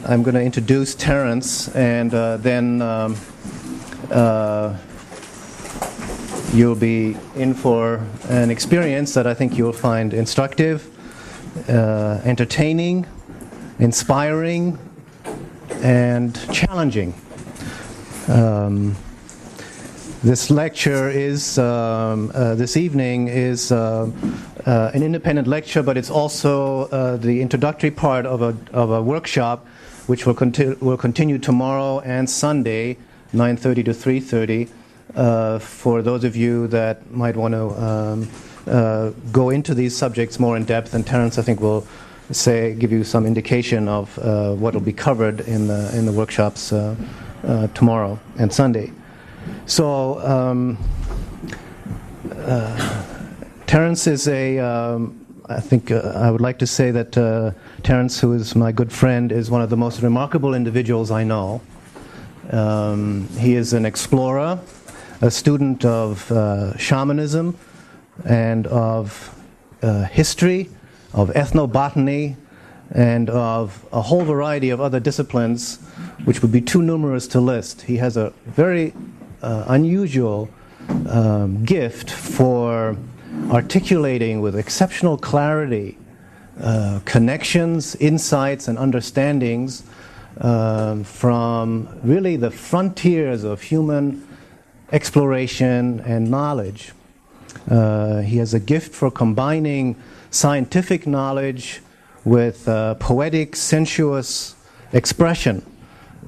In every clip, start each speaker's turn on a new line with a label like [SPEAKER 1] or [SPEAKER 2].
[SPEAKER 1] I'm going to introduce Terence, and then you'll be in for an experience that I think you'll find instructive, entertaining, inspiring, and challenging. This lecture is, this evening is an independent lecture, but it's also the introductory part of a workshop which will continue tomorrow and Sunday, 9:30 to 3:30, for those of you that might want to go into these subjects more in depth. And Terence, I think, will give you some indication of what will be covered in the workshops tomorrow and Sunday. So Terence is I think I would like to say that Terence, who is my good friend, is one of the most remarkable individuals I know. He is an explorer, a student of shamanism and of history, of ethnobotany, and of a whole variety of other disciplines which would be too numerous to list. He has a very unusual gift for articulating with exceptional clarity connections, insights, and understandings from really the frontiers of human exploration and knowledge. He has a gift for combining scientific knowledge with poetic, sensuous expression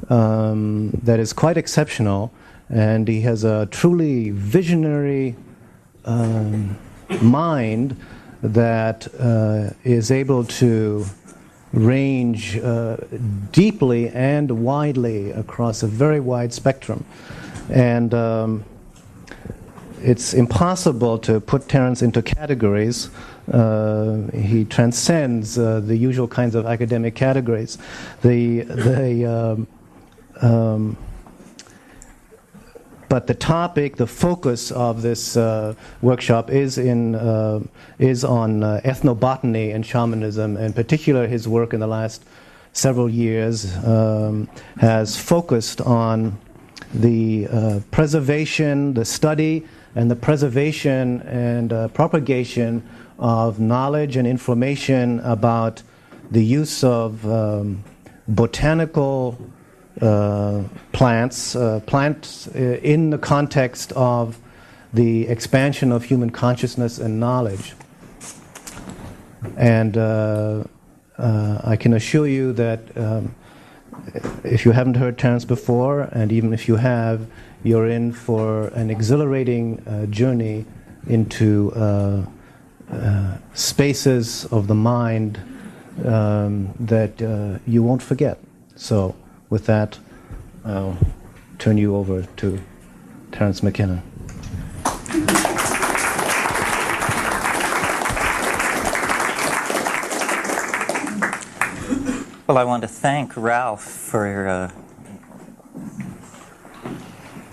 [SPEAKER 1] that is quite exceptional, and he has a truly visionary mind that is able to range deeply and widely across a very wide spectrum. And it's impossible to put Terence into categories. He transcends the usual kinds of academic categories. But the topic, the focus of this workshop is on ethnobotany and shamanism. In particular, his work in the last several years has focused on the preservation, the study, and the preservation and propagation of knowledge and information about the use of botanical plants in the context of the expansion of human consciousness and knowledge. And I can assure you that if you haven't heard Terence before, and even if you have, you're in for an exhilarating journey into spaces of the mind that you won't forget. So with that, I'll turn you over to Terence McKenna.
[SPEAKER 2] Well, I want to thank Ralph for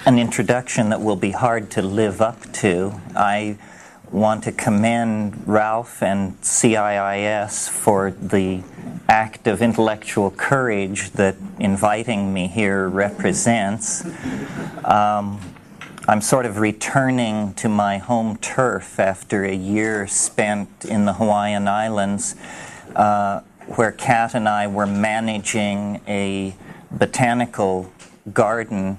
[SPEAKER 2] an introduction that will be hard to live up to. I want to commend Ralph and CIIS for the act of intellectual courage that inviting me here represents. I'm sort of returning to my home turf after a year spent in the Hawaiian Islands, where Kat and I were managing a botanical garden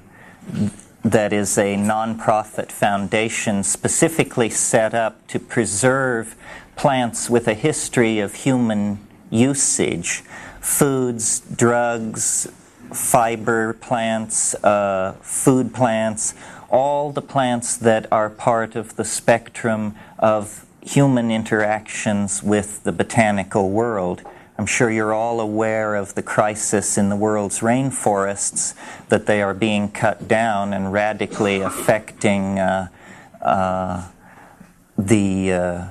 [SPEAKER 2] that is a nonprofit foundation specifically set up to preserve plants with a history of human usage, foods, drugs, fiber plants, food plants, all the plants that are part of the spectrum of human interactions with the botanical world. I'm sure you're all aware of the crisis in the world's rainforests, that they are being cut down and radically affecting the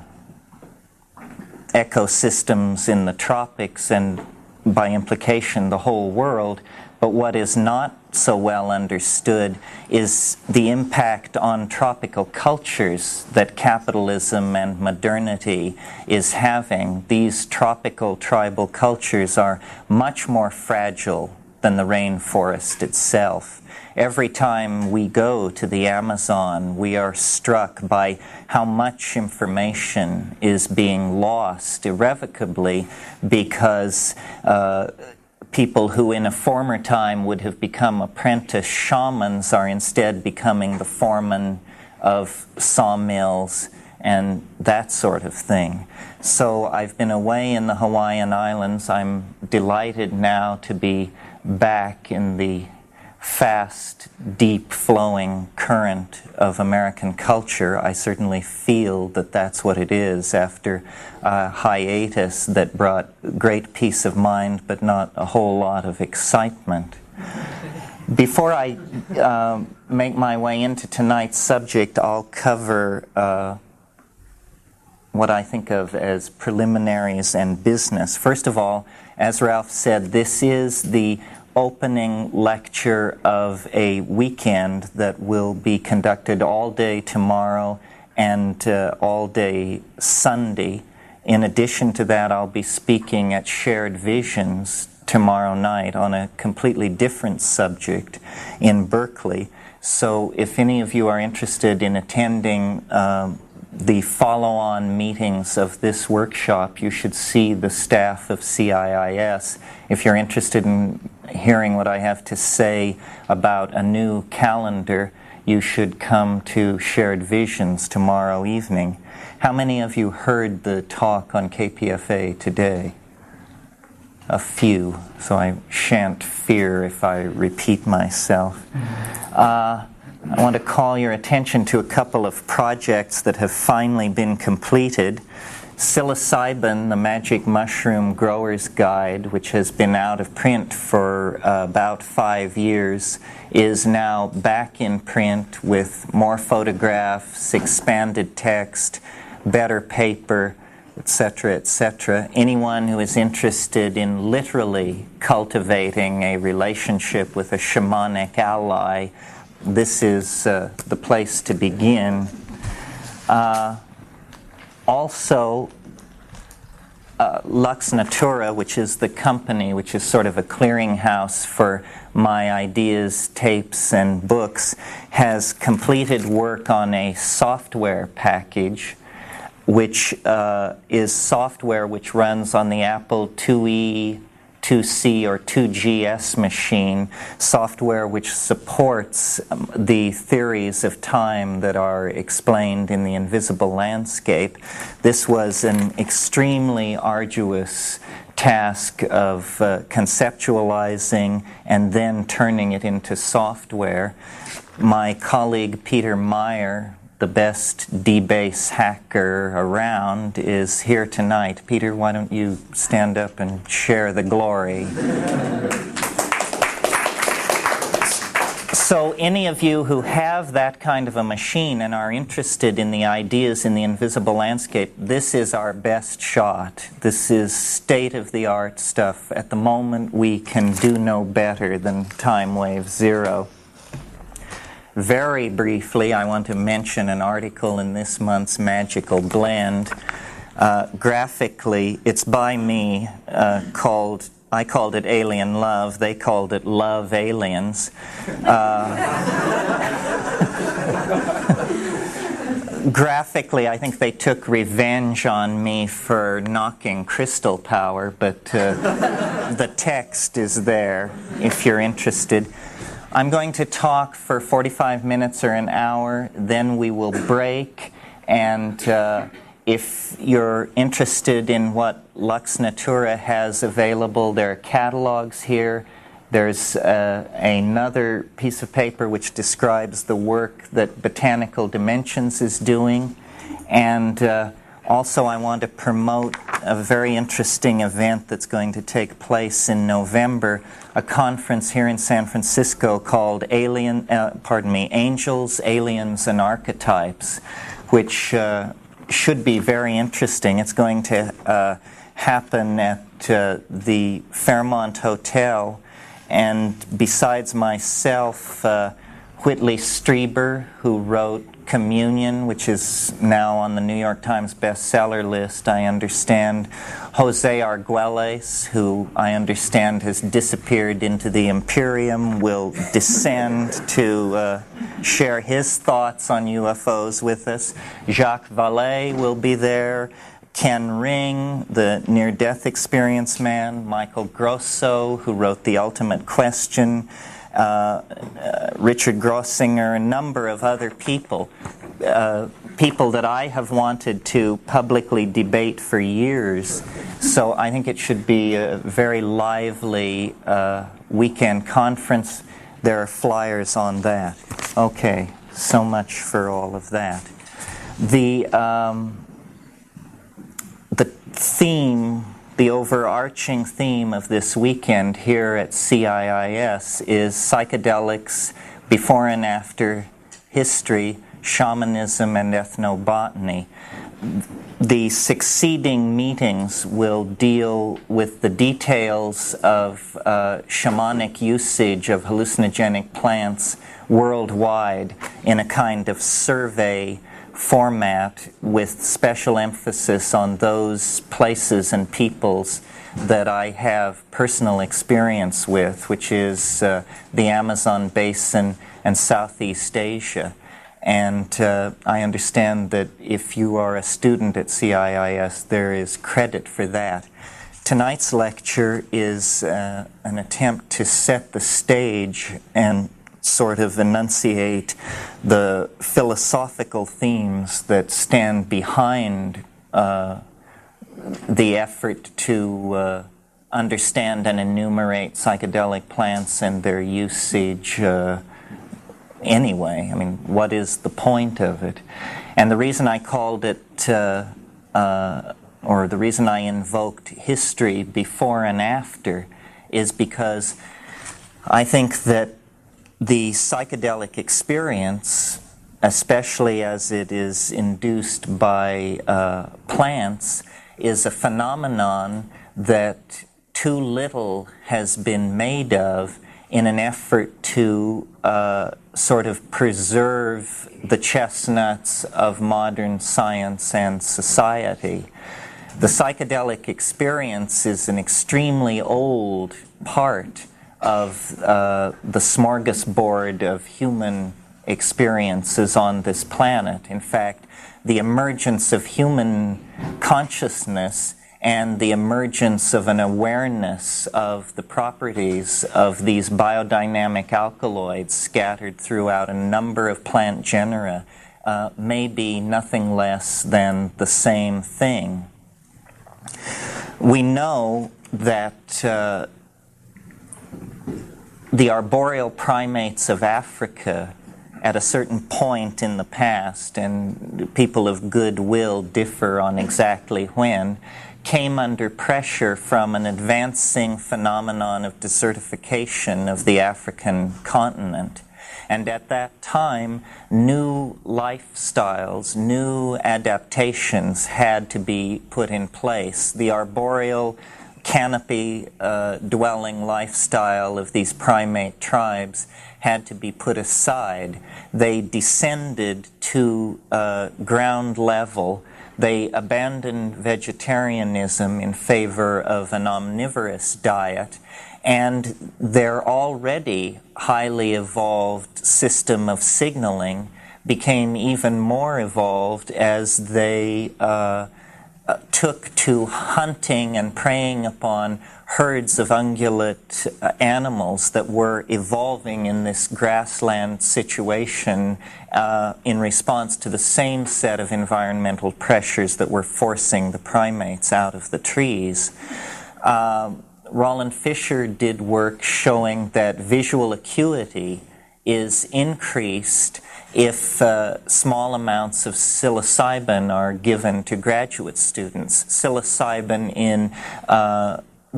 [SPEAKER 2] ecosystems in the tropics and by implication the whole world. But what is not so well understood is the impact on tropical cultures that capitalism and modernity is having. These tropical tribal cultures are much more fragile than the rainforest itself. Every time we go to the Amazon, we are struck by how much information is being lost irrevocably because people who in a former time would have become apprentice shamans are instead becoming the foreman of sawmills and that sort of thing. So I've been away in the Hawaiian Islands. I'm delighted now to be back in the fast, deep flowing current of American culture. I certainly feel that that's what it is after a hiatus that brought great peace of mind but not a whole lot of excitement. Before I make my way into tonight's subject, I'll cover what I think of as preliminaries and business. First of all, as Ralph said, this is the opening lecture of a weekend that will be conducted all day tomorrow and all day Sunday. In addition to that, I'll be speaking at Shared Visions tomorrow night on a completely different subject in Berkeley. So if any of you are interested in attending the follow-on meetings of this workshop, you should see the staff of CIIS. If you're interested in hearing what I have to say about a new calendar, you should come to Shared Visions tomorrow evening. How many of you heard the talk on KPFA today? A few, so I shan't fear if I repeat myself. I want to call your attention to a couple of projects that have finally been completed. Psilocybin, the Magic Mushroom Grower's Guide, which has been out of print for about 5 years, is now back in print with more photographs, expanded text, better paper, etc., etc. Anyone who is interested in literally cultivating a relationship with a shamanic ally, this is the place to begin. Also, Lux Natura, which is the company, which is sort of a clearinghouse for my ideas, tapes, and books, has completed work on a software package, which is software which runs on the Apple IIe, 2C, or 2GS machine, software which supports the theories of time that are explained in the invisible landscape. This was an extremely arduous task of conceptualizing and then turning it into software. My colleague Peter Meyer, the best debase hacker around, is here tonight. Peter, why don't you stand up and share the glory? So any of you who have that kind of a machine and are interested in the ideas in the invisible landscape, this is our best shot. This is state-of-the-art stuff. At the moment, we can do no better than Time Wave Zero. Very briefly, I want to mention an article in this month's Magical Blend. Graphically, it's by me, I called it Alien Love. They called it Love Aliens. Graphically, I think they took revenge on me for knocking Crystal Power, but the text is there if you're interested. I'm going to talk for 45 minutes or an hour, then we will break, and if you're interested in what Lux Natura has available, there are catalogs here. There's another piece of paper which describes the work that Botanical Dimensions is doing, and also I want to promote a very interesting event that's going to take place in November, a conference here in San Francisco called Angels, Aliens, and Archetypes, which should be very interesting. It's going to happen at the Fairmont Hotel, and besides myself, Whitley Strieber, who wrote Communion, which is now on the New York Times bestseller list, I understand. Jose Arguelles, who I understand has disappeared into the Imperium, will descend to share his thoughts on UFOs with us. Jacques Vallée will be there. Ken Ring, the near-death experience man. Michael Grosso, who wrote The Ultimate Question. Richard Grossinger, a number of other people, people that I have wanted to publicly debate for years. So I think it should be a very lively weekend conference. There are flyers on that. Okay, so much for all of that. The theme, the overarching theme of this weekend here at CIIS is psychedelics, before and after history, shamanism, and ethnobotany. The succeeding meetings will deal with the details of shamanic usage of hallucinogenic plants worldwide in a kind of survey format with special emphasis on those places and peoples that I have personal experience with, which is the Amazon basin and Southeast Asia. And I understand that if you are a student at CIIS, there is credit for that. Tonight's lecture is an attempt to set the stage and sort of enunciate the philosophical themes that stand behind the effort to understand and enumerate psychedelic plants and their usage anyway. I mean, what is the point of it? And the reason I called it, or the reason I invoked history before and after, is because I think that the psychedelic experience, especially as it is induced by plants, is a phenomenon that too little has been made of in an effort to sort of preserve the chestnuts of modern science and society. The psychedelic experience is an extremely old part of the smorgasbord of human experiences on this planet. In fact, the emergence of human consciousness and the emergence of an awareness of the properties of these biodynamic alkaloids scattered throughout a number of plant genera may be nothing less than the same thing. We know that the arboreal primates of Africa at a certain point in the past, and people of goodwill differ on exactly when, came under pressure from an advancing phenomenon of desertification of the African continent. And at that time, new lifestyles, new adaptations had to be put in place. The arboreal canopy dwelling lifestyle of these primate tribes had to be put aside. They descended to ground level. They abandoned vegetarianism in favor of an omnivorous diet, and their already highly evolved system of signaling became even more evolved as they took to hunting and preying upon herds of ungulate animals that were evolving in this grassland situation in response to the same set of environmental pressures that were forcing the primates out of the trees. Roland Fisher did work showing that visual acuity is increased if small amounts of psilocybin are given to graduate students. Psilocybin in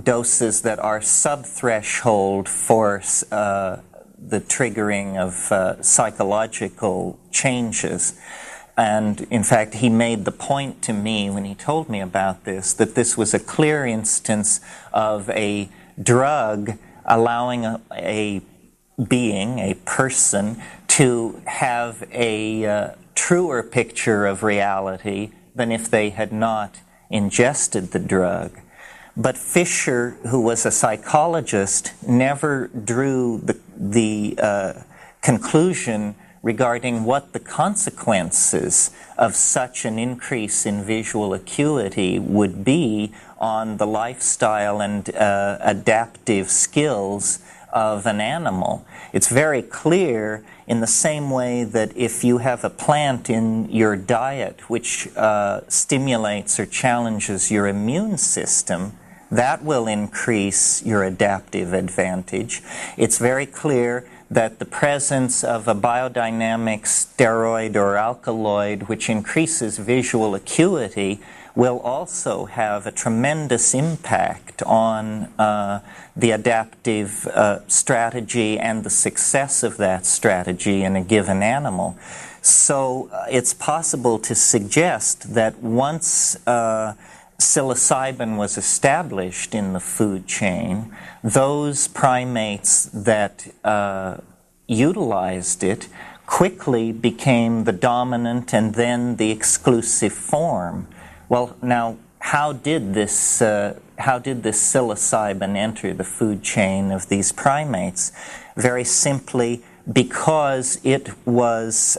[SPEAKER 2] doses that are sub-threshold for the triggering of psychological changes. And in fact, he made the point to me when he told me about this, that this was a clear instance of a drug allowing a being, a person, to have a truer picture of reality than if they had not ingested the drug. But Fisher, who was a psychologist, never drew the conclusion regarding what the consequences of such an increase in visual acuity would be on the lifestyle and adaptive skills of an animal. It's very clear, in the same way that if you have a plant in your diet which stimulates or challenges your immune system, that will increase your adaptive advantage. It's very clear that the presence of a biodynamic steroid or alkaloid which increases visual acuity will also have a tremendous impact on the adaptive strategy and the success of that strategy in a given animal. So it's possible to suggest that once psilocybin was established in the food chain, those primates that utilized it quickly became the dominant and then the exclusive form. Well, now, how did this psilocybin enter the food chain of these primates? Very simply, because it was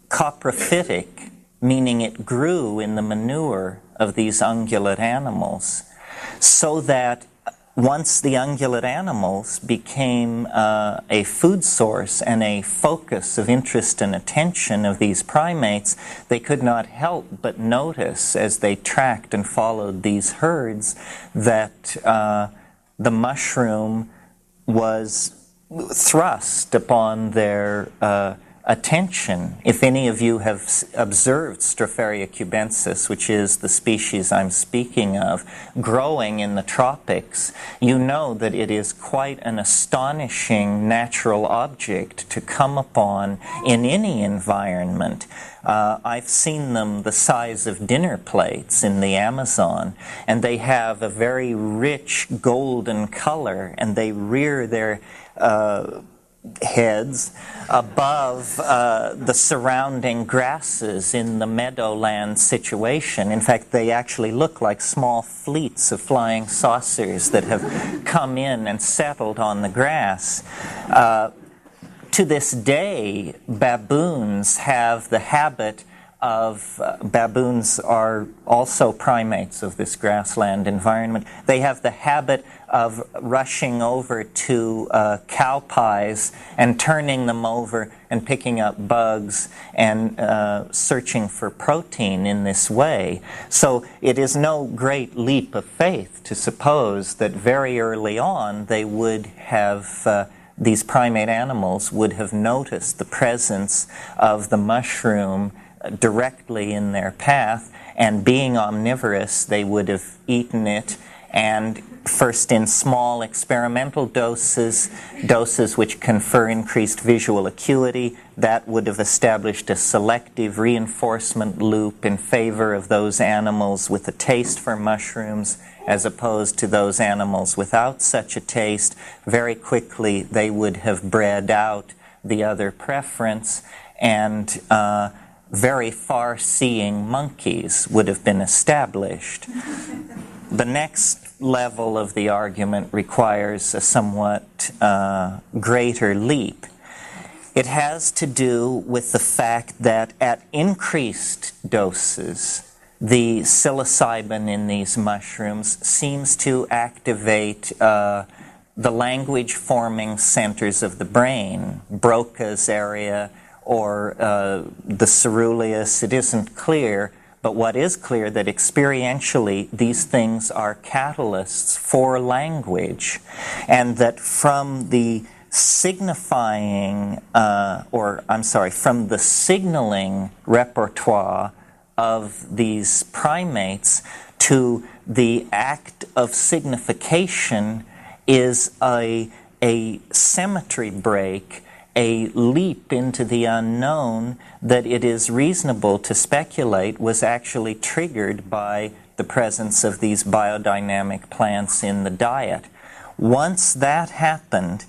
[SPEAKER 2] coprophytic, meaning it grew in the manure of these ungulate animals, so that once the ungulate animals became a food source and a focus of interest and attention of these primates, they could not help but notice, as they tracked and followed these herds, that the mushroom was thrust upon their attention. If any of you have observed Stropharia cubensis, which is the species I'm speaking of, growing in the tropics, you know that it is quite an astonishing natural object to come upon in any environment. I've seen them the size of dinner plates in the Amazon, and they have a very rich golden color, and they rear their heads above the surrounding grasses in the meadowland situation. In fact, they actually look like small fleets of flying saucers that have come in and settled on the grass. To this day, baboons have the habit of, baboons are also primates of this grassland environment. They have the habit of rushing over to cow pies and turning them over and picking up bugs and searching for protein in this way. So it is no great leap of faith to suppose that very early on they would have these primate animals would have noticed the presence of the mushroom directly in their path, and being omnivorous, they would have eaten it, and first in small experimental doses which confer increased visual acuity, that would have established a selective reinforcement loop in favor of those animals with a taste for mushrooms as opposed to those animals without such a taste. Very quickly they would have bred out the other preference, and very far-seeing monkeys would have been established. The next level of the argument requires a somewhat greater leap. It has to do with the fact that at increased doses, the psilocybin in these mushrooms seems to activate the language-forming centers of the brain, Broca's area, or the ceruleus. It isn't clear, but what is clear that experientially these things are catalysts for language, and that from the signifying, from the signaling repertoire of these primates to the act of signification is a symmetry break, a leap into the unknown that it is reasonable to speculate was actually triggered by the presence of these biodynamic plants in the diet. Once that happened,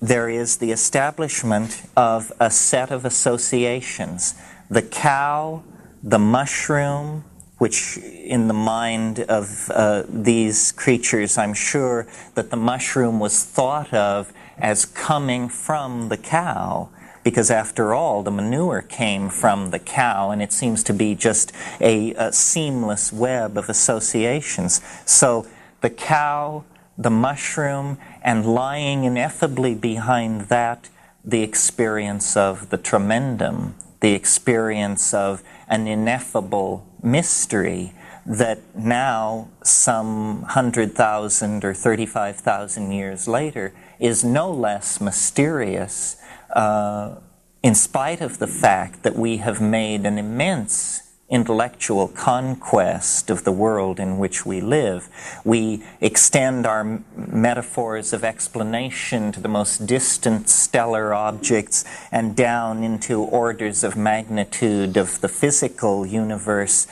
[SPEAKER 2] there is the establishment of a set of associations. The cow, the mushroom, which in the mind of these creatures, I'm sure that the mushroom was thought of as coming from the cow, because after all, the manure came from the cow, and it seems to be just a seamless web of associations. So the cow, the mushroom, and lying ineffably behind that, the experience of the tremendum, the experience of an ineffable mystery that now, some 100,000 or 35,000 years later, is no less mysterious, in spite of the fact that we have made an immense intellectual conquest of the world in which we live. We extend our metaphors of explanation to the most distant stellar objects and down into orders of magnitude of the physical universe,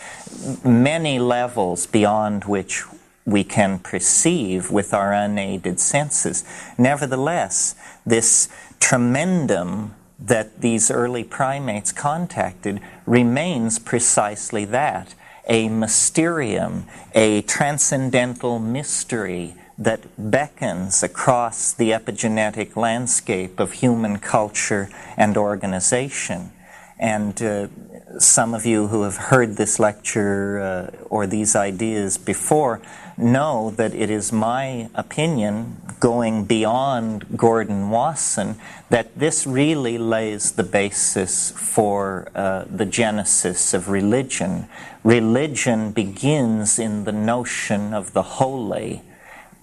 [SPEAKER 2] many levels beyond which we can perceive with our unaided senses. Nevertheless, this tremendum that these early primates contacted remains precisely that, a mysterium, a transcendental mystery that beckons across the epigenetic landscape of human culture and organization. And some of you who have heard this lecture or these ideas before know that it is my opinion, going beyond Gordon Wasson, that this really lays the basis for the genesis of religion. Religion begins in the notion of the holy.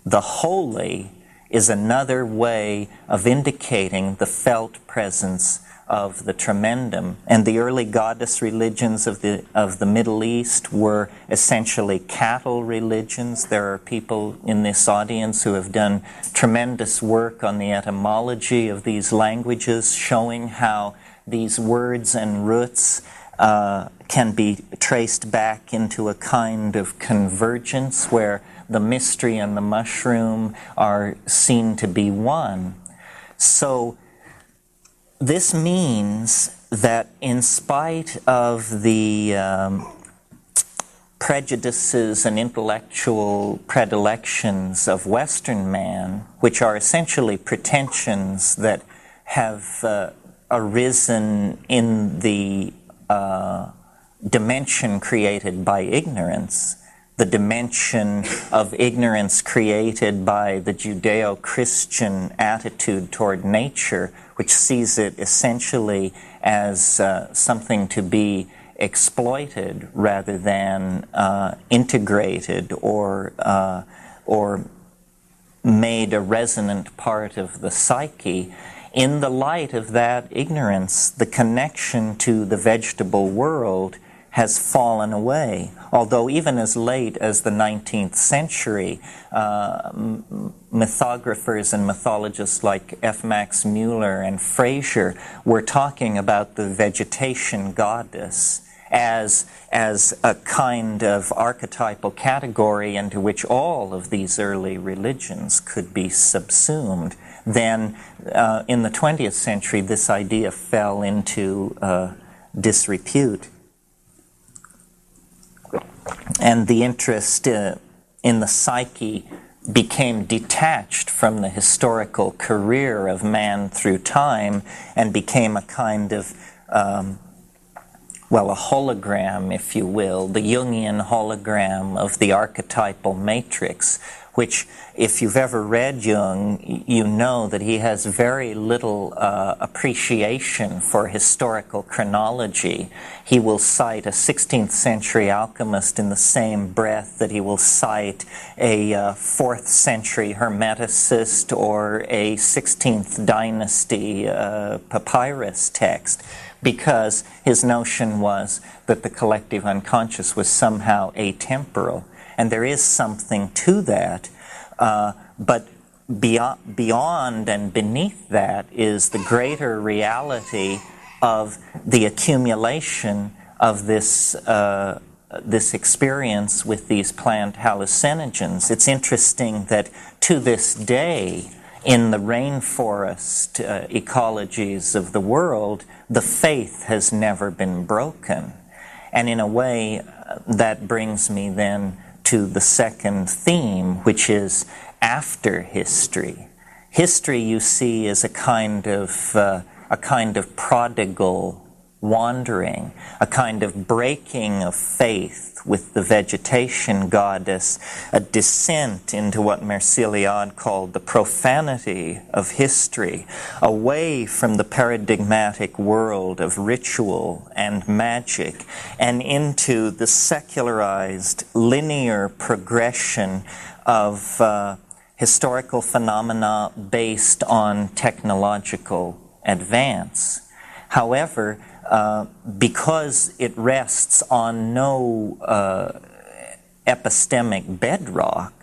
[SPEAKER 2] The holy is another way of indicating the felt presence of the tremendum. And the early goddess religions of the Middle East were essentially cattle religions. There are people in this audience who have done tremendous work on the etymology of these languages, showing how these words and roots can be traced back into a kind of convergence where the mystery and the mushroom are seen to be one. So this means that in spite of the prejudices and intellectual predilections of Western man, which are essentially pretensions that have arisen in the dimension created by ignorance, the dimension of ignorance created by the Judeo-Christian attitude toward nature, which sees it essentially as something to be exploited rather than integrated or made a resonant part of the psyche. In the light of that ignorance, the connection to the vegetable world has fallen away. Although even as late as the 19th century, mythographers and mythologists like F. Max Mueller and Fraser were talking about the vegetation goddess as a kind of archetypal category into which all of these early religions could be subsumed. Then in the 20th century, this idea fell into disrepute. And the interest in the psyche became detached from the historical career of man through time and became a kind of, a hologram, if you will, the Jungian hologram of the archetypal matrix, which, if you've ever read Jung, you know that he has very little appreciation for historical chronology. He will cite a 16th century alchemist in the same breath that he will cite a 4th century hermeticist or a 16th dynasty papyrus text, because his notion was that the collective unconscious was somehow atemporal. And there is something to that, but beyond and beneath that is the greater reality of the accumulation of this this experience with these plant hallucinogens. It's interesting that to this day, in the rainforest ecologies of the world, the faith has never been broken. And in a way, that brings me then to the second theme, which is after history. History, you see, is a kind of prodigal wandering, a kind of breaking of faith with the vegetation goddess, a descent into what Merciliade called the profanity of history, away from the paradigmatic world of ritual and magic, and into the secularized linear progression of historical phenomena based on technological advance. However, because it rests on no epistemic bedrock,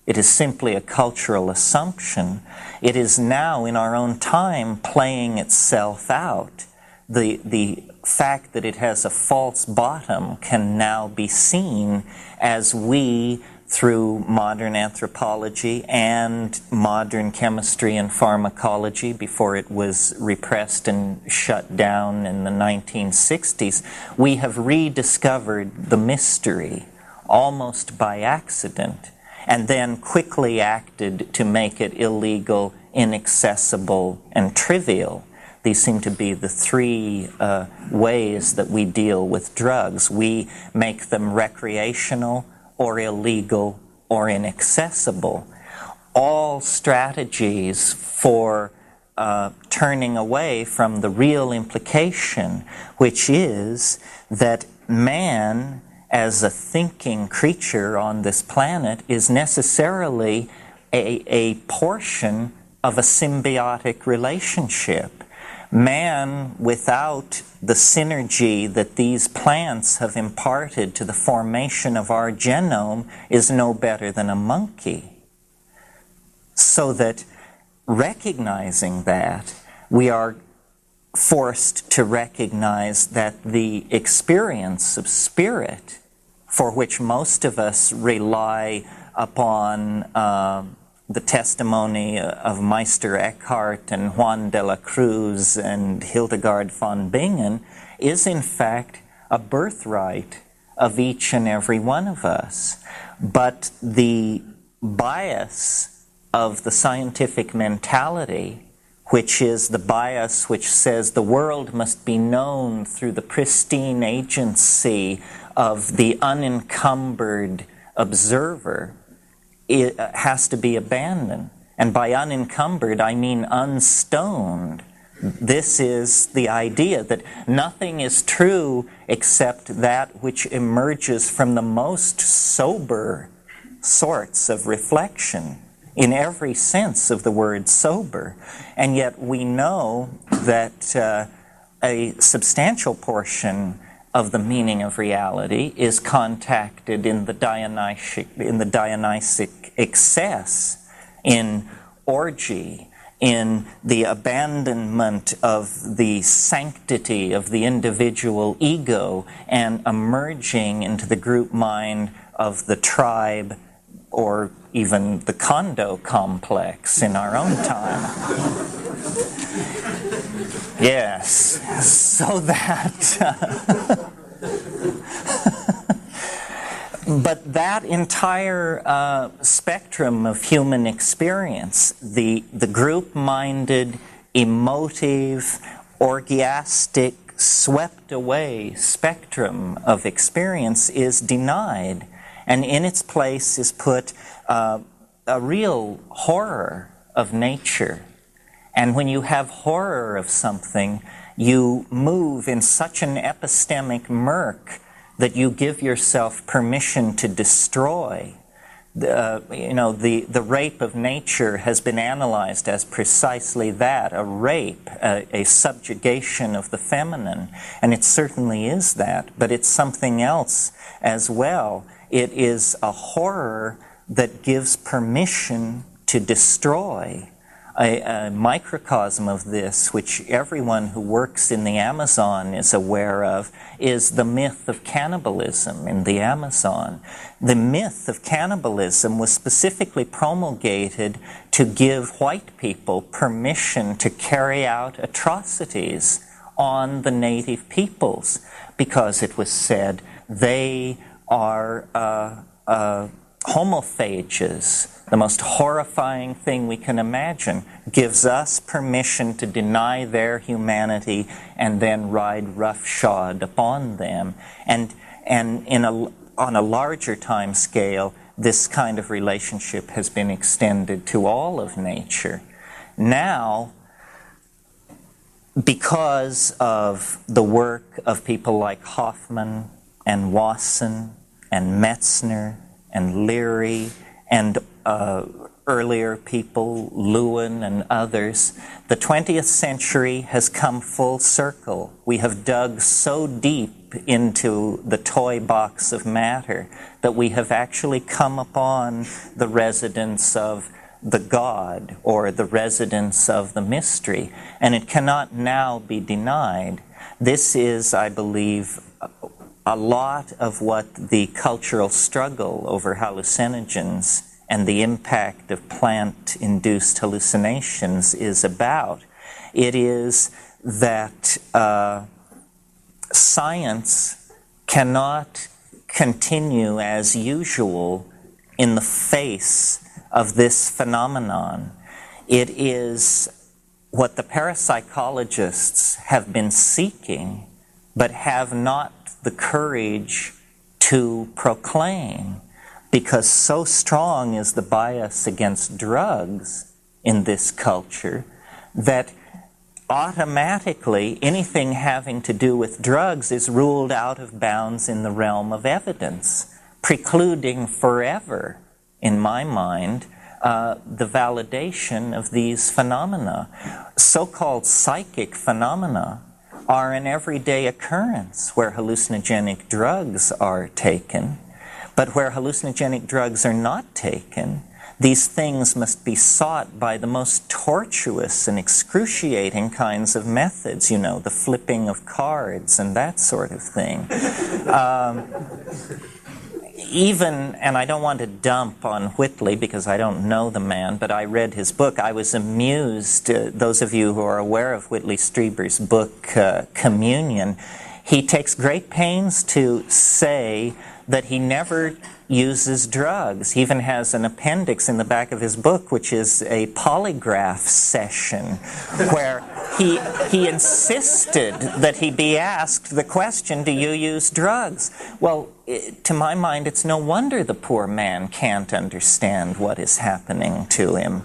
[SPEAKER 2] it is simply a cultural assumption, it is now in our own time playing itself out. The fact that it has a false bottom can now be seen as we, through modern anthropology and modern chemistry and pharmacology before it was repressed and shut down in the 1960s, we have rediscovered the mystery almost by accident and then quickly acted to make it illegal, inaccessible, and trivial. These seem to be the three ways that we deal with drugs. We make them recreational, or illegal, or inaccessible. All strategies for turning away from the real implication, which is that man, as a thinking creature on this planet, is necessarily a portion of a symbiotic relationship. Man, without the synergy that these plants have imparted to the formation of our genome, is no better than a monkey. So that, recognizing that, we are forced to recognize that the experience of spirit, for which most of us rely upon the testimony of Meister Eckhart and Juan de la Cruz and Hildegard von Bingen, is in fact a birthright of each and every one of us. But the bias of the scientific mentality, which is the bias which says the world must be known through the pristine agency of the unencumbered observer, it has to be abandoned. And by unencumbered, I mean unstoned. This is the idea that nothing is true except that which emerges from the most sober sorts of reflection, in every sense of the word sober. And yet we know that a substantial portion of the meaning of reality is contacted in the Dionysic excess, in orgy, in the abandonment of the sanctity of the individual ego and emerging into the group mind of the tribe or even the condo complex in our own time. Yes, so that... But that entire spectrum of human experience, the group-minded, emotive, orgiastic, swept-away spectrum of experience is denied, and in its place is put a real horror of nature. And when you have horror of something, you move in such an epistemic murk that you give yourself permission to destroy. The rape of nature has been analyzed as precisely that, a rape, a subjugation of the feminine. And it certainly is that, but it's something else as well. It is a horror that gives permission to destroy, a microcosm of this, which everyone who works in the Amazon is aware of, is the myth of cannibalism in the Amazon. The myth of cannibalism was specifically promulgated to give white people permission to carry out atrocities on the native peoples, because it was said they are homophages. The most horrifying thing we can imagine, gives us permission to deny their humanity and then ride roughshod upon them. And on a larger time scale, this kind of relationship has been extended to all of nature. Now, because of the work of people like Hoffman and Wasson and Metzner and Leary and earlier people, Lewin and others, the 20th century has come full circle. We have dug so deep into the toy box of matter that we have actually come upon the residence of the God, or the residence of the mystery, and it cannot now be denied. This is, I believe, a lot of what the cultural struggle over hallucinogens and the impact of plant-induced hallucinations is about. It is that science cannot continue as usual in the face of this phenomenon. It is what the parapsychologists have been seeking, but have not the courage to proclaim, because so strong is the bias against drugs in this culture that automatically anything having to do with drugs is ruled out of bounds in the realm of evidence, precluding forever, in my mind, the validation of these phenomena. So-called psychic phenomena are an everyday occurrence where hallucinogenic drugs are taken. But where hallucinogenic drugs are not taken, these things must be sought by the most tortuous and excruciating kinds of methods, you know, the flipping of cards and that sort of thing. Even, and I don't want to dump on Whitley because I don't know the man, but I read his book. I was amused, those of you who are aware of Whitley Strieber's book, Communion, he takes great pains to say that he never uses drugs. He even has an appendix in the back of his book, which is a polygraph session, where he insisted that he be asked the question, do you use drugs? Well, to my mind, it's no wonder the poor man can't understand what is happening to him.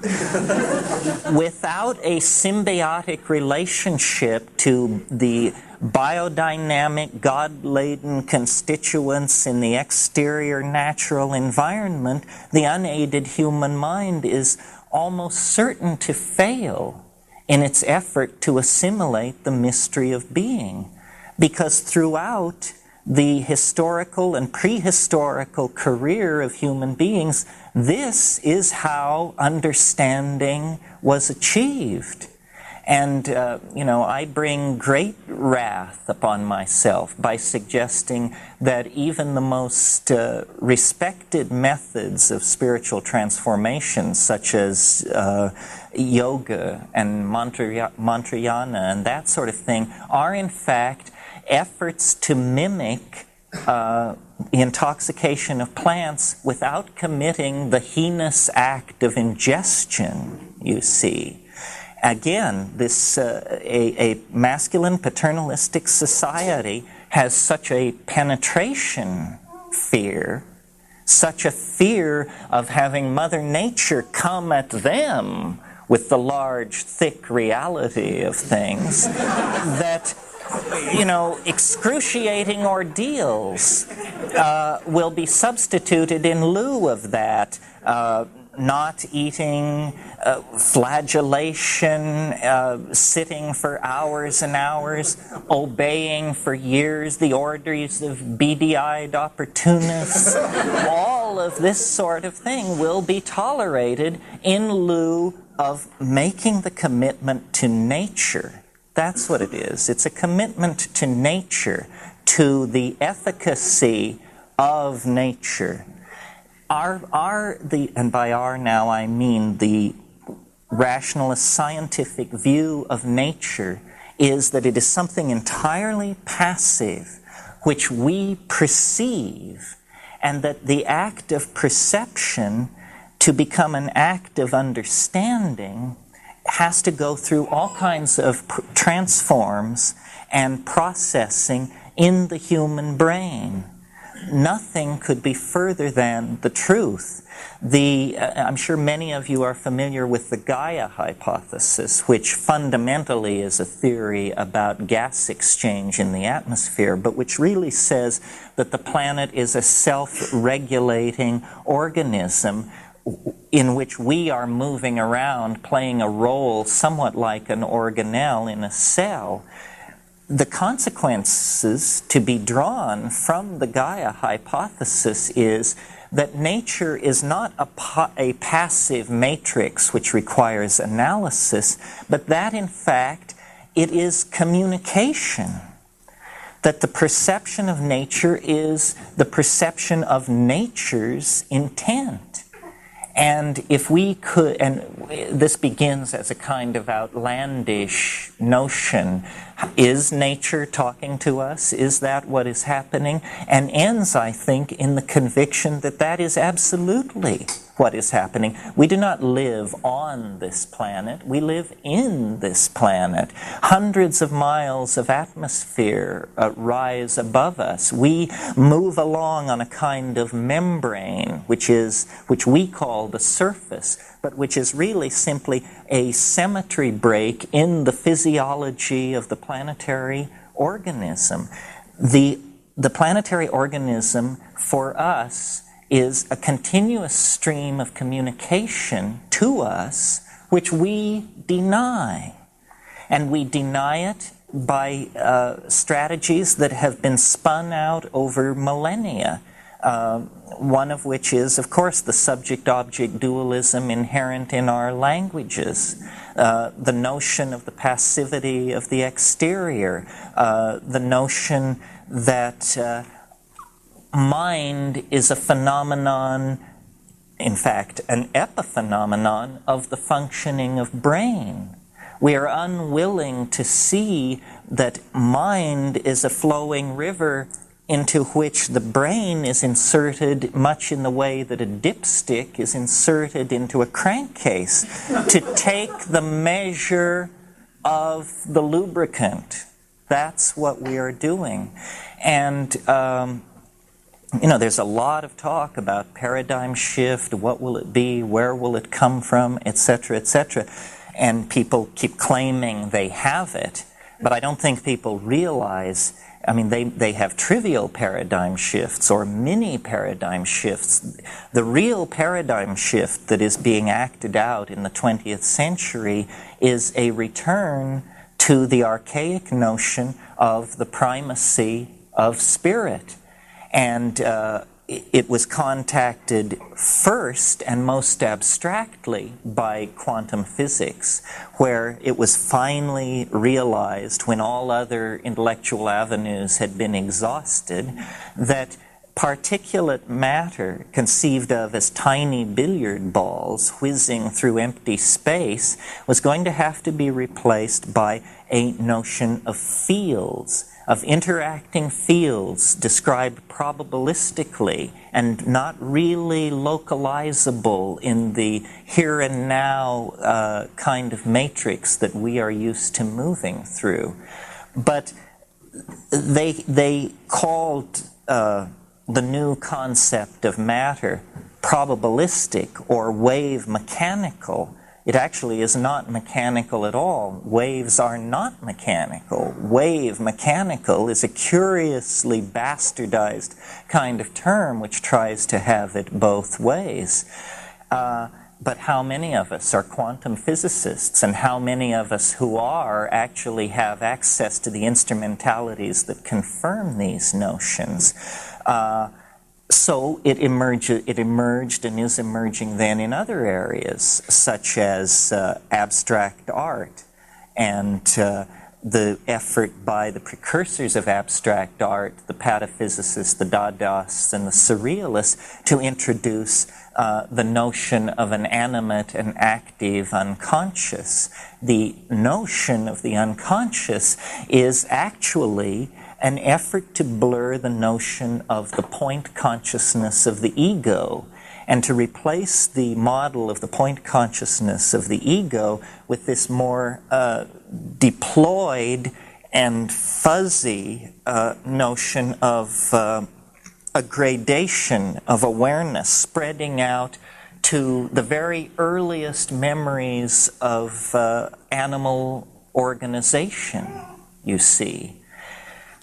[SPEAKER 2] Without a symbiotic relationship to the biodynamic, God-laden constituents in the exterior natural environment, the unaided human mind is almost certain to fail in its effort to assimilate the mystery of being. Because throughout the historical and prehistorical career of human beings, this is how understanding was achieved. And, I bring great wrath upon myself by suggesting that even the most respected methods of spiritual transformation, such as yoga and mantrayana and that sort of thing, are in fact efforts to mimic the intoxication of plants without committing the heinous act of ingestion, you see. Again, this a masculine paternalistic society has such a penetration fear, such a fear of having Mother Nature come at them with the large, thick reality of things that, excruciating ordeals will be substituted in lieu of that. Not eating, flagellation, sitting for hours and hours, obeying for years the orders of beady-eyed opportunists. All of this sort of thing will be tolerated in lieu of making the commitment to nature. That's what it is. It's a commitment to nature, to the efficacy of nature. And by our now I mean the rationalist scientific view of nature, is that it is something entirely passive which we perceive, and that the act of perception, to become an act of understanding, has to go through all kinds of transforms and processing in the human brain. Nothing could be further than the truth. I'm sure many of you are familiar with the Gaia hypothesis, which fundamentally is a theory about gas exchange in the atmosphere, but which really says that the planet is a self-regulating organism in which we are moving around, playing a role somewhat like an organelle in a cell. The consequences to be drawn from the Gaia hypothesis is that nature is not a passive matrix which requires analysis, but that in fact it is communication. That the perception of nature is the perception of nature's intent. And if we could, and this begins as a kind of outlandish notion, is nature talking to us? Is that what is happening? And ends, I think, in the conviction that that is absolutely what is happening. We do not live on this planet. We live in this planet. Hundreds of miles of atmosphere rise above us. We move along on a kind of membrane, which we call the surface, but which is really simply a symmetry break in the physiology of the planetary organism. The planetary organism, for us, is a continuous stream of communication to us, which we deny. And we deny it by strategies that have been spun out over millennia. One of which is, of course, the subject-object dualism inherent in our languages, the notion of the passivity of the exterior, the notion that mind is a phenomenon, in fact, an epiphenomenon of the functioning of brain. We are unwilling to see that mind is a flowing river into which the brain is inserted much in the way that a dipstick is inserted into a crankcase to take the measure of the lubricant. That's what we are doing. And there's a lot of talk about paradigm shift, what will it be, where will it come from, etc., etc. And people keep claiming they have it, but I don't think people realize, they have trivial paradigm shifts or mini paradigm shifts. The real paradigm shift that is being acted out in the 20th century is a return to the archaic notion of the primacy of spirit. And it was contacted first and most abstractly by quantum physics, where it was finally realized, when all other intellectual avenues had been exhausted, that particulate matter, conceived of as tiny billiard balls whizzing through empty space, was going to have to be replaced by a notion of fields, of interacting fields described probabilistically and not really localizable in the here and now kind of matrix that we are used to moving through. But they called the new concept of matter probabilistic or wave mechanical. It actually is not mechanical at all. Waves are not mechanical. Wave mechanical is a curiously bastardized kind of term which tries to have it both ways. But how many of us are quantum physicists, and how many of us who are actually have access to the instrumentalities that confirm these notions? So it emerged and is emerging then in other areas, such as abstract art and the effort by the precursors of abstract art, the pataphysicists, the Dadaists, and the Surrealists, to introduce the notion of an animate and active unconscious. The notion of the unconscious is actually an effort to blur the notion of the point consciousness of the ego and to replace the model of the point consciousness of the ego with this more deployed and fuzzy notion of a gradation of awareness spreading out to the very earliest memories of animal organization, you see.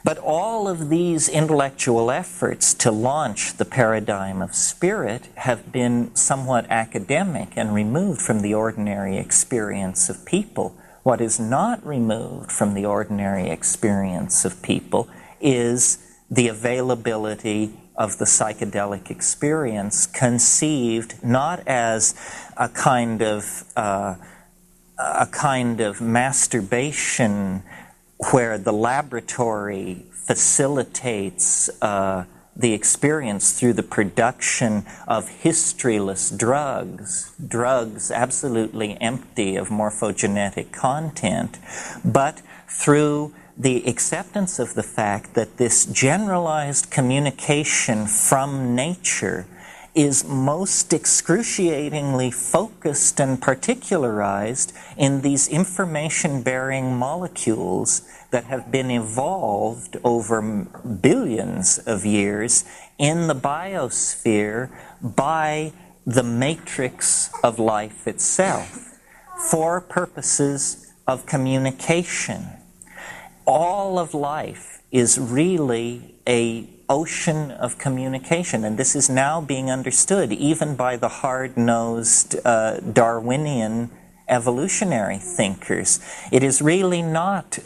[SPEAKER 2] But all of these intellectual efforts to launch the paradigm of spirit have been somewhat academic and removed from the ordinary experience of people. What is not removed from the ordinary experience of people is the availability of the psychedelic experience, conceived not as a kind of masturbation where the laboratory facilitates the experience through the production of historyless drugs absolutely empty of morphogenetic content, but through the acceptance of the fact that this generalized communication from nature is most excruciatingly focused and particularized in these information-bearing molecules that have been evolved over billions of years in the biosphere by the matrix of life itself for purposes of communication. All of life is really an ocean of communication, and this is now being understood even by the hard-nosed Darwinian evolutionary thinkers. It is really not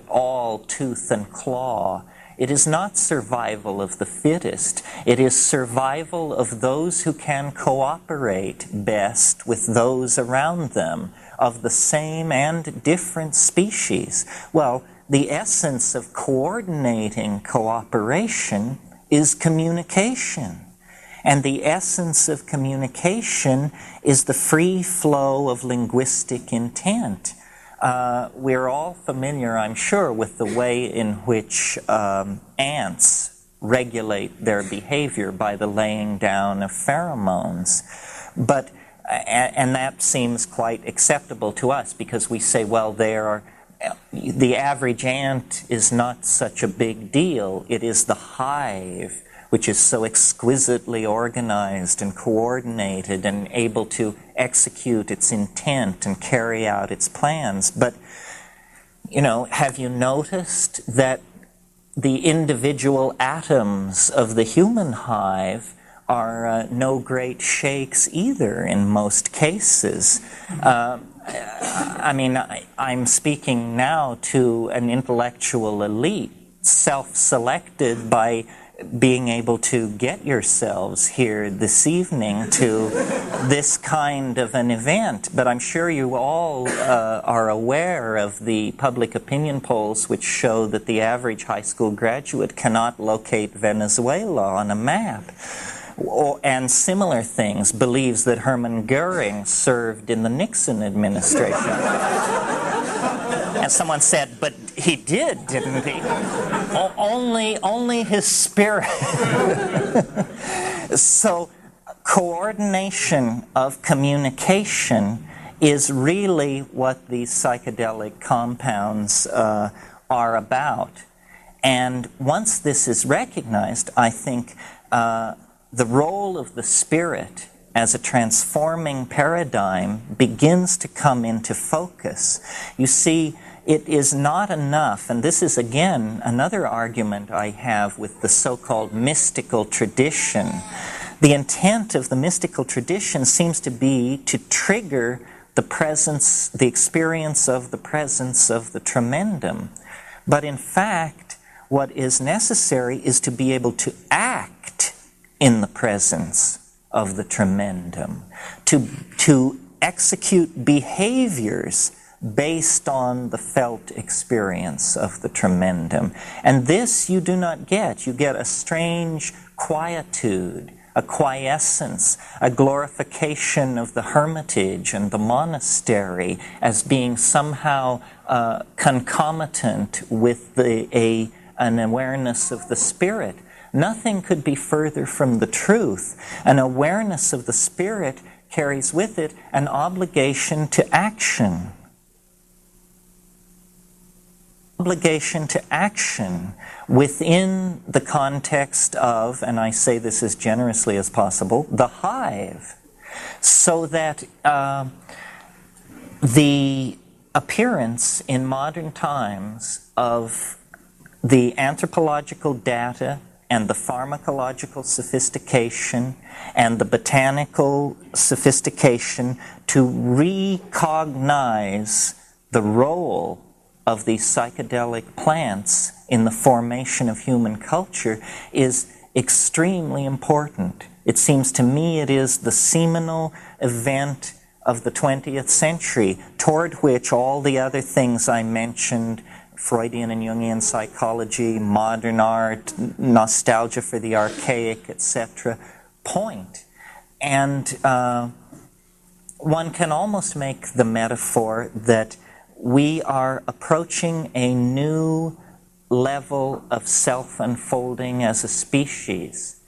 [SPEAKER 2] all tooth and claw. It is not survival of the fittest. It is survival of those who can cooperate best with those around them, of the same and different species. Well, the essence of coordinating cooperation is communication. And the essence of communication is the free flow of linguistic intent. We're all familiar, I'm sure, with the way in which ants regulate their behavior by the laying down of pheromones. And that seems quite acceptable to us because we say, well, the average ant is not such a big deal. It is the hive which is so exquisitely organized and coordinated and able to execute its intent and carry out its plans. But, have you noticed that the individual atoms of the human hive are no great shakes either in most cases? I'm speaking now to an intellectual elite, self-selected by being able to get yourselves here this evening to this kind of an event. But I'm sure you all are aware of the public opinion polls which show that the average high school graduate cannot locate Venezuela on a map. And similar things, believes that Hermann Goering served in the Nixon administration. And someone said, but he did, didn't he? Only his spirit. So coordination of communication is really what these psychedelic compounds are about. And once this is recognized, I think the role of the spirit as a transforming paradigm begins to come into focus. You see, it is not enough, and this is again another argument I have with the so-called mystical tradition. The intent of the mystical tradition seems to be to trigger the experience of the presence of the tremendum. But in fact, what is necessary is to be able to act in the presence of the tremendum, to execute behaviors based on the felt experience of the tremendum. And this you do not get. You get a strange quietude, a quiescence, a glorification of the hermitage and the monastery as being somehow concomitant with an awareness of the spirit. Nothing could be further from the truth. An awareness of the spirit carries with it an obligation to action. Obligation to action within the context of, and I say this as generously as possible, the hive. So that the appearance in modern times of the anthropological data and the pharmacological sophistication and the botanical sophistication to recognize the role of these psychedelic plants in the formation of human culture is extremely important. It seems to me it is the seminal event of the 20th century, toward which all the other things I mentioned, Freudian and Jungian psychology, modern art, nostalgia for the archaic, etc., point. And one can almost make the metaphor that we are approaching a new level of self-unfolding as a species,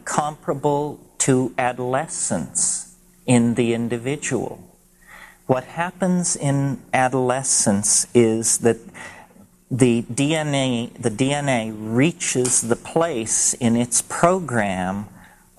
[SPEAKER 2] comparable to adolescence in the individual. What happens in adolescence is that the DNA reaches the place in its program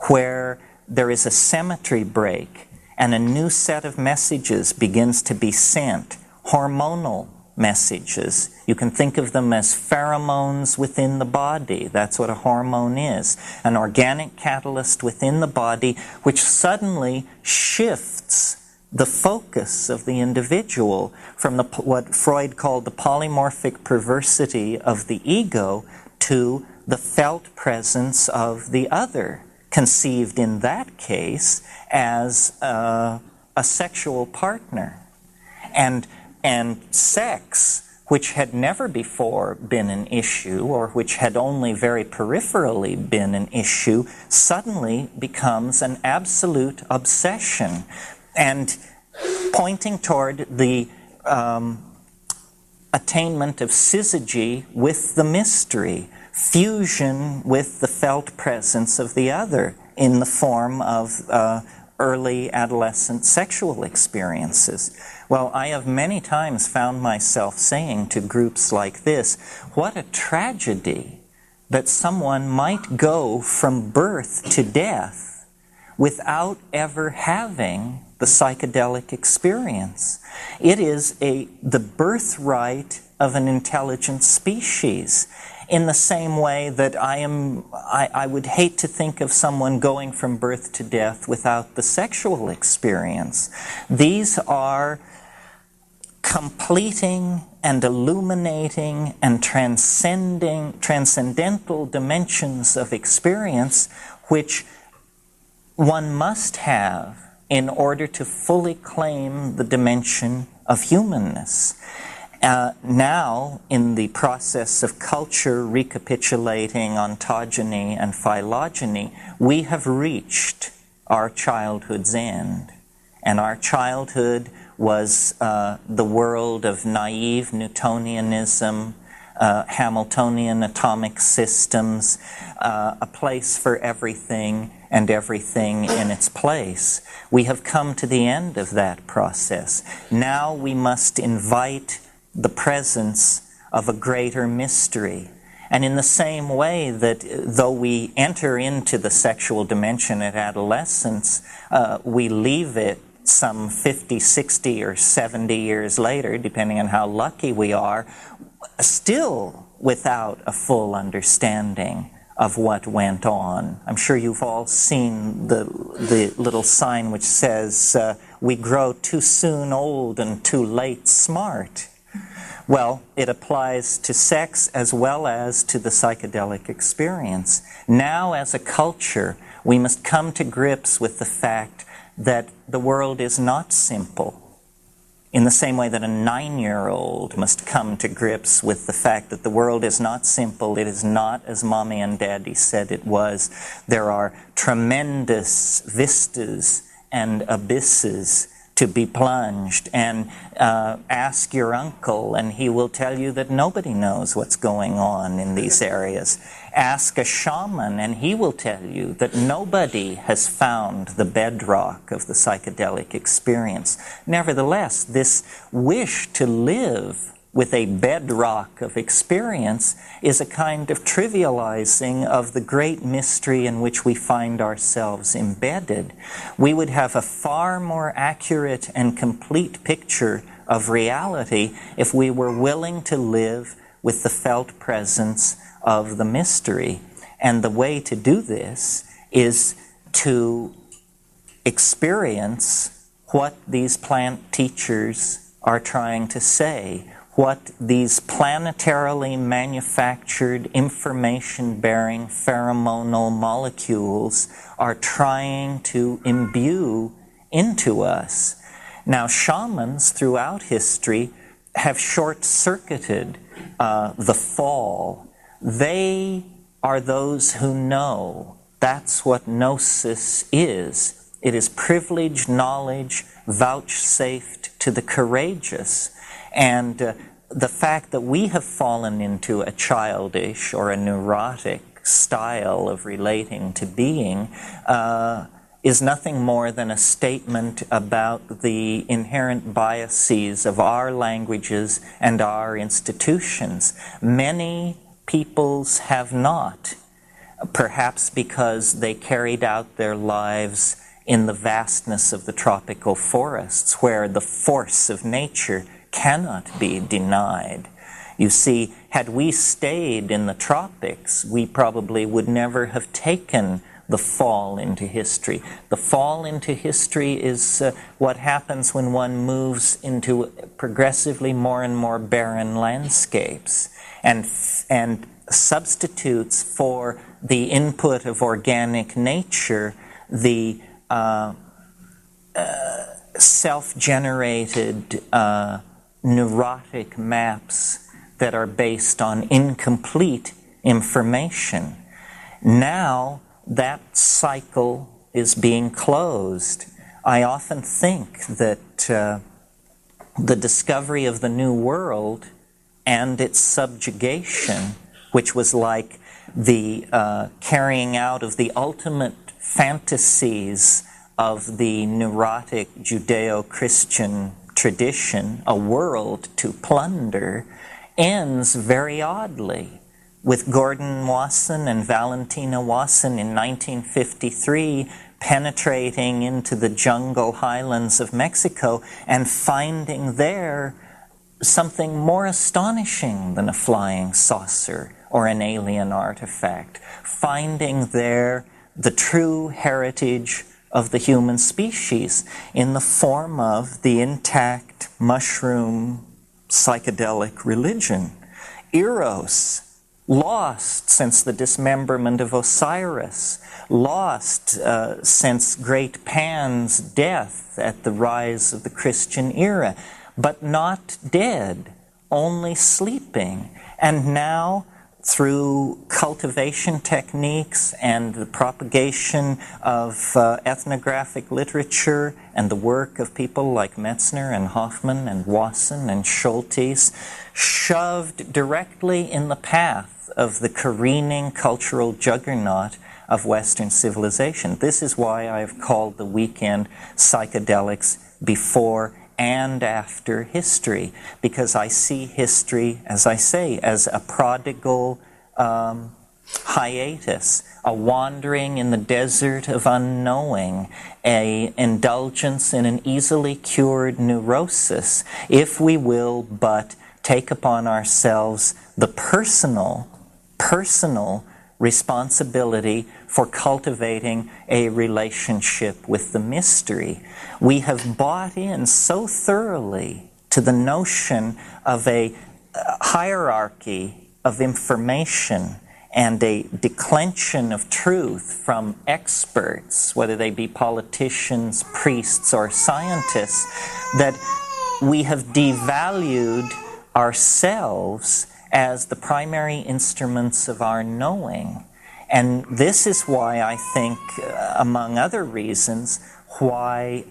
[SPEAKER 2] where there is a symmetry break and a new set of messages begins to be sent, hormonal messages. You can think of them as pheromones within the body. That's what a hormone is. An organic catalyst within the body which suddenly shifts the focus of the individual from what Freud called the polymorphic perversity of the ego to the felt presence of the other, conceived in that case as a sexual partner. And sex, which had never before been an issue, or which had only very peripherally been an issue, suddenly becomes an absolute obsession. And pointing toward the attainment of syzygy with the mystery, fusion with the felt presence of the other in the form of early adolescent sexual experiences. Well, I have many times found myself saying to groups like this, what a tragedy that someone might go from birth to death without ever having the psychedelic experience. It is the birthright of an intelligent species, in the same way that I would hate to think of someone going from birth to death without the sexual experience. These are completing and illuminating and transcendental dimensions of experience which one must have in order to fully claim the dimension of humanness. Now, in the process of culture recapitulating ontogeny and phylogeny, we have reached our childhood's end. And our childhood was the world of naive Newtonianism, Hamiltonian atomic systems, a place for everything and everything in its place. We have come to the end of that process. Now we must invite the presence of a greater mystery. And in the same way that though we enter into the sexual dimension at adolescence, we leave it some 50, 60, or 70 years later, depending on how lucky we are, still without a full understanding of what went on. I'm sure you've all seen the little sign which says, we grow too soon old and too late smart. Well, it applies to sex as well as to the psychedelic experience. Now, as a culture, we must come to grips with the fact that the world is not simple, in the same way that a 9-year-old must come to grips with the fact that the world is not simple. It is not as Mommy and Daddy said it was. There are tremendous vistas and abysses to be plunged, and ask your uncle and he will tell you that nobody knows what's going on in these areas. Ask a shaman and he will tell you that nobody has found the bedrock of the psychedelic experience. Nevertheless, this wish to live with a bedrock of experience is a kind of trivializing of the great mystery in which we find ourselves embedded. We would have a far more accurate and complete picture of reality if we were willing to live with the felt presence of the mystery. And the way to do this is to experience what these plant teachers are trying to say, what these planetarily manufactured information-bearing pheromonal molecules are trying to imbue into us. Now, shamans throughout history have short-circuited the fall. They are those who know. That's what gnosis is. It is privileged knowledge vouchsafed to the courageous. And the fact that we have fallen into a childish or a neurotic style of relating to being is nothing more than a statement about the inherent biases of our languages and our institutions. Many peoples have not, perhaps because they carried out their lives in the vastness of the tropical forests, where the force of nature cannot be denied. You see, had we stayed in the tropics, we probably would never have taken the fall into history. The fall into history is what happens when one moves into progressively more and more barren landscapes and substitutes for the input of organic nature the self-generated neurotic maps that are based on incomplete information. Now that cycle is being closed. I often think that the discovery of the New World and its subjugation, which was like the carrying out of the ultimate fantasies of the neurotic Judeo-Christian tradition, a world to plunder, ends very oddly with Gordon Wasson and Valentina Wasson in 1953 penetrating into the jungle highlands of Mexico and finding there something more astonishing than a flying saucer or an alien artifact, finding there the true heritage of the human species in the form of the intact mushroom psychedelic religion. Eros, lost since the dismemberment of Osiris, lost since great Pan's death at the rise of the Christian era, but not dead, only sleeping. And now, through cultivation techniques and the propagation of ethnographic literature and the work of people like Metzner and Hoffman and Wasson and Schultes, shoved directly in the path of the careening cultural juggernaut of Western civilization. This is why I've called the weekend Psychedelics Before and After History, because I see history, as I say, as a prodigal hiatus, a wandering in the desert of unknowing, an indulgence in an easily cured neurosis, if we will but take upon ourselves the personal responsibility for cultivating a relationship with the mystery. We have bought in so thoroughly to the notion of a hierarchy of information and a declension of truth from experts, whether they be politicians, priests, or scientists, that we have devalued ourselves as the primary instruments of our knowing. And this is why I think, among other reasons, why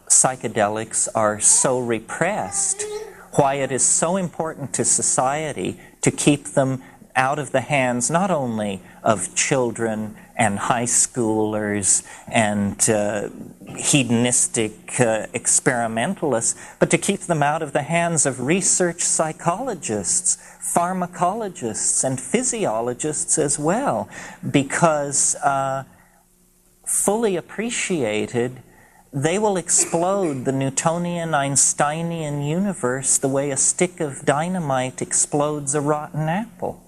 [SPEAKER 2] psychedelics are so repressed, why it is so important to society to keep them out of the hands not only of children and high schoolers and hedonistic experimentalists, but to keep them out of the hands of research psychologists, pharmacologists, and physiologists as well, because fully appreciated, they will explode the Newtonian, Einsteinian universe the way a stick of dynamite explodes a rotten apple.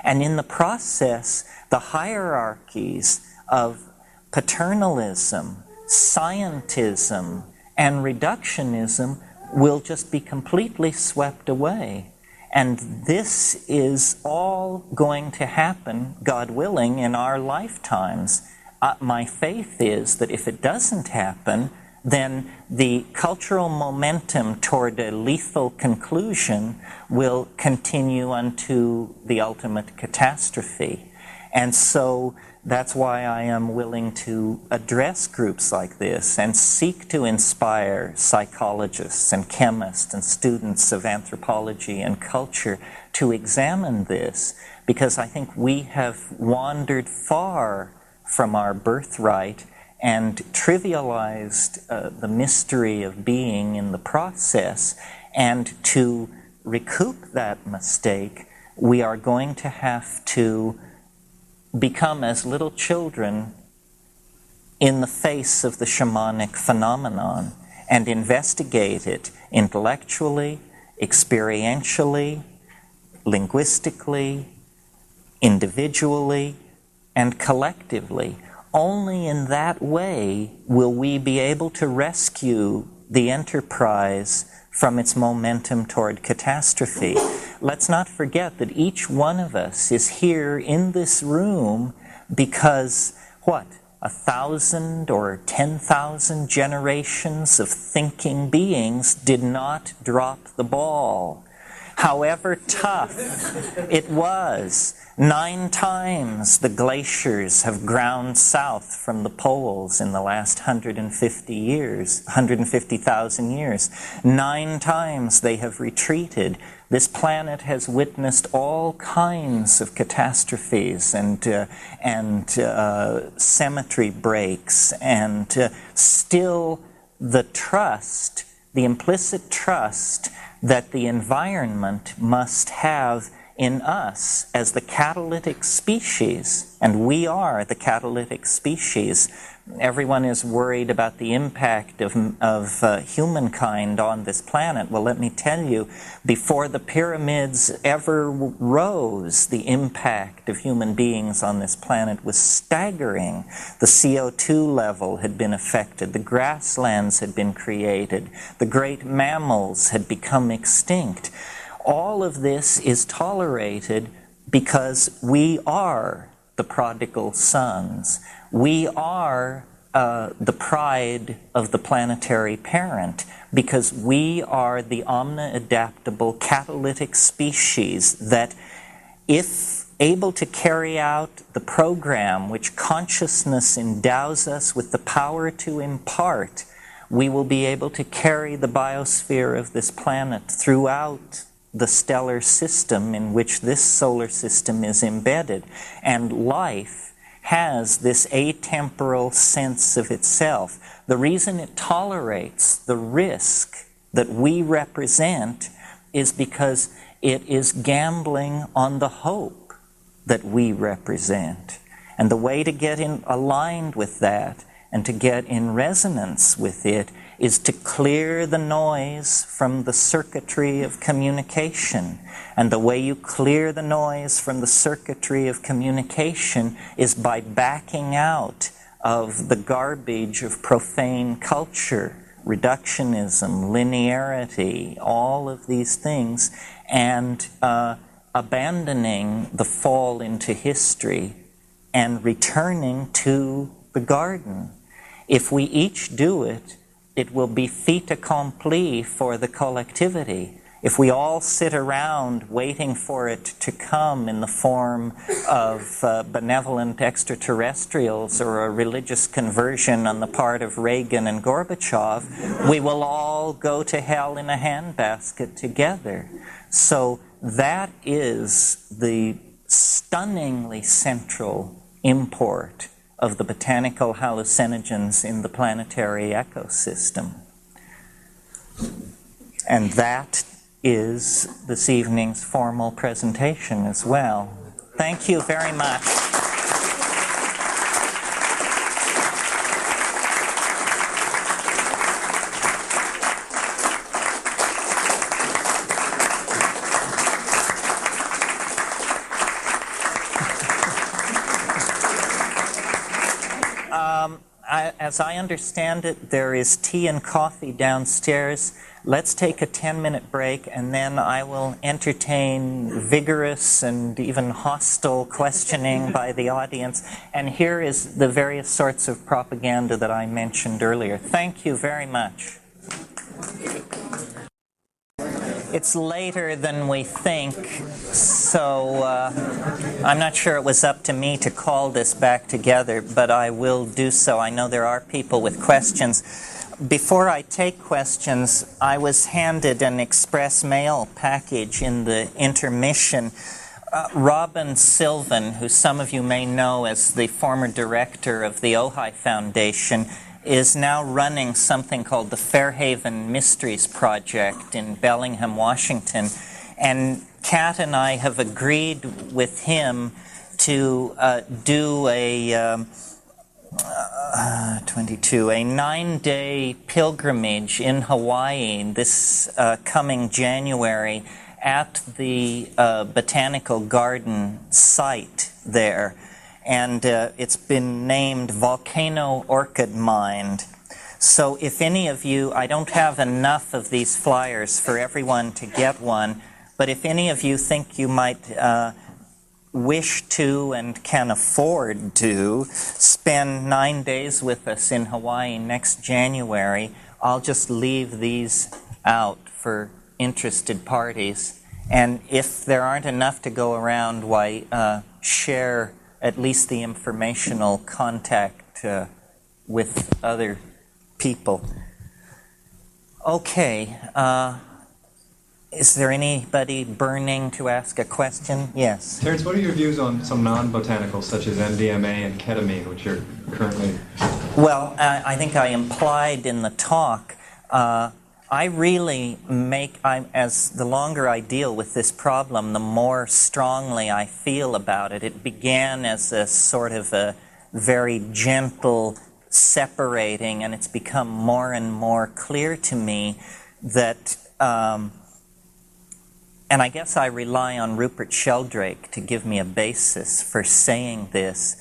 [SPEAKER 2] And in the process, the hierarchies of paternalism, scientism, and reductionism will just be completely swept away. And this is all going to happen, God willing, in our lifetimes. My faith is that if it doesn't happen, then the cultural momentum toward a lethal conclusion will continue unto the ultimate catastrophe. And so that's why I am willing to address groups like this and seek to inspire psychologists and chemists and students of anthropology and culture to examine this, because I think we have wandered far from our birthright and trivialized the mystery of being in the process. And to recoup that mistake, we are going to have to become as little children in the face of the shamanic phenomenon and investigate it intellectually, experientially, linguistically, individually, and collectively. Only in that way will we be able to rescue the enterprise from its momentum toward catastrophe. Let's not forget that each one of us is here in this room because, 1,000 or 10,000 generations of thinking beings did not drop the ball. However tough it was, 9 times the glaciers have ground south from the poles in the last 150,000 years. 9 times they have retreated. This planet has witnessed all kinds of catastrophes and symmetry breaks, and still the trust, the implicit trust that the environment must have in us as the catalytic species, and we are the catalytic species. Everyone is worried about the impact of humankind on this planet. Well, let me tell you, before the pyramids ever rose, the impact of human beings on this planet was staggering. The CO2 level had been affected, the grasslands had been created, the great mammals had become extinct. All of this is tolerated because we are the prodigal sons. We are the pride of the planetary parent, because we are the omni-adaptable catalytic species that, if able to carry out the program which consciousness endows us with the power to impart, we will be able to carry the biosphere of this planet throughout the stellar system in which this solar system is embedded. And life has this atemporal sense of itself. The reason it tolerates the risk that we represent is because it is gambling on the hope that we represent. And the way to get aligned with that and to get in resonance with it is to clear the noise from the circuitry of communication. And the way you clear the noise from the circuitry of communication is by backing out of the garbage of profane culture, reductionism, linearity, all of these things, and abandoning the fall into history and returning to the garden. If we each do it, it will be fait accompli for the collectivity. If we all sit around waiting for it to come in the form of benevolent extraterrestrials or a religious conversion on the part of Reagan and Gorbachev, we will all go to hell in a handbasket together. So that is the stunningly central import of the botanical hallucinogens in the planetary ecosystem. And that is this evening's formal presentation as well. Thank you very much. As I understand it, there is tea and coffee downstairs. Let's take a 10-minute break, and then I will entertain vigorous and even hostile questioning by the audience. And here is the various sorts of propaganda that I mentioned earlier. Thank you very much. It's later than we think, so I'm not sure it was up to me to call this back together, but I will do so. I know there are people with questions. Before I take questions, I was handed an express mail package in the intermission. Robin Sylvan, who some of you may know as the former director of the Ojai Foundation, is now running something called the Fairhaven Mysteries Project in Bellingham, Washington. And Kat and I have agreed with him to do a 9-day pilgrimage in Hawaii this coming January at the Botanical Garden site there. And it's been named Volcano Orchid Mind. So if any of you, I don't have enough of these flyers for everyone to get one, but if any of you think you might wish to and can afford to spend 9 days with us in Hawaii next January, I'll just leave these out for interested parties. And if there aren't enough to go around, why share at least the informational contact with other people. Okay, is there anybody burning to ask a question? Yes.
[SPEAKER 3] Terence, what are your views on some non-botanicals such as MDMA and ketamine, which are currently...
[SPEAKER 2] Well, I think I implied in the talk, I really as the longer I deal with this problem, the more strongly I feel about it. It began as a sort of a very gentle separating, and it's become more and more clear to me that, and I guess I rely on Rupert Sheldrake to give me a basis for saying this,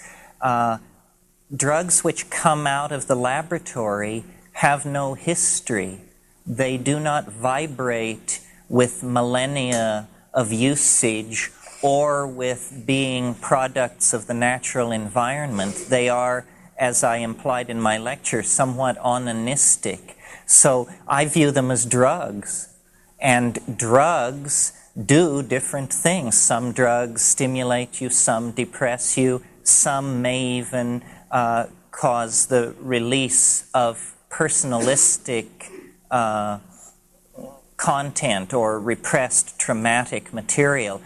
[SPEAKER 2] drugs which come out of the laboratory have no history. They do not vibrate with millennia of usage or with being products of the natural environment. They are, as I implied in my lecture, somewhat onanistic. So I view them as drugs. And drugs do different things. Some drugs stimulate you, some depress you, some may even cause the release of personalistic content or repressed traumatic material.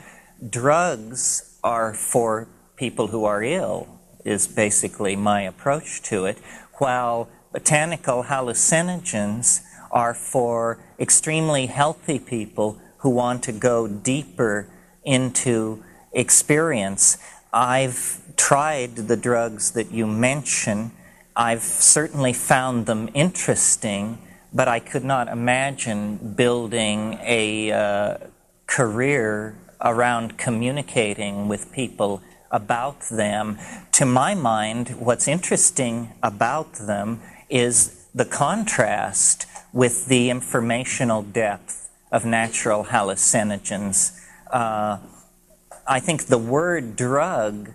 [SPEAKER 2] Drugs are for people who are ill, is basically my approach to it, while botanical hallucinogens are for extremely healthy people who want to go deeper into experience. I've tried the drugs that you mention. I've certainly found them interesting, but I could not imagine building a career around communicating with people about them. To my mind, what's interesting about them is the contrast with the informational depth of natural hallucinogens. I think the word drug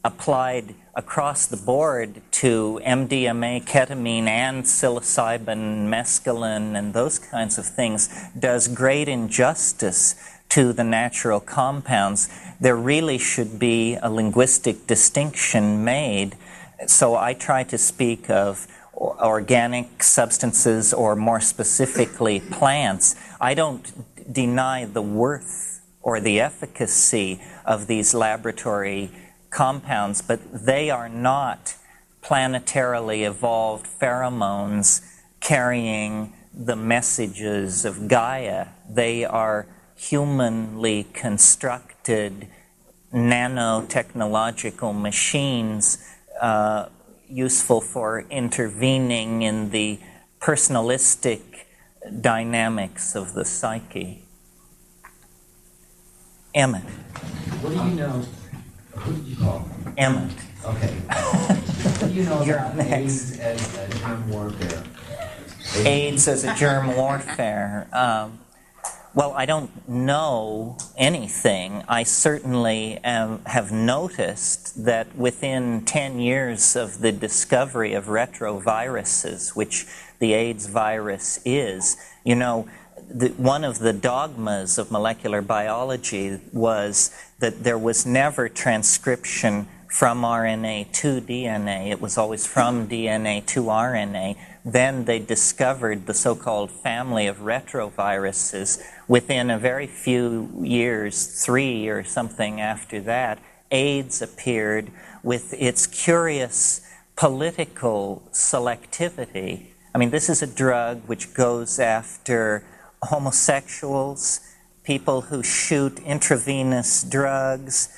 [SPEAKER 2] applied across the board to MDMA, ketamine, and psilocybin, mescaline, and those kinds of things does great injustice to the natural compounds. There really should be a linguistic distinction made. So I try to speak of organic substances, or more specifically plants. I don't deny the worth or the efficacy of these laboratory compounds, but they are not planetarily evolved pheromones carrying the messages of Gaia. They are humanly constructed nanotechnological machines useful for intervening in the personalistic dynamics of the psyche. Emmett.
[SPEAKER 4] What do you know? Who did you call?
[SPEAKER 2] Emmett.
[SPEAKER 4] Okay. What do you know
[SPEAKER 2] You're
[SPEAKER 4] about
[SPEAKER 2] next.
[SPEAKER 4] AIDS as a germ warfare?
[SPEAKER 2] AIDS as a germ warfare. Well, I don't know anything. I certainly have noticed that within 10 years of the discovery of retroviruses, which the AIDS virus is, you know, one of the dogmas of molecular biology was that there was never transcription from RNA to DNA. It was always from DNA to RNA. Then they discovered the so-called family of retroviruses. Within a very few years, 3 or something after that, AIDS appeared with its curious political selectivity. I mean, this is a drug which goes after homosexuals, people who shoot intravenous drugs,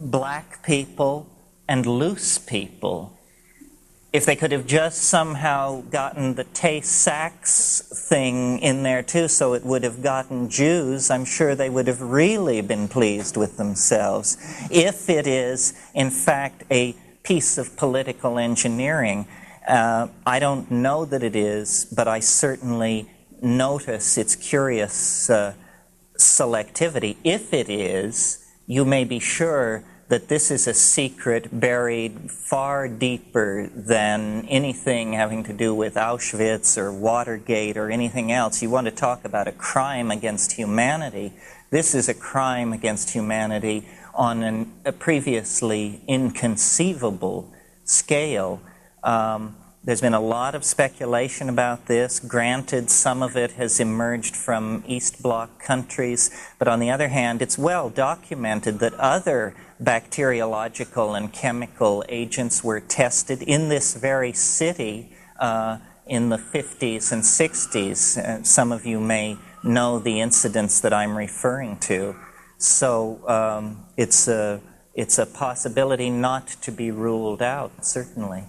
[SPEAKER 2] black people, and loose people. If they could have just somehow gotten the Tay-Sachs thing in there too, so it would have gotten Jews, I'm sure they would have really been pleased with themselves. If it is, in fact, a piece of political engineering, I don't know that it is, but I certainly notice its curious selectivity. If it is, you may be sure that this is a secret buried far deeper than anything having to do with Auschwitz or Watergate or anything else. You want to talk about a crime against humanity. This is a crime against humanity on a previously inconceivable scale. There's been a lot of speculation about this. Granted, some of it has emerged from East Bloc countries, but on the other hand, it's well documented that other bacteriological and chemical agents were tested in this very city in the 50s and 60s. Some of you may know the incidents that I'm referring to. So it's a possibility not to be ruled out, certainly.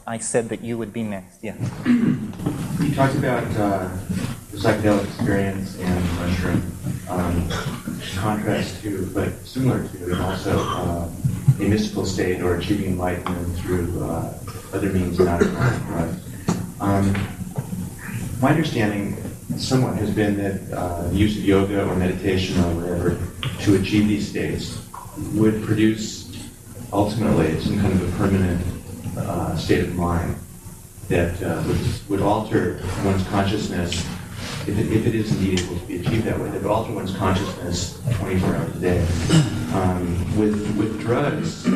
[SPEAKER 2] I said that you would be next, yeah.
[SPEAKER 5] You talked about the psychedelic experience and mushroom, contrast to, but similar to, and also a mystical state or achieving enlightenment through other means not drugs. My understanding somewhat has been that the use of yoga or meditation or whatever to achieve these states would produce ultimately some kind of a permanent state of mind that would alter one's consciousness, if it is indeed able to be achieved that way, that would alter one's consciousness 24 hours a day. With drugs,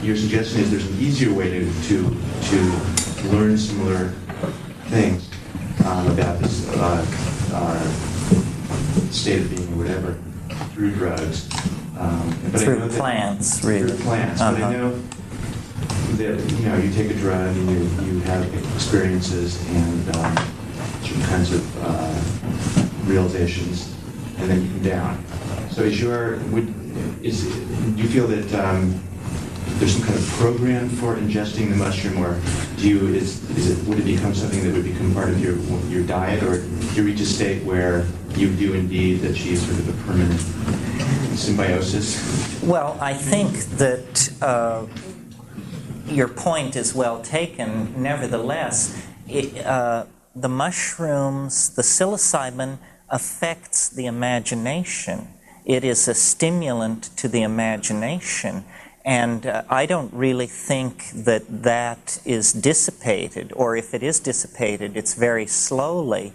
[SPEAKER 5] your suggestion is there's an easier way to learn similar things about this state of being or whatever through drugs.
[SPEAKER 2] Through plants, really.
[SPEAKER 5] Through plants, but I know that you take a drug and you have experiences and certain kinds of realizations, and then you come down. So do you feel that there's some kind of program for ingesting the mushroom, or would it become something that would become part of your diet, or do you reach a state where you do indeed achieve sort of a permanent symbiosis?
[SPEAKER 2] Well, I think that your point is well taken. Nevertheless, the mushrooms, the psilocybin affects the imagination. It is a stimulant to the imagination. And I don't really think that that is dissipated, or if it is dissipated, it's very slowly.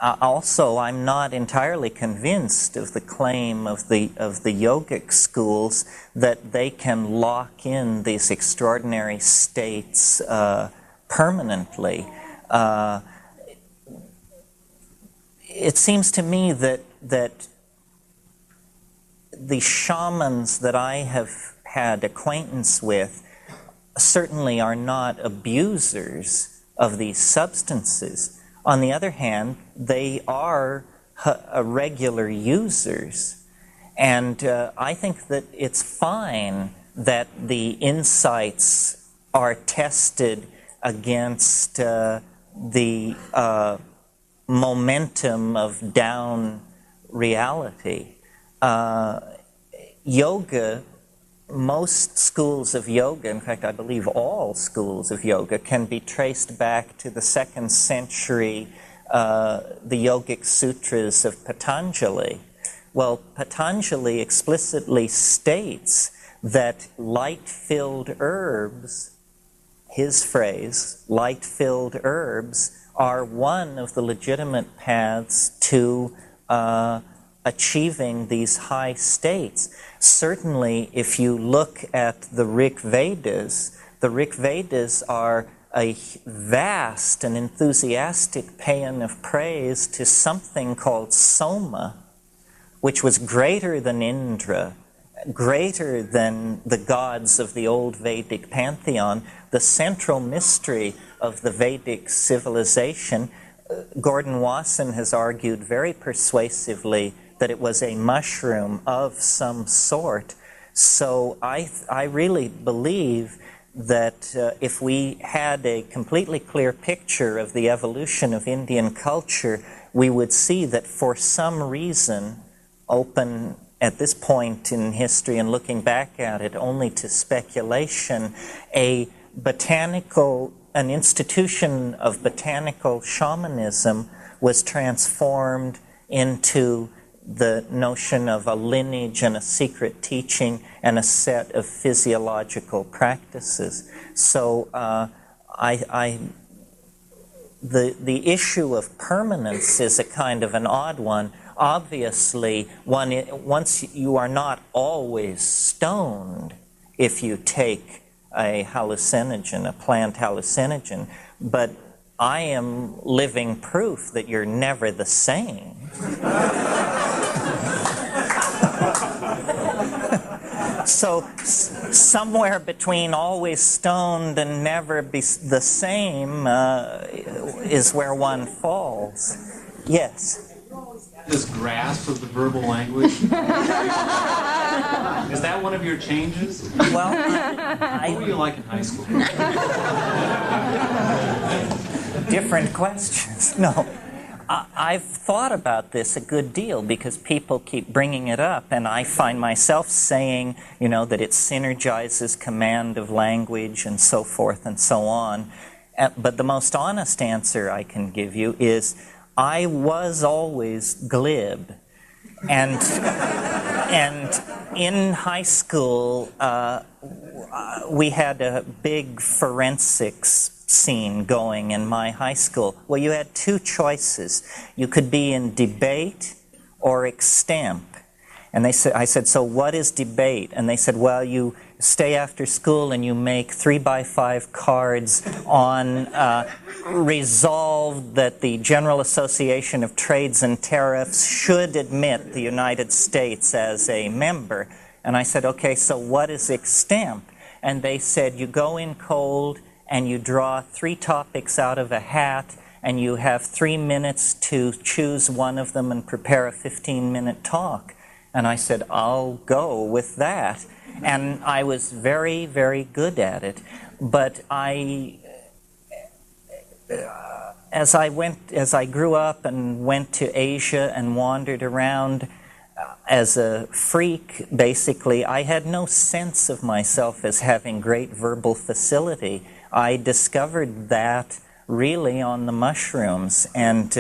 [SPEAKER 2] Also, I'm not entirely convinced of the claim of the yogic schools that they can lock in these extraordinary states permanently. It seems to me that the shamans that I have had acquaintance with certainly are not abusers of these substances. On the other hand, they are regular users. And I think that it's fine that the insights are tested against the momentum of down reality. Yoga, most schools of yoga, in fact, I believe all schools of yoga, can be traced back to the 2nd century, the yogic sutras of Patanjali. Well, Patanjali explicitly states that light-filled herbs, his phrase, light-filled herbs, are one of the legitimate paths to achieving these high states. Certainly, if you look at the Rig Vedas are a vast and enthusiastic paean of praise to something called Soma, which was greater than Indra, greater than the gods of the old Vedic pantheon, the central mystery of the Vedic civilization. Gordon Wasson has argued very persuasively that it was a mushroom of some sort. So I really believe that if we had a completely clear picture of the evolution of Indian culture, we would see that for some reason, open at this point in history and looking back at it only to speculation, an institution of botanical shamanism was transformed into the notion of a lineage and a secret teaching and a set of physiological practices. So the issue of permanence is a kind of an odd one. Obviously, once you are not always stoned if you take a hallucinogen, a plant hallucinogen, but I am living proof that you're never the same. So somewhere between always stoned and never be the same is where one falls. Yes?
[SPEAKER 3] This grasp of the verbal language. Is that one of your changes?
[SPEAKER 2] Well,
[SPEAKER 3] what were you like in high school?
[SPEAKER 2] Different questions. No. I've thought about this a good deal because people keep bringing it up, and I find myself saying, that it synergizes command of language and so forth and so on. But the most honest answer I can give you is I was always glib. And in high school, we had a big forensics scene going in my high school. Well, you had two choices. You could be in debate or extemp. And I said, so what is debate? And they said, well, you stay after school and you make 3x5 cards on resolved that the General Association of Trades and Tariffs should admit the United States as a member. And I said, okay, so what is extemp? And they said, you go in cold and you draw 3 topics out of a hat, and you have 3 minutes to choose one of them and prepare a 15-minute talk. And I said, I'll go with that. And I was very, very good at it. But as I grew up and went to Asia and wandered around, as a freak, basically, I had no sense of myself as having great verbal facility. I discovered that really on the mushrooms. And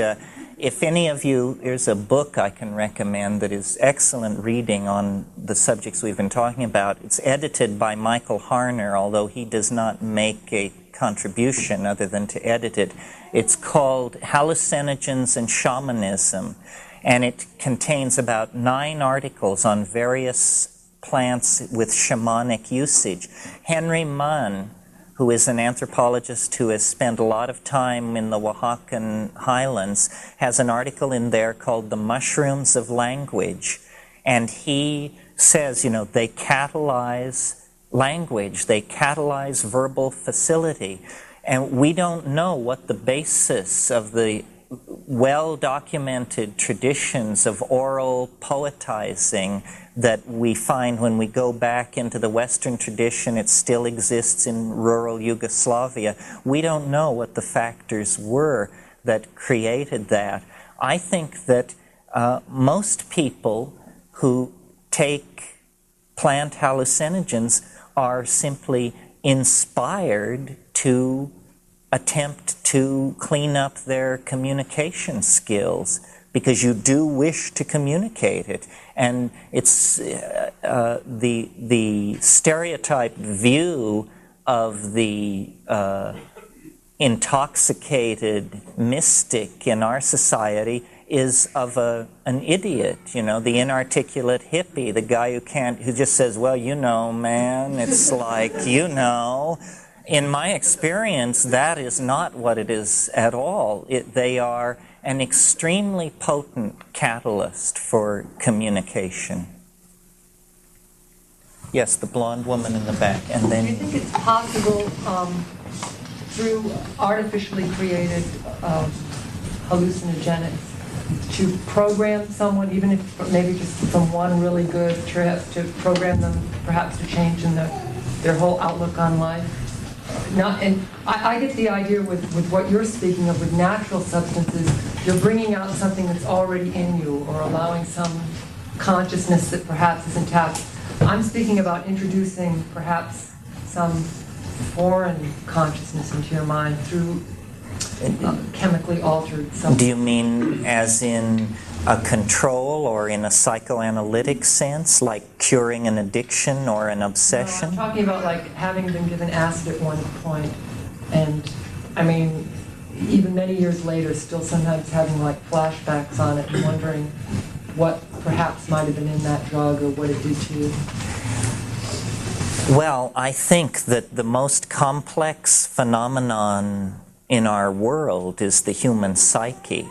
[SPEAKER 2] if any of you, there's a book I can recommend that is excellent reading on the subjects we've been talking about. It's edited by Michael Harner, although he does not make a contribution other than to edit it. It's called Hallucinogens and Shamanism, and it contains about 9 articles on various plants with shamanic usage. Henry Munn, who is an anthropologist who has spent a lot of time in the Oaxacan highlands, has an article in there called The Mushrooms of Language. And he says, you know, they catalyze language, they catalyze verbal facility. And we don't know what the basis of the well-documented traditions of oral poetizing that we find when we go back into the Western tradition. It still exists in rural Yugoslavia. We don't know what the factors were that created that. I think that most people who take plant hallucinogens are simply inspired to attempt to clean up their communication skills, because you do wish to communicate it. And it's the stereotyped view of the intoxicated mystic in our society is of an idiot, you know, the inarticulate hippie, the guy who just says, well, you know, man, it's like, you know. In my experience, that is not what it is at all. They are an extremely potent catalyst for communication. Yes, the blonde woman in the back, and then...
[SPEAKER 6] Do you think it's possible through artificially created hallucinogenics to program someone, even if maybe just from one really good trip, to program them perhaps to change in their whole outlook on life? And I get the idea with what you're speaking of with natural substances, you're bringing out something that's already in you, or allowing some consciousness that perhaps isn't tapped. I'm speaking about introducing perhaps some foreign consciousness into your mind through chemically altered substance.
[SPEAKER 2] Do you mean as in a control or in a psychoanalytic sense, like curing an addiction or an obsession?
[SPEAKER 6] No, I'm talking about like having been given acid at one point, and I mean, even many years later, still sometimes having like flashbacks on it and wondering what perhaps might have been in that drug or what it did to you.
[SPEAKER 2] Well, I think that the most complex phenomenon in our world is the human psyche.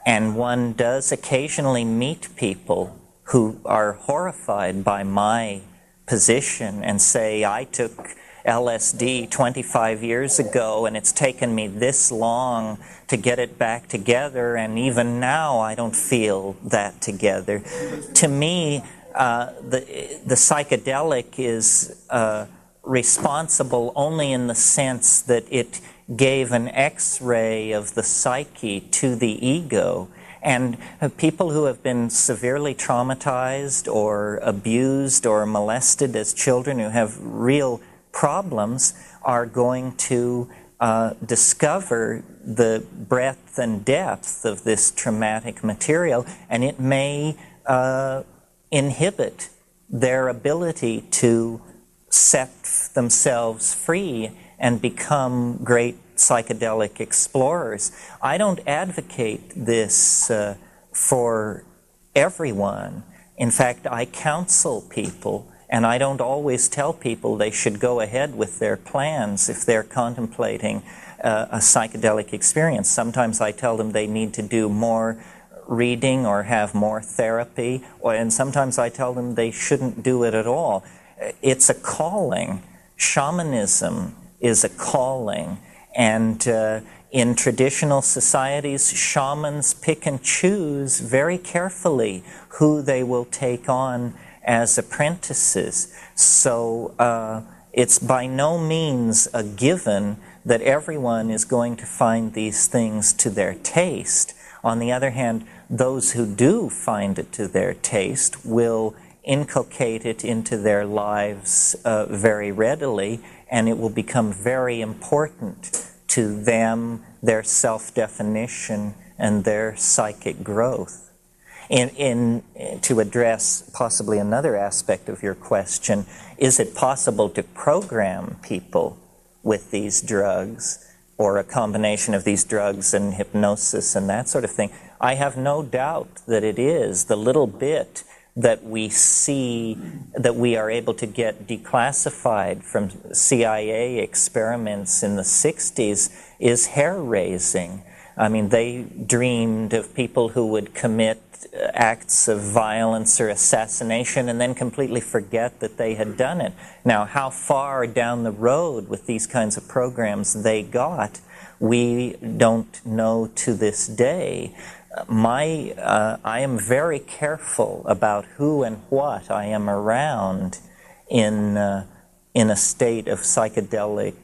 [SPEAKER 2] And one does occasionally meet people who are horrified by my position and say, I took LSD 25 years ago and it's taken me this long to get it back together, and even now I don't feel that together. To me, the psychedelic is responsible only in the sense that it gave an X-ray of the psyche to the ego. And people who have been severely traumatized or abused or molested as children, who have real problems, are going to discover the breadth and depth of this traumatic material, and it may inhibit their ability to set themselves free and become great psychedelic explorers. I don't advocate this for everyone. In fact, I counsel people, and I don't always tell people they should go ahead with their plans if they're contemplating a psychedelic experience. Sometimes I tell them they need to do more reading or have more therapy, and sometimes I tell them they shouldn't do it at all. It's a calling. Shamanism is a calling, and in traditional societies, shamans pick and choose very carefully who they will take on as apprentices. So it's by no means a given that everyone is going to find these things to their taste. On the other hand, those who do find it to their taste will inculcate it into their lives very readily, and it will become very important to them, their self-definition, and their psychic growth. To address possibly another aspect of your question, is it possible to program people with these drugs, or a combination of these drugs and hypnosis and that sort of thing? I have no doubt that it is. The little bit that we see, that we are able to get declassified from CIA experiments in the 60s, is hair-raising. I mean, they dreamed of people who would commit acts of violence or assassination and then completely forget that they had done it. Now, how far down the road with these kinds of programs they got, we don't know to this day. I am very careful about who and what I am around in a state of psychedelic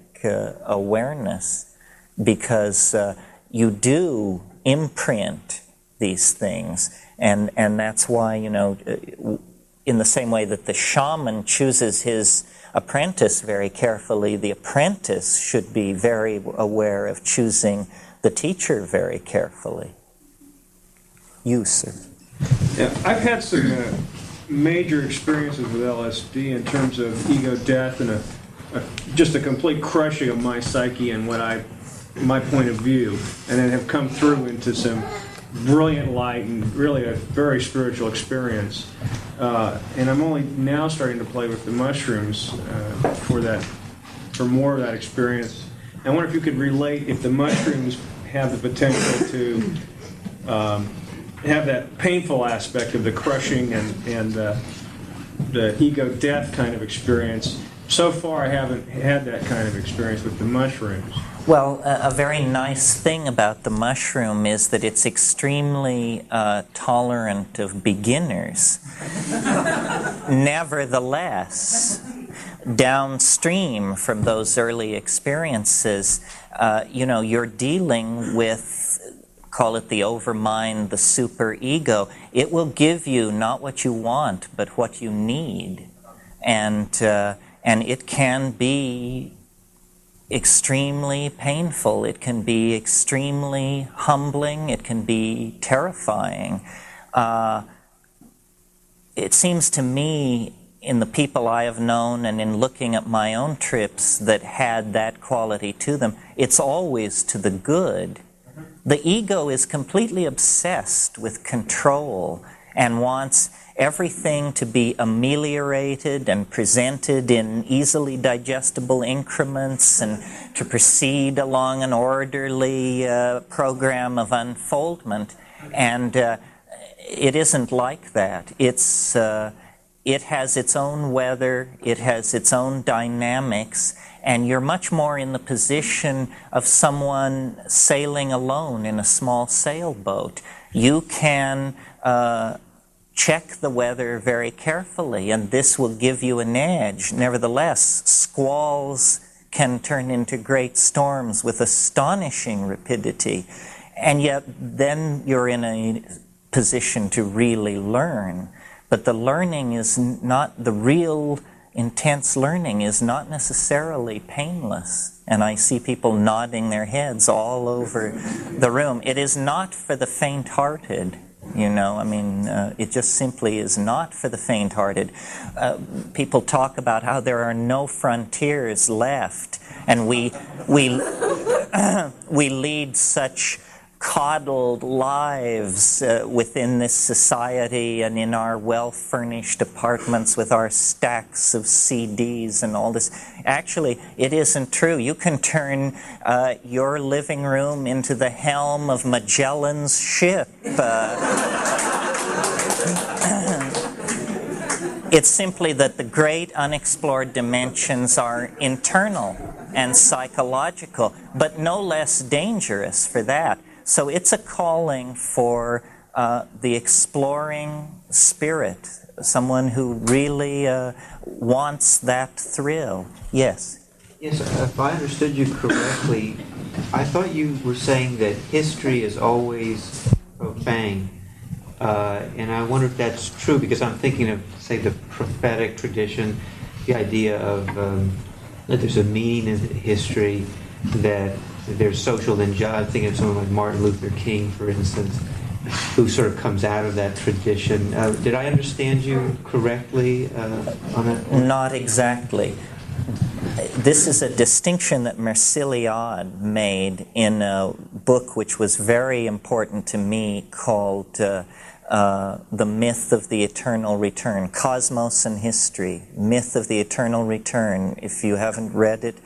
[SPEAKER 2] awareness, because you do imprint these things, and that's why, you know, in the same way that the shaman chooses his apprentice very carefully, the apprentice should be very aware of choosing the teacher very carefully. You, sir.
[SPEAKER 7] Yeah, I've had some major experiences with LSD in terms of ego death and just a complete crushing of my psyche and my point of view, and then have come through into some brilliant light and really a very spiritual experience. And I'm only now starting to play with the mushrooms for more of that experience. I wonder if you could relate if the mushrooms have the potential to have that painful aspect of the crushing and the ego death kind of experience. So far, I haven't had that kind of experience with the mushrooms.
[SPEAKER 2] Well, a very nice thing about the mushroom is that it's extremely tolerant of beginners. Nevertheless, downstream from those early experiences, you're dealing with, call it the overmind, the superego. It will give you not what you want, but what you need. And it can be extremely painful. It can be extremely humbling. It can be terrifying. It seems to me, in the people I have known and in looking at my own trips that had that quality to them, it's always to the good. The ego is completely obsessed with control and wants everything to be ameliorated and presented in easily digestible increments and to proceed along an orderly program of unfoldment. And it isn't like that. It has its own weather, it has its own dynamics, and you're much more in the position of someone sailing alone in a small sailboat. You can check the weather very carefully, and this will give you an edge. Nevertheless, squalls can turn into great storms with astonishing rapidity, and yet then you're in a position to really learn. But the learning is not, the real intense learning is not necessarily painless. And I see people nodding their heads all over the room. It is not for the faint-hearted. It just simply is not for the faint-hearted. People talk about how there are no frontiers left, and we lead such coddled lives within this society and in our well-furnished apartments with our stacks of CDs and all this. Actually, it isn't true. You can turn your living room into the helm of Magellan's ship. It's simply that the great unexplored dimensions are internal and psychological, but no less dangerous for that. So it's a calling for the exploring spirit, someone who really wants that thrill. Yes?
[SPEAKER 8] Yes, if I understood you correctly, I thought you were saying that history is always profane, And I wonder if that's true, because I'm thinking of, say, the prophetic tradition, the idea of that there's a meaning in history, that there's social injustice. I'm thinking of someone like Martin Luther King, for instance, who sort of comes out of that tradition. Did I understand you correctly on that?
[SPEAKER 2] Not exactly. This is a distinction that Merciliade made in a book which was very important to me called The Myth of the Eternal Return, Cosmos and History, Myth of the Eternal Return. If you haven't read it,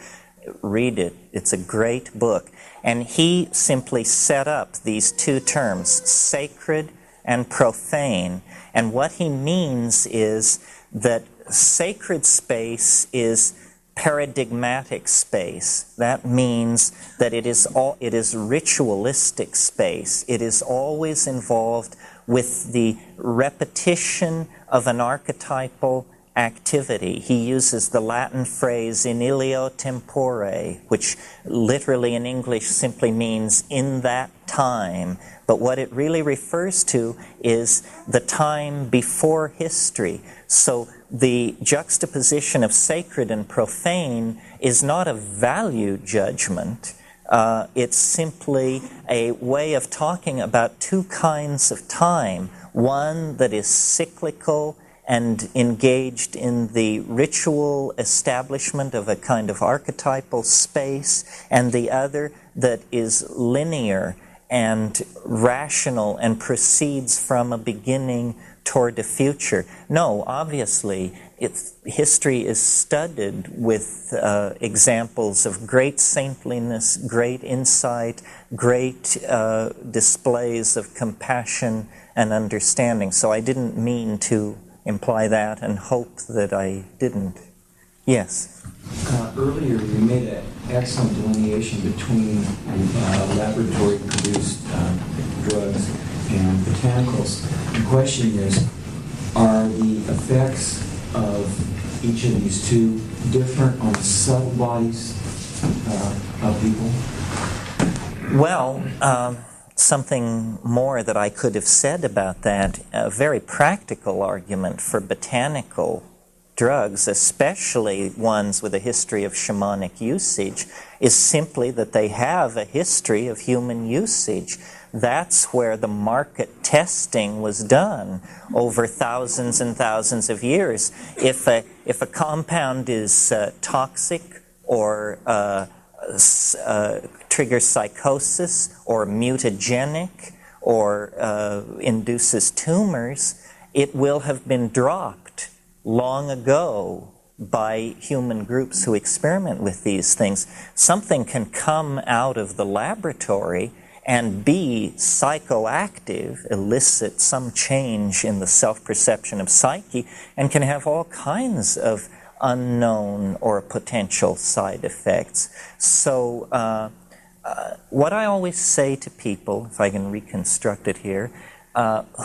[SPEAKER 2] read it. It's a great book. And he simply set up these two terms, sacred and profane. And what he means is that sacred space is paradigmatic space. That means that it is ritualistic space. It is always involved with the repetition of an archetypal activity. He uses the Latin phrase in ilio tempore, which literally in English simply means in that time. But what it really refers to is the time before history. So the juxtaposition of sacred and profane is not a value judgment. It's simply a way of talking about two kinds of time. One that is cyclical and engaged in the ritual establishment of a kind of archetypal space, and the other that is linear and rational and proceeds from a beginning toward a future. No, obviously, history is studded with examples of great saintliness, great insight, great displays of compassion and understanding. So I didn't mean to imply that, and hope that I didn't. Yes?
[SPEAKER 4] Earlier you made an excellent delineation between laboratory-produced drugs and botanicals. The question is, are the effects of each of these two different on the subtle bodies of people?
[SPEAKER 2] Well, something more that I could have said about that, a very practical argument for botanical drugs, especially ones with a history of shamanic usage, is simply that they have a history of human usage. That's where the market testing was done over thousands and thousands of years. If a compound is toxic or triggers psychosis or mutagenic or induces tumors, it will have been dropped long ago by human groups who experiment with these things. Something can come out of the laboratory and be psychoactive, elicit some change in the self-perception of psyche, and can have all kinds of unknown or potential side effects. So what I always say to people, if I can reconstruct it here,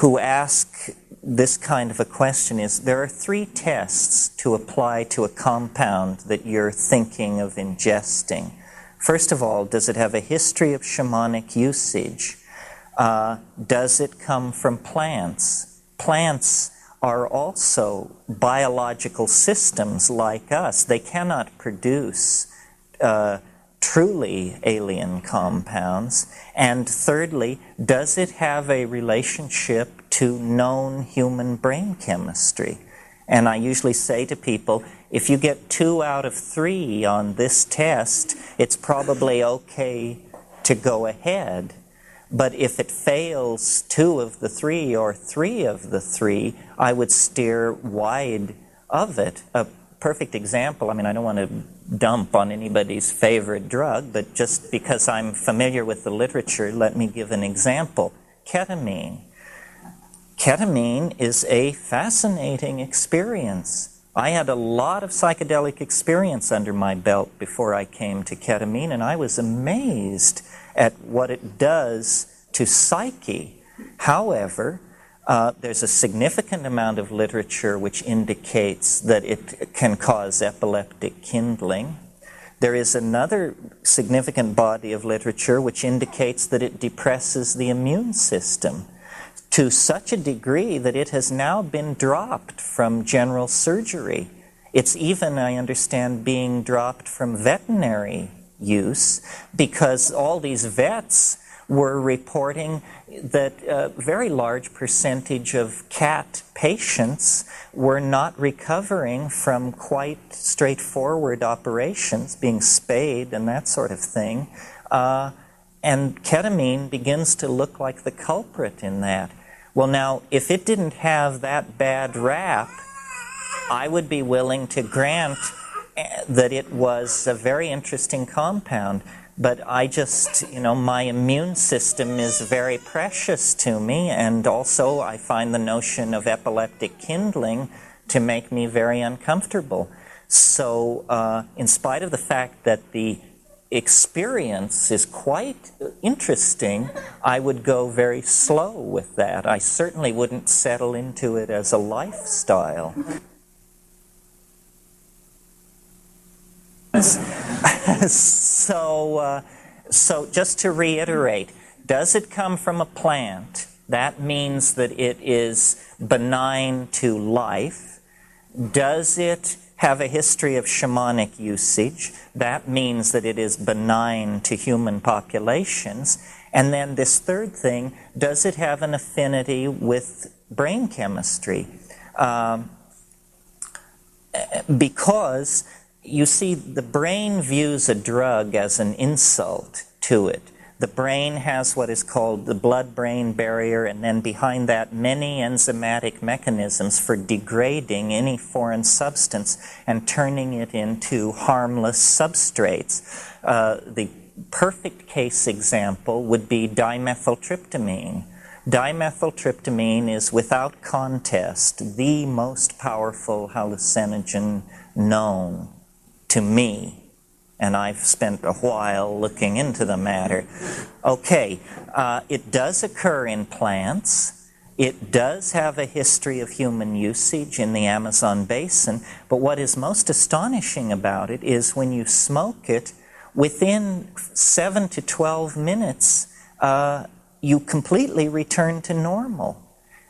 [SPEAKER 2] who ask this kind of a question is, there are 3 tests to apply to a compound that you're thinking of ingesting. First of all, does it have a history of shamanic usage? Does it come from plants? Plants are also biological systems like us. They cannot produce truly alien compounds. And thirdly, does it have a relationship to known human brain chemistry? And I usually say to people, if you get 2 out of 3 on this test, it's probably okay to go ahead. But if it fails 2 of the 3 or 3 of the 3, I would steer wide of it. A perfect example, I mean, I don't want to dump on anybody's favorite drug, but just because I'm familiar with the literature, let me give an example. Ketamine. Ketamine is a fascinating experience. I had a lot of psychedelic experience under my belt before I came to ketamine, and I was amazed at what it does to psyche. However, there's a significant amount of literature which indicates that it can cause epileptic kindling. There is another significant body of literature which indicates that it depresses the immune system. to such a degree that it has now been dropped from general surgery. It's even, I understand, being dropped from veterinary use because all these vets were reporting that a very large percentage of cat patients were not recovering from quite straightforward operations, being spayed and that sort of thing. And ketamine begins to look like the culprit in that. Well, now, if it didn't have that bad rap, I would be willing to grant that it was a very interesting compound. But I just, my immune system is very precious to me, and also I find the notion of epileptic kindling to make me very uncomfortable. So, in spite of the fact that the experience is quite interesting, I would go very slow with that. I certainly wouldn't settle into it as a lifestyle. So just to reiterate, does it come from a plant? That means that it is benign to life. Does it have a history of shamanic usage? That means that it is benign to human populations. And then this third thing, does it have an affinity with brain chemistry? Because, you see, the brain views a drug as an insult to it. The brain has what is called the blood-brain barrier, and then behind that many enzymatic mechanisms for degrading any foreign substance and turning it into harmless substrates. The perfect case example would be dimethyltryptamine. Dimethyltryptamine is, without contest, the most powerful hallucinogen known to me. And I've spent a while looking into the matter. Okay, it does occur in plants. It does have a history of human usage in the Amazon basin. But what is most astonishing about it is when you smoke it, within 7 to 12 minutes, you completely return to normal.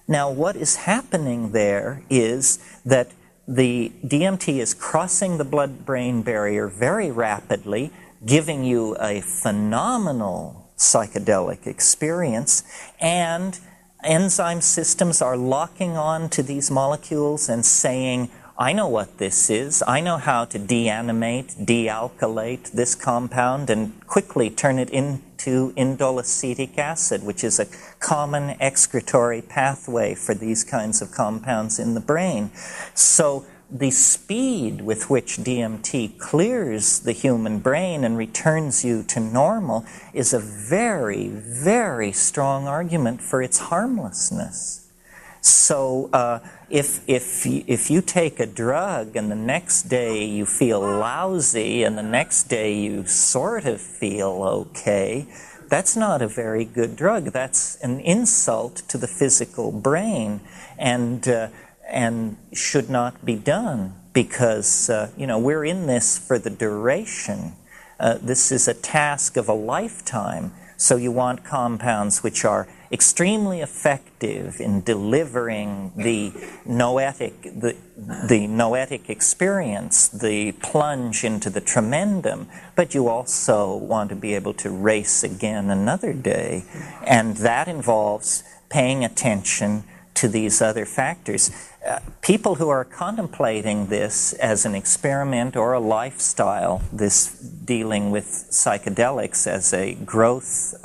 [SPEAKER 2] Now, what is happening there is that the DMT is crossing the blood-brain barrier very rapidly, giving you a phenomenal psychedelic experience, and enzyme systems are locking on to these molecules and saying, I know what this is. I know how to deanimate, dealkylate this compound and quickly turn it into indole acetic acid, which is a common excretory pathway for these kinds of compounds in the brain. So the speed with which DMT clears the human brain and returns you to normal is a very, very strong argument for its harmlessness. So if you take a drug and the next day you feel lousy and the next day you sort of feel okay, that's not a very good drug. That's an insult to the physical brain and should not be done because we're in this for the duration. This is a task of a lifetime. So you want compounds which are extremely effective in delivering the noetic experience, the plunge into the tremendum, but you also want to be able to race again another day. And that involves paying attention to these other factors. People who are contemplating this as an experiment or a lifestyle, this dealing with psychedelics as a growth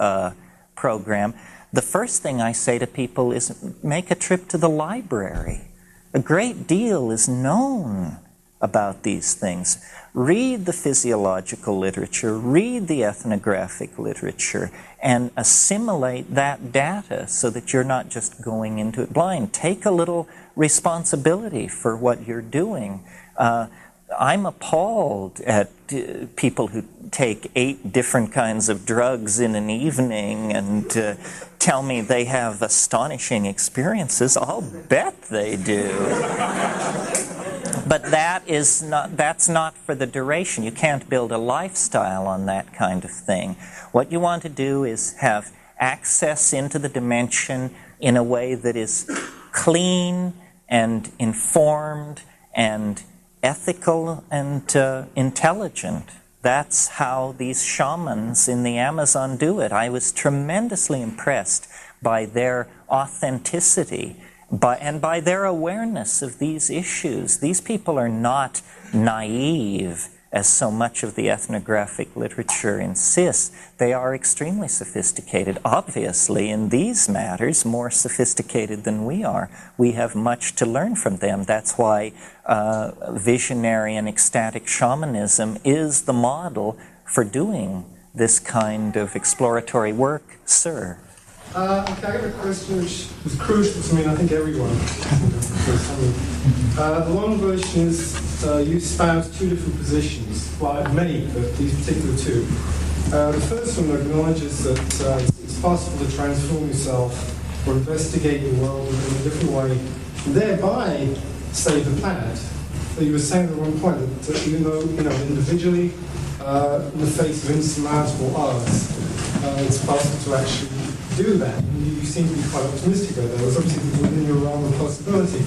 [SPEAKER 2] program, the first thing I say to people is make a trip to the library. A great deal is known about these things. Read the physiological literature, read the ethnographic literature, and assimilate that data so that you're not just going into it blind. Take a little responsibility for what you're doing. I'm appalled at people who take 8 different kinds of drugs in an evening and tell me they have astonishing experiences. I'll bet they do. But that's not for the duration. You can't build a lifestyle on that kind of thing. What you want to do is have access into the dimension in a way that is clean and informed and ethical and intelligent. That's how these shamans in the Amazon do it. I was tremendously impressed by their authenticity and by their awareness of these issues. These people are not naive, as so much of the ethnographic literature insists. They are extremely sophisticated, obviously in these matters, more sophisticated than we are. We have much to learn from them. That's why visionary and ecstatic shamanism is the model for doing this kind of exploratory work. Sir?
[SPEAKER 9] Okay, I got a question which is crucial to me, and I think everyone. The long version is you espouse two different positions, well, many, but these particular two. The first one acknowledges that it's possible to transform yourself or investigate the world in a different way, and thereby save the planet. So you were saying at one point that even though, individually, in the face of insurmountable odds, it's possible to actually do that. You seem to be quite optimistic about that. There's obviously within your realm of possibility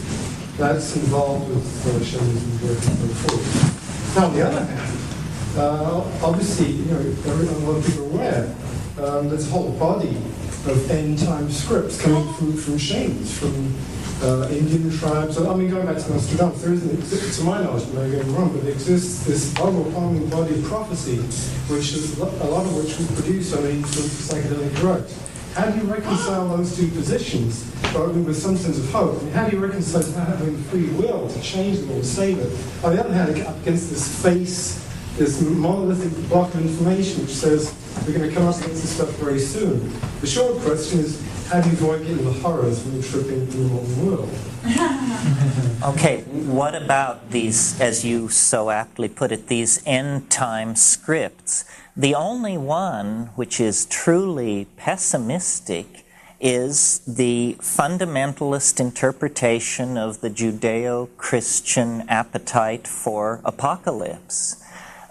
[SPEAKER 9] that's involved with shamanism going forward. Now, on the other hand, obviously, a lot of people are aware there's a whole body of end-time scripts coming from shamans, from Indian tribes. I mean, going back to Nostradamus, there isn't, to my knowledge, maybe I'm wrong, but there exists this overwhelming body of prophecy, which is a lot of which was produced on these psychedelic drugs. How do you reconcile those two positions, with some sense of hope? I mean, how do you reconcile having free will to change them or to save it? On the other hand, up against this monolithic block of information which says we're going to come up against this stuff very soon. The short question is, how do you avoid getting the horrors when you trip into the modern world?
[SPEAKER 2] Okay, what about these, as you so aptly put it, these end-time scripts? The only one which is truly pessimistic is the fundamentalist interpretation of the Judeo-Christian appetite for apocalypse.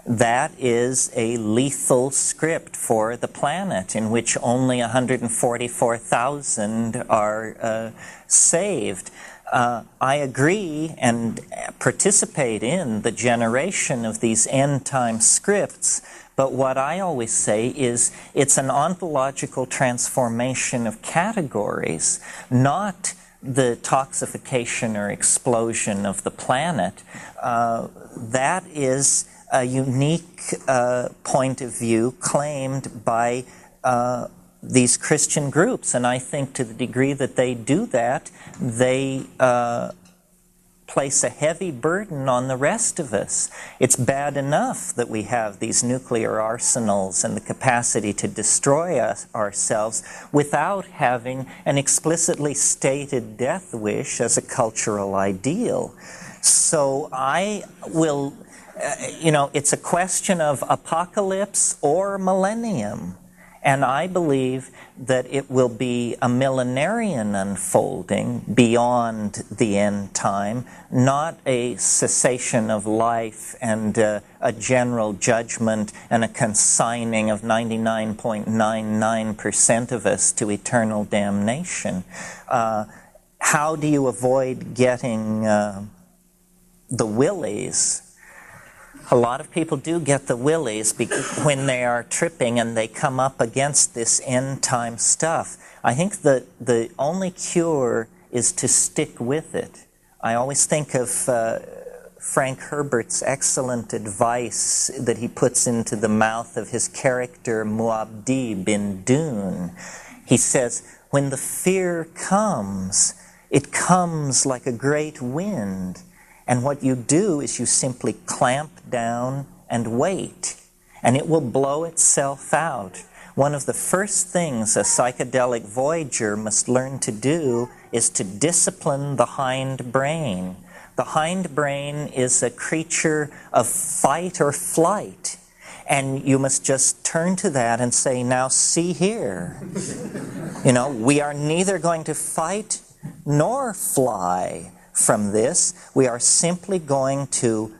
[SPEAKER 2] That is a lethal script for the planet in which only 144,000 are saved. I agree and participate in the generation of these end-time scripts, but what I always say is it's an ontological transformation of categories, not the toxification or explosion of the planet. That is a unique point of view claimed by these Christian groups, and I think to the degree that they do that, they place a heavy burden on the rest of us. It's bad enough that we have these nuclear arsenals and the capacity to destroy ourselves without having an explicitly stated death wish as a cultural ideal. So I will, it's a question of apocalypse or millennium. And I believe that it will be a millenarian unfolding beyond the end time, not a cessation of life and a general judgment and a consigning of 99.99% of us to eternal damnation. How do you avoid getting the willies? A lot of people do get the willies when they are tripping and they come up against this end-time stuff. I think that the only cure is to stick with it. I always think of Frank Herbert's excellent advice that he puts into the mouth of his character Muad'Dib in Dune. He says, when the fear comes, it comes like a great wind. And what you do is you simply clamp down and wait, and it will blow itself out. One of the first things a psychedelic voyager must learn to do is to discipline the hind brain. The hind brain is a creature of fight or flight, and you must just turn to that and say, now see here. We are neither going to fight nor fly from this. We are simply going to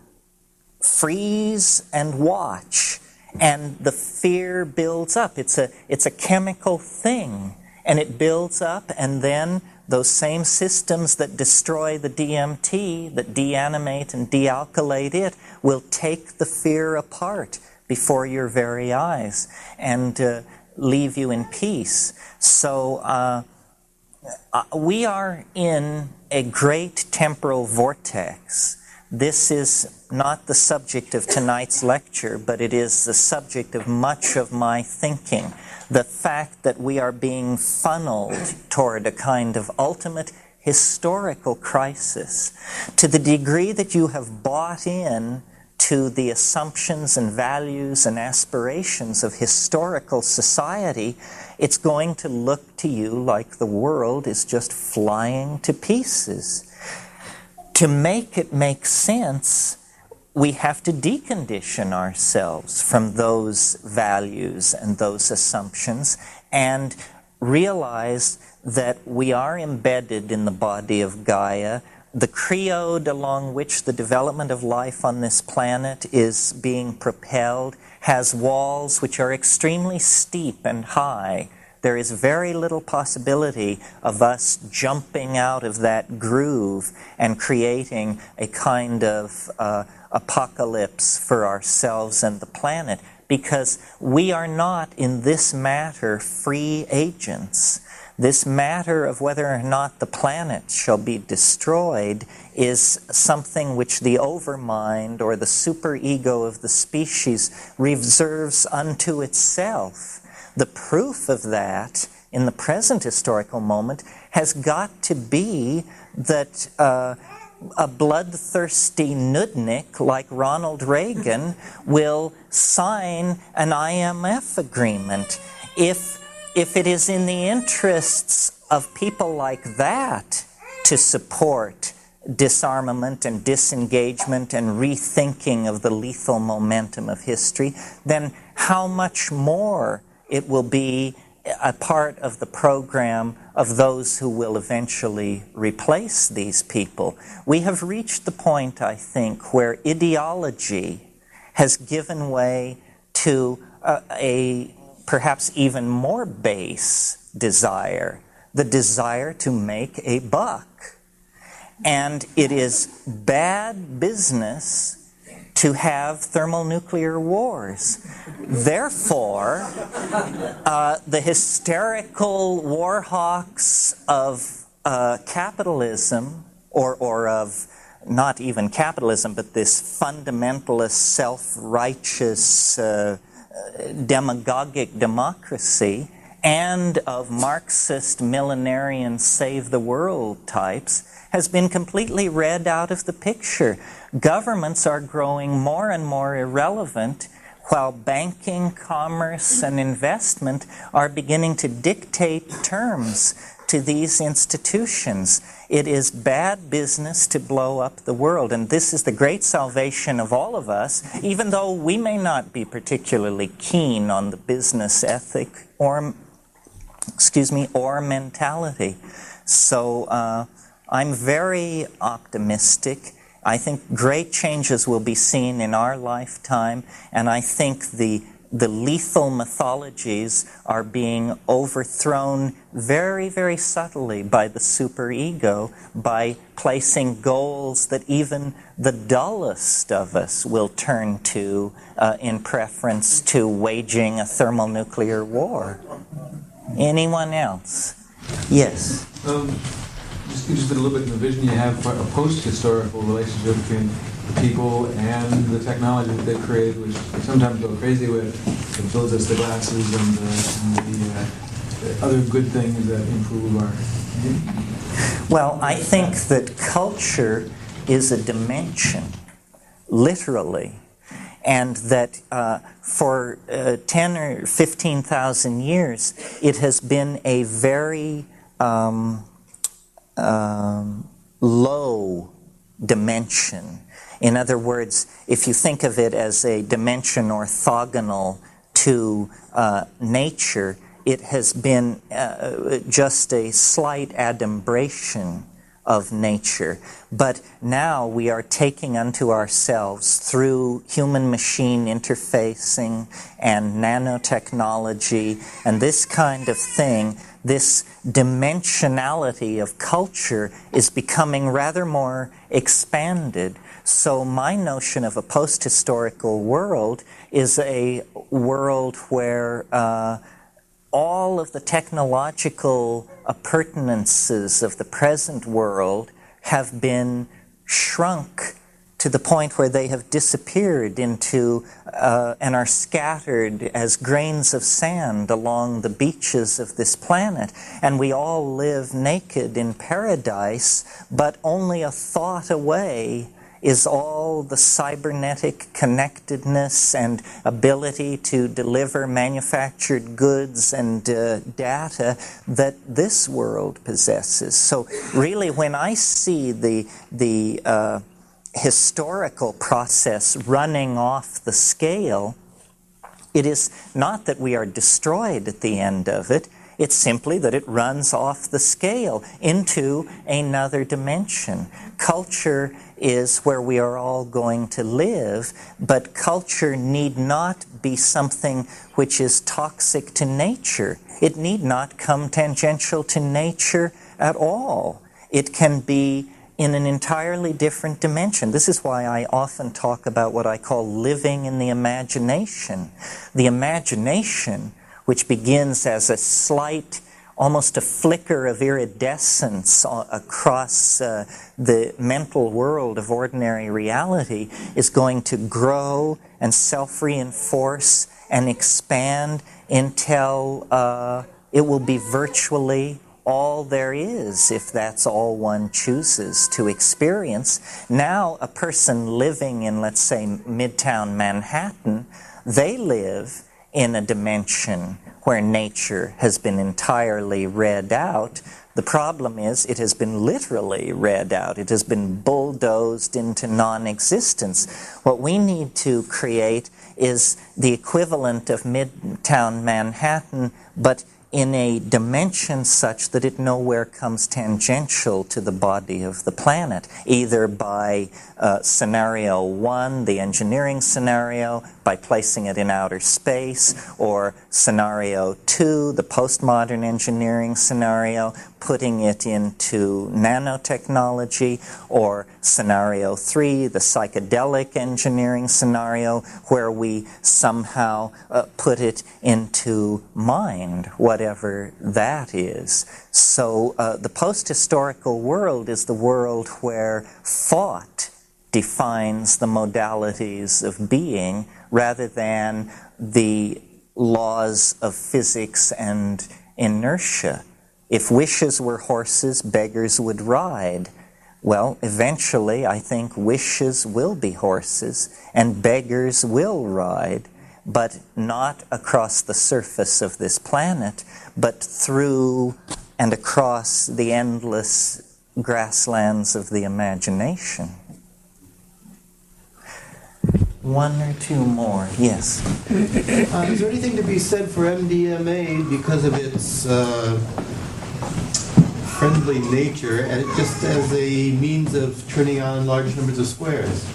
[SPEAKER 2] freeze and watch, and the fear builds up. It's a chemical thing. and it builds up, and then those same systems that destroy the DMT, that deanimate and dealkylate it, will take the fear apart before your very eyes and leave you in peace. So we are in a great temporal vortex. This is not the subject of tonight's lecture, but it is the subject of much of my thinking. The fact that we are being funneled toward a kind of ultimate historical crisis. To the degree that you have bought in to the assumptions and values and aspirations of historical society, it's going to look to you like the world is just flying to pieces. To make it make sense, we have to decondition ourselves from those values and those assumptions and realize that we are embedded in the body of Gaia. The creode along which the development of life on this planet is being propelled has walls which are extremely steep and high. There is very little possibility of us jumping out of that groove and creating a kind of apocalypse for ourselves and the planet, because we are not in this matter free agents. This matter of whether or not the planet shall be destroyed is something which the overmind or the superego of the species reserves unto itself. The proof of that in the present historical moment has got to be that a bloodthirsty nudnik like Ronald Reagan will sign an IMF agreement. If it is in the interests of people like that to support disarmament and disengagement and rethinking of the lethal momentum of history, then how much more it will be a part of the program of those who will eventually replace these people. We have reached the point, I think, where ideology has given way to a perhaps even more base desire, the desire to make a buck. And it is bad business to have thermonuclear wars. Therefore, the hysterical war hawks of capitalism, or of not even capitalism, but this fundamentalist, self-righteous, demagogic democracy, and of Marxist, millenarian, save-the-world types, has been completely read out of the picture. Governments are growing more and more irrelevant, while banking, commerce, and investment are beginning to dictate terms to these institutions. It is bad business to blow up the world, and this is the great salvation of all of us, even though we may not be particularly keen on the business ethic or mentality. So I'm very optimistic. I think great changes will be seen in our lifetime, and I think the lethal mythologies are being overthrown very, very subtly by the superego, by placing goals that even the dullest of us will turn to in preference to waging a thermonuclear war. Anyone else? Yes.
[SPEAKER 10] Just interested a little bit in the vision you have for a post-historical relationship between the people and the technology that they create, which we sometimes go crazy with. It builds us the glasses and the other good things that improve our...
[SPEAKER 2] Well, I think that culture is a dimension, literally, and that for 10 or 15,000 years, it has been a very low dimension. In other words, if you think of it as a dimension orthogonal to nature, it has been just a slight adumbration of nature. But now we are taking unto ourselves, through human-machine interfacing and nanotechnology and this kind of thing, this dimensionality of culture is becoming rather more expanded. So my notion of a post-historical world is a world where all of the technological appurtenances of the present world have been shrunk to the point where they have disappeared into and are scattered as grains of sand along the beaches of this planet. And we all live naked in paradise, but only a thought away is all the cybernetic connectedness and ability to deliver manufactured goods and data that this world possesses. So really, when I see the historical process running off the scale, it is not that we are destroyed at the end of it. It's simply that it runs off the scale into another dimension. Culture is where we are all going to live, but culture need not be something which is toxic to nature. It need not come tangential to nature at all. It can be in an entirely different dimension. This is why I often talk about what I call living in the imagination. The imagination, which begins as a slight, almost a flicker of iridescence across the mental world of ordinary reality, is going to grow and self-reinforce and expand until it will be virtually all there is, if that's all one chooses to experience. Now, a person living in, let's say, Midtown Manhattan, they live in a dimension where nature has been entirely read out. The problem is it has been literally read out. It has been bulldozed into non-existence. What we need to create is the equivalent of Midtown Manhattan, but in a dimension such that it nowhere comes tangential to the body of the planet, either by scenario one, the engineering scenario, by placing it in outer space, or scenario two, the postmodern engineering scenario, putting it into nanotechnology, or scenario three, the psychedelic engineering scenario, where we somehow put it into mind, whatever that is. So the post-historical world is the world where thought defines the modalities of being rather than the laws of physics and inertia. If wishes were horses, beggars would ride. Well, eventually, I think wishes will be horses and beggars will ride, but not across the surface of this planet, but through and across the endless grasslands of the imagination. One or two more, yes.
[SPEAKER 11] Is there anything to be said for MDMA because of its friendly nature, and just as a means of turning on large numbers of squares?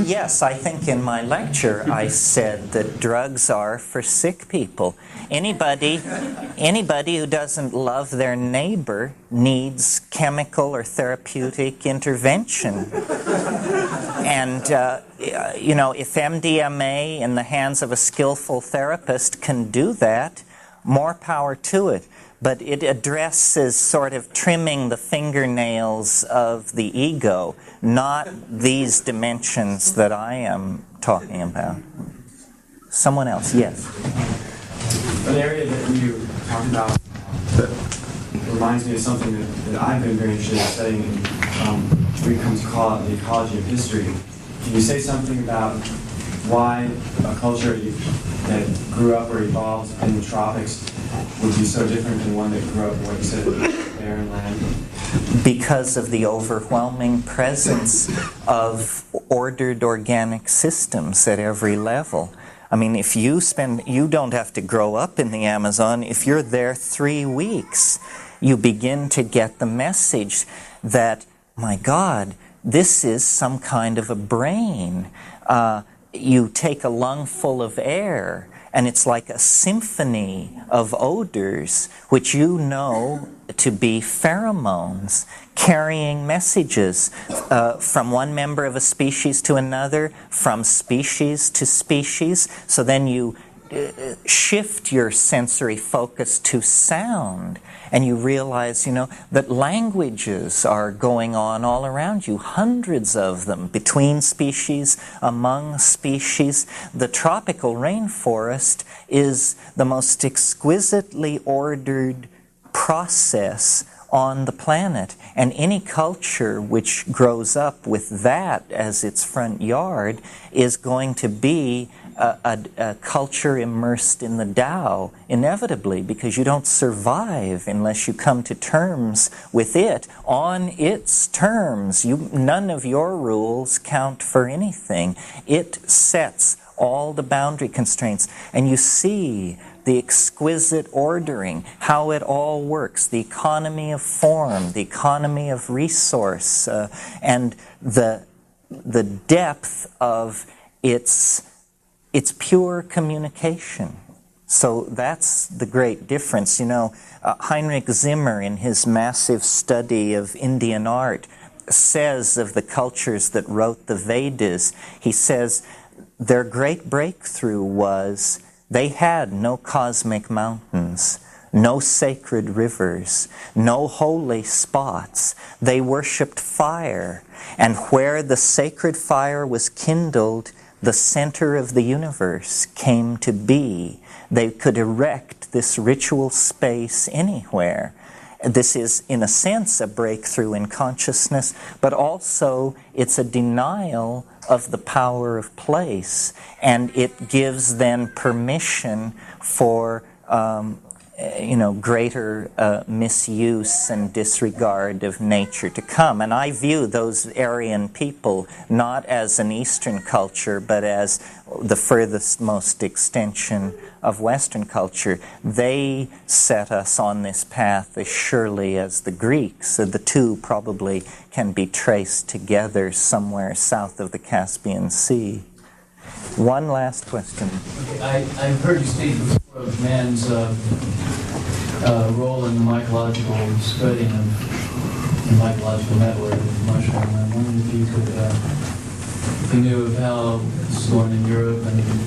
[SPEAKER 2] Yes, I think in my lecture I said that drugs are for sick people. Anybody who doesn't love their neighbor needs chemical or therapeutic intervention. And, if MDMA in the hands of a skillful therapist can do that, more power to it. But it addresses sort of trimming the fingernails of the ego, not these dimensions that I am talking about. Someone else, yes.
[SPEAKER 12] An area that you talked about that reminds me of something that I've been very interested in studying when it comes to call it the ecology of history. Can you say something about why a culture that grew up or evolved in the tropics would be so different than one that grew up in what you said, barren land?
[SPEAKER 2] Because of the overwhelming presence of ordered organic systems at every level. I mean, if you don't have to grow up in the Amazon. If you're there 3 weeks, you begin to get the message that, my God, this is some kind of a brain. You take a lung full of air, and it's like a symphony of odors, which you know to be pheromones, carrying messages from one member of a species to another, from species to species. So then you shift your sensory focus to sound, and you realize, that languages are going on all around you, hundreds of them, between species, among species. The tropical rainforest is the most exquisitely ordered process on the planet, and any culture which grows up with that as its front yard is going to be a culture immersed in the Tao, inevitably, because you don't survive unless you come to terms with it on its terms. None of your rules count for anything. It sets all the boundary constraints, and you see the exquisite ordering, how it all works, the economy of form, the economy of resource, and the depth of its pure communication. So that's the great difference. Heinrich Zimmer, in his massive study of Indian art, says of the cultures that wrote the Vedas, he says their great breakthrough was they had no cosmic mountains, no sacred rivers, no holy spots. They worshipped fire, and where the sacred fire was kindled, the center of the universe came to be. They could erect this ritual space anywhere. This is, in a sense, a breakthrough in consciousness, but also it's a denial of the power of place, and it gives then permission for greater misuse and disregard of nature to come. And I view those Aryan people not as an Eastern culture, but as the furthest most extension of Western culture. They set us on this path as surely as the Greeks. So the two probably can be traced together somewhere south of the Caspian Sea. One last question.
[SPEAKER 13] Okay, I've heard you speak before of man's role in the mycological spreading of the mycological network of the mushroom. I wondered if you could, if you knew of how it's going in Europe and even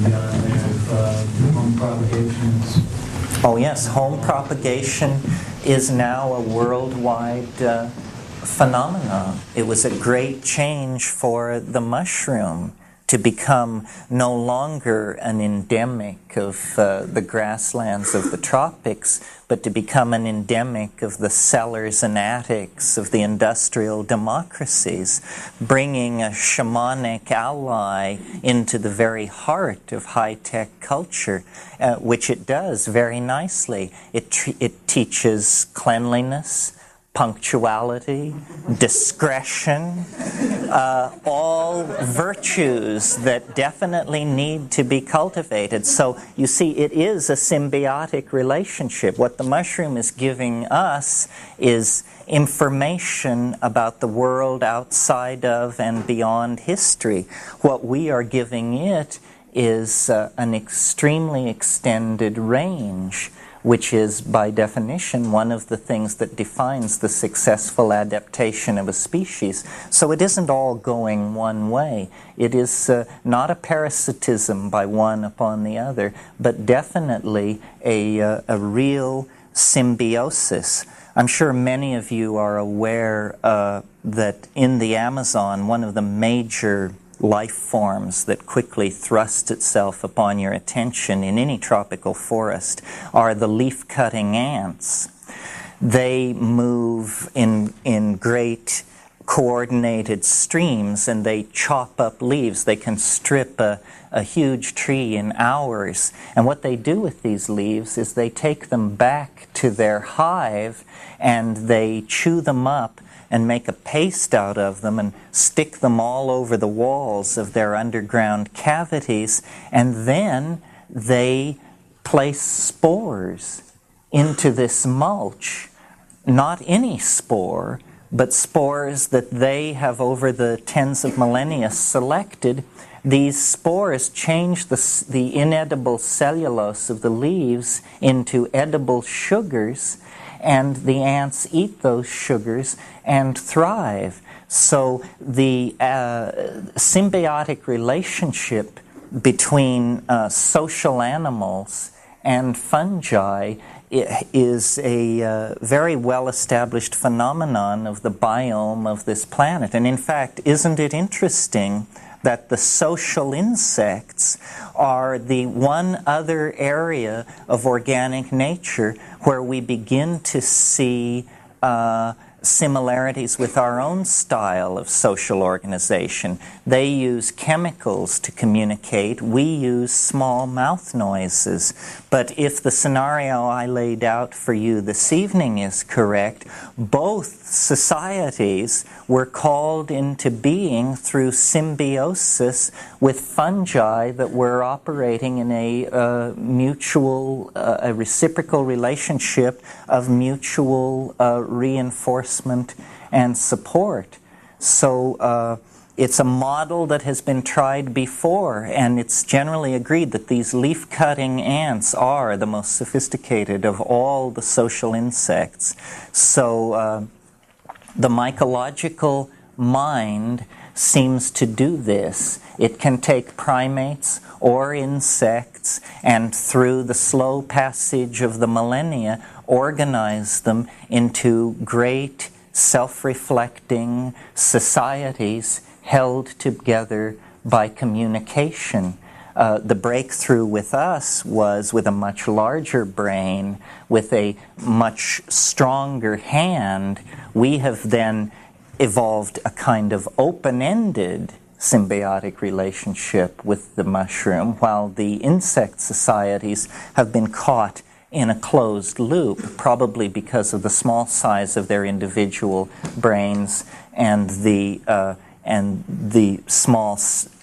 [SPEAKER 13] beyond there, if home propagation is...
[SPEAKER 2] Oh yes, home propagation is now a worldwide phenomenon. It was a great change for the mushroom to become no longer an endemic of the grasslands of the tropics, but to become an endemic of the cellars and attics of the industrial democracies, bringing a shamanic ally into the very heart of high-tech culture, which it does very nicely. It teaches cleanliness, punctuality, discretion, all virtues that definitely need to be cultivated. So you see, it is a symbiotic relationship. What the mushroom is giving us is information about the world outside of and beyond history. What we are giving it is an extremely extended range, which is, by definition, one of the things that defines the successful adaptation of a species. So it isn't all going one way. It is not a parasitism by one upon the other, but definitely a real symbiosis. I'm sure many of you are aware that in the Amazon, one of the major life forms that quickly thrusts itself upon your attention in any tropical forest are the leaf-cutting ants. They move in great coordinated streams, and they chop up leaves. They can strip a huge tree in hours. And what they do with these leaves is they take them back to their hive and they chew them up and make a paste out of them and stick them all over the walls of their underground cavities, and then they place spores into this mulch not any spore, but spores that they have over the tens of millennia selected. These spores change the inedible cellulose of the leaves into edible sugars, and the ants eat those sugars and thrive. So the symbiotic relationship between social animals and fungi is a very well-established phenomenon of the biome of this planet. And in fact, isn't it interesting that the social insects are the one other area of organic nature where we begin to see similarities with our own style of social organization. They use chemicals to communicate. We use small mouth noises. But if the scenario I laid out for you this evening is correct, both societies were called into being through symbiosis with fungi that were operating in a mutual, a reciprocal relationship of mutual reinforcement and support. So it's a model that has been tried before, and it's generally agreed that these leaf-cutting ants are the most sophisticated of all the social insects. So the mycological mind seems to do this. It can take primates or insects and through the slow passage of the millennia organize them into great self-reflecting societies held together by communication. The breakthrough with us was with a much larger brain, with a much stronger hand. We have then evolved a kind of open-ended symbiotic relationship with the mushroom, while the insect societies have been caught in a closed loop, probably because of the small size of their individual brains and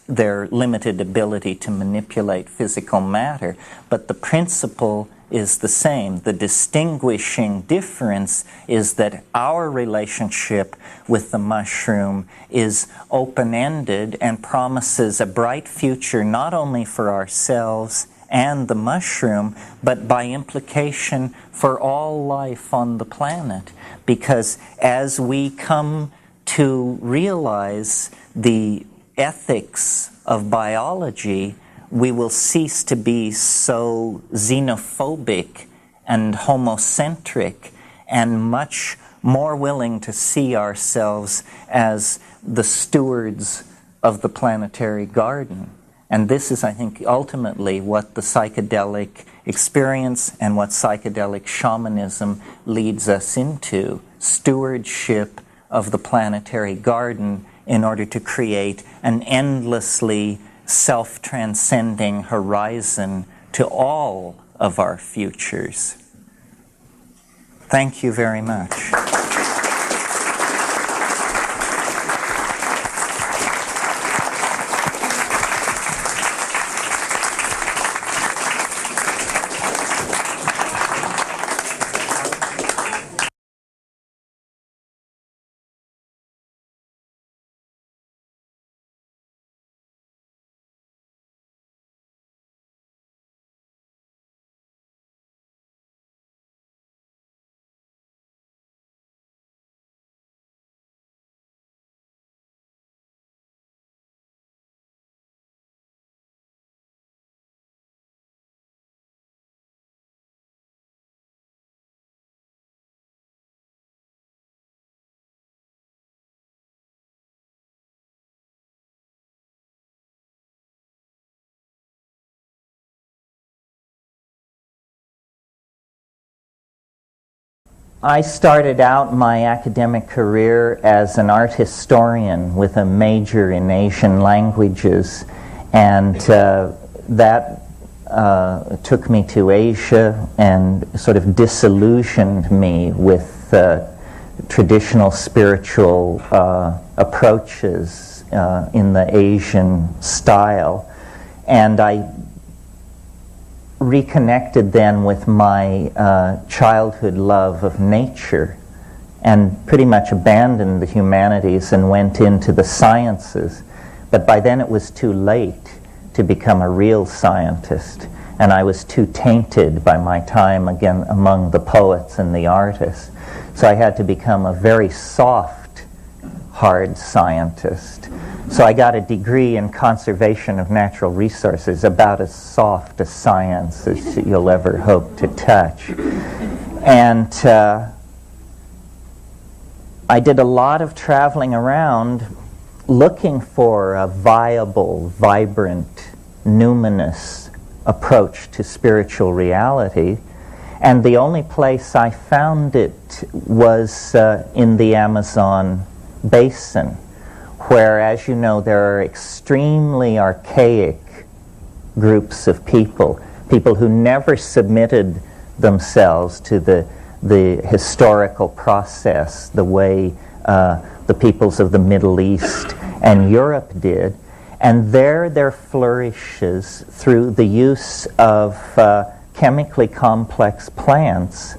[SPEAKER 2] their limited ability to manipulate physical matter. But the principle is the same. The distinguishing difference is that our relationship with the mushroom is open-ended and promises a bright future not only for ourselves and the mushroom, but by implication for all life on the planet. Because as we come to realize the ethics of biology, we will cease to be so xenophobic and homocentric and much more willing to see ourselves as the stewards of the planetary garden. And this is, I think, ultimately what the psychedelic experience and what psychedelic shamanism leads us into: stewardship of the planetary garden in order to create an endlessly self-transcending horizon to all of our futures. Thank you very much. I started out my academic career as an art historian with a major in Asian languages, and that took me to Asia and sort of disillusioned me with traditional spiritual approaches in the Asian style. And I reconnected then with my childhood love of nature and pretty much abandoned the humanities and went into the sciences. But by then it was too late to become a real scientist, and I was too tainted by my time again among the poets and the artists. So I had to become a very soft, hard scientist. So I got a degree in conservation of natural resources, about as soft a science as you'll ever hope to touch. And I did a lot of traveling around looking for a viable, vibrant, numinous approach to spiritual reality. And the only place I found it was in the Amazon basin, where, as you know, there are extremely archaic groups of people who never submitted themselves to the historical process the way the peoples of the Middle East and Europe did. And there flourishes, through the use of chemically complex plants,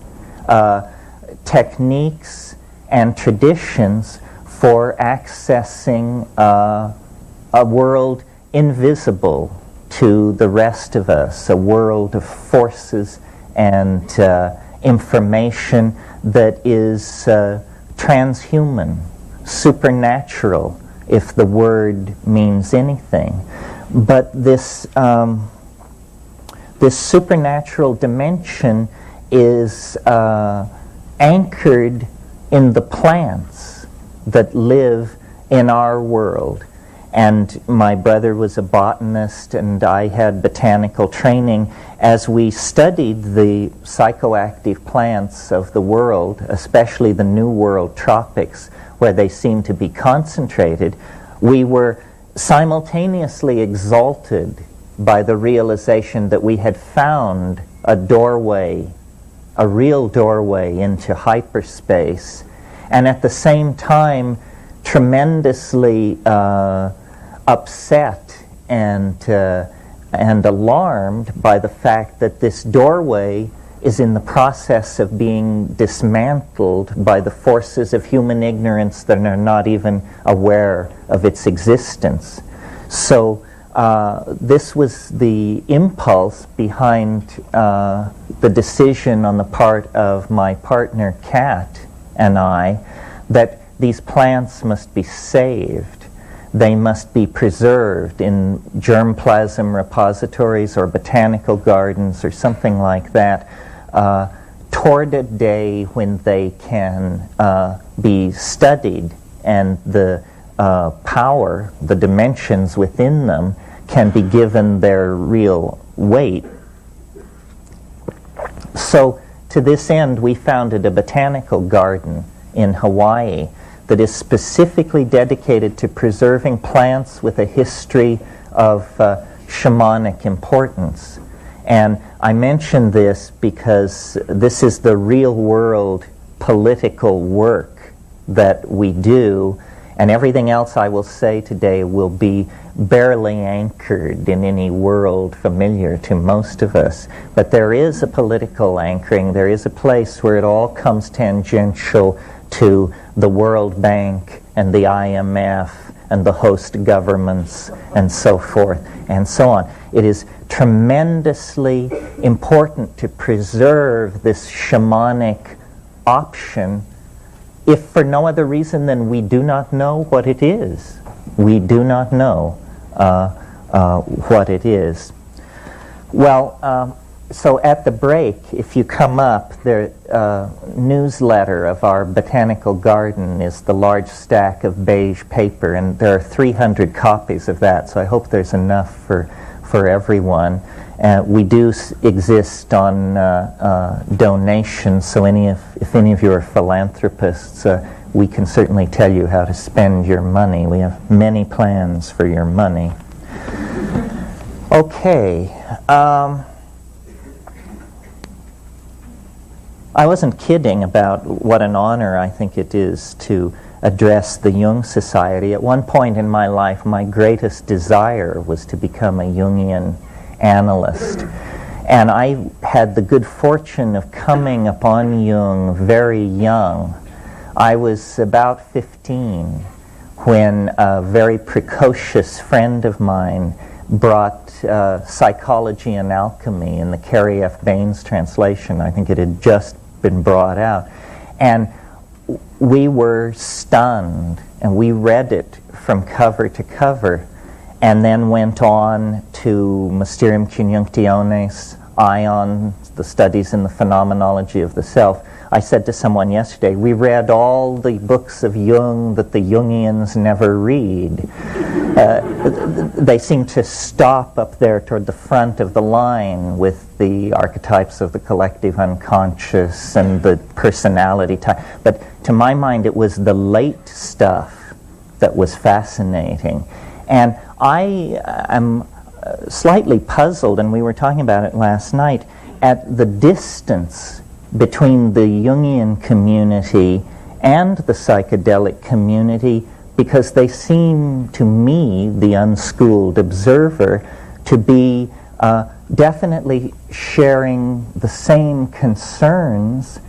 [SPEAKER 2] techniques and traditions for accessing a world invisible to the rest of us, a world of forces and information that is transhuman, supernatural, if the word means anything. But this supernatural dimension is anchored in the plants that live in our world. And my brother was a botanist, and I had botanical training. As we studied the psychoactive plants of the world, especially the New World tropics, where they seem to be concentrated, we were simultaneously exalted by the realization that we had found a doorway, a real doorway into hyperspace, and at the same time tremendously upset and alarmed by the fact that this doorway is in the process of being dismantled by the forces of human ignorance that are not even aware of its existence. So this was the impulse behind the decision on the part of my partner Kat and I that these plants must be saved. They must be preserved in germplasm repositories or botanical gardens or something like that, toward a day when they can be studied and the power, the dimensions within them, can be given their real weight. So to this end, we founded a botanical garden in Hawaii that is specifically dedicated to preserving plants with a history of shamanic importance. And I mention this because this is the real world political work that we do, and everything else I will say today will be barely anchored in any world familiar to most of us. But there is a political anchoring, there is a place where it all comes tangential to the World Bank and the IMF and the host governments and so forth and so on. It is tremendously important to preserve this shamanic option, if for no other reason than we do not know what it is. We do not know what it is. Well, so at the break, if you come up, the newsletter of our botanical garden is the large stack of beige paper, and there are 300 copies of that, so I hope there's enough for everyone. We do exist on donations, so if any of you are philanthropists, we can certainly tell you how to spend your money. We have many plans for your money. Okay. I wasn't kidding about what an honor I think it is to address the Jung Society. At one point in my life, my greatest desire was to become a Jungian analyst. And I had the good fortune of coming upon Jung very young, I was about 15 when a very precocious friend of mine brought Psychology and Alchemy in the Carrie F. Baines translation. I think it had just been brought out. And we were stunned, and we read it from cover to cover, and then went on to Mysterium Conjunctionis, Ion, the studies in the phenomenology of the self. I said to someone yesterday, we read all the books of Jung that the Jungians never read. They seem to stop up there toward the front of the line with the archetypes of the collective unconscious and the personality type. But to my mind, it was the late stuff that was fascinating. And I am slightly puzzled, and we were talking about it last night, at the distance between the Jungian community and the psychedelic community, because they seem to me, the unschooled observer, to be definitely sharing the same concerns,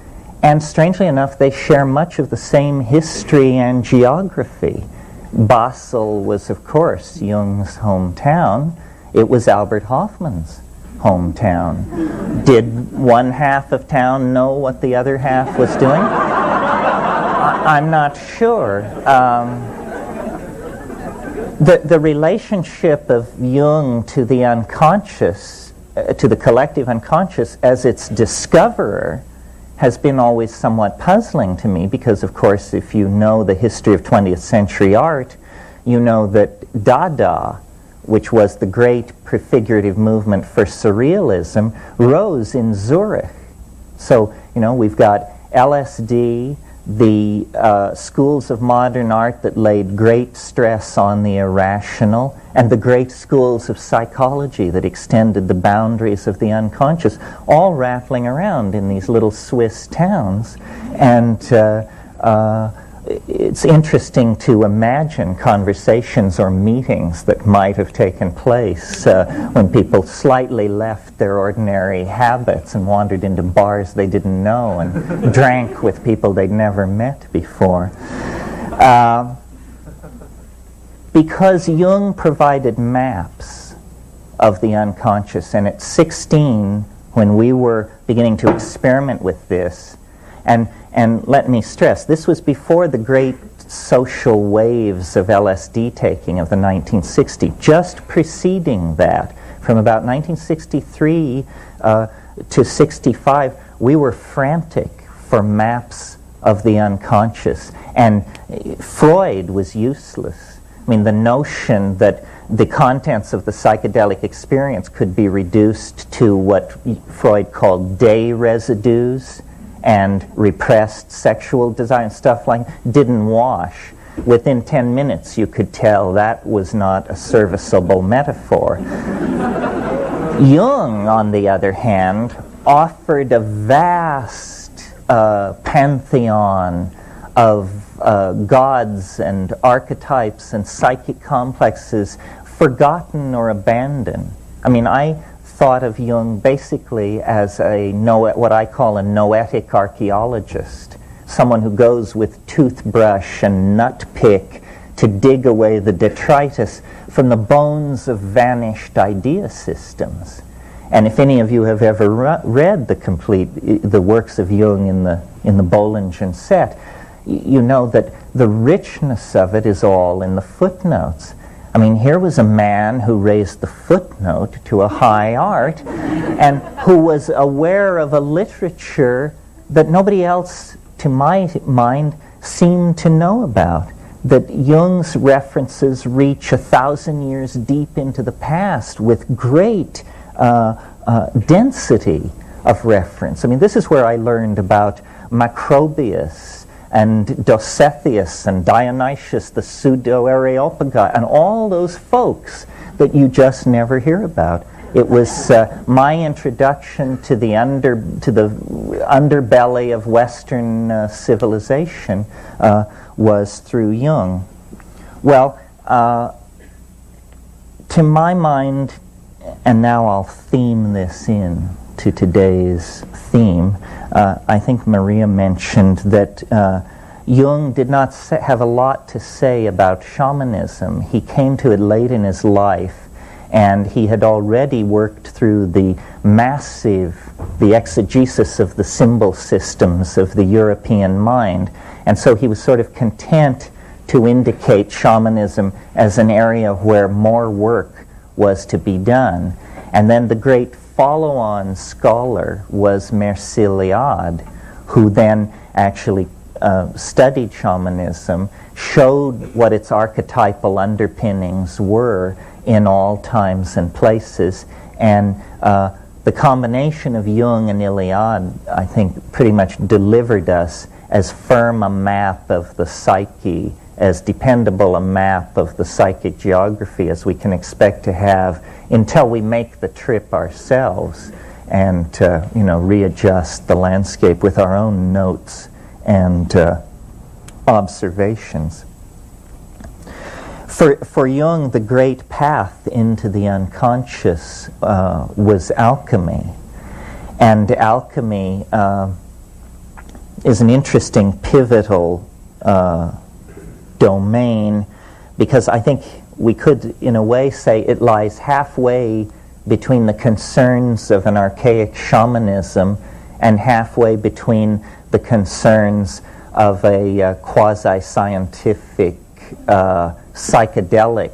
[SPEAKER 2] and strangely enough, they share much of the same history and geography. Basel was, of course, Jung's hometown. It was Albert Hoffman's hometown. Did one half of town know what the other half was doing? I'm not sure. The relationship of Jung to the unconscious, to the collective unconscious as its discoverer, has been always somewhat puzzling to me, because, of course, if you know the history of 20th century art, you know that Dada, which was the great prefigurative movement for surrealism, rose in Zurich. So, you know, we've got LSD, the schools of modern art that laid great stress on the irrational, and the great schools of psychology that extended the boundaries of the unconscious, all rattling around in these little Swiss towns. And it's interesting to imagine conversations or meetings that might have taken place when people slightly left their ordinary habits and wandered into bars they didn't know and drank with people they'd never met before. Because Jung provided maps of the unconscious, and at 16, when we were beginning to experiment with this, and let me stress, this was before the great social waves of LSD taking of the 1960s. Just preceding that, from about 1963 to 65, we were frantic for maps of the unconscious. And Freud was useless. I mean, the notion that the contents of the psychedelic experience could be reduced to what Freud called day residues and repressed sexual desire and stuff like that didn't wash. Within 10 minutes you could tell that was not a serviceable metaphor. Jung, on the other hand, offered a vast pantheon of gods and archetypes and psychic complexes forgotten or abandoned. I mean, I thought of Jung basically as what I call a noetic archaeologist, someone who goes with toothbrush and nut pick to dig away the detritus from the bones of vanished idea systems. And if any of you have ever read the works of Jung in the Bollingen set, you know that the richness of it is all in the footnotes. I mean, here was a man who raised the footnote to a high art and who was aware of a literature that nobody else, to my mind, seemed to know about. That Jung's references reach 1,000 years deep into the past with great density of reference. I mean, this is where I learned about Macrobius and Dositheus and Dionysius, the pseudo-Areopagus, and all those folks that you just never hear about. It was my introduction to the underbelly of Western civilization was through Jung. Well, to my mind, and now I'll theme this in to today's theme, I think Maria mentioned that Jung did not have a lot to say about shamanism. He came to it late in his life, and he had already worked through the exegesis of the symbol systems of the European mind. And so he was sort of content to indicate shamanism as an area where more work was to be done. And then the great follow-on scholar was Merciliade, who then actually studied shamanism, showed what its archetypal underpinnings were in all times and places, and the combination of Jung and Iliade, I think, pretty much delivered us as firm a map of the psyche, as dependable a map of the psychic geography as we can expect to have until we make the trip ourselves and readjust the landscape with our own notes and observations. For Jung, the great path into the unconscious was alchemy. And alchemy is an interesting pivotal domain, because I think we could, in a way, say it lies halfway between the concerns of an archaic shamanism and halfway between the concerns of a quasi-scientific psychedelic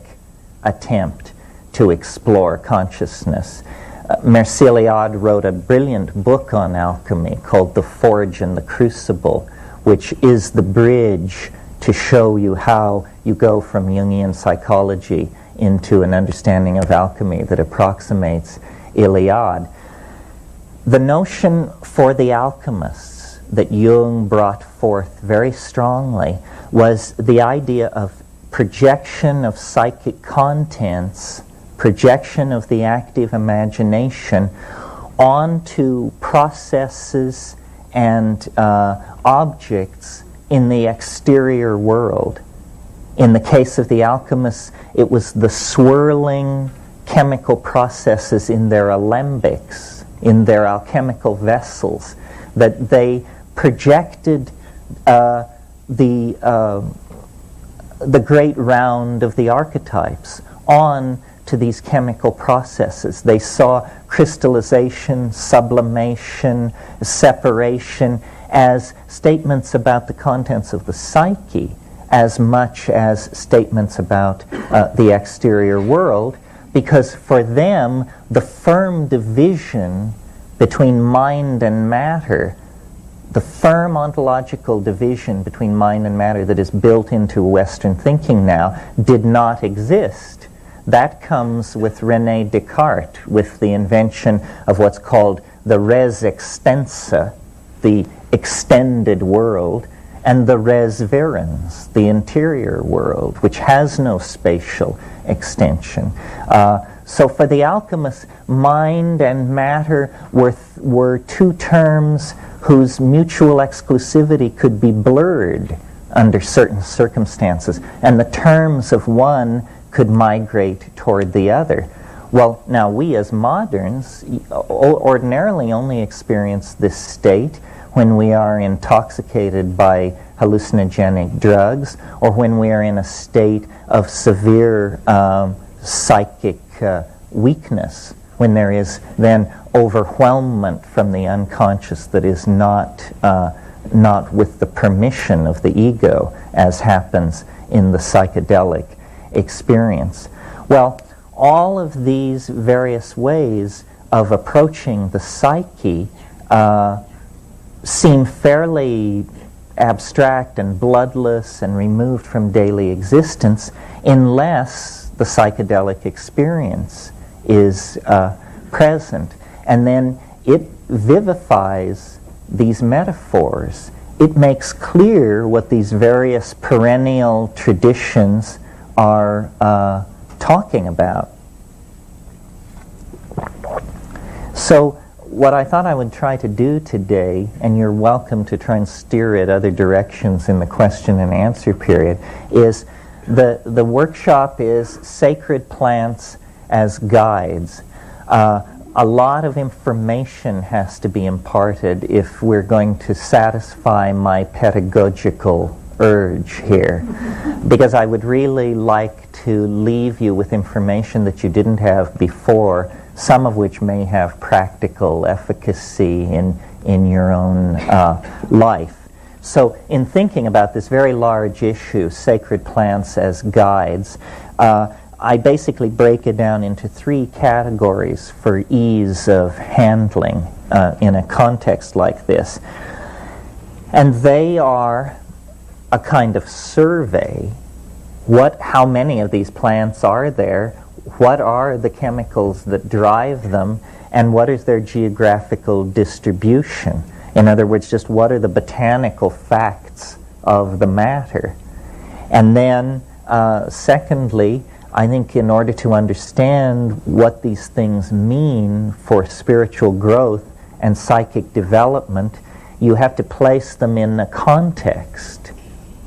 [SPEAKER 2] attempt to explore consciousness. Merciliade wrote a brilliant book on alchemy called The Forge and the Crucible, which is the bridge to show you how you go from Jungian psychology into an understanding of alchemy that approximates Iliade. The notion for the alchemists that Jung brought forth very strongly was the idea of projection of psychic contents, projection of the active imagination onto processes and objects in the exterior world. In the case of the alchemists, it was the swirling chemical processes in their alembics, in their alchemical vessels, that they projected the great round of the archetypes on to these chemical processes. They saw crystallization, sublimation, separation as statements about the contents of the psyche as much as statements about the exterior world, because for them the firm division between mind and matter, the firm ontological division between mind and matter that is built into Western thinking now, did not exist. That comes with René Descartes, with the invention of what's called the res extensa, the extended world, and the res verens, the interior world, which has no spatial extension. So for the alchemists, mind and matter were two terms whose mutual exclusivity could be blurred under certain circumstances, and the terms of one could migrate toward the other. Well, now we as moderns ordinarily only experience this state when we are intoxicated by hallucinogenic drugs, or when we are in a state of severe psychic weakness, when there is then overwhelmment from the unconscious that is not with the permission of the ego, as happens in the psychedelic experience. Well, all of these various ways of approaching the psyche seem fairly abstract and bloodless and removed from daily existence, unless the psychedelic experience is present. And then it vivifies these metaphors. It makes clear what these various perennial traditions are talking about. So what I thought I would try to do today, and you're welcome to try and steer it other directions in the question and answer period, is the workshop is Sacred Plants as Guides. A lot of information has to be imparted if we're going to satisfy my pedagogical urge here, because I would really like to leave you with information that you didn't have before, some of which may have practical efficacy in your own life. So in thinking about this very large issue, sacred plants as guides, I basically break it down into 3 categories for ease of handling in a context like this. And they are a kind of survey. How many of these plants are there? What are the chemicals that drive them? And what is their geographical distribution? In other words, just what are the botanical facts of the matter? And then, secondly, I think in order to understand what these things mean for spiritual growth and psychic development, you have to place them in a context.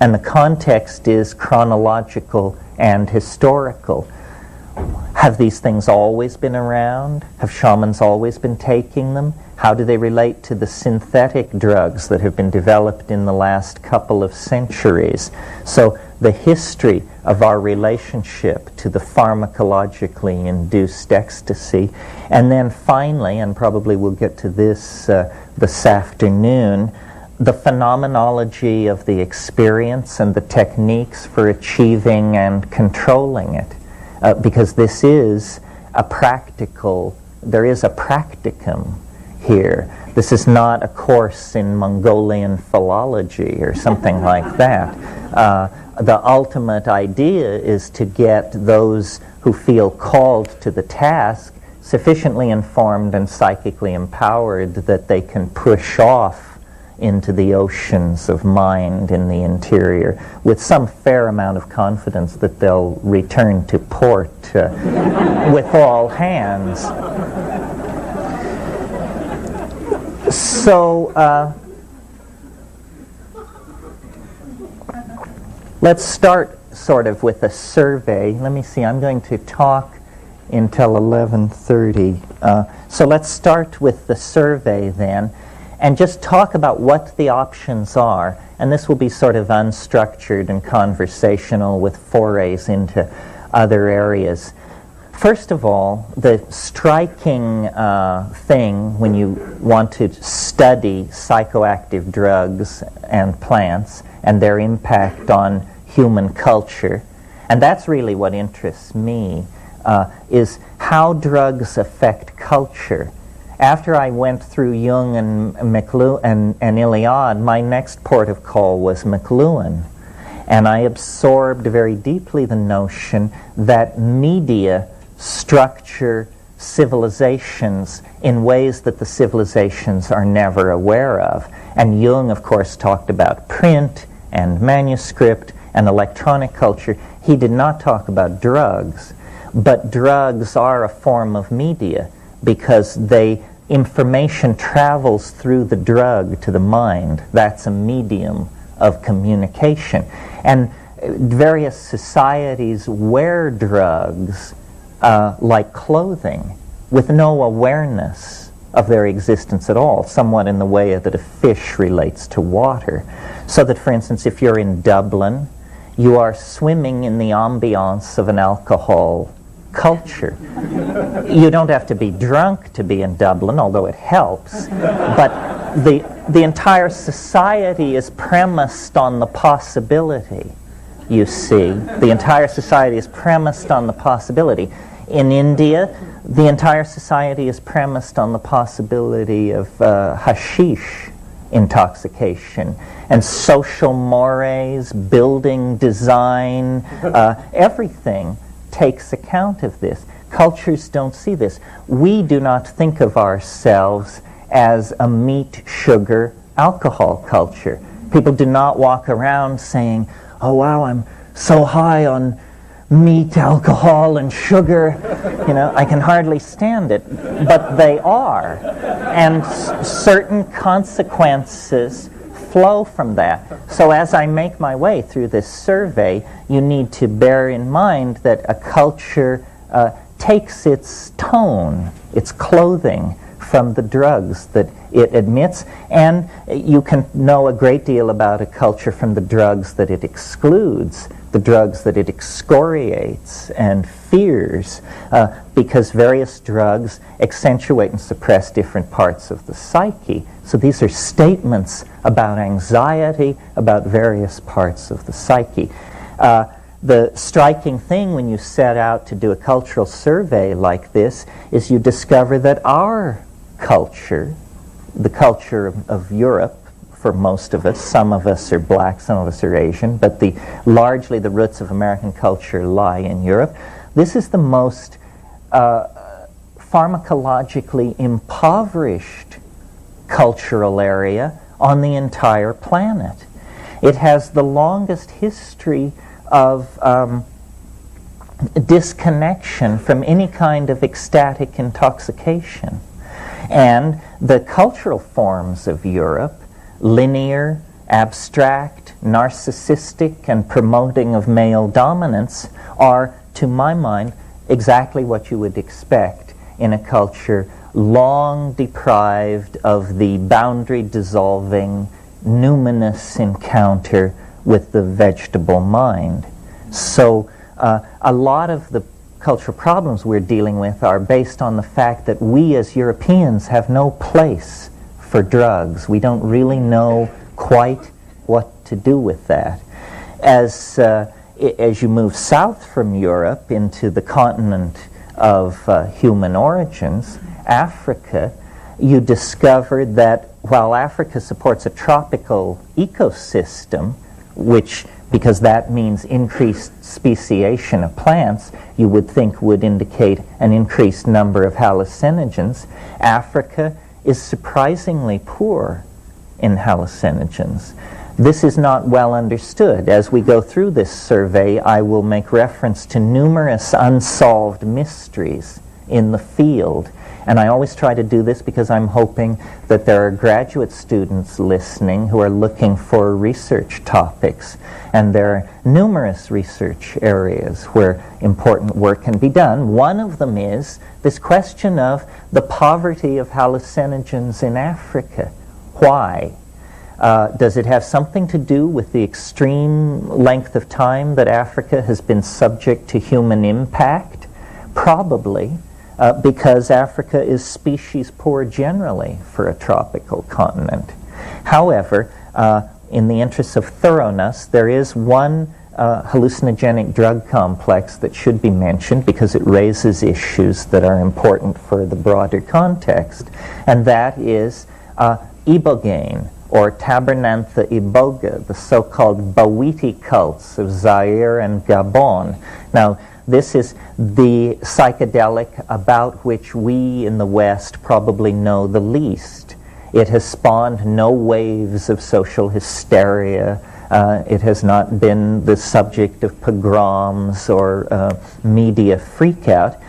[SPEAKER 2] And the context is chronological and historical. Have these things always been around? Have shamans always been taking them? How do they relate to the synthetic drugs that have been developed in the last couple of centuries? So the history of our relationship to the pharmacologically induced ecstasy. And then finally, and probably we'll get to this this afternoon, the phenomenology of the experience and the techniques for achieving and controlling it. Because this is there is a practicum here. This is not a course in Mongolian philology or something like that. The ultimate idea is to get those who feel called to the task sufficiently informed and psychically empowered that they can push off into the oceans of mind in the interior with some fair amount of confidence that they'll return to port with all hands. So let's start sort of with a survey. Let me see, I'm going to talk until 11:30. So let's start with the survey then, and just talk about what the options are. And this will be sort of unstructured and conversational with forays into other areas. First of all, the striking thing when you want to study psychoactive drugs and plants and their impact on human culture, and that's really what interests me, is how drugs affect culture. After I went through Jung and Iliad, my next port of call was McLuhan. And I absorbed very deeply the notion that media structure civilizations in ways that the civilizations are never aware of. And Jung, of course, talked about print and manuscript and electronic culture. He did not talk about drugs. But drugs are a form of media because information travels through the drug to the mind. That's a medium of communication. And various societies wear drugs like clothing with no awareness of their existence at all, somewhat in the way that a fish relates to water. So that, for instance, if you're in Dublin, you are swimming in the ambiance of an alcohol culture. You don't have to be drunk to be in Dublin, although it helps. But the entire society is premised on the possibility, you see. The entire society is premised on the possibility. In India, the entire society is premised on the possibility of hashish intoxication. And social mores, building design, everything takes account of this. Cultures don't see this. We do not think of ourselves as a meat, sugar, alcohol culture. People do not walk around saying, oh wow, I'm so high on meat, alcohol, and sugar. You know, I can hardly stand it. But they are. And certain consequences flow from that. So as I make my way through this survey, you need to bear in mind that a culture takes its tone, its clothing, from the drugs that it admits, and you can know a great deal about a culture from the drugs that it excludes, the drugs that it excoriates and fears, because various drugs accentuate and suppress different parts of the psyche. So these are statements about anxiety, about various parts of the psyche. The striking thing when you set out to do a cultural survey like this is you discover that our culture, the culture of Europe, for most of us, some of us are black, some of us are Asian, but largely the roots of American culture lie in Europe. This is the most pharmacologically impoverished cultural area on the entire planet. It has the longest history of disconnection from any kind of ecstatic intoxication. And the cultural forms of Europe, linear, abstract, narcissistic, and promoting of male dominance, are, to my mind, exactly what you would expect in a culture long deprived of the boundary-dissolving, numinous encounter with the vegetable mind. So a lot of the cultural problems we're dealing with are based on the fact that we as Europeans have no place for drugs. We don't really know quite what to do with that. As you move south from Europe into the continent of human origins, Africa, you discover that while Africa supports a tropical ecosystem, which, because that means increased speciation of plants, you would think would indicate an increased number of hallucinogens, Africa is surprisingly poor in hallucinogens. This is not well understood. As we go through this survey, I will make reference to numerous unsolved mysteries in the field. And I always try to do this because I'm hoping that there are graduate students listening who are looking for research topics. And there are numerous research areas where important work can be done. One of them is this question of the poverty of hallucinogens in Africa. Why? Does it have something to do with the extreme length of time that Africa has been subject to human impact? Probably. Because Africa is species poor generally for a tropical continent. However, in the interest of thoroughness, there is one hallucinogenic drug complex that should be mentioned because it raises issues that are important for the broader context, and that is ibogaine, or Tabernantha iboga, the so-called Bawiti cults of Zaire and Gabon. Now, this is the psychedelic about which we in the West probably know the least. It has spawned no waves of social hysteria. It has not been the subject of pogroms or media freakout.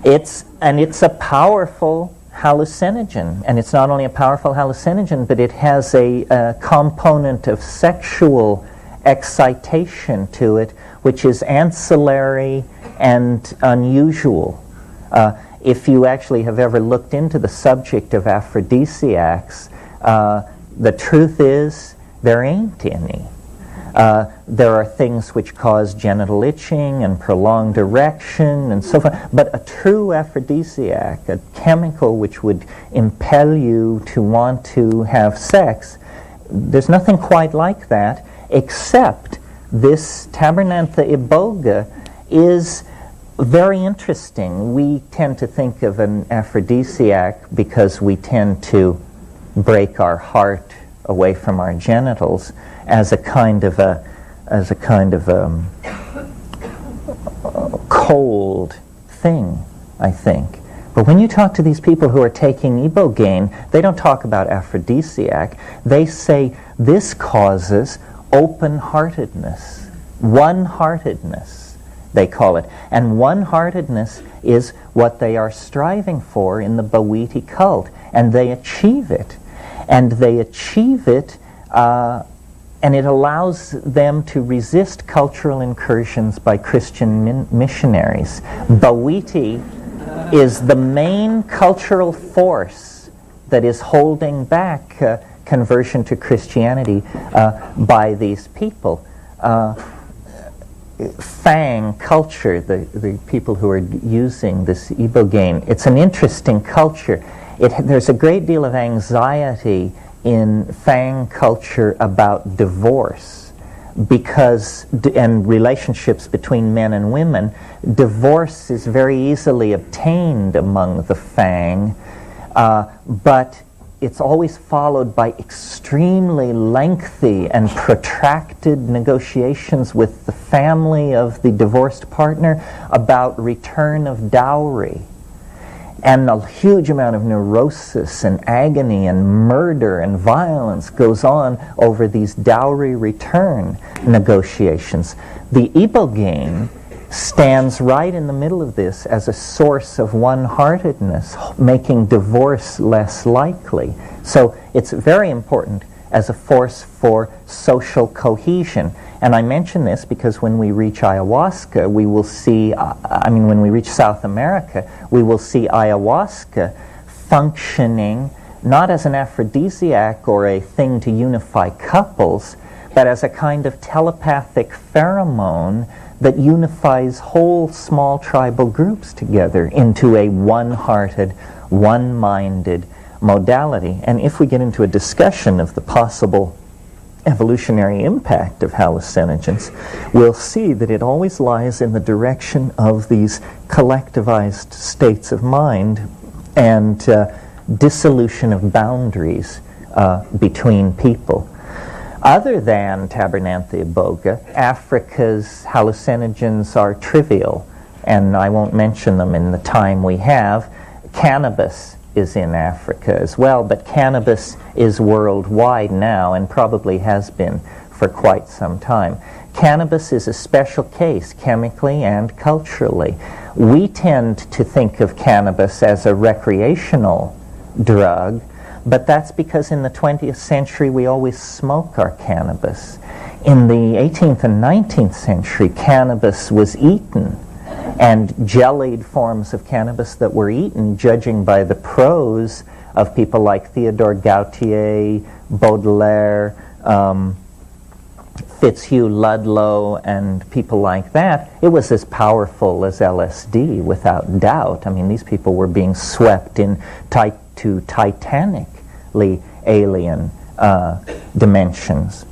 [SPEAKER 2] It's a powerful hallucinogen, and it's not only a powerful hallucinogen, but it has a component of sexual excitation to it, which is ancillary and unusual. If you actually have ever looked into the subject of aphrodisiacs, the truth is there ain't any. There are things which cause genital itching and prolonged erection and so forth, but a true aphrodisiac, a chemical which would impel you to want to have sex, there's nothing quite like that, except this Tabernantha iboga is very interesting. We tend to think of an aphrodisiac because we tend to break our heart away from our genitals as a kind of cold thing, I think. But when you talk to these people who are taking ibogaine, they don't talk about aphrodisiac. They say this causes open-heartedness, one-heartedness, they call it. And one-heartedness is what they are striving for in the Bawiti cult, and they achieve it. And they achieve it, and it allows them to resist cultural incursions by Christian missionaries. Bawiti is the main cultural force that is holding back conversion to Christianity by these people. Fang culture, the people who are using this ibogaine, it's an interesting culture. There's a great deal of anxiety in Fang culture about divorce and relationships between men and women. Divorce is very easily obtained among the Fang, but it's always followed by extremely lengthy and protracted negotiations with the family of the divorced partner about return of dowry. And a huge amount of neurosis and agony and murder and violence goes on over these dowry return negotiations. The ibogaine stands right in the middle of this as a source of one-heartedness, making divorce less likely. So it's very important as a force for social cohesion. And I mention this because when we reach ayahuasca, we will see, when we reach South America, we will see ayahuasca functioning not as an aphrodisiac or a thing to unify couples, but as a kind of telepathic pheromone that unifies whole small tribal groups together into a one-hearted, one-minded modality. And if we get into a discussion of the possible evolutionary impact of hallucinogens, we'll see that it always lies in the direction of these collectivized states of mind and dissolution of boundaries between people. Other than Tabernanthe iboga, Africa's hallucinogens are trivial, and I won't mention them in the time we have. Cannabis is in Africa as well, but cannabis is worldwide now and probably has been for quite some time. Cannabis is a special case chemically and culturally. We tend to think of cannabis as a recreational drug, but that's because in the 20th century we always smoke our cannabis. In the 18th and 19th century, cannabis was eaten, and jellied forms of cannabis that were eaten, judging by the prose of people like Theodore Gautier, Baudelaire, Fitzhugh Ludlow, and people like that, it was as powerful as LSD, without doubt. I mean, these people were being swept into titanically alien dimensions.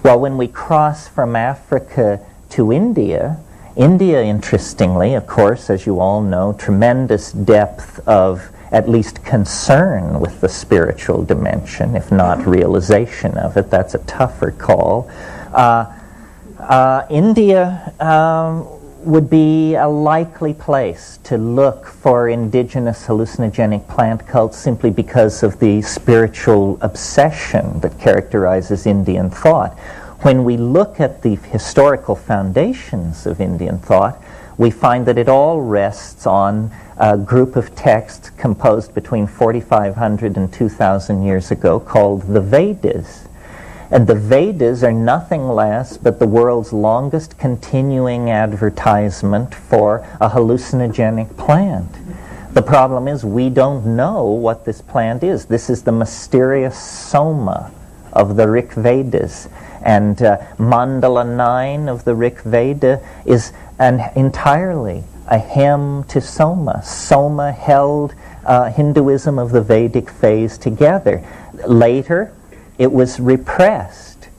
[SPEAKER 2] Well, when we cross from Africa to India, interestingly, of course, as you all know, tremendous depth of at least concern with the spiritual dimension, if not realization of it. That's a tougher call. India would be a likely place to look for indigenous hallucinogenic plant cults simply because of the spiritual obsession that characterizes Indian thought. When we look at the historical foundations of Indian thought, we find that it all rests on a group of texts composed between 4,500 and 2,000 years ago called the Vedas. And the Vedas are nothing less but the world's longest continuing advertisement for a hallucinogenic plant. The problem is we don't know what this plant is. This is the mysterious soma of the Rig Vedas. And Mandala 9 of the Rig Veda is entirely a hymn to Soma. Soma held Hinduism of the Vedic phase together. Later, it was repressed.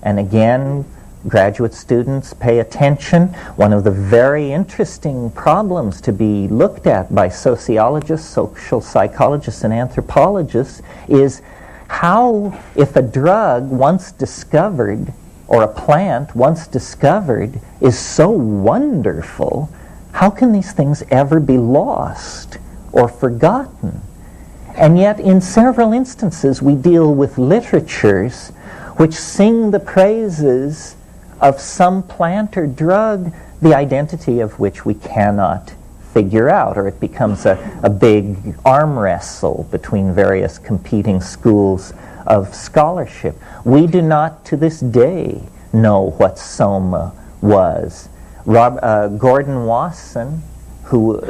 [SPEAKER 2] And again, graduate students, pay attention. One of the very interesting problems to be looked at by sociologists, social psychologists, and anthropologists is how, if a drug once discovered, or a plant once discovered, is so wonderful, how can these things ever be lost or forgotten? And yet, in several instances, we deal with literatures which sing the praises of some plant or drug, the identity of which we cannot figure out, or it becomes a big arm wrestle between various competing schools of scholarship. We do not, to this day, know what Soma was. Gordon Wasson, who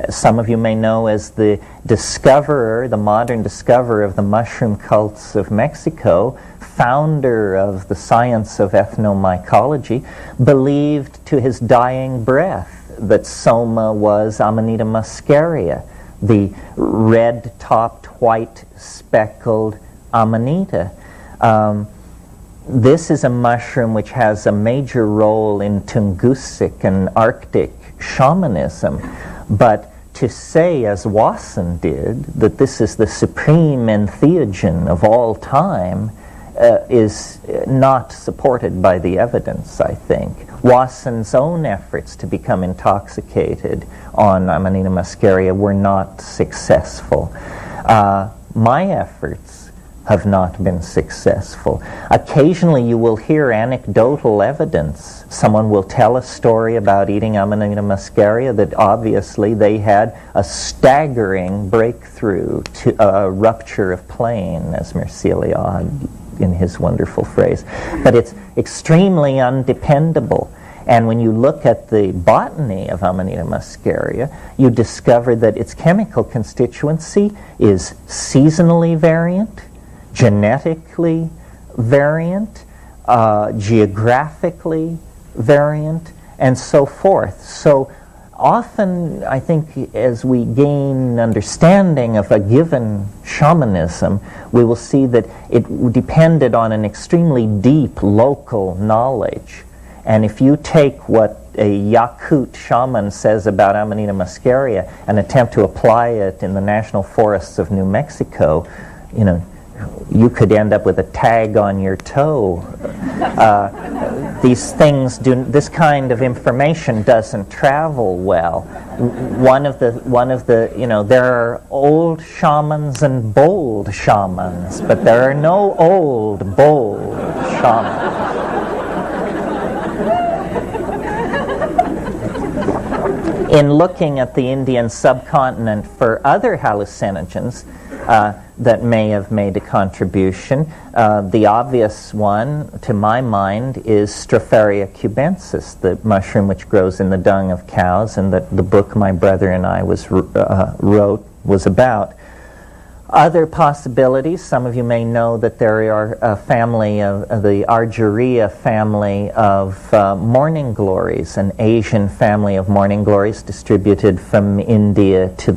[SPEAKER 2] some of you may know as the discoverer, the modern discoverer of the mushroom cults of Mexico, founder of the science of ethnomycology, believed to his dying breath that soma was Amanita muscaria, the red-topped, white-speckled amanita. This is a mushroom which has a major role in Tungusic and Arctic shamanism, but to say, as Wasson did, that this is the supreme entheogen of all time is not supported by the evidence, I think. Wasson's own efforts to become intoxicated on Amanita muscaria were not successful. My efforts have not been successful. Occasionally you will hear anecdotal evidence. Someone will tell a story about eating Amanita muscaria that obviously they had a staggering breakthrough to a rupture of plane, as Mircea in his wonderful phrase. But it's extremely undependable. And when you look at the botany of Amanita muscaria, you discover that its chemical constituency is seasonally variant, genetically variant, geographically variant, and so forth. So often, I think, as we gain understanding of a given shamanism, we will see that it depended on an extremely deep local knowledge. And if you take what a Yakut shaman says about Amanita muscaria and attempt to apply it in the national forests of New Mexico, you could end up with a tag on your toe. These things this kind of information doesn't travel well. One of the there are old shamans and bold shamans, but there are no old, bold shamans. In looking at the Indian subcontinent for other hallucinogens that may have made a contribution, the obvious one, to my mind, is Stropharia cubensis, the mushroom which grows in the dung of cows, and that the book my brother and I wrote was about. Other possibilities, some of you may know that there are a family of the Argyria family of morning glories, an Asian family of morning glories distributed from India to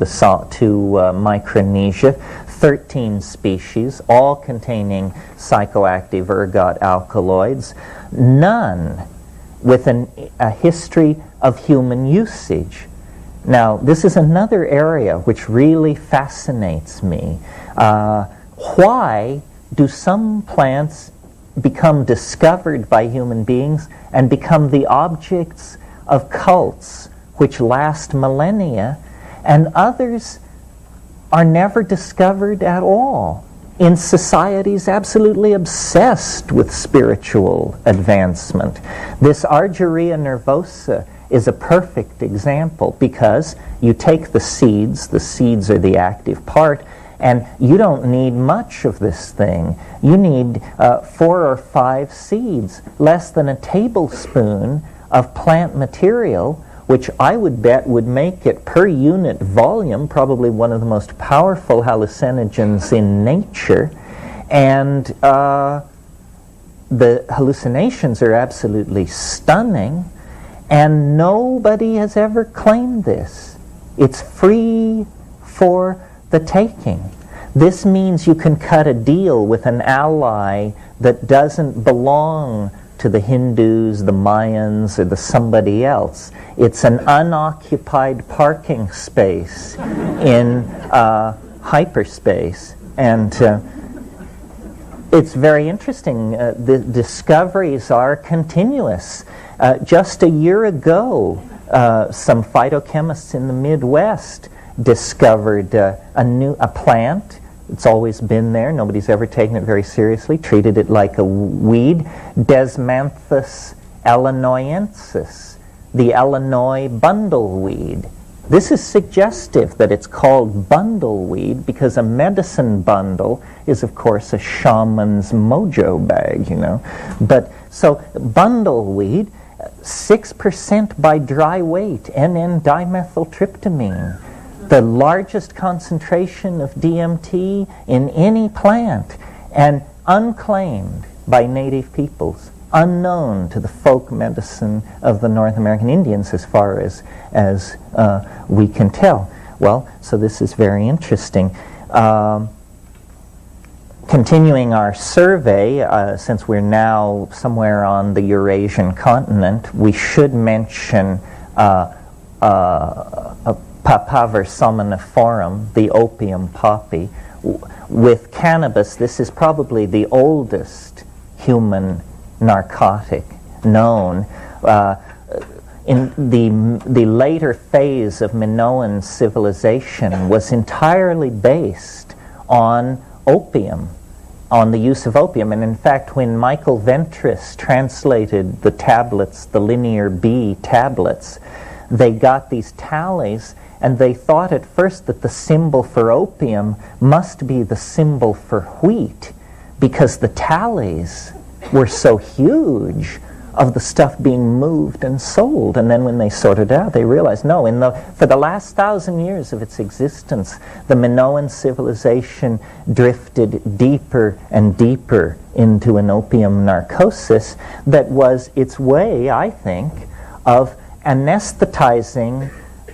[SPEAKER 2] Micronesia. 13 species, all containing psychoactive ergot alkaloids, none with a history of human usage. Now, this is another area which really fascinates me. Why do some plants become discovered by human beings and become the objects of cults which last millennia, and others are never discovered at all in societies absolutely obsessed with spiritual advancement? This Argyria nervosa is a perfect example, because you take the seeds are the active part, and you don't need much of this thing. You need 4 or 5 seeds, less than a tablespoon of plant material, which I would bet would make it, per unit volume, probably one of the most powerful hallucinogens in nature. And the hallucinations are absolutely stunning, and nobody has ever claimed this. It's free for the taking. This means you can cut a deal with an ally that doesn't belong to the Hindus, the Mayans, or the somebody else. It's an unoccupied parking space in hyperspace. And it's very interesting. The discoveries are continuous. Just a year ago, some phytochemists in the Midwest discovered a plant. It's always been there. Nobody's ever taken it very seriously, treated it like a weed. Desmanthus illinoiensis, the Illinois bundleweed. This is suggestive that it's called bundleweed because a medicine bundle is, of course, a shaman's mojo bag, But so bundleweed, 6% by dry weight, NN-dimethyltryptamine, the largest concentration of DMT in any plant, and unclaimed by native peoples, unknown to the folk medicine of the North American Indians as far as we can tell. Well, so this is very interesting. Continuing our survey, since we're now somewhere on the Eurasian continent, we should mention Papaver somniferum, the opium poppy. With cannabis, this is probably the oldest human narcotic known. In the later phase of Minoan civilization was entirely based on opium, on the use of opium. And in fact, when Michael Ventris translated the tablets, the Linear B tablets, they got these tallies, and they thought at first that the symbol for opium must be the symbol for wheat, because the tallies were so huge of the stuff being moved and sold. And then when they sorted out, they realized, no, for the last 1,000 years of its existence, the Minoan civilization drifted deeper and deeper into an opium narcosis that was its way, I think, of anesthetizing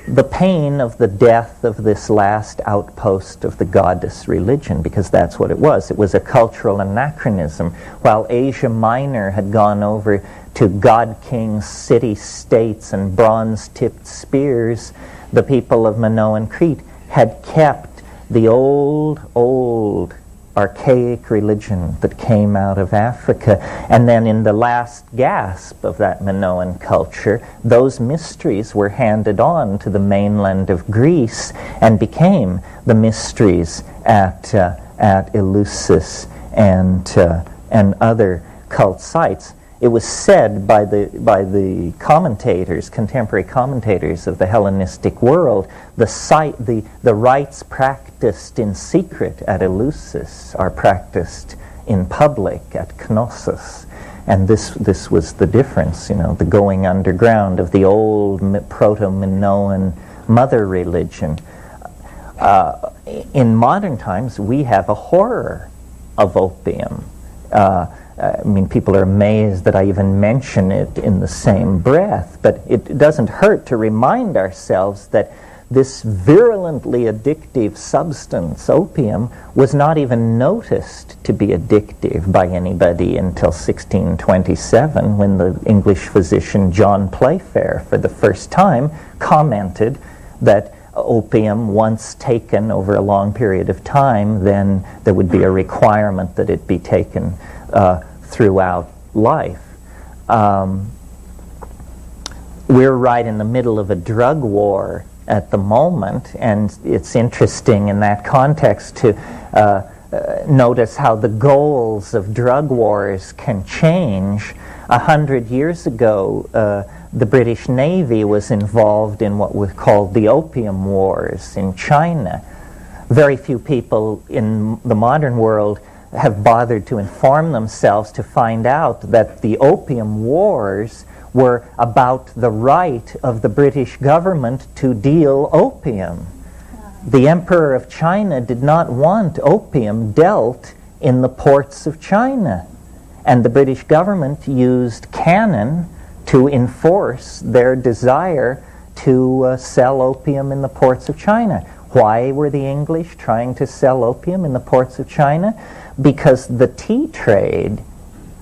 [SPEAKER 2] the pain of the death of this last outpost of the goddess religion, because that's what it was. It was a cultural anachronism. While Asia Minor had gone over to god kings, city-states, and bronze-tipped spears, the people of Minoan Crete had kept the old archaic religion that came out of Africa. And then in the last gasp of that Minoan culture, those mysteries were handed on to the mainland of Greece and became the mysteries at Eleusis and other cult sites. It was said by the commentators, contemporary commentators of the Hellenistic world, the rites practiced in secret at Eleusis are practiced in public at Knossos. And this was the difference, the going underground of the old proto-Minoan mother religion. In modern times, we have a horror of opium. People are amazed that I even mention it in the same breath, but it doesn't hurt to remind ourselves that this virulently addictive substance, opium, was not even noticed to be addictive by anybody until 1627, when the English physician John Playfair, for the first time, commented that opium, once taken over a long period of time, then there would be a requirement that it be taken throughout life. We're right in the middle of a drug war at the moment, and it's interesting in that context to notice how the goals of drug wars can change. 100 years ago, the British Navy was involved in what was called the Opium Wars in China. Very few people in the modern world have bothered to inform themselves to find out that the Opium Wars were about the right of the British government to deal opium. The Emperor of China did not want opium dealt in the ports of China, and the British government used cannon to enforce their desire to sell opium in the ports of China. Why were the English trying to sell opium in the ports of China? Because the tea trade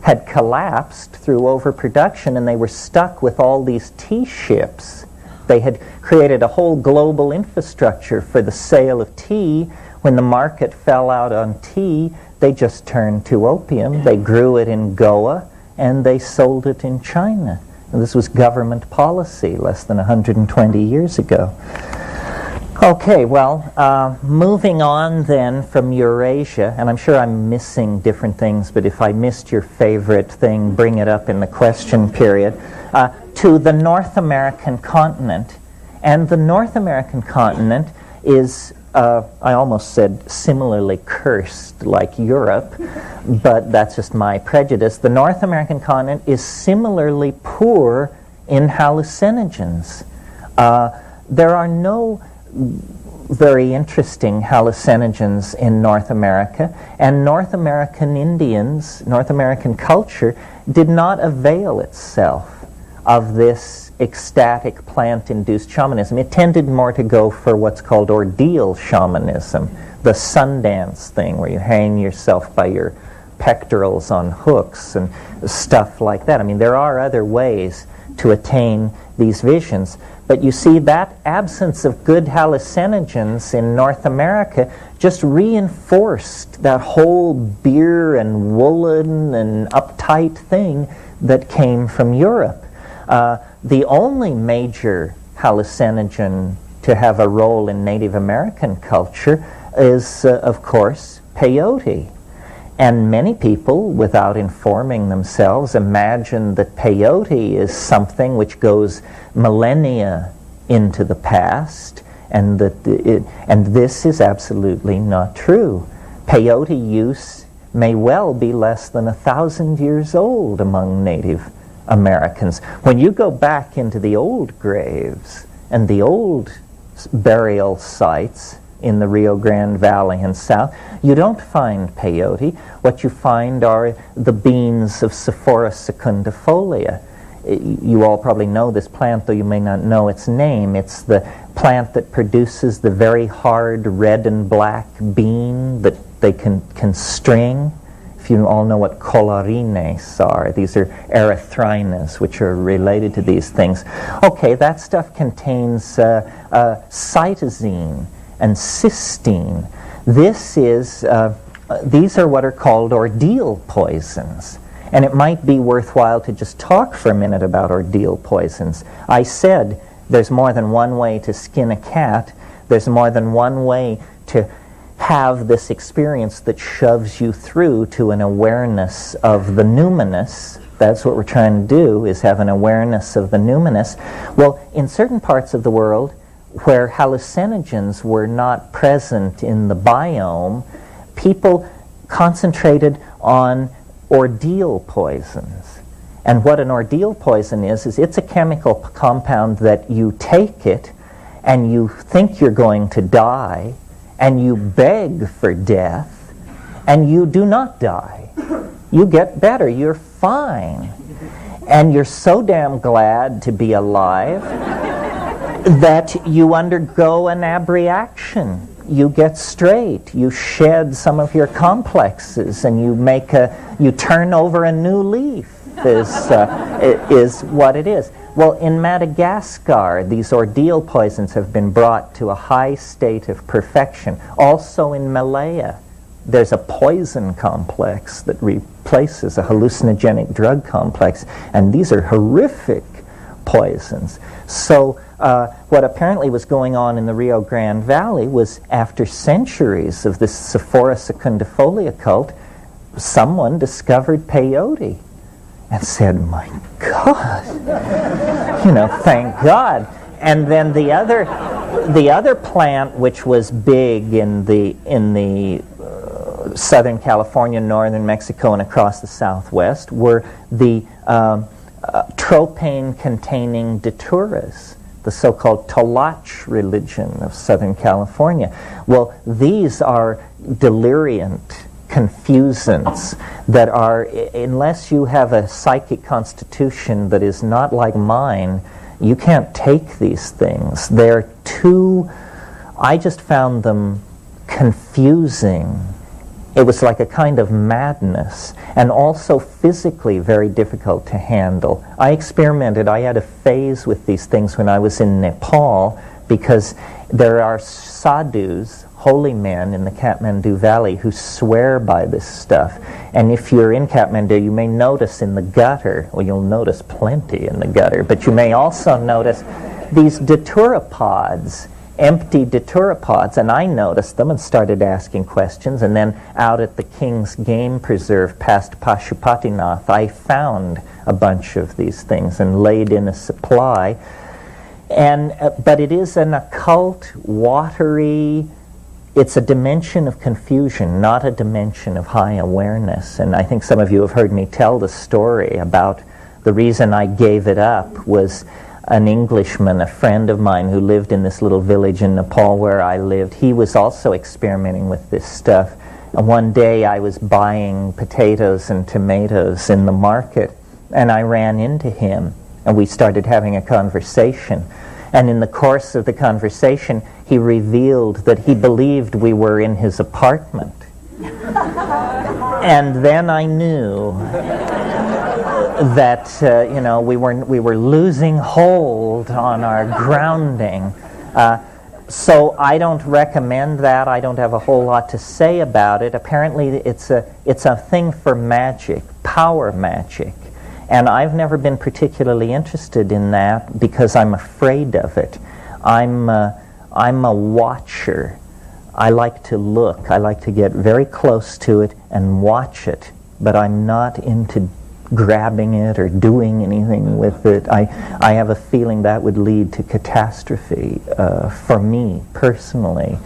[SPEAKER 2] had collapsed through overproduction, and they were stuck with all these tea ships. They had created a whole global infrastructure for the sale of tea. When the market fell out on tea, they just turned to opium. They grew it in Goa, and they sold it in China. And this was government policy less than 120 years ago. Okay, well, moving on then from Eurasia, and I'm sure I'm missing different things, but if I missed your favorite thing, bring it up in the question period, to the North American continent. And the North American continent is I almost said similarly cursed like Europe, but that's just my prejudice. The North American continent is similarly poor in hallucinogens. There are no very interesting hallucinogens in North America, and North American Indians, North American culture, did not avail itself of this ecstatic plant-induced shamanism. It tended more to go for what's called ordeal shamanism, the Sundance thing where you hang yourself by your pectorals on hooks and stuff like that. I mean, there are other ways to attain these visions. But you see, that absence of good hallucinogens in North America just reinforced that whole beer and woolen and uptight thing that came from Europe. The only major hallucinogen to have a role in Native American culture is, of course, peyote. And many people, without informing themselves, imagine that peyote is something which goes millennia into the past, and this is absolutely not true. Peyote use may well be less than 1,000 years old among Native Americans. When you go back into the old graves and the old burial sites in the Rio Grande Valley and south, you don't find peyote. What you find are the beans of Sephora secundifolia. You all probably know this plant, though you may not know its name. It's the plant that produces the very hard red and black bean that they can string. If you all know what collarines are, these are erythrinas, which are related to these things. Okay, that stuff contains cytosine and cysteine. These are what are called ordeal poisons. And it might be worthwhile to just talk for a minute about ordeal poisons. I said there's more than one way to skin a cat. There's more than one way to have this experience that shoves you through to an awareness of the numinous. That's what we're trying to do, is have an awareness of the numinous. Well, in certain parts of the world where hallucinogens were not present in the biome, people concentrated on ordeal poisons. And what an ordeal poison is it's a chemical compound that you take it and you think you're going to die and you beg for death and you do not die. You get better, you're fine. And you're so damn glad to be alive that you undergo an abreaction. You get straight, you shed some of your complexes, and you turn over a new leaf, is what it is. Well, in Madagascar, these ordeal poisons have been brought to a high state of perfection. Also in Malaya, there's a poison complex that replaces a hallucinogenic drug complex, and these are horrific poisons. So what apparently was going on in the Rio Grande Valley was, after centuries of this Sephora secundifolia cult, someone discovered peyote and said, my God, thank God. And then the other plant which was big in the Southern California, northern Mexico, and across the Southwest were the tropane-containing daturas, the so-called Tolach religion of Southern California. Well, these are deliriant confusants that are, unless you have a psychic constitution that is not like mine, you can't take these things. They're too, I just found them confusing. It was like a kind of madness, and also physically very difficult to handle. I had a phase with these things when I was in Nepal, because there are sadhus, holy men in the Kathmandu Valley, who swear by this stuff. And if you're in Kathmandu, you may notice in the gutter, well, you'll notice plenty in the gutter, but you may also notice these datura pods, empty datura pods, and I noticed them and started asking questions. And then out at the King's Game Preserve past Pashupatinath, I found a bunch of these things and laid in a supply. And but it is an occult, watery, it's a dimension of confusion, not a dimension of high awareness. And I think some of you have heard me tell the story about the reason I gave it up was an Englishman, a friend of mine who lived in this little village in Nepal where I lived. He was also experimenting with this stuff. And one day I was buying potatoes and tomatoes in the market, and I ran into him, and we started having a conversation. And in the course of the conversation, he revealed that he believed we were in his apartment. And then I knew that we were losing hold on our grounding. So I don't recommend that. I don't have a whole lot to say about it. Apparently, it's a thing for magic, power magic. And I've never been particularly interested in that because I'm afraid of it. I'm a watcher. I like to look. I like to get very close to it and watch it. But I'm not into grabbing it or doing anything with it. I have a feeling that would lead to catastrophe for me personally.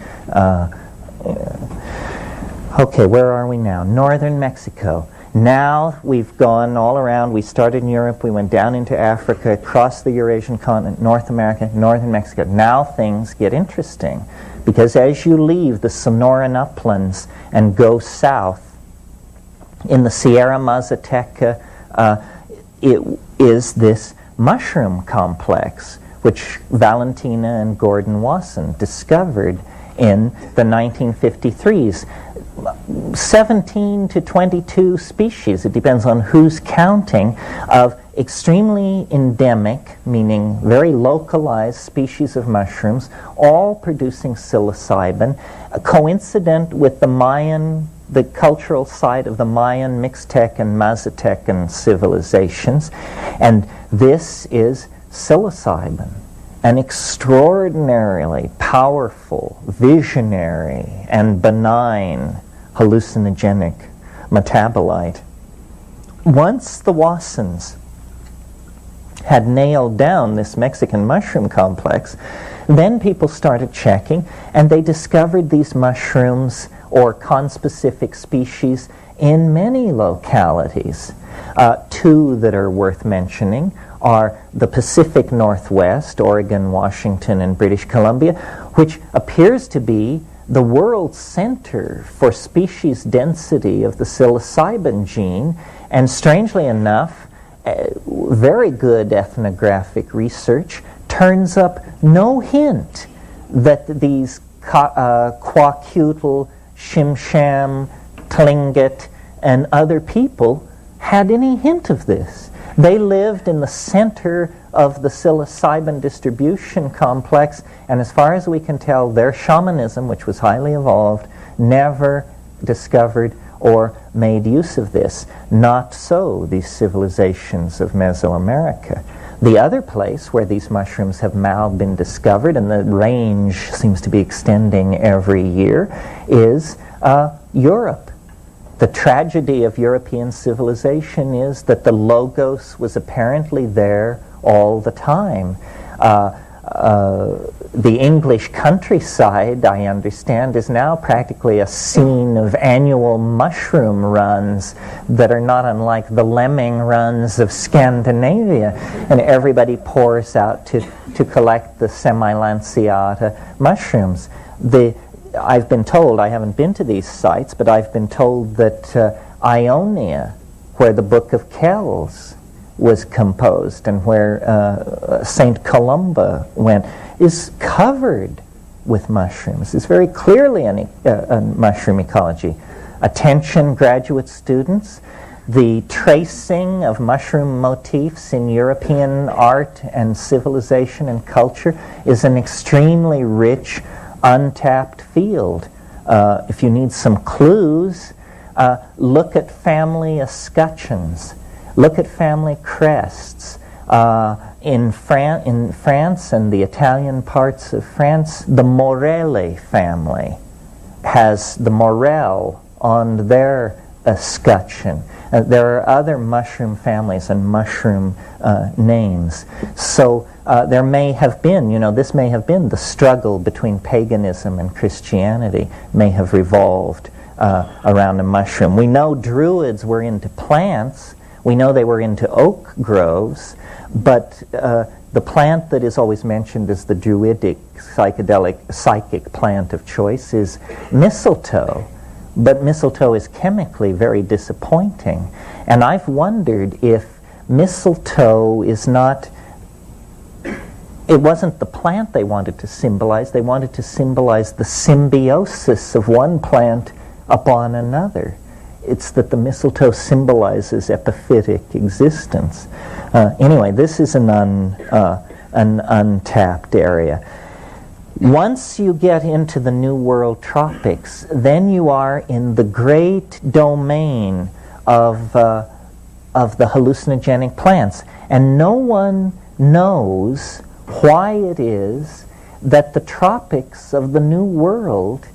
[SPEAKER 2] Okay, where are we now? Northern Mexico. Now we've gone all around. We started in Europe, we went down into Africa, across the Eurasian continent, North America, northern Mexico. Now things get interesting because as you leave the Sonoran uplands and go south, in the Sierra Mazateca, it is this mushroom complex which Valentina and Gordon Wasson discovered in the 1953s. 17 to 22 species, it depends on who's counting, of extremely endemic, meaning very localized species of mushrooms, all producing psilocybin, coincident with the cultural site of the Mayan, Mixtec, and Mazatecan civilizations. And this is psilocybin, an extraordinarily powerful, visionary, and benign hallucinogenic metabolite. Once the Wassons had nailed down this Mexican mushroom complex, then people started checking, and they discovered these mushrooms or conspecific species in many localities. Two that are worth mentioning are the Pacific Northwest, Oregon, Washington, and British Columbia, which appears to be the world center for species density of the psilocybin gene, and strangely enough, very good ethnographic research turns up no hint that these Kwakiutl, Shimsham, Tlingit, and other people had any hint of this. They lived in the center of the psilocybin distribution complex, and as far as we can tell, their shamanism, which was highly evolved, never discovered or made use of this. Not so these civilizations of Mesoamerica. The other place where these mushrooms have now been discovered, and the range seems to be extending every year, is Europe. The tragedy of European civilization is that the logos was apparently there all the time. The English countryside, I understand, is now practically a scene of annual mushroom runs that are not unlike the lemming runs of Scandinavia, and everybody pours out to collect the semi-lanceata mushrooms. I've been told, I haven't been to these sites, but I've been told that Ionia, where the Book of Kells was composed and where St. Columba went, is covered with mushrooms. It's very clearly a mushroom ecology. Attention, graduate students, the tracing of mushroom motifs in European art and civilization and culture is an extremely rich, untapped field. If you need some clues, look at family escutcheons. Look at family crests. In France and the Italian parts of France, the Morelli family has the morel on their escutcheon. There are other mushroom families and mushroom names. So there may have been, this may have been the struggle between paganism and Christianity may have revolved around a mushroom. We know Druids were into plants. We know they were into oak groves, but the plant that is always mentioned as the Druidic psychic plant of choice is mistletoe. But mistletoe is chemically very disappointing. And I've wondered if mistletoe is not, it wasn't the plant they wanted to symbolize. They wanted to symbolize the symbiosis of one plant upon another. It's that the mistletoe symbolizes epiphytic existence. Anyway, this is an untapped area. Once you get into the New World tropics, then you are in the great domain of the hallucinogenic plants. And no one knows why it is that the tropics of the New World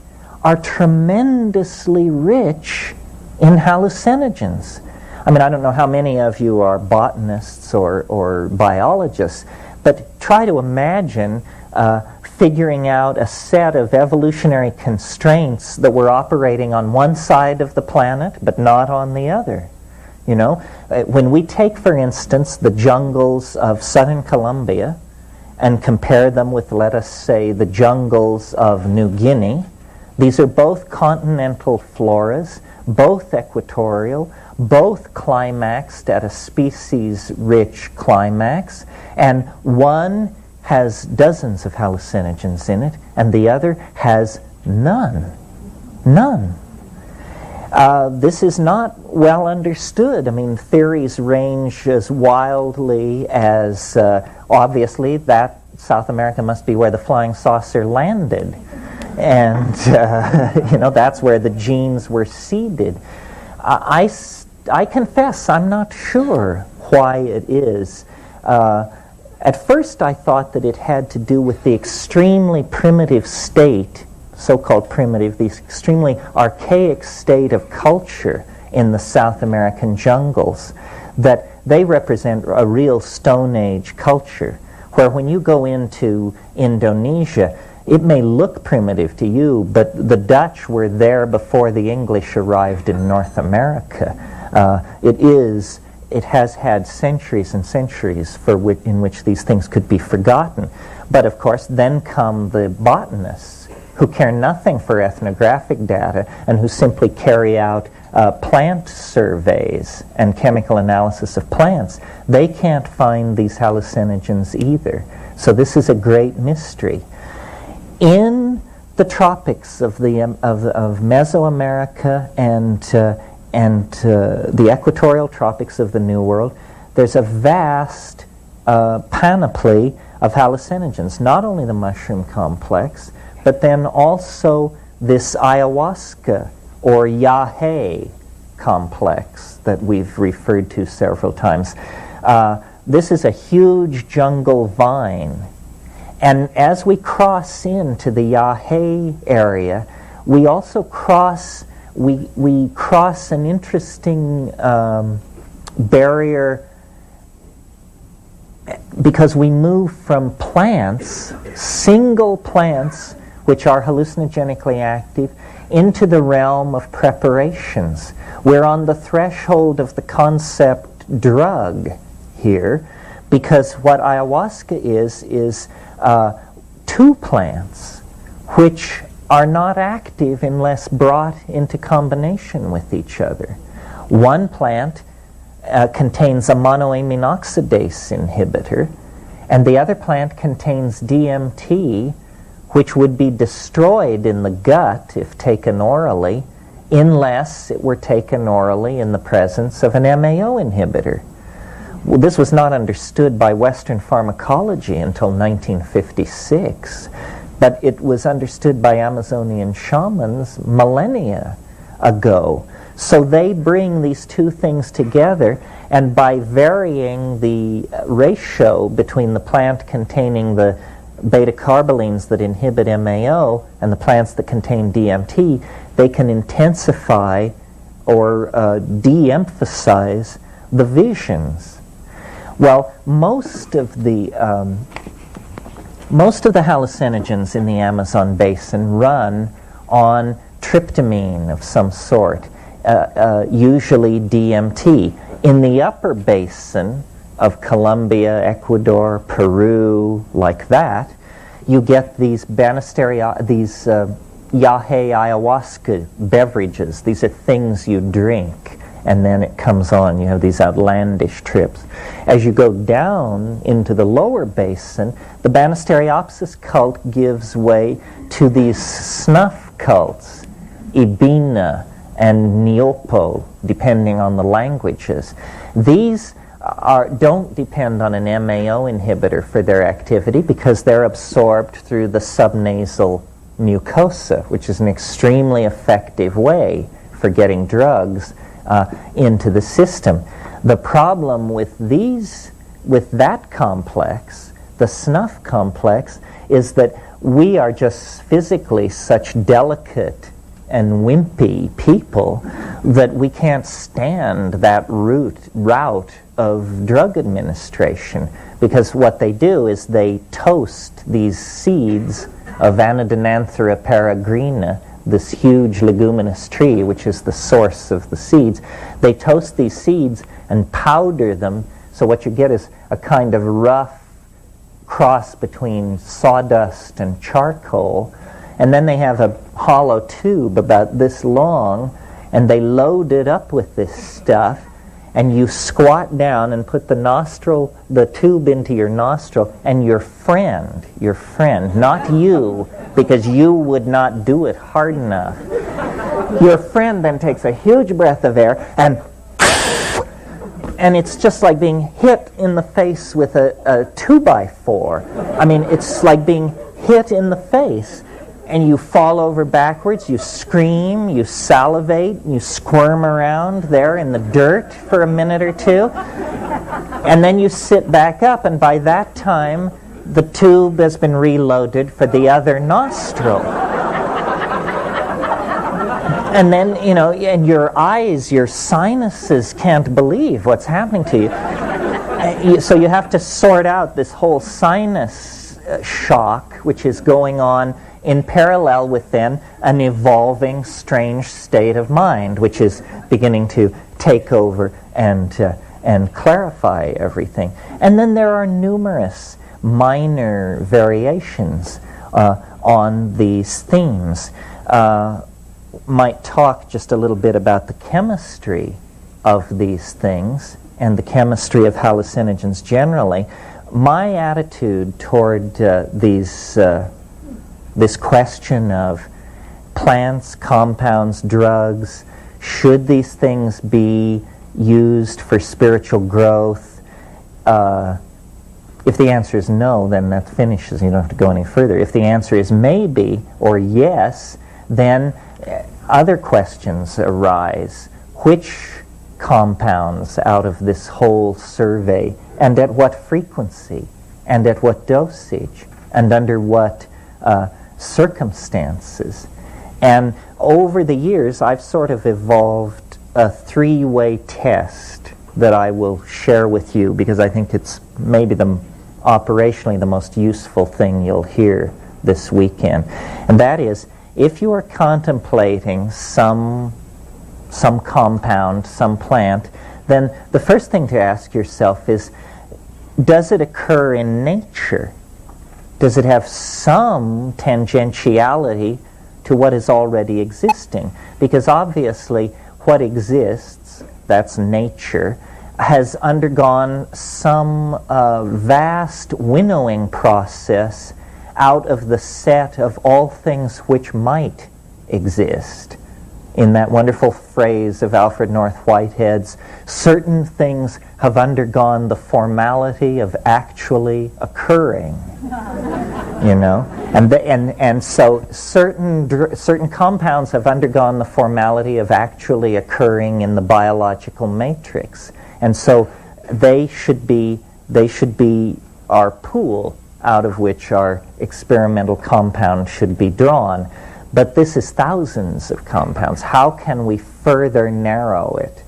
[SPEAKER 2] are tremendously rich in hallucinogens. I mean, I don't know how many of you are botanists or biologists, but try to imagine figuring out a set of evolutionary constraints that were operating on one side of the planet but not on the other. When we take, for instance, the jungles of southern Colombia and compare them with, let us say, the jungles of New Guinea, these are both continental floras, both equatorial, both climaxed at a species-rich climax, and one has dozens of hallucinogens in it, and the other has none. None. This is not well understood. I mean, theories range as wildly as, obviously, that South America must be where the flying saucer landed. And, that's where the genes were seeded. I confess I'm not sure why it is. At first I thought that it had to do with the extremely primitive state, so-called primitive, the extremely archaic state of culture in the South American jungles, that they represent a real Stone Age culture, where when you go into Indonesia, it may look primitive to you, but the Dutch were there before the English arrived in North America. It has had centuries and centuries in which these things could be forgotten. But of course, then come the botanists who care nothing for ethnographic data and who simply carry out plant surveys and chemical analysis of plants. They can't find these hallucinogens either. So this is a great mystery. In the tropics of Mesoamerica and the equatorial tropics of the New World, there's a vast panoply of hallucinogens, not only the mushroom complex, but then also this ayahuasca or yahe complex that we've referred to several times. This is a huge jungle vine. And as we cross into the yahe area, we also cross an interesting barrier, because we move from plants, single plants, which are hallucinogenically active, into the realm of preparations. We're on the threshold of the concept drug here, because what ayahuasca is two plants which are not active unless brought into combination with each other. One plant contains a monoamine oxidase inhibitor, and the other plant contains DMT, which would be destroyed in the gut if taken orally, unless it were taken orally in the presence of an MAO inhibitor. Well, this was not understood by Western pharmacology until 1956, but it was understood by Amazonian shamans millennia ago. So they bring these two things together, and by varying the ratio between the plant containing the beta-carbolines that inhibit MAO and the plants that contain DMT, they can intensify de-emphasize the visions. Well, most of the hallucinogens in the Amazon basin run on tryptamine of some sort, usually DMT. In the upper basin of Colombia, Ecuador, Peru, like that, you get these yahe ayahuasca beverages. These are things you drink, and then it comes on. You have these outlandish trips. As you go down into the lower basin, the Banisteriopsis cult gives way to these snuff cults, Ibina and Niopo, depending on the languages. These don't depend on an MAO inhibitor for their activity because they're absorbed through the subnasal mucosa, which is an extremely effective way for getting drugs into the system. The problem with that complex, the snuff complex, is that we are just physically such delicate and wimpy people that we can't stand that route of drug administration, because what they do is they toast these seeds of Anodonanthera peregrina, this huge leguminous tree which is the source of the seeds. They toast these seeds and powder them, so what you get is a kind of rough cross between sawdust and charcoal, and then they have a hollow tube about this long, and they load it up with this stuff, and you squat down and put the tube into your nostril, and your friend, not you, because you would not do it hard enough. Your friend then takes a huge breath of air, and it's just like being hit in the face with a 2x4. I mean, it's like being hit in the face. And you fall over backwards, you scream, you salivate, you squirm around there in the dirt for a minute or two, and then you sit back up, and by that time, the tube has been reloaded for the other nostril. And then, and your eyes, your sinuses can't believe what's happening to you. So you have to sort out this whole sinus shock, which is going on in parallel with then an evolving strange state of mind, which is beginning to take over and clarify everything. And then there are numerous minor variations on these themes. Might talk just a little bit about the chemistry of these things and the chemistry of hallucinogens generally. My attitude toward this question of plants, compounds, drugs, should these things be used for spiritual growth? If the answer is no, then that finishes. You don't have to go any further. If the answer is maybe or yes, then other questions arise. Which compounds out of this whole survey, and at what frequency, and at what dosage, and under what circumstances? And over the years, I've sort of evolved a three-way test that I will share with you, because I think it's maybe operationally the most useful thing you'll hear this weekend. And that is, if you are contemplating some compound, some plant, then the first thing to ask yourself is, does it occur in nature? Does it have some tangentiality to what is already existing? Because obviously what exists, that's nature, has undergone some vast winnowing process out of the set of all things which might exist. In that wonderful phrase of Alfred North Whitehead's, certain things have undergone the formality of actually occurring. And so certain compounds have undergone the formality of actually occurring in the biological matrix, and so they should be our pool out of which our experimental compound should be drawn. but this is thousands of compounds. How can we further narrow it?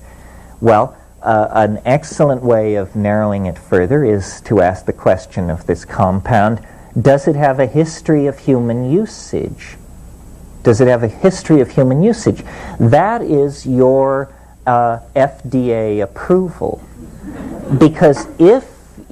[SPEAKER 2] Well, an excellent way of narrowing it further is to ask the question of this compound, does it have a history of human usage? Does it have a history of human usage? That is your FDA approval. Because if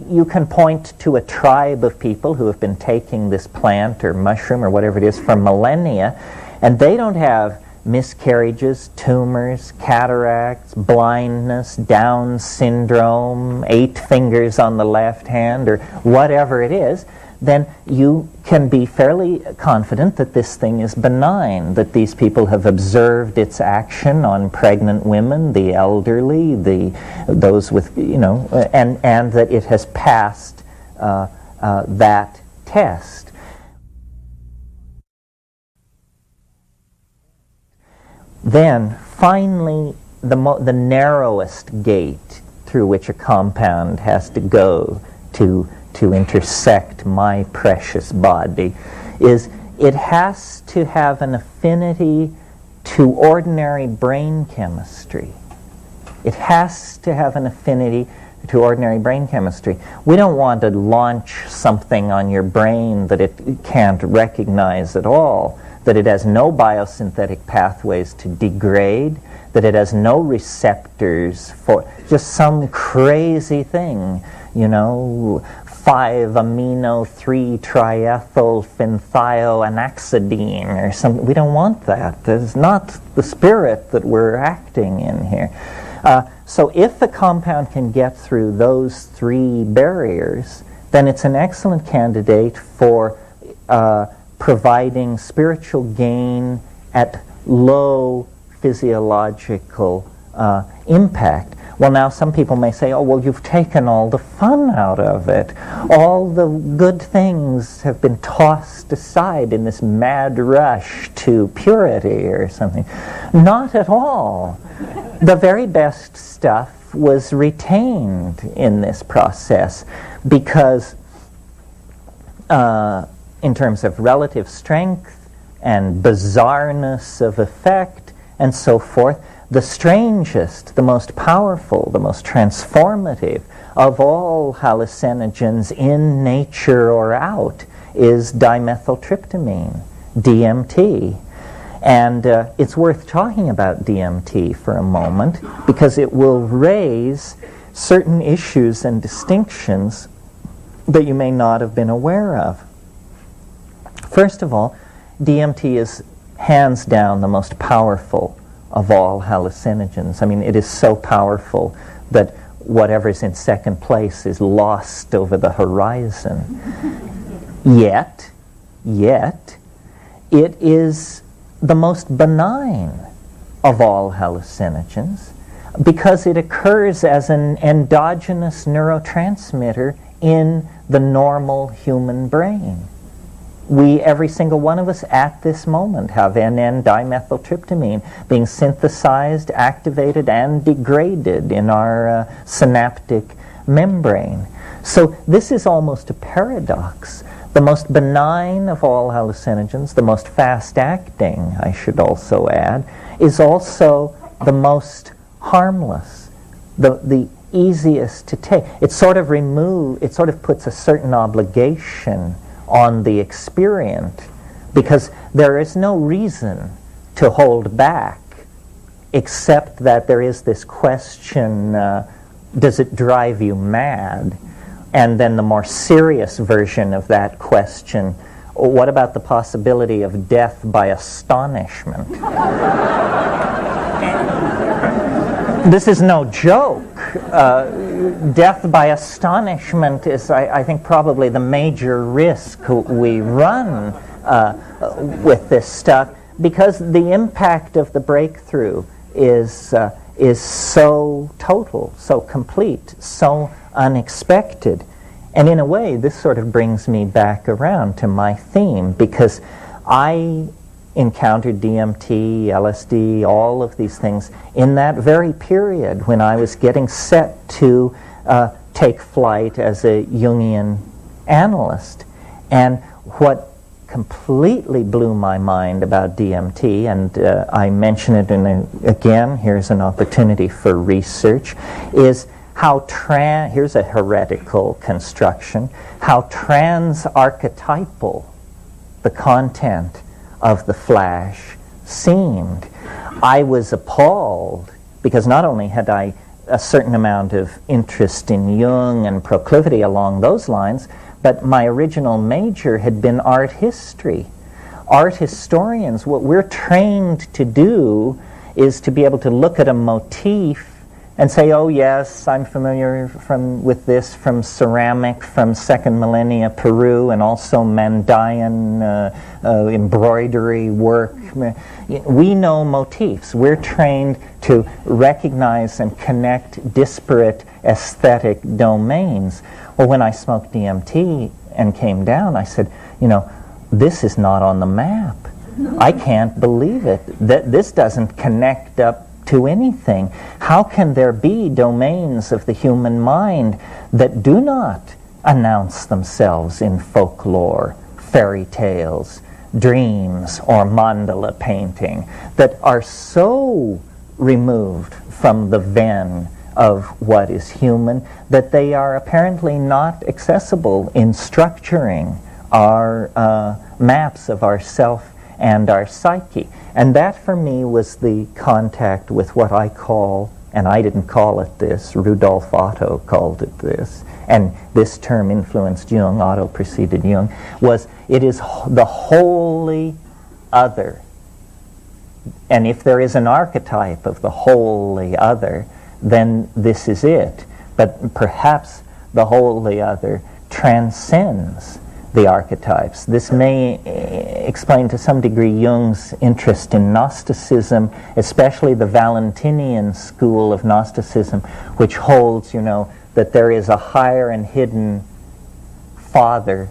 [SPEAKER 2] you can point to a tribe of people who have been taking this plant or mushroom or whatever it is for millennia, and they don't have miscarriages, tumors, cataracts, blindness, Down syndrome, 8 fingers on the left hand, or whatever it is, then you can be fairly confident that this thing is benign, that these people have observed its action on pregnant women, the elderly, those with, and that it has passed that test. Then, finally, the narrowest gate through which a compound has to go to intersect my precious body is it has to have an affinity to ordinary brain chemistry. It has to have an affinity to ordinary brain chemistry. We don't want to launch something on your brain that it can't recognize at all, that it has no biosynthetic pathways to degrade, that it has no receptors for just some crazy thing, 5-amino-3-triethylphenthioanaxidine or something. We don't want that. There's not the spirit that we're acting in here. So if the compound can get through those 3 barriers, then it's an excellent candidate for providing spiritual gain at low physiological impact. Well, now some people may say, oh, well, you've taken all the fun out of it. All the good things have been tossed aside in this mad rush to purity or something. Not at all. The very best stuff was retained in this process because in terms of relative strength and bizarreness of effect and so forth, the strangest, the most powerful, the most transformative of all hallucinogens in nature or out is dimethyltryptamine, DMT. And it's worth talking about DMT for a moment because it will raise certain issues and distinctions that you may not have been aware of. First of all, DMT is hands down the most powerful of all hallucinogens. I mean, it is so powerful that whatever's in second place is lost over the horizon. Yet, it is the most benign of all hallucinogens because it occurs as an endogenous neurotransmitter in the normal human brain. We, every single one of us at this moment, have N,N-dimethyltryptamine being synthesized, activated, and degraded in our synaptic membrane. So this is almost a paradox. The most benign of all hallucinogens, the most fast-acting, I should also add, is also the most harmless, the easiest to take. It sort of puts a certain obligation on the experient because there is no reason to hold back except that there is this question, does it drive you mad? And then the more serious version of that question, what about the possibility of death by astonishment? This is no joke. Death by astonishment is, I think, probably the major risk we run with this stuff because the impact of the breakthrough is so total, so complete, so unexpected. And in a way, this sort of brings me back around to my theme because I encountered DMT, LSD, all of these things in that very period when I was getting set to take flight as a Jungian analyst. And what completely blew my mind about DMT, and I mention it again, here's an opportunity for research, is how here's a heretical construction, how trans-archetypal the content of the flash seemed. I was appalled because not only had I a certain amount of interest in Jung and proclivity along those lines, but my original major had been art history. Art historians, what we're trained to do is to be able to look at a motif and say, oh yes, I'm familiar with this from ceramic from second millennia Peru, and also Mandaean embroidery work. We know motifs. We're trained to recognize and connect disparate aesthetic domains. Well, when I smoked DMT and came down, I said, this is not on the map. I can't believe it. This doesn't connect up to anything. How can there be domains of the human mind that do not announce themselves in folklore, fairy tales, dreams, or mandala painting, that are so removed from the ven of what is human that they are apparently not accessible in structuring our maps of ourself and our psyche? And that for me was the contact with what I call, and I didn't call it this, Rudolf Otto called it this, and this term influenced Jung, Otto preceded Jung, it is the wholly other. And if there is an archetype of the wholly other, then this is it. But perhaps the wholly other transcends the archetypes. This may explain to some degree Jung's interest in Gnosticism, especially the Valentinian school of Gnosticism, which holds, that there is a higher and hidden Father,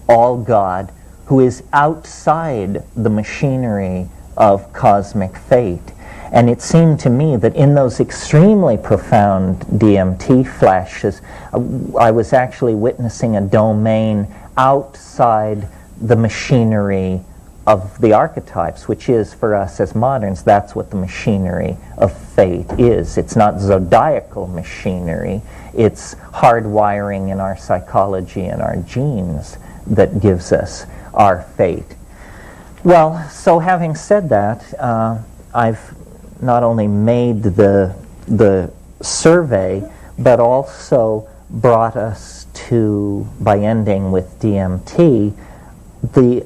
[SPEAKER 2] all God, who is outside the machinery of cosmic fate. And it seemed to me that in those extremely profound DMT flashes, I was actually witnessing a domain outside the machinery of the archetypes, which is, for us as moderns, that's what the machinery of fate is. It's not zodiacal machinery, it's hardwiring in our psychology and our genes that gives us our fate. Well, so having said that, I've not only made the survey, but also brought us to, by ending with DMT, the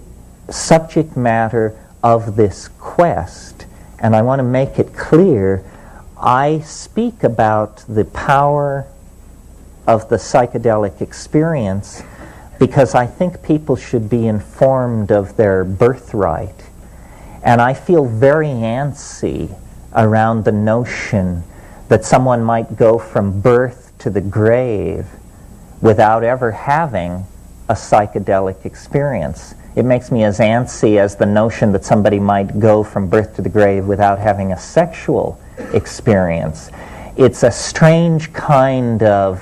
[SPEAKER 2] subject matter of this quest. And I want to make it clear, I speak about the power of the psychedelic experience because I think people should be informed of their birthright. And I feel very antsy around the notion that someone might go from birth to the grave without ever having a psychedelic experience. It makes me as antsy as the notion that somebody might go from birth to the grave without having a sexual experience. It's a strange kind of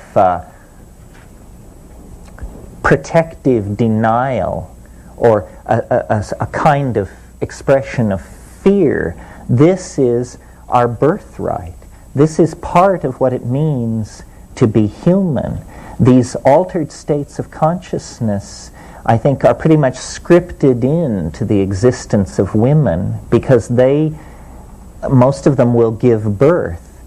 [SPEAKER 2] protective denial, or a kind of expression of fear. This is our birthright. This is part of what it means to be human. These altered states of consciousness, I think, are pretty much scripted into the existence of women because most of them will give birth,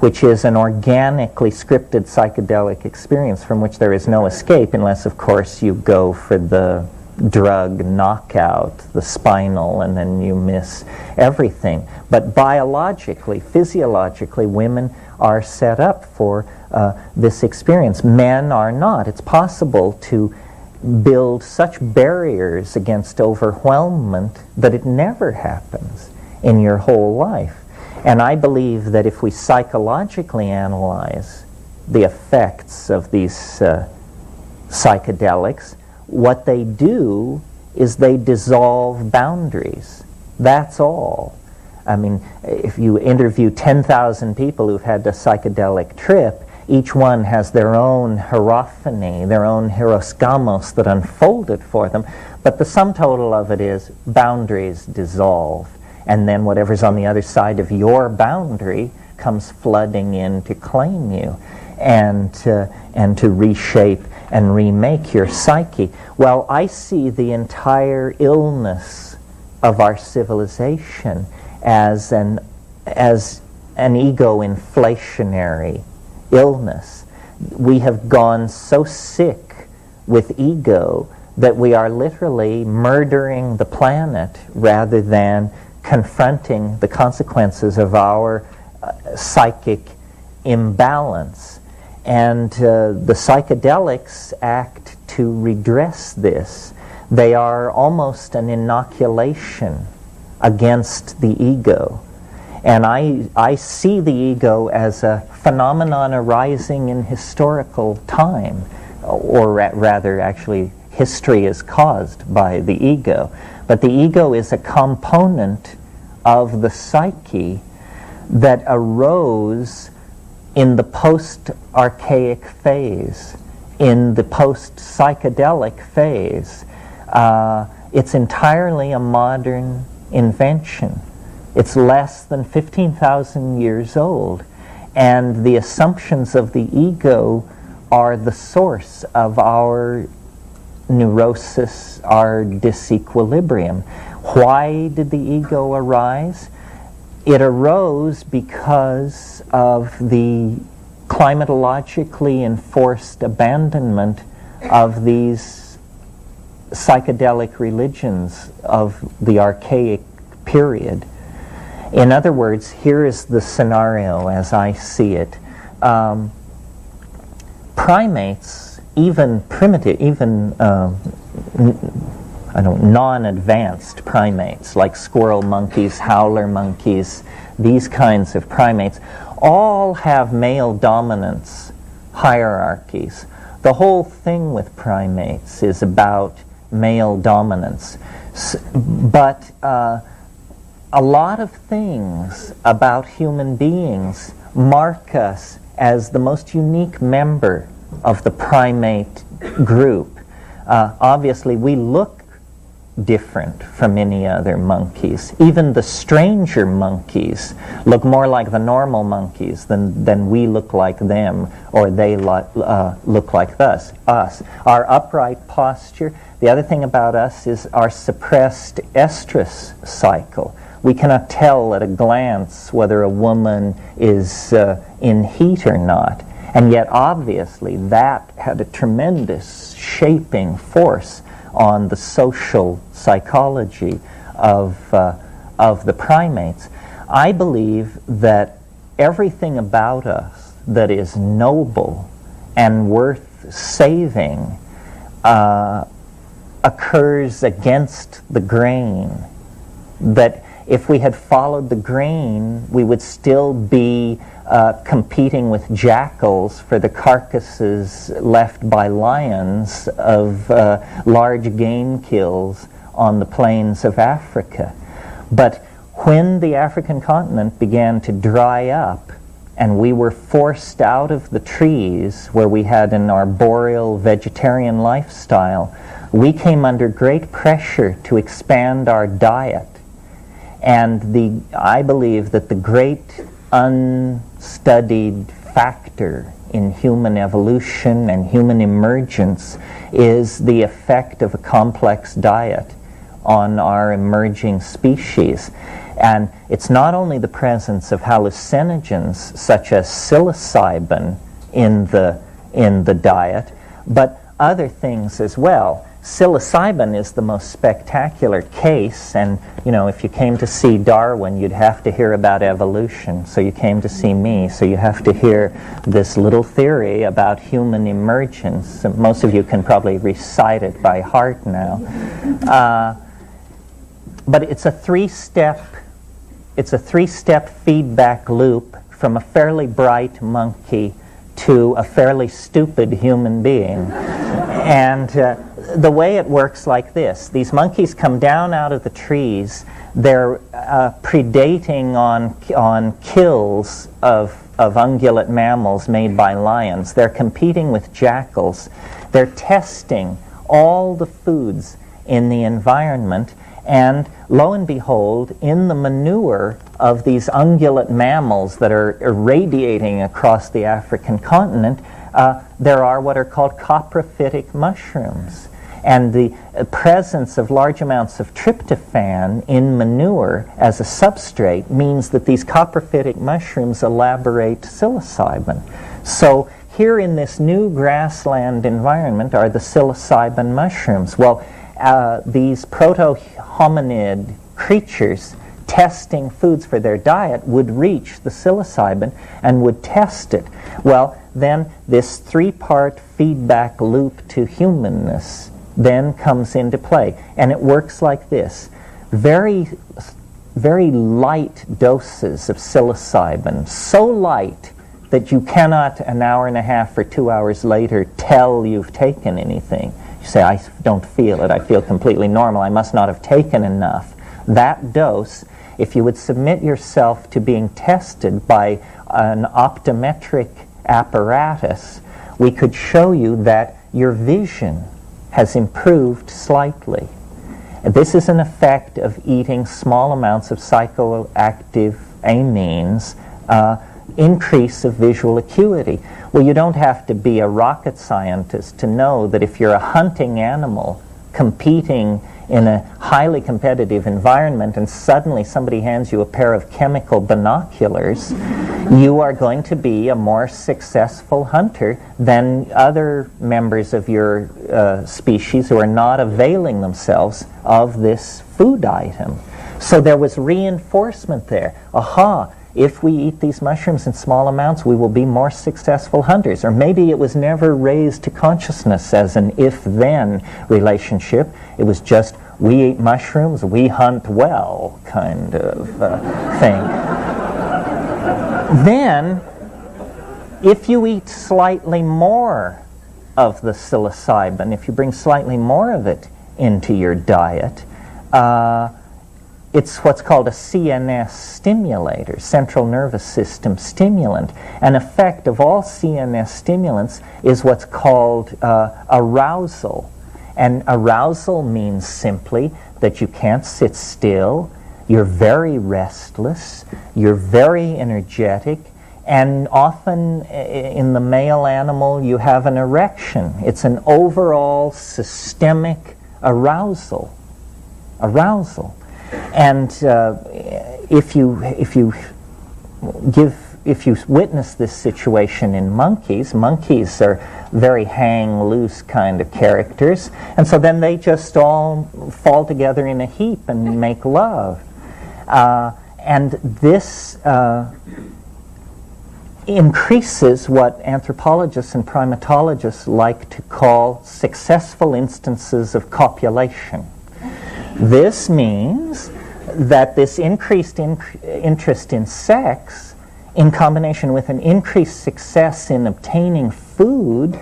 [SPEAKER 2] which is an organically scripted psychedelic experience from which there is no escape unless, of course, you go for the drug knockout, the spinal, and then you miss everything. But biologically, physiologically, women are set up for this experience. Men are not. It's possible to build such barriers against overwhelmment that it never happens in your whole life. And I believe that if we psychologically analyze the effects of these psychedelics, what they do is they dissolve boundaries. That's all. I mean, if you interview 10,000 people who've had a psychedelic trip, each one has their own hierophany, their own hieroskamos that unfolded for them, but the sum total of it is boundaries dissolve, and then whatever's on the other side of your boundary comes flooding in to claim you and to reshape and remake your psyche. Well, I see the entire illness of our civilization as an ego-inflationary illness. We have gone so sick with ego that we are literally murdering the planet rather than confronting the consequences of our psychic imbalance. And the psychedelics act to redress this. They are almost an inoculation against the ego. And I see the ego as a phenomenon arising in historical time, or rather, actually, history is caused by the ego. But the ego is a component of the psyche that arose in the post-archaic phase, in the post-psychedelic phase. It's entirely a modern invention. It's less than 15,000 years old, and the assumptions of the ego are the source of our neurosis, our disequilibrium. Why did the ego arise? It arose because of the climatologically enforced abandonment of these psychedelic religions of the archaic period. In other words, here is the scenario as I see it. Primates, even primitive, even non-advanced primates like squirrel monkeys, howler monkeys, these kinds of primates, all have male dominance hierarchies. The whole thing with primates is about male dominance. But a lot of things about human beings mark us as the most unique member of the primate group. Obviously, we look different from any other monkeys. Even the stranger monkeys look more like the normal monkeys than we look like them, or they look like us. Our upright posture. The other thing about us is our suppressed estrus cycle. We cannot tell at a glance whether a woman is in heat or not. And yet, obviously, that had a tremendous shaping force on the social psychology of the primates. I believe that everything about us that is noble and worth saving occurs against the grain. That if we had followed the grain, we would still be competing with jackals for the carcasses left by lions of large game kills on the plains of Africa. But when the African continent began to dry up and we were forced out of the trees where we had an arboreal vegetarian lifestyle, we came under great pressure to expand our diet. And I believe that the great unstudied factor in human evolution and human emergence is the effect of a complex diet on our emerging species. And it's not only the presence of hallucinogens such as psilocybin in the diet, but other things as well. Psilocybin is the most spectacular case, and if you came to see Darwin, you'd have to hear about evolution. So you came to see me, so you have to hear this little theory about human emergence. Most of you can probably recite it by heart now. But it's a three-step feedback loop from a fairly bright monkey to a fairly stupid human being. And the way it works like this: these monkeys come down out of the trees, they're predating on kills of of ungulate mammals made by lions. They're competing with jackals. They're testing all the foods in the environment, and lo and behold, in the manure of these ungulate mammals that are irradiating across the African continent, there are what are called coprophytic mushrooms. And the presence of large amounts of tryptophan in manure as a substrate means that these coprophytic mushrooms elaborate psilocybin. So here in this new grassland environment are the psilocybin mushrooms. Well, these proto-hominid creatures testing foods for their diet would reach the psilocybin and would test it. Well, then this three-part feedback loop to humanness then comes into play. And it works like this. Very light doses of psilocybin, so light that you cannot an hour and a half or 2 hours later tell you've taken anything. You say, I don't feel it, I feel completely normal, I must not have taken enough. That dose, if you would submit yourself to being tested by an optometric apparatus, we could show you that your vision has improved slightly. This is an effect of eating small amounts of psychoactive amines, increase of visual acuity. Well, you don't have to be a rocket scientist to know that if you're a hunting animal competing in a highly competitive environment and suddenly somebody hands you a pair of chemical binoculars, you are going to be a more successful hunter than other members of your species who are not availing themselves of this food item. So there was reinforcement there. Aha! If we eat these mushrooms in small amounts, we will be more successful hunters. Or maybe it was never raised to consciousness as an if-then relationship. It was just, we eat mushrooms, we hunt well, kind of thing. Then, if you eat slightly more of the psilocybin, if you bring slightly more of it into your diet, it's what's called a CNS stimulator, central nervous system stimulant. An effect of all CNS stimulants is what's called arousal. And arousal means simply that you can't sit still, you're very restless, you're very energetic, and often in the male animal you have an erection. It's an overall systemic arousal. And if you witness this situation in monkeys are very hang loose kind of characters, and so then they just all fall together in a heap and make love. And this increases what anthropologists and primatologists like to call successful instances of copulation. This means that this increased interest in sex, in combination with an increased success in obtaining food,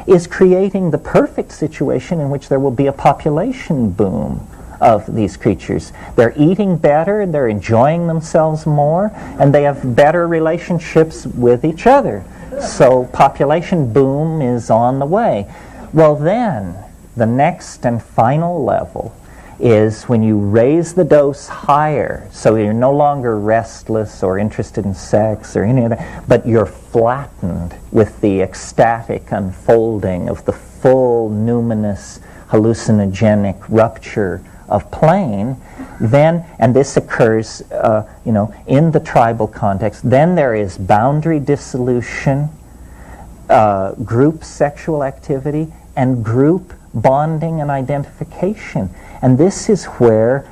[SPEAKER 2] is creating the perfect situation in which there will be a population boom of these creatures. They're eating better, they're enjoying themselves more, and they have better relationships with each other. So population boom is on the way. Well then, the next and final level is when you raise the dose higher, so you're no longer restless or interested in sex or any of that, but you're flattened with the ecstatic unfolding of the full numinous hallucinogenic rupture of plane, then, and this occurs in the tribal context, then there is boundary dissolution, group sexual activity, and group bonding and identification. And this is where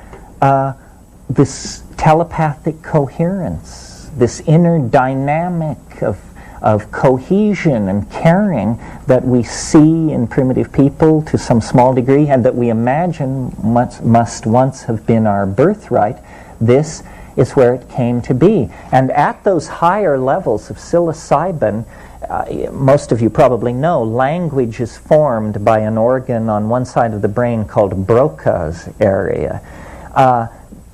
[SPEAKER 2] this telepathic coherence, this inner dynamic of cohesion and caring that we see in primitive people to some small degree and that we imagine must once have been our birthright, this is where it came to be. And at those higher levels of psilocybin, most of you probably know, language is formed by an organ on one side of the brain called Broca's area.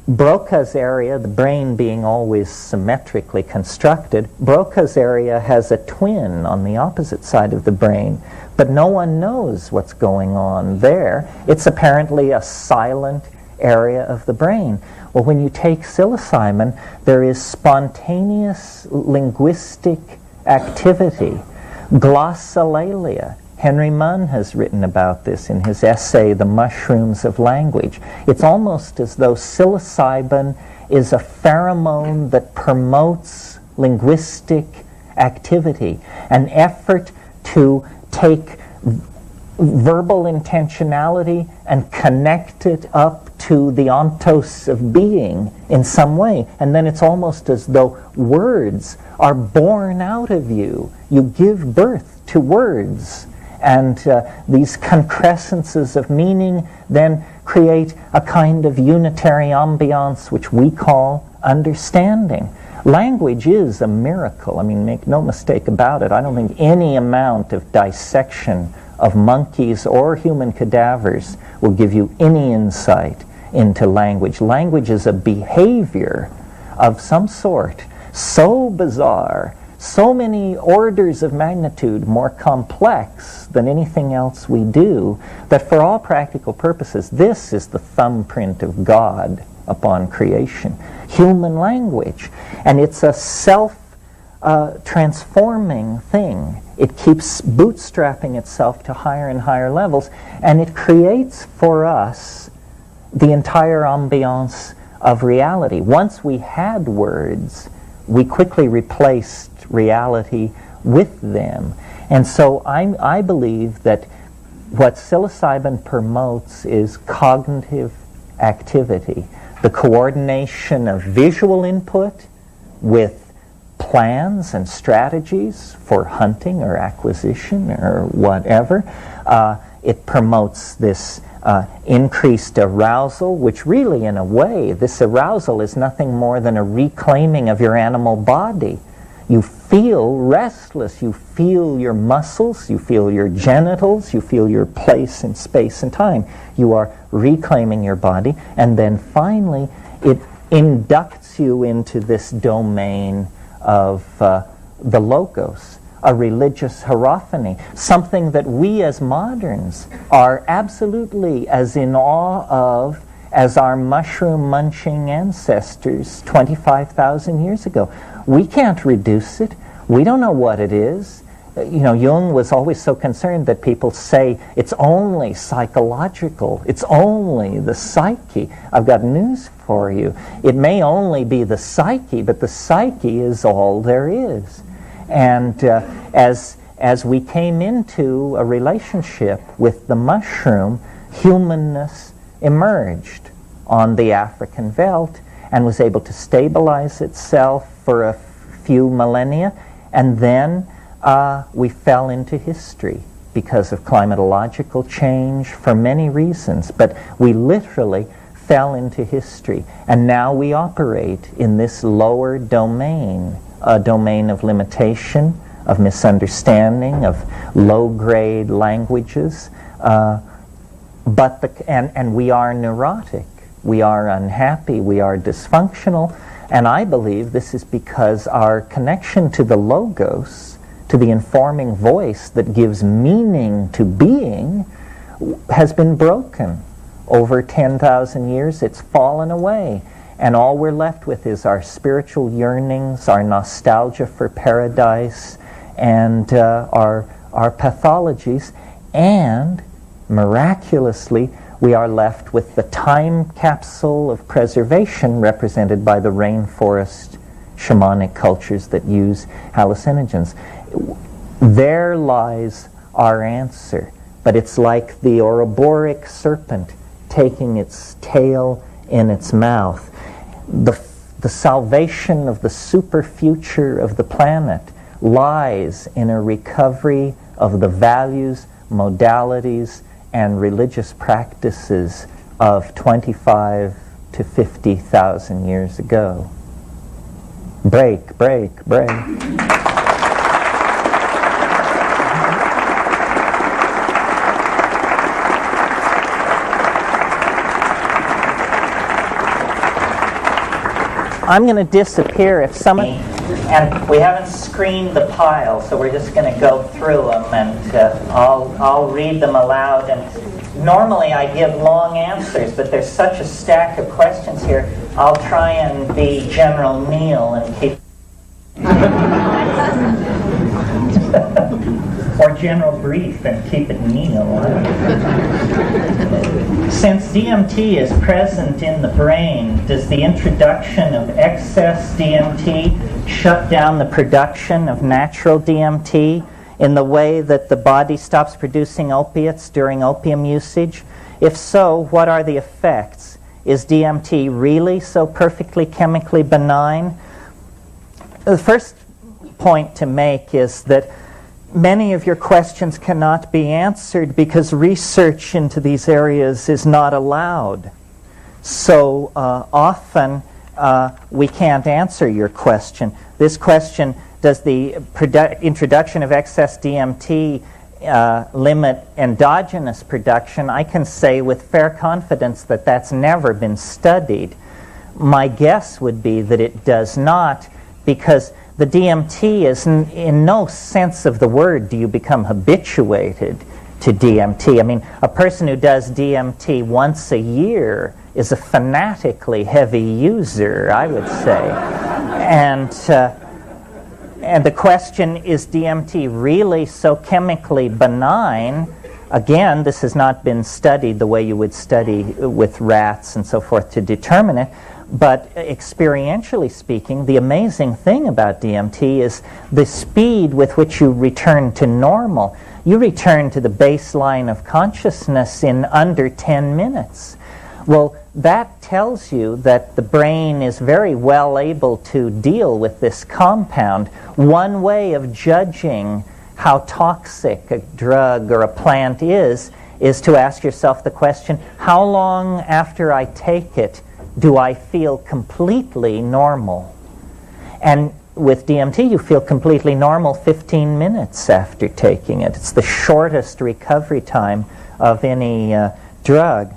[SPEAKER 2] Broca's area, the brain being always symmetrically constructed, Broca's area has a twin on the opposite side of the brain, but no one knows what's going on there. It's apparently a silent area of the brain. Well, when you take psilocybin, there is spontaneous linguistic activity, glossolalia. Henry Munn has written about this in his essay, The Mushrooms of Language. It's almost as though psilocybin is a pheromone that promotes linguistic activity, an effort to take verbal intentionality and connect it up to the ontos of being in some way. And then it's almost as though words are born out of you. You give birth to words. And these concrescences of meaning then create a kind of unitary ambiance which we call understanding. Language is a miracle. I mean, make no mistake about it. I don't think any amount of dissection of monkeys or human cadavers will give you any insight into language. Language is a behavior of some sort, so bizarre, so many orders of magnitude more complex than anything else we do, that for all practical purposes, this is the thumbprint of God upon creation. Human language. And it's a self-transforming thing. It keeps bootstrapping itself to higher and higher levels, and it creates for us the entire ambiance of reality. Once we had words, we quickly replaced reality with them. And so I believe that what psilocybin promotes is cognitive activity, the coordination of visual input with plans and strategies for hunting or acquisition or whatever. It promotes this increased arousal, which really, in a way, this arousal is nothing more than a reclaiming of your animal body. You feel restless, you feel your muscles, you feel your genitals, you feel your place in space and time. You are reclaiming your body, and then finally it inducts you into this domain of the logos, a religious hierophany, something that we as moderns are absolutely as in awe of as our mushroom-munching ancestors 25,000 years ago. We can't reduce it. We don't know what it is. You know, Jung was always so concerned that people say it's only psychological, it's only the psyche. I've got news for you. It may only be the psyche, but the psyche is all there is. And as we came into a relationship with the mushroom, humanness emerged on the African veldt and was able to stabilize itself for a few millennia, and then we fell into history because of climatological change for many reasons, but we literally fell into history, and now we operate in this lower domain, a domain of limitation, of misunderstanding, of low-grade languages, and we are neurotic, we are unhappy, we are dysfunctional, and I believe this is because our connection to the logos, to the informing voice that gives meaning to being, has been broken. Over 10,000 years, it's fallen away. And all we're left with is our spiritual yearnings, our nostalgia for paradise, and our pathologies. And miraculously, we are left with the time capsule of preservation represented by the rainforest shamanic cultures that use hallucinogens. There lies our answer. But it's like the Ouroboros serpent taking its tail in its mouth. The salvation of the super future of the planet lies in a recovery of the values, modalities, and religious practices of 25 to 50,000 years ago. Break, break, break. I'm going to disappear if someone... And we haven't screened the pile, so we're just going to go through them, and I'll read them aloud. And normally I give long answers, but there's such a stack of questions here, I'll try and be General Neal and keep... or General Brief and keep it Neal. Since DMT is present in the brain, does the introduction of excess DMT shut down the production of natural DMT in the way that the body stops producing opiates during opium usage? If so, what are the effects? Is DMT really so perfectly chemically benign? The first point to make is that many of your questions cannot be answered because research into these areas is not allowed. So often we can't answer your question. This question, does the introduction of excess DMT limit endogenous production? I can say with fair confidence that that's never been studied. My guess would be that it does not, because the DMT is in no sense of the word do you become habituated to DMT. I mean, a person who does DMT once a year is a fanatically heavy user, I would say. And the question, is DMT really so chemically benign? Again, this has not been studied the way you would study with rats and so forth to determine it. But experientially speaking, the amazing thing about DMT is the speed with which you return to normal. You return to the baseline of consciousness in under 10 minutes. Well, that tells you that the brain is very well able to deal with this compound. One way of judging how toxic a drug or a plant is to ask yourself the question, how long after I take it do I feel completely normal? And with DMT, you feel completely normal 15 minutes after taking it. It's the shortest recovery time of any drug.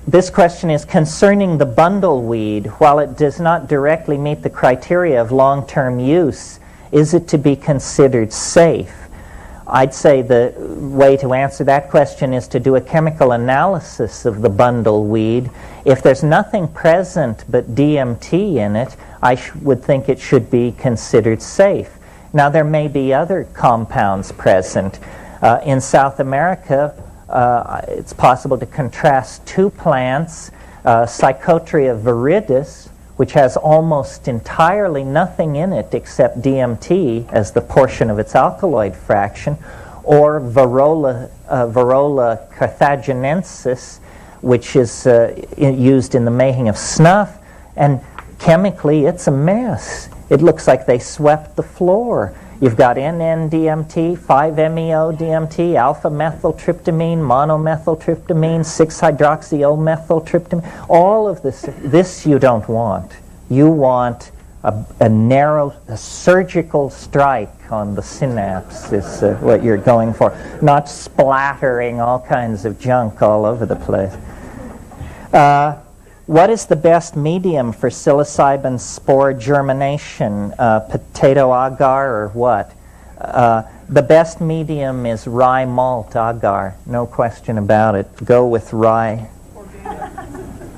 [SPEAKER 2] This question is concerning the bundleweed. While it does not directly meet the criteria of long-term use, is it to be considered safe? I'd say the way to answer that question is to do a chemical analysis of the bundleweed. If there's nothing present but DMT in it, I would think it should be considered safe. Now, there may be other compounds present. In South America, it's possible to contrast two plants, Psychotria viridis, which has almost entirely nothing in it except DMT as the portion of its alkaloid fraction, or Varrola carthaginensis, which is used in the making of snuff, and chemically it's a mess. It looks like they swept the floor. You've got NN-DMT, 5-MeO-DMT, alpha-methyltryptamine, monomethyltryptamine, 6-hydroxy-O-methyltryptamine. All of this you don't want. You want a narrow, surgical strike on the synapse is what you're going for, not splattering all kinds of junk all over the place. What is the best medium for psilocybin spore germination? Potato agar or what? The best medium is rye malt agar, no question about it. Go with rye.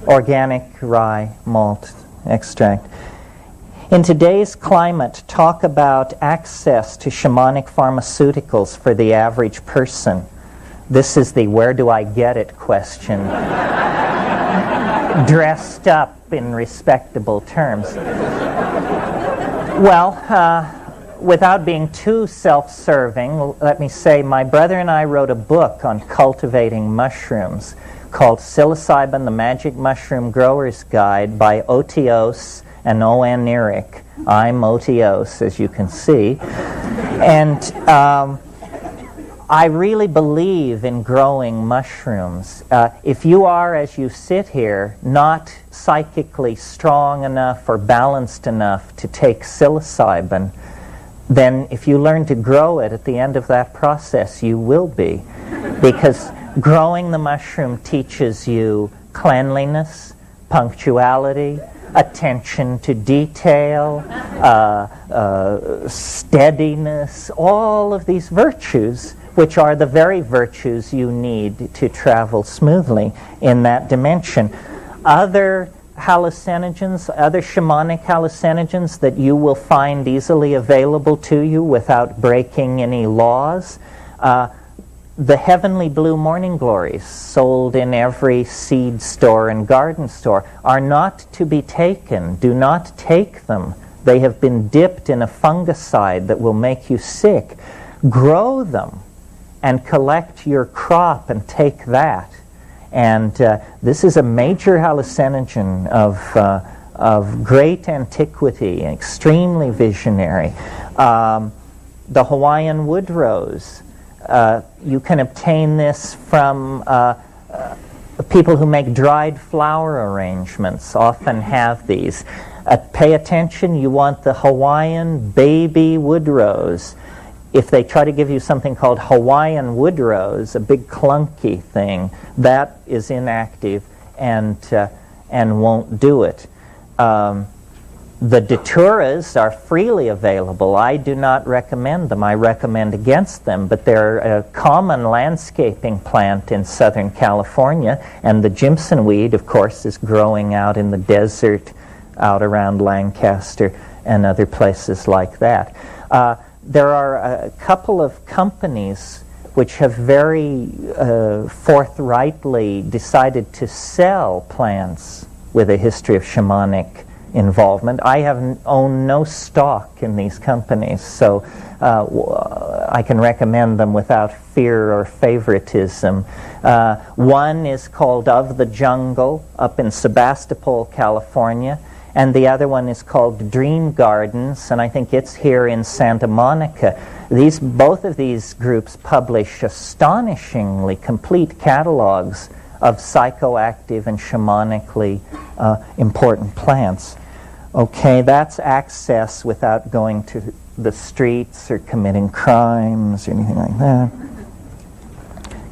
[SPEAKER 2] Organic rye malt extract. In today's climate, talk about access to shamanic pharmaceuticals for the average person. This is the where do I get it question. Dressed up in respectable terms. Well, without being too self-serving, let me say my brother and I wrote a book on cultivating mushrooms called Psilocybin, the Magic Mushroom Grower's Guide by Otios and O.N. Eric. I'm Otios, as you can see. And I really believe in growing mushrooms. If you are, as you sit here, not psychically strong enough or balanced enough to take psilocybin, then if you learn to grow it at the end of that process, you will be. Because growing the mushroom teaches you cleanliness, punctuality, attention to detail, steadiness, all of these virtues, which are the very virtues you need to travel smoothly in that dimension. Other hallucinogens, other shamanic hallucinogens that you will find easily available to you without breaking any laws, the heavenly blue morning glories sold in every seed store and garden store are not to be taken. Do not take them. They have been dipped in a fungicide that will make you sick. Grow them and collect your crop and take that. And this is a major hallucinogen of great antiquity, extremely visionary. The Hawaiian wood rose. You can obtain this from people who make dried flower arrangements, often have these. Pay attention, you want the Hawaiian baby wood rose. If they try to give you something called Hawaiian wood rose, a big clunky thing, that is inactive and won't do it. The daturas are freely available. I do not recommend them. I recommend against them, but they're a common landscaping plant in Southern California, and the Jimson weed, of course, is growing out in the desert out around Lancaster and other places like that. There are a couple of companies which have very forthrightly decided to sell plants with a history of shamanic involvement. I own no stock in these companies, so I can recommend them without fear or favoritism. One is called Of the Jungle up in Sebastopol, California, and the other one is called Dream Gardens, and I think it's here in Santa Monica. Both of these groups publish astonishingly complete catalogs of psychoactive and shamanically important plants. Okay, that's access without going to the streets or committing crimes or anything like that.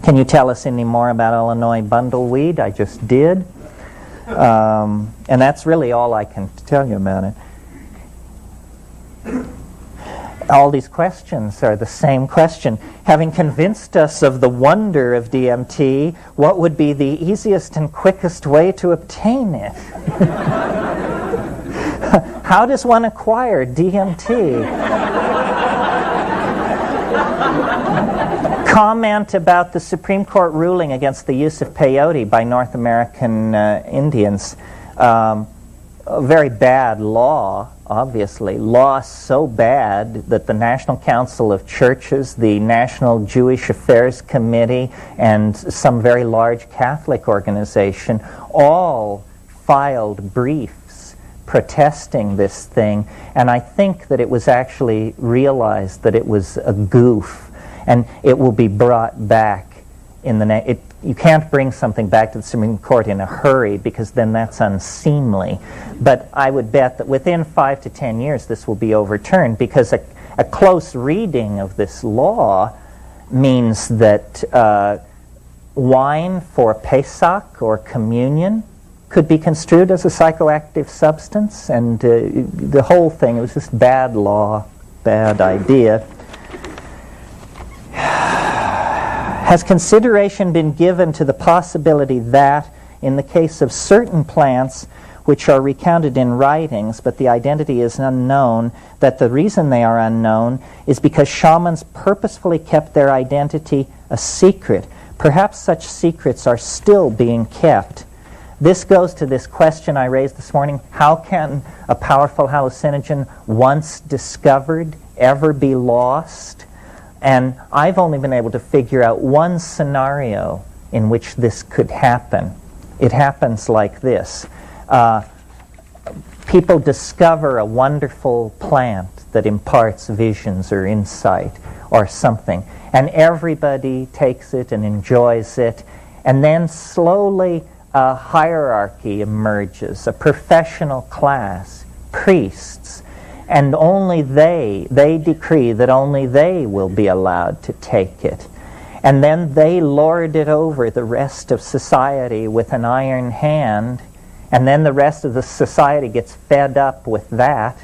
[SPEAKER 2] Can you tell us any more about Illinois bundleweed? I just did. And that's really all I can tell you about it. All these questions are the same question. Having convinced us of the wonder of DMT, what would be the easiest and quickest way to obtain it? How does one acquire DMT? Comment about the Supreme Court ruling against the use of peyote by North American Indians. A very bad law, obviously. Law so bad that the National Council of Churches, the National Jewish Affairs Committee, and some very large Catholic organization all filed briefs protesting this thing, and I think that it was actually realized that it was a goof, and it will be brought back in the you can't bring something back to the Supreme Court in a hurry because then that's unseemly. But I would bet that within 5 to 10 years this will be overturned, because a close reading of this law means that wine for Pesach or communion could be construed as a psychoactive substance, and the whole thing, it was just bad law, bad idea. Has consideration been given to the possibility that, in the case of certain plants which are recounted in writings, but the identity is unknown, that the reason they are unknown is because shamans purposefully kept their identity a secret? Perhaps such secrets are still being kept. This goes to this question I raised this morning: how can a powerful hallucinogen, once discovered, ever be lost? And I've only been able to figure out one scenario in which this could happen. It happens like this. People discover a wonderful plant that imparts visions or insight or something, and everybody takes it and enjoys it, and then slowly a hierarchy emerges, a professional class, priests, and only they decree that only they will be allowed to take it. And then they lord it over the rest of society with an iron hand, And then the rest of the society gets fed up with that,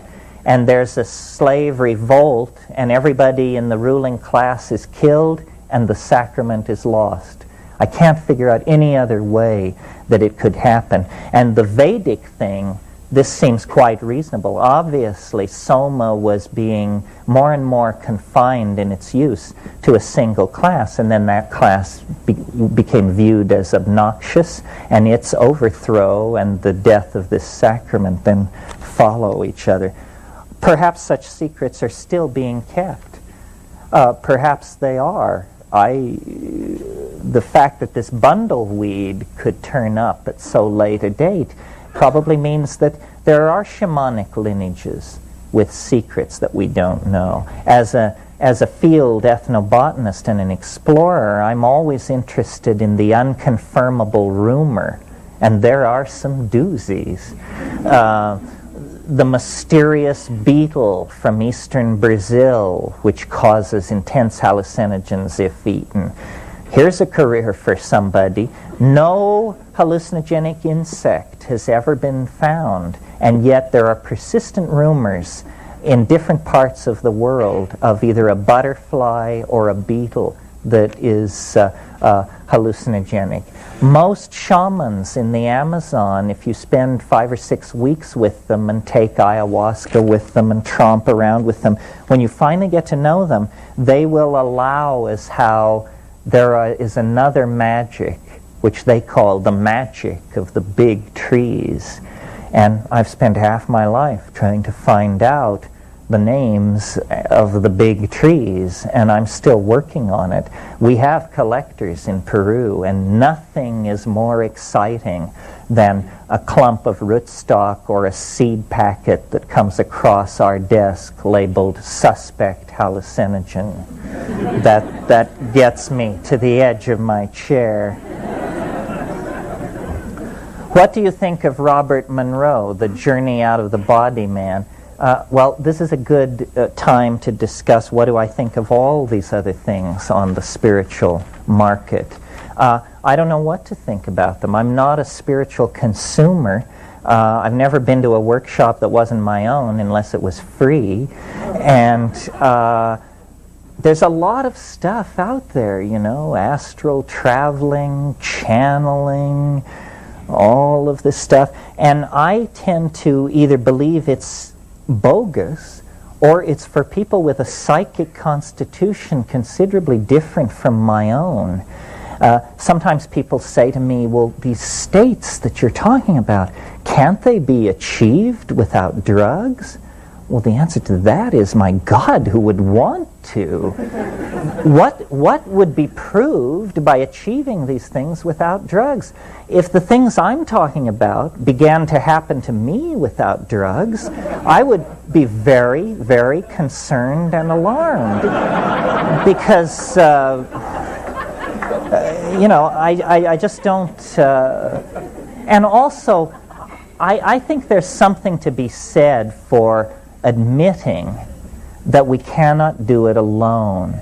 [SPEAKER 2] and there's a slave revolt, and everybody in the ruling class is killed, and the sacrament is lost. I can't figure out any other way that it could happen. And the Vedic thing, this seems quite reasonable. Obviously, Soma was being more and more confined in its use to a single class, and then that class became viewed as obnoxious, and its overthrow and the death of this sacrament then follow each other. Perhaps such secrets are still being kept. Perhaps they are. The fact that this bundleweed could turn up at so late a date probably means that there are shamanic lineages with secrets that we don't know. As a field ethnobotanist and an explorer, I'm always interested in the unconfirmable rumor, and there are some doozies. The mysterious beetle from eastern Brazil, which causes intense hallucinogens if eaten. Here's a career for somebody. No hallucinogenic insect has ever been found, and yet there are persistent rumors in different parts of the world of either a butterfly or a beetle that is hallucinogenic. Most shamans in the Amazon, if you spend 5 or 6 weeks with them and take ayahuasca with them and tromp around with them, when you finally get to know them, they will allow as how there is another magic, which they call the magic of the big trees. And I've spent half my life trying to find out the names of the big trees, and I'm still working on it. We have collectors in Peru, and nothing is more exciting than a clump of rootstock or a seed packet that comes across our desk labeled suspect hallucinogen. That gets me to the edge of my chair. What do you think of Robert Monroe, The Journey Out of the Body Man? Well, this is a good time to discuss what do I think of all these other things on the spiritual market. I don't know what to think about them. I'm not a spiritual consumer. I've never been to a workshop that wasn't my own unless it was free. And there's a lot of stuff out there, you know, astral traveling, channeling, all of this stuff. And I tend to either believe it's bogus, or it's for people with a psychic constitution considerably different from my own. Sometimes people say to me, well, these states that you're talking about, can't they be achieved without drugs? Well, the answer to that is, my God, who would want to? What would be proved by achieving these things without drugs? If the things I'm talking about began to happen to me without drugs, I would be very, very concerned and alarmed. Because, I just don't... and also, I think there's something to be said for admitting that we cannot do it alone.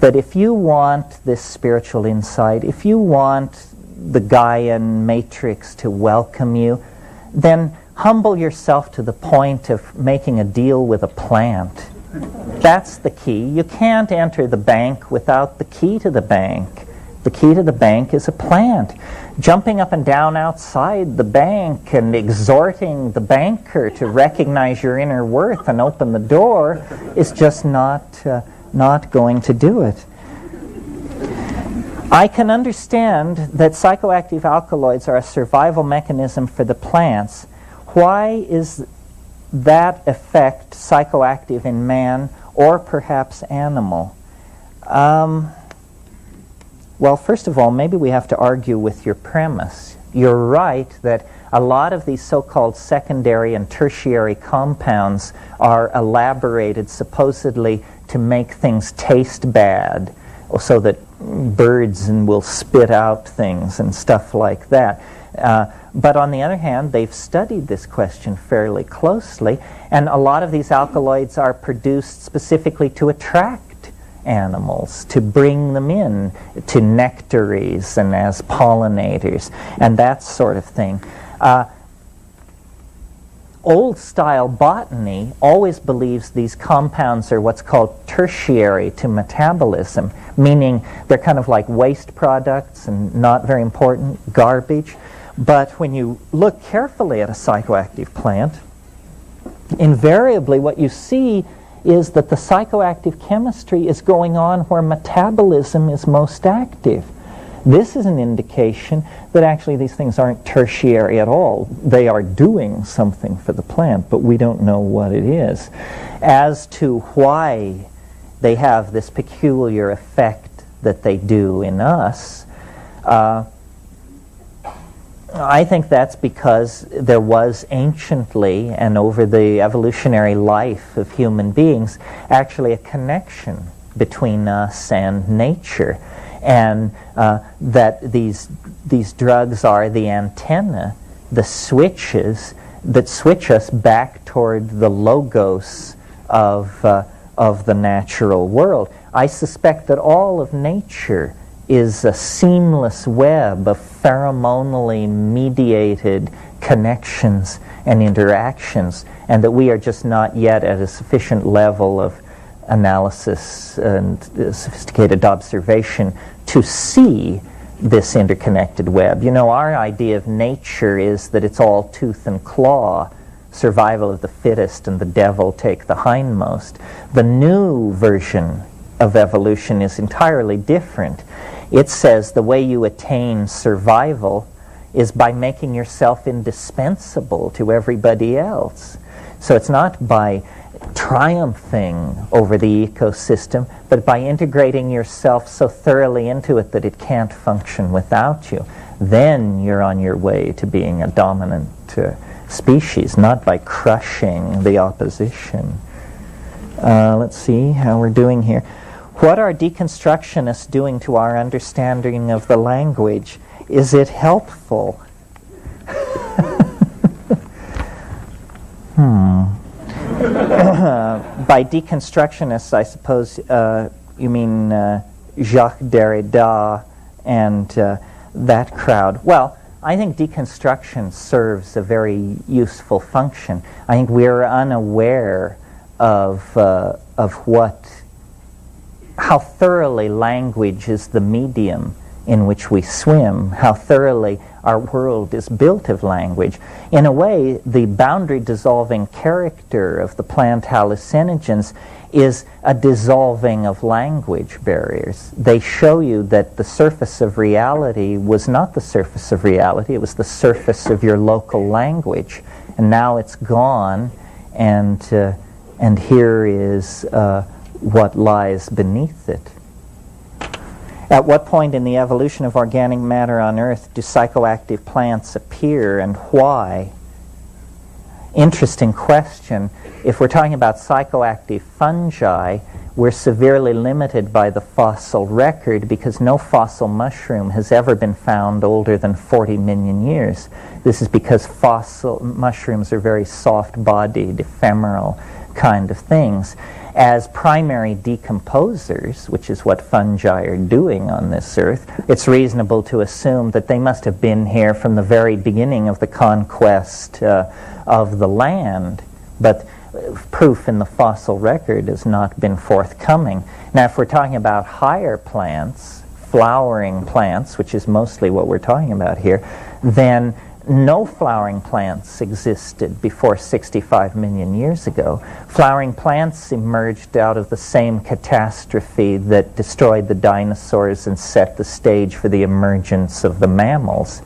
[SPEAKER 2] That if you want this spiritual insight, if you want the Gaian matrix to welcome you, then humble yourself to the point of making a deal with a plant. That's the key. You can't enter the bank without the key to the bank. The key to the bank is a plant. Jumping up and down outside the bank and exhorting the banker to recognize your inner worth and open the door is just not going to do it. I can understand that psychoactive alkaloids are a survival mechanism for the plants. Why is that effect psychoactive in man or perhaps animal? Well, first of all, maybe we have to argue with your premise. You're right that a lot of these so-called secondary and tertiary compounds are elaborated supposedly to make things taste bad, so that birds will spit out things and stuff like that. But on the other hand, they've studied this question fairly closely, and a lot of these alkaloids are produced specifically to attract animals, to bring them in to nectaries and as pollinators and that sort of thing. old-style botany always believes these compounds are what's called tertiary to metabolism, meaning they're kind of like waste products and not very important, garbage. But when you look carefully at a psychoactive plant, invariably what you see is that the psychoactive chemistry is going on where metabolism is most active. This is an indication that actually these things aren't tertiary at all. They are doing something for the plant, but we don't know what it is. As to why they have this peculiar effect that they do in us, I think that's because there was anciently and over the evolutionary life of human beings actually a connection between us and nature. And that these drugs are the antenna, the switches that switch us back toward the logos of the natural world. I suspect that all of nature is a seamless web of pheromonally mediated connections and interactions, and that we are just not yet at a sufficient level of analysis and sophisticated observation to see this interconnected web. You know, our idea of nature is that it's all tooth and claw, survival of the fittest and the devil take the hindmost. The new version of evolution is entirely different. It says the way you attain survival is by making yourself indispensable to everybody else. So it's not by triumphing over the ecosystem, but by integrating yourself so thoroughly into it that it can't function without you. Then you're on your way to being a dominant species, not by crushing the opposition. Let's see how we're doing here. What are deconstructionists doing to our understanding of the language? Is it helpful? By deconstructionists, I suppose you mean Jacques Derrida and that crowd. Well, I think deconstruction serves a very useful function. I think we're unaware of how thoroughly language is the medium in which we swim, how thoroughly our world is built of language. In a way, the boundary-dissolving character of the plant hallucinogens is a dissolving of language barriers. They show you that the surface of reality was not the surface of reality, it was the surface of your local language. And now it's gone, and here is what lies beneath it. At what point in the evolution of organic matter on Earth do psychoactive plants appear, and why? Interesting question. If we're talking about psychoactive fungi, we're severely limited by the fossil record because no fossil mushroom has ever been found older than 40 million years. This is because fossil mushrooms are very soft-bodied, ephemeral kind of things. As primary decomposers, which is what fungi are doing on this earth, it's reasonable to assume that they must have been here from the very beginning of the conquest of the land. But proof in the fossil record has not been forthcoming. Now, if we're talking about higher plants, flowering plants, which is mostly what we're talking about here, then no flowering plants existed before 65 million years ago. Flowering plants emerged out of the same catastrophe that destroyed the dinosaurs and set the stage for the emergence of the mammals.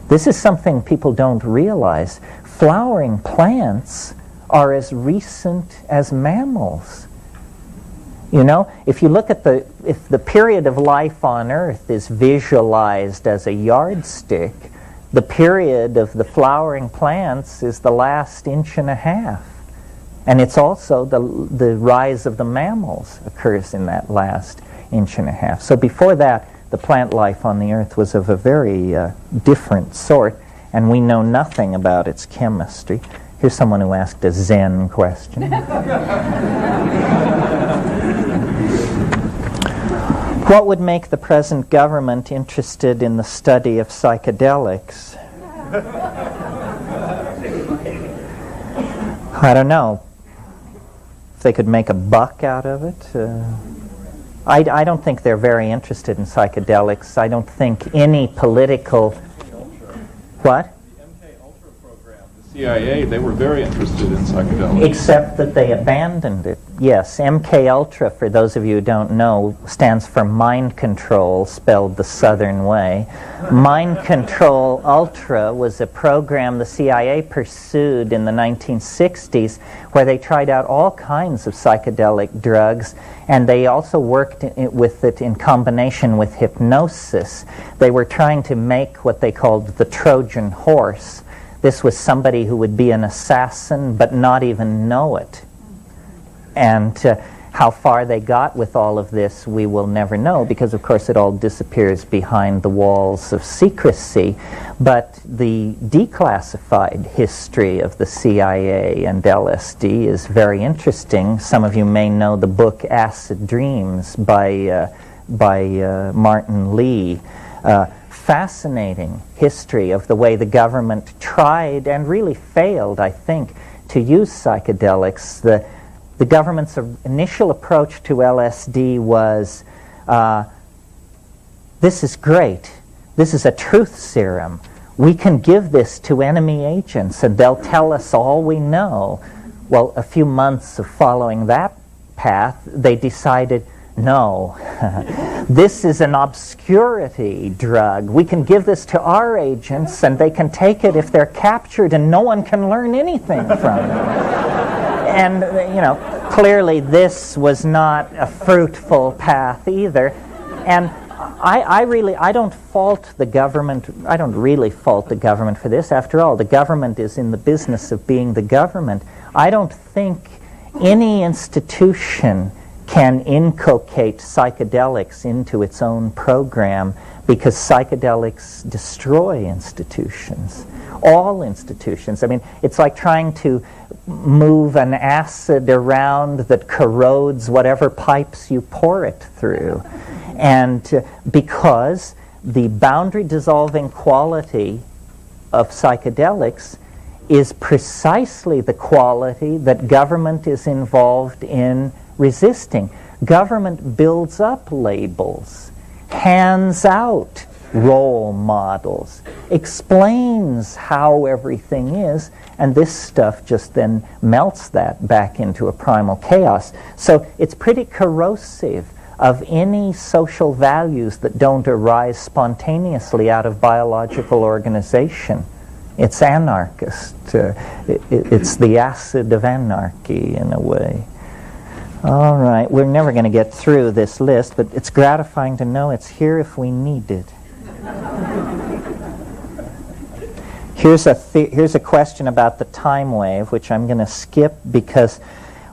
[SPEAKER 2] This is something people don't realize. Flowering plants are as recent as mammals. You know, if you look at if the period of life on Earth is visualized as a yardstick, the period of the flowering plants is the last inch and a half. And it's also the rise of the mammals occurs in that last inch and a half. So before that, the plant life on the Earth was of a very different sort, and we know nothing about its chemistry. Here's someone who asked a Zen question. What would make the present government interested in the study of psychedelics? I don't know if they could make a buck out of it. I don't think they're very interested in psychedelics. I don't think any political... What?
[SPEAKER 14] CIA, they were very interested in psychedelics.
[SPEAKER 2] Except that they abandoned it. Yes, MK Ultra, for those of you who don't know, stands for mind control, spelled the Southern way. Mind Control Ultra was a program the CIA pursued in the 1960s where they tried out all kinds of psychedelic drugs, and they also worked with it in combination with hypnosis. They were trying to make what they called the Trojan horse. This was somebody who would be an assassin but not even know it. And how far they got with all of this, we will never know, because of course it all disappears behind the walls of secrecy. But the declassified history of the CIA and LSD is very interesting. Some of you may know the book Acid Dreams by Martin Lee. Fascinating history of the way the government tried and really failed, I think, to use psychedelics. The government's initial approach to LSD was, this is great. This is a truth serum. We can give this to enemy agents and they'll tell us all we know. Well, a few months of following that path, they decided, no, this is an obscurity drug. We can give this to our agents and they can take it if they're captured and no one can learn anything from it. And, clearly this was not a fruitful path either. And I don't fault the government. I don't really fault the government for this. After all, the government is in the business of being the government. I don't think any institution can inculcate psychedelics into its own program, because psychedelics destroy institutions, all institutions. I mean, it's like trying to move an acid around that corrodes whatever pipes you pour it through. And because the boundary dissolving quality of psychedelics is precisely the quality that government is involved in resisting. Government builds up labels, hands out role models, explains how everything is, and this stuff just then melts that back into a primal chaos. So it's pretty corrosive of any social values that don't arise spontaneously out of biological organization. It's anarchist. It's the acid of anarchy in a way. All right, we're never going to get through this list, but it's gratifying to know it's here if we need it. Here's a question about the time wave, which I'm going to skip because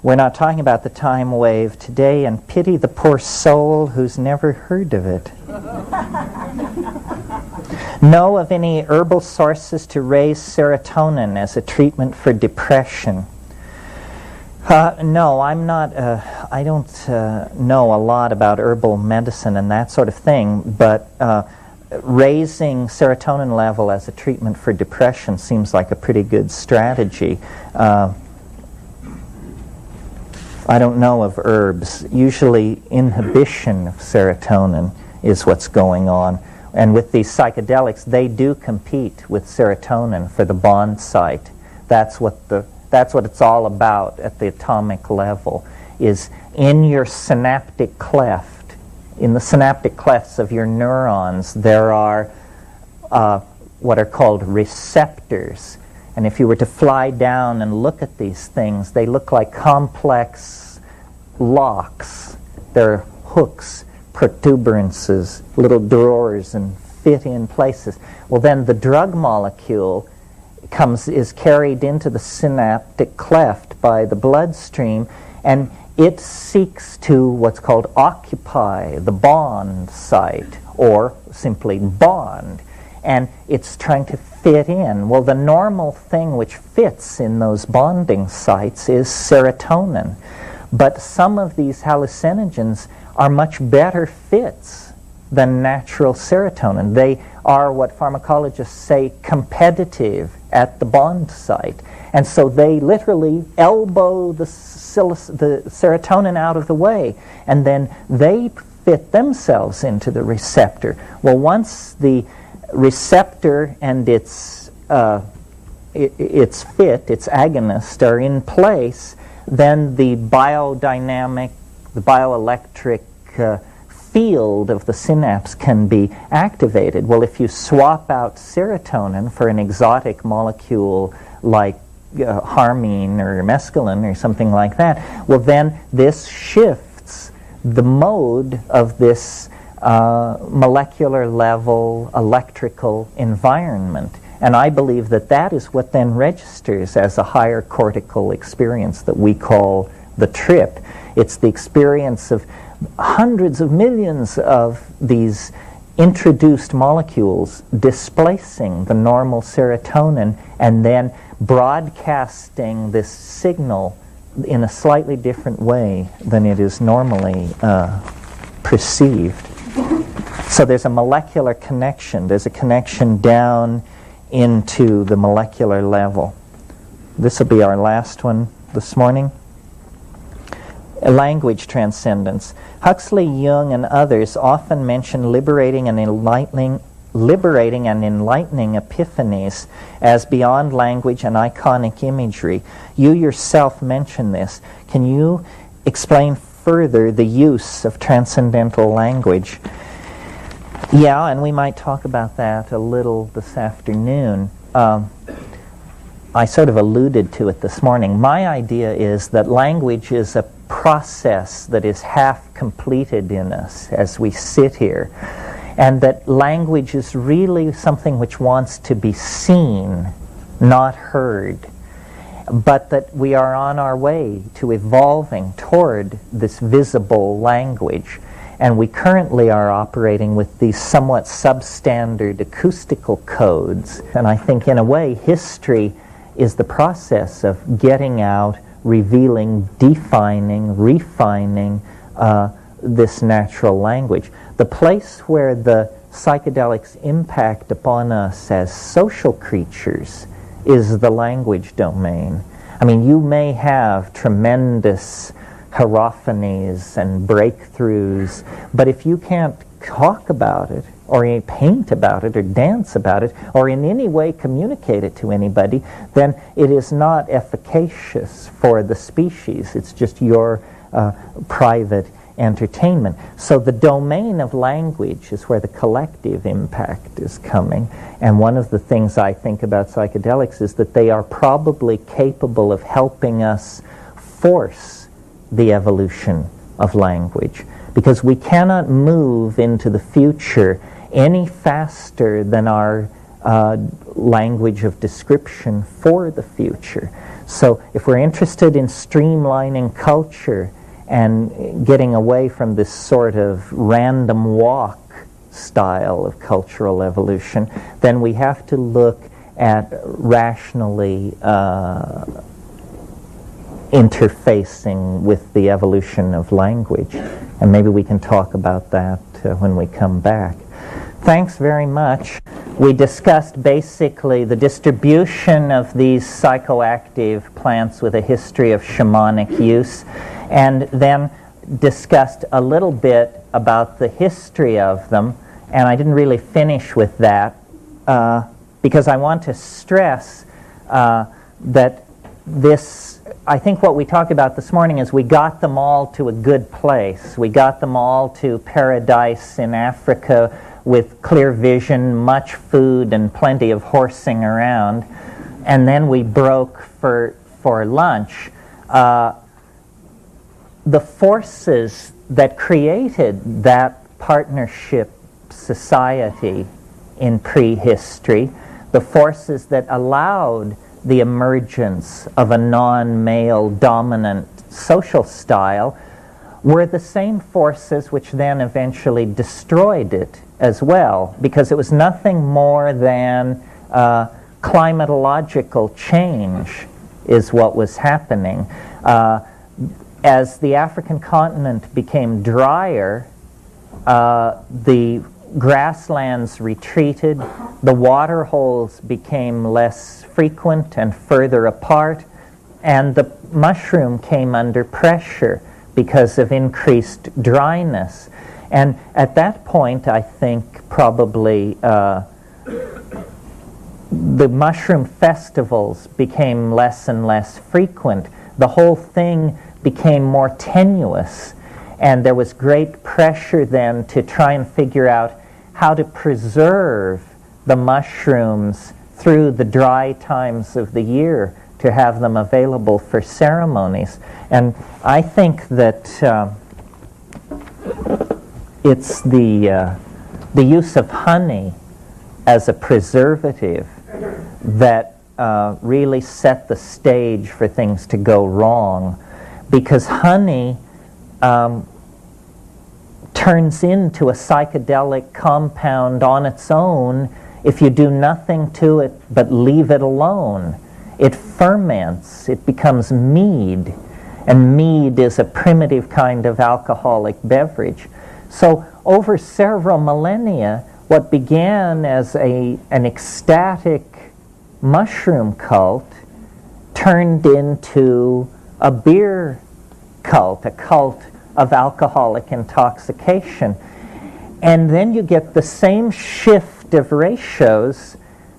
[SPEAKER 2] we're not talking about the time wave today, and pity the poor soul who's never heard of it. Know of any herbal sources to raise serotonin as a treatment for depression? No, I'm not. I don't know a lot about herbal medicine and that sort of thing, but raising serotonin level as a treatment for depression seems like a pretty good strategy. I don't know of herbs. Usually inhibition of serotonin is what's going on. And with these psychedelics, they do compete with serotonin for the bond site. That's what it's all about at the atomic level, is in your synaptic cleft. In the synaptic clefts of your neurons, there are what are called receptors. And if you were to fly down and look at these things, they look like complex locks. They're hooks, protuberances, little drawers, and fit in places. Well, then the drug molecule is carried into the synaptic cleft by the bloodstream, and it seeks to what's called occupy the bond site, or simply bond, and it's trying to fit in. Well, the normal thing which fits in those bonding sites is serotonin, but some of these hallucinogens are much better fits than natural serotonin. They are what pharmacologists say competitive at the bond site. And so they literally elbow the serotonin out of the way, and then they fit themselves into the receptor. Well, once the receptor and its agonist are in place, then the biodynamic, the bioelectric field of the synapse can be activated. Well, if you swap out serotonin for an exotic molecule like harmine or mescaline or something like that, well, then this shifts the mode of this molecular level electrical environment. And I believe that that is what then registers as a higher cortical experience that we call the trip. It's the experience of hundreds of millions of these introduced molecules displacing the normal serotonin and then broadcasting this signal in a slightly different way than it is normally perceived. So there's a molecular connection. There's a connection down into the molecular level. This will be our last one this morning. Language transcendence. Huxley, Jung, and others often mention liberating and enlightening epiphanies as beyond language and iconic imagery. You yourself mention this. Can you explain further the use of transcendental language? Yeah, and we might talk about that a little this afternoon. I sort of alluded to it this morning. My idea is that language is a process that is half completed in us as we sit here, and that language is really something which wants to be seen, not heard, but that we are on our way to evolving toward this visible language. And we currently are operating with these somewhat substandard acoustical codes. And I think in a way history is the process of getting out, revealing, defining, refining this natural language. The place where the psychedelics impact upon us as social creatures is the language domain. I mean, you may have tremendous hierophanies and breakthroughs, but if you can't talk about it, or paint about it, or dance about it, or in any way communicate it to anybody, then it is not efficacious for the species. It's just your private entertainment. So the domain of language is where the collective impact is coming. And one of the things I think about psychedelics is that they are probably capable of helping us force the evolution of language, because we cannot move into the future any faster than our language of description for the future. So if we're interested in streamlining culture and getting away from this sort of random walk style of cultural evolution, then we have to look at rationally interfacing with the evolution of language. And maybe we can talk about that when we come back. Thanks very much. We discussed basically the distribution of these psychoactive plants with a history of shamanic use, and then discussed a little bit about the history of them. And I didn't really finish with that because I want to stress that this, I think what we talked about this morning is we got them all to a good place. We got them all to paradise in Africa with clear vision, much food, and plenty of horsing around. And then we broke for lunch. The forces that created that partnership society in prehistory, the forces that allowed the emergence of a non-male dominant social style, were the same forces which then eventually destroyed it as well, because it was nothing more than climatological change is what was happening. As the African continent became drier, the grasslands retreated, the water holes became less frequent and further apart, and the mushroom came under pressure because of increased dryness. And at that point, I think probably the mushroom festivals became less and less frequent. The whole thing became more tenuous, and there was great pressure then to try and figure out how to preserve the mushrooms through the dry times of the year to have them available for ceremonies. And I think that it's the use of honey as a preservative that really set the stage for things to go wrong, because honey turns into a psychedelic compound on its own if you do nothing to it but leave it alone. It ferments, it becomes mead, and mead is a primitive kind of alcoholic beverage. So over several millennia, what began as an ecstatic mushroom cult turned into a beer cult, a cult of alcoholic intoxication. And then you get the same shift of ratios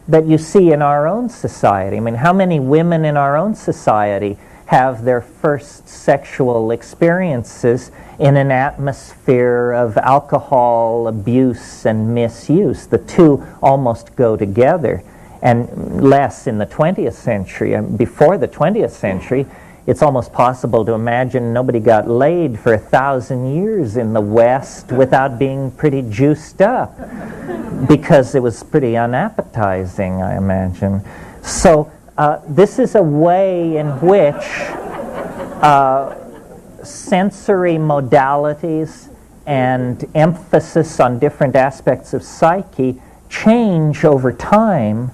[SPEAKER 2] that you see in our own society. I mean, how many women in our own society have their first sexual experiences in an atmosphere of alcohol abuse and misuse? The two almost go together, and less in the 20th century. Before the 20th century, it's almost possible to imagine nobody got laid for 1,000 years in the West without being pretty juiced up, because it was pretty unappetizing, I imagine. So this is a way in which sensory modalities and emphasis on different aspects of psyche change over time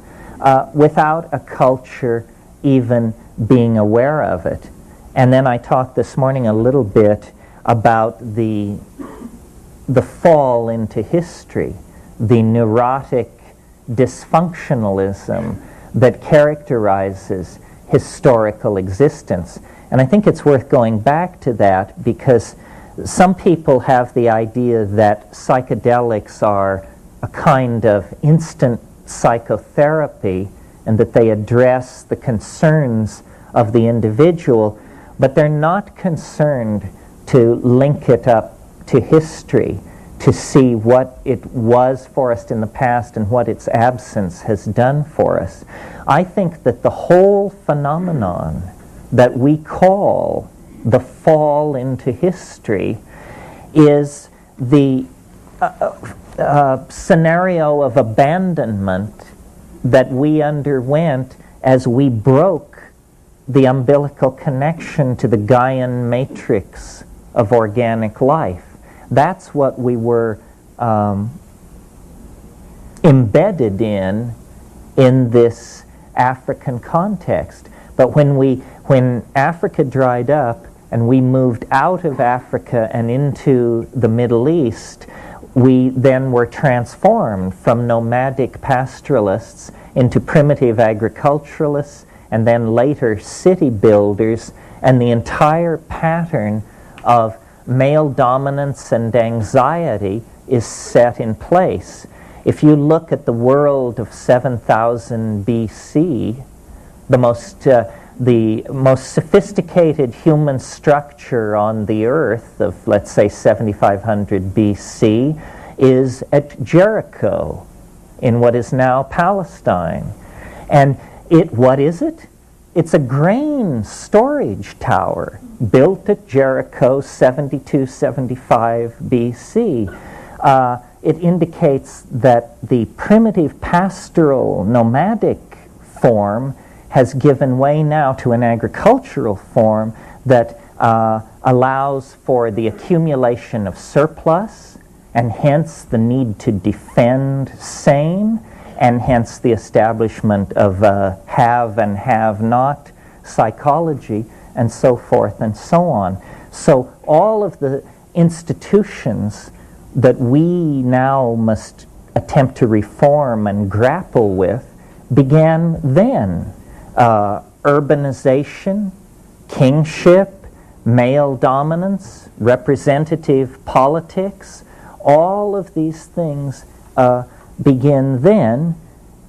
[SPEAKER 2] without a culture even being aware of it. And then I talked this morning a little bit about the fall into history, the neurotic dysfunctionalism that characterizes historical existence. And I think it's worth going back to that, because some people have the idea that psychedelics are a kind of instant psychotherapy and that they address the concerns of the individual, but they're not concerned to link it up to history, to see what it was for us in the past and what its absence has done for us. I think that the whole phenomenon that we call the fall into history is the scenario of abandonment that we underwent as we broke the umbilical connection to the Gaian matrix of organic life. That's what we were embedded in this African context. But when Africa dried up and we moved out of Africa and into the Middle East, we then were transformed from nomadic pastoralists into primitive agriculturalists, and then later city builders, and the entire pattern of male dominance and anxiety is set in place. If you look at the world of 7,000 BC, the most sophisticated human structure on the earth of, let's say, 7,500 BC is at Jericho in what is now Palestine. And what is it? It's a grain storage tower built at Jericho 72-75 BC. It indicates that the primitive pastoral nomadic form has given way now to an agricultural form that allows for the accumulation of surplus, and hence the need to defend same, and hence the establishment of have and have not psychology, and so forth and so on. So all of the institutions that we now must attempt to reform and grapple with began then. Urbanization, kingship, male dominance, representative politics, all of these things begin then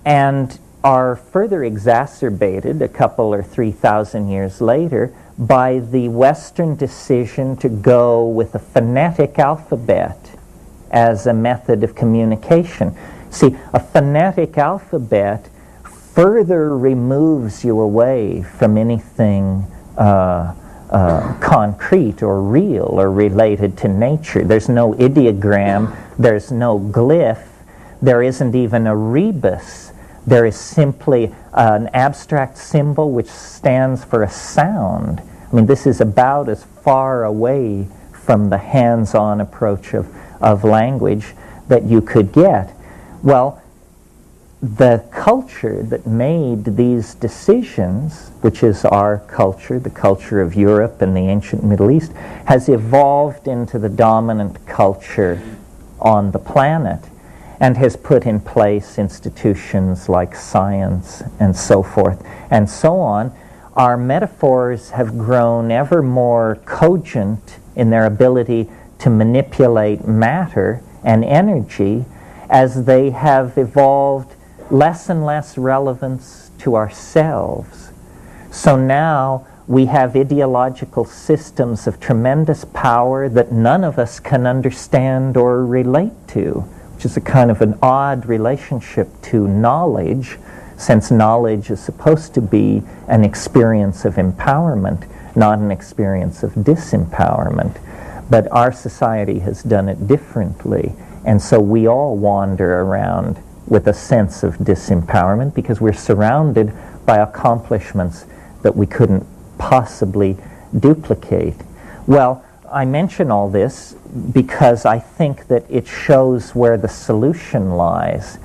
[SPEAKER 2] and are further exacerbated a couple or 3,000 years later by the Western decision to go with a phonetic alphabet as a method of communication. See, a phonetic alphabet further removes you away from anything concrete or real or related to nature. There's no ideogram, there's no glyph, there isn't even a rebus. There is simply an abstract symbol which stands for a sound. I mean, this is about as far away from the hands-on approach of language that you could get. Well, the culture that made these decisions, which is our culture, the culture of Europe and the ancient Middle East, has evolved into the dominant culture on the planet and has put in place institutions like science and so forth and so on. Our metaphors have grown ever more cogent in their ability to manipulate matter and energy as they have evolved less and less relevance to ourselves. So now we have ideological systems of tremendous power that none of us can understand or relate to, which is a kind of an odd relationship to knowledge, since knowledge is supposed to be an experience of empowerment, not an experience of disempowerment. But our society has done it differently, and so we all wander around with a sense of disempowerment because we're surrounded by accomplishments that we couldn't possibly duplicate. Well, I mention all this because I think that it shows where the solution lies.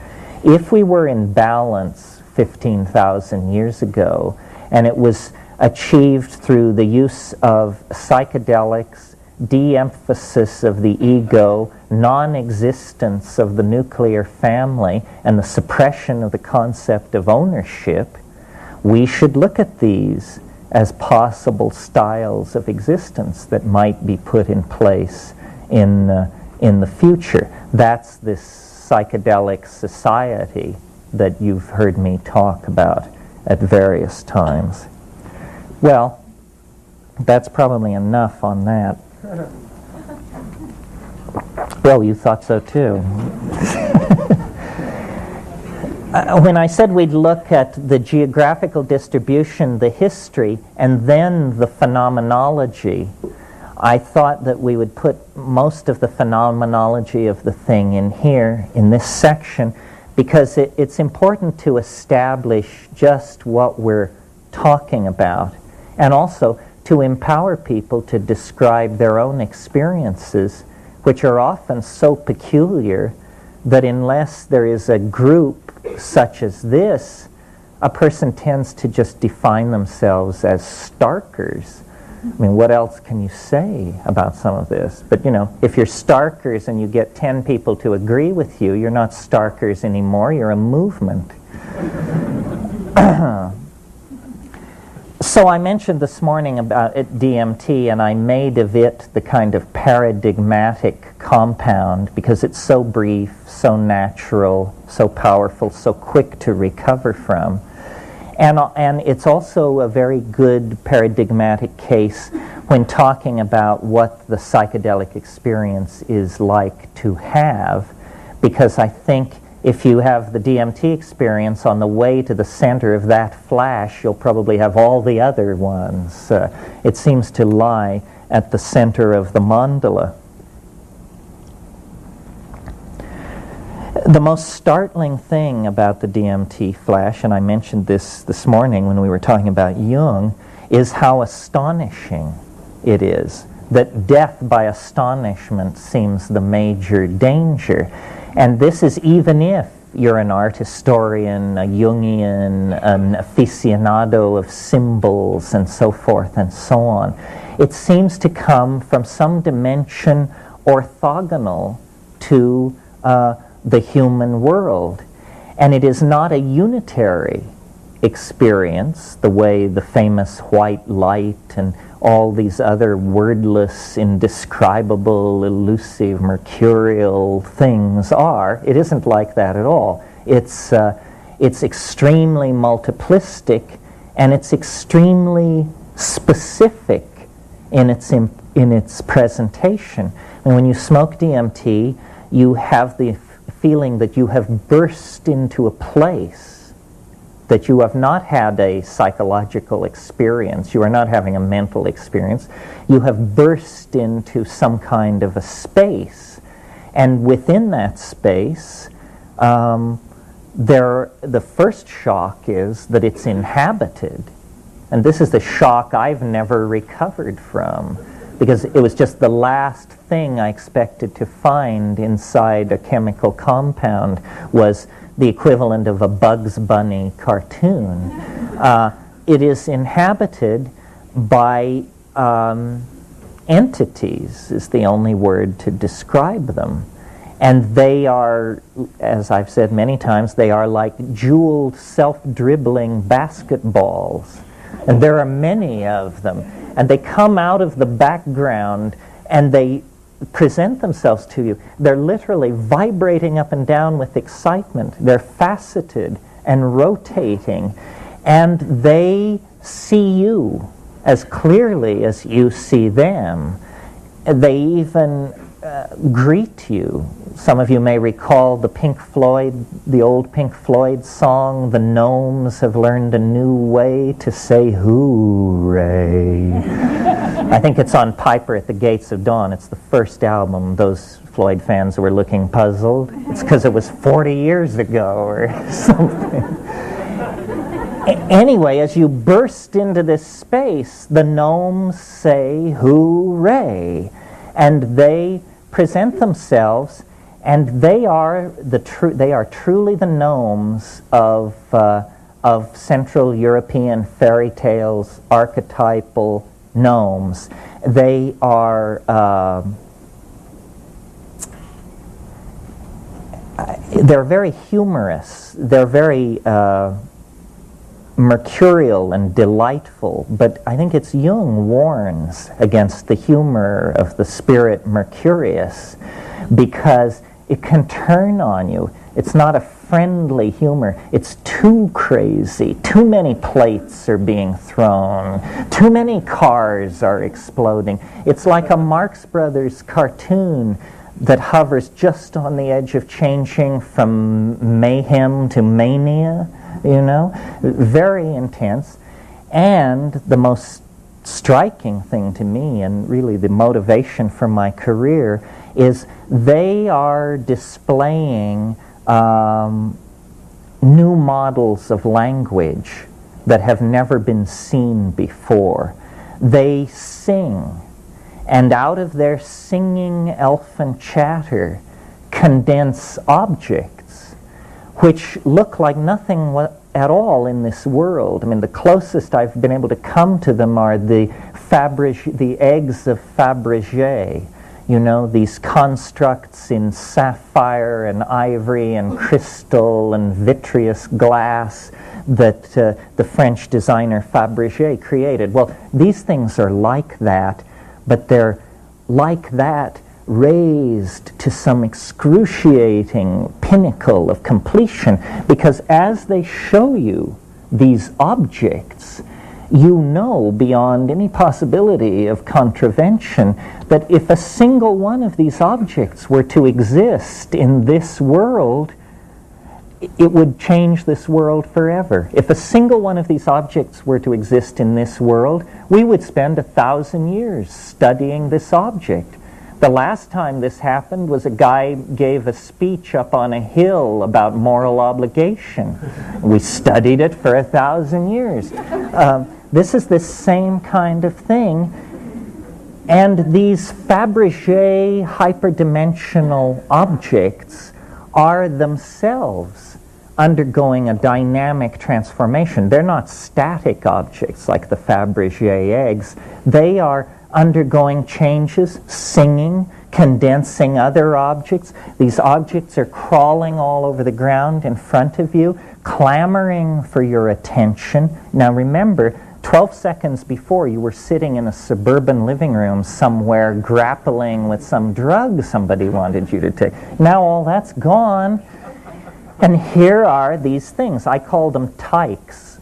[SPEAKER 2] If we were in balance 15,000 years ago, and it was achieved through the use of psychedelics, de-emphasis of the ego, non-existence of the nuclear family, and the suppression of the concept of ownership, we should look at these as possible styles of existence that might be put in place in the future. That's this psychedelic society that you've heard me talk about at various times. Well, that's probably enough on that. Well, you thought so too. When I said we'd look at the geographical distribution, the history, and then the phenomenology, I thought that we would put most of the phenomenology of the thing in here, in this section, because it's important to establish just what we're talking about, and also to empower people to describe their own experiences, which are often so peculiar that unless there is a group such as this, a person tends to just define themselves as starkers. I mean, what else can you say about some of this? But, you know, if you're starkers and you get 10 people to agree with you, you're not starkers anymore, you're a movement. So I mentioned this morning about DMT, and I made of it the kind of paradigmatic compound because it's so brief, so natural, so powerful, so quick to recover from. And it's also a very good paradigmatic case when talking about what the psychedelic experience is like to have, because I think if you have the DMT experience on the way to the center of that flash, you'll probably have all the other ones. It seems to lie at the center of the mandala. The most startling thing about the DMT flash, and I mentioned this morning when we were talking about Jung, is how astonishing it is. That death by astonishment seems the major danger. And this is even if you're an art historian, a Jungian, an aficionado of symbols, and so forth and so on. It seems to come from some dimension orthogonal into the human world. And it is not a unitary experience, the way the famous white light and all these other wordless, indescribable, elusive, mercurial things are. It isn't like that at all. It's extremely multiplistic, and it's extremely specific in its presentation. And when you smoke DMT, you have the feeling that you have burst into a place, that you have not had a psychological experience, you are not having a mental experience, you have burst into some kind of a space. And within that space, the first shock is that it's inhabited. And this is the shock I've never recovered from, because it was just the last thing I expected to find inside a chemical compound was the equivalent of a Bugs Bunny cartoon. It is inhabited by entities, is the only word to describe them. And they are, as I've said many times, they are like jeweled, self-dribbling basketballs. And there are many of them. And they come out of the background and they present themselves to you. They're literally vibrating up and down with excitement. They're faceted and rotating. And they see you as clearly as you see them. They even greet you. Some of you may recall the old Pink Floyd song, "The Gnomes Have Learned a New Way to Say Hooray." I think it's on Piper at the Gates of Dawn. It's the first album. Those Floyd fans were looking puzzled. It's because it was 40 years ago or something. Anyway, as you burst into this space, the gnomes say hooray, and they present themselves, and they are truly the gnomes of Central European fairy tales, archetypal gnomes. They are they're very humorous. They're very mercurial and delightful, but I think it's Jung warns against the humor of the spirit Mercurius, because it can turn on you. It's not a friendly humor. It's too crazy. Too many plates are being thrown. Too many cars are exploding. It's like a Marx Brothers cartoon that hovers just on the edge of changing from mayhem to mania. You know, very intense. And the most striking thing to me, and really the motivation for my career, is they are displaying new models of language that have never been seen before. They sing, and out of their singing elfin chatter condense objects which look like nothing at all in this world. I mean, the closest I've been able to come to them are the eggs of Fabergé. You know, these constructs in sapphire and ivory and crystal and vitreous glass that the French designer Fabergé created. Well, these things are like that, but they're like that raised to some excruciating pinnacle of completion, because as they show you these objects, you know beyond any possibility of contravention that if a single one of these objects were to exist in this world, it would change this world forever. If a single one of these objects were to exist in this world, we would spend 1,000 years studying this object. The last time this happened was a guy gave a speech up on a hill about moral obligation. We studied it for 1,000 years. This is the same kind of thing. And these Fabergé hyperdimensional objects are themselves undergoing a dynamic transformation. They're not static objects like the Fabergé eggs. They are undergoing changes, singing, condensing other objects. These objects are crawling all over the ground in front of you, clamoring for your attention. Now remember, 12 seconds before you were sitting in a suburban living room somewhere grappling with some drug somebody wanted you to take. Now all that's gone, and here are these things. I call them tykes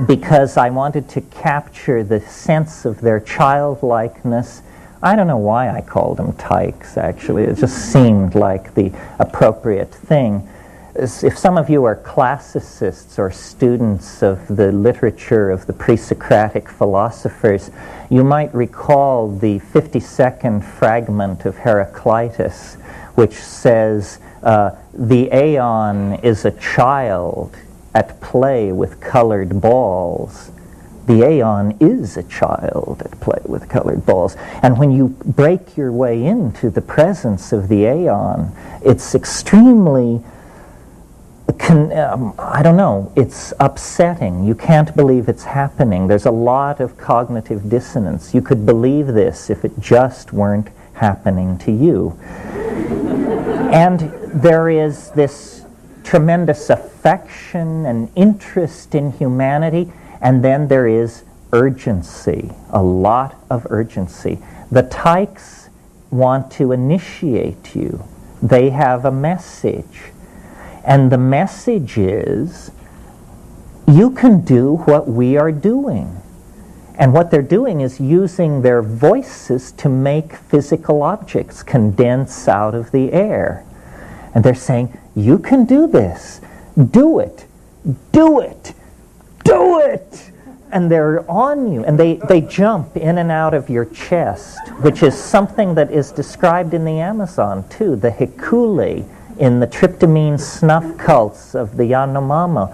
[SPEAKER 2] because I wanted to capture the sense of their childlikeness. I don't know why I called them tykes, actually. It just seemed like the appropriate thing. If some of you are classicists or students of the literature of the pre-Socratic philosophers, you might recall the 52nd fragment of Heraclitus, which says, the aeon is a child at play with colored balls. The aeon is a child at play with colored balls. And when you break your way into the presence of the aeon, it's extremely, I don't know, it's upsetting. You can't believe it's happening. There's a lot of cognitive dissonance. You could believe this if it just weren't happening to you. And there is this tremendous affection and interest in humanity, and then there is urgency, a lot of urgency. The tykes want to initiate you. They have a message. And the message is, you can do what we are doing. And what they're doing is using their voices to make physical objects condense out of the air. And they're saying, you can do this. Do it. Do it. Do it. And they're on you. And they jump in and out of your chest, which is something that is described in the Amazon, too. The hikuli in the tryptamine snuff cults of the Yanomamo.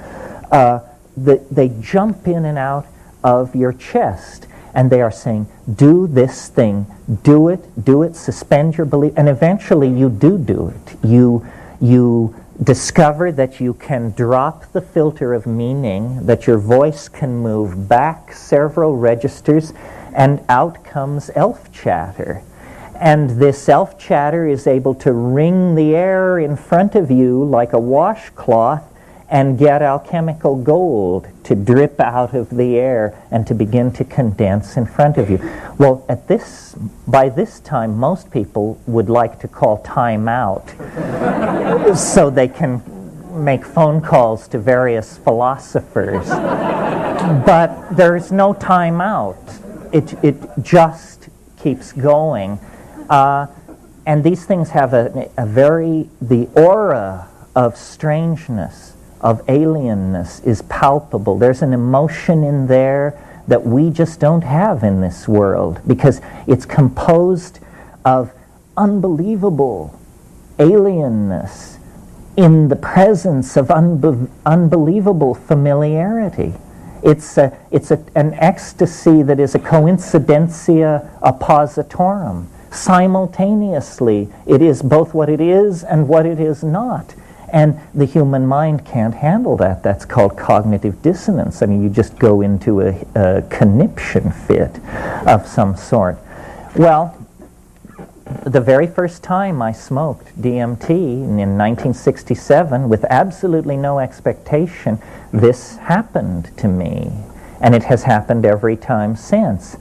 [SPEAKER 2] They jump in and out of your chest, and they are saying, do this thing, do it, suspend your belief, and eventually you do it. You discover that you can drop the filter of meaning, that your voice can move back several registers, and out comes elf chatter. And this elf chatter is able to wring the air in front of you like a washcloth and get alchemical gold to drip out of the air and to begin to condense in front of you. Well, by this time, most people would like to call time out so they can make phone calls to various philosophers. But there's no time out. It just keeps going. And these things have the aura of strangeness, of alienness is palpable. There's an emotion in there that we just don't have in this world because it's composed of unbelievable alienness in the presence of unbelievable familiarity. It's an ecstasy that is a coincidentia oppositorum. Simultaneously, it is both what it is and what it is not. And the human mind can't handle that. That's called cognitive dissonance. I mean, you just go into a conniption fit of some sort. Well, the very first time I smoked DMT in 1967, with absolutely no expectation, this happened to me. And it has happened every time since.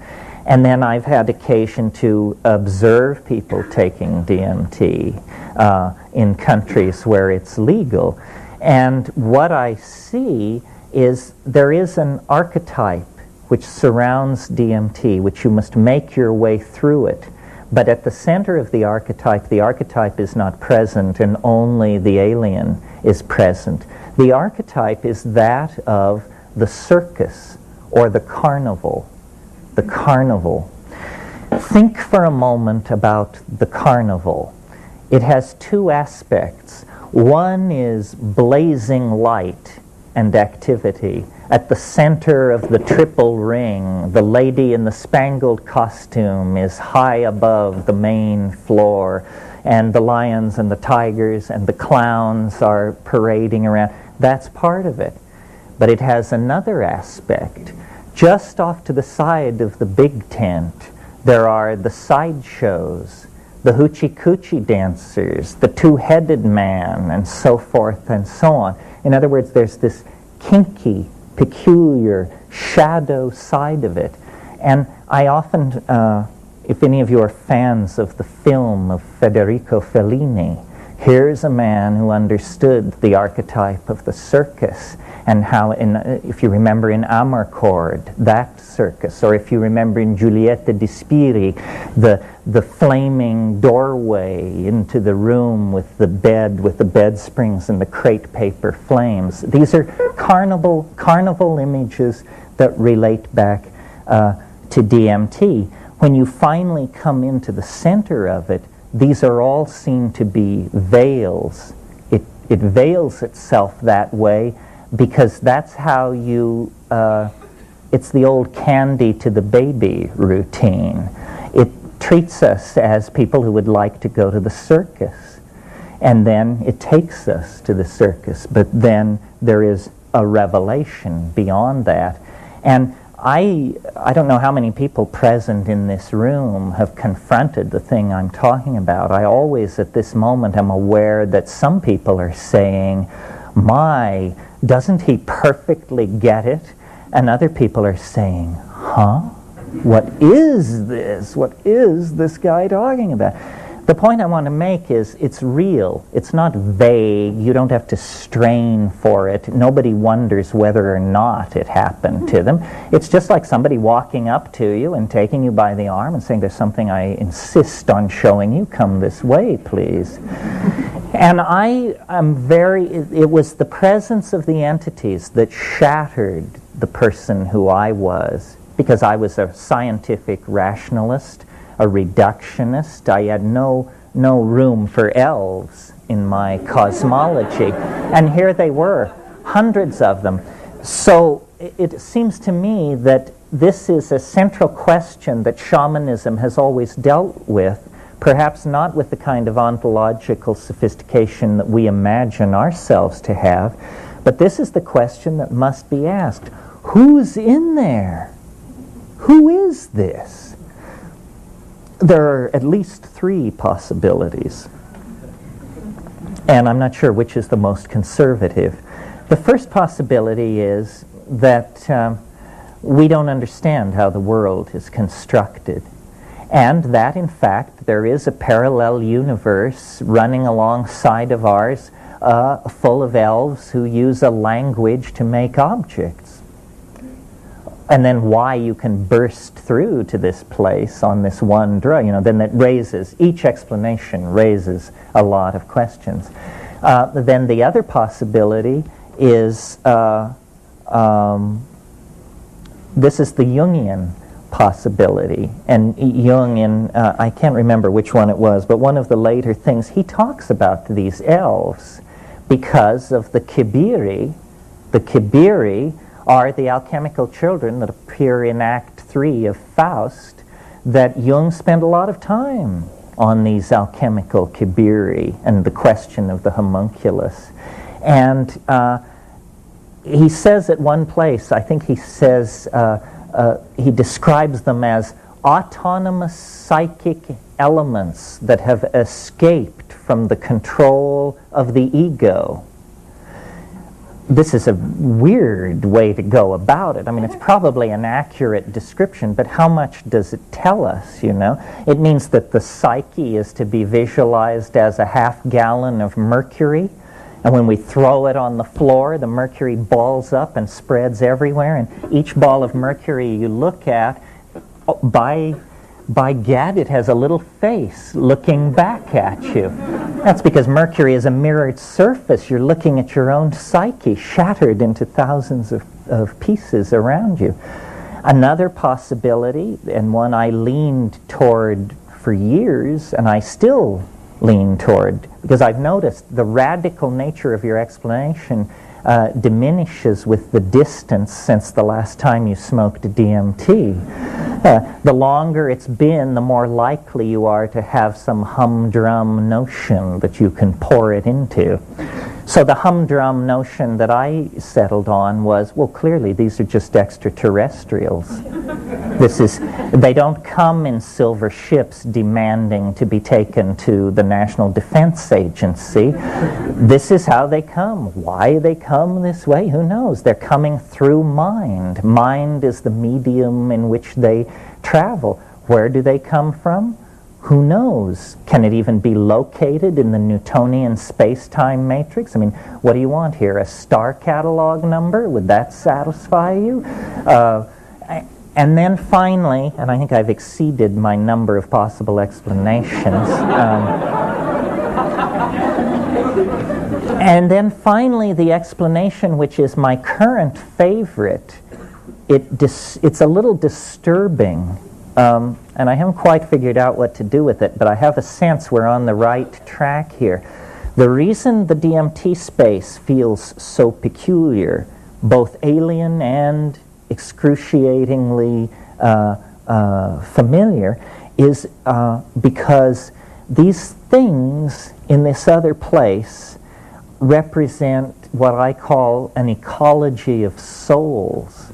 [SPEAKER 2] And then I've had occasion to observe people taking DMT in countries where it's legal. And what I see is there is an archetype which surrounds DMT, which you must make your way through it. But at the center of the archetype is not present, and only the alien is present. The archetype is that of the circus or the carnival. The carnival. Think for a moment about the carnival. It has two aspects. One is blazing light and activity. At the center of the triple ring, the lady in the spangled costume is high above the main floor, and the lions and the tigers and the clowns are parading around. That's part of it. But it has another aspect. Just off to the side of the big tent, there are the sideshows, the hoochie coochie dancers, the two-headed man, and so forth and so on. In other words, there's this kinky, peculiar shadow side of it. And I often, if any of you are fans of the film of Federico Fellini, here's a man who understood the archetype of the circus, and how, if you remember in Amarcord, that circus, or if you remember in Giulietta di Spiri, the flaming doorway into the room with the bed springs and the crepe paper flames. These are carnival images that relate back to DMT. When you finally come into the center of it, these are all seen to be veils. It veils itself that way because that's how you, it's the old candy to the baby routine. It treats us as people who would like to go to the circus. And then it takes us to the circus. But then there is a revelation beyond that. And I don't know how many people present in this room have confronted the thing I'm talking about. I always, at this moment, am aware that some people are saying, my, doesn't he perfectly get it? And other people are saying, huh? What is this? What is this guy talking about? The point I want to make is it's real. It's not vague. You don't have to strain for it. Nobody wonders whether or not it happened to them. It's just like somebody walking up to you and taking you by the arm and saying, there's something I insist on showing you. Come this way, please. And I am it was the presence of the entities that shattered the person who I was, because I was a scientific rationalist, a reductionist. I had no room for elves in my cosmology. And here they were, hundreds of them. So it seems to me that this is a central question that shamanism has always dealt with, perhaps not with the kind of ontological sophistication that we imagine ourselves to have, but this is the question that must be asked. Who's in there? Who is this? There are at least 3 possibilities, and I'm not sure which is the most conservative. The first possibility is that we don't understand how the world is constructed, and that, in fact, there is a parallel universe running alongside of ours, full of elves who use a language to make objects. And then why you can burst through to this place on this one drug, then that raises, each explanation raises a lot of questions. Then the other possibility is, this is the Jungian possibility. And Jung, I can't remember which one it was, but one of the later things, he talks about these elves because of the Kibiri. The Kibiri are the alchemical children that appear in Act 3 of Faust, that Jung spent a lot of time on these alchemical Kibiri and the question of the homunculus. And he says at one place, I think he says, he describes them as autonomous psychic elements that have escaped from the control of the ego. This is a weird way to go about it. I mean, it's probably an accurate description, but how much does it tell us, It means that the psyche is to be visualized as a half-gallon of mercury, and when we throw it on the floor, the mercury balls up and spreads everywhere, and each ball of mercury you look at, by gad, it has a little face looking back at you. That's because mercury is a mirrored surface. You're looking at your own psyche shattered into thousands of pieces around you. Another possibility, and one I leaned toward for years, and I still lean toward, because I've noticed the radical nature of your explanation diminishes with the distance since the last time you smoked DMT. The longer it's been, the more likely you are to have some humdrum notion that you can pour it into. So the humdrum notion that I settled on was, well, clearly these are just extraterrestrials. They don't come in silver ships demanding to be taken to the National Defense Agency. This is how they come. Why they come this way, who knows? They're coming through mind. Mind is the medium in which they travel. Where do they come from? Who knows? Can it even be located in the Newtonian space-time matrix? I mean, what do you want here? A star catalog number? Would that satisfy you? And then finally, and I think I've exceeded my number of possible explanations, and then finally the explanation, which is my current favorite, it's a little disturbing. And I haven't quite figured out what to do with it, but I have a sense we're on the right track here. The reason the DMT space feels so peculiar, both alien and excruciatingly familiar, is because these things in this other place represent what I call an ecology of souls.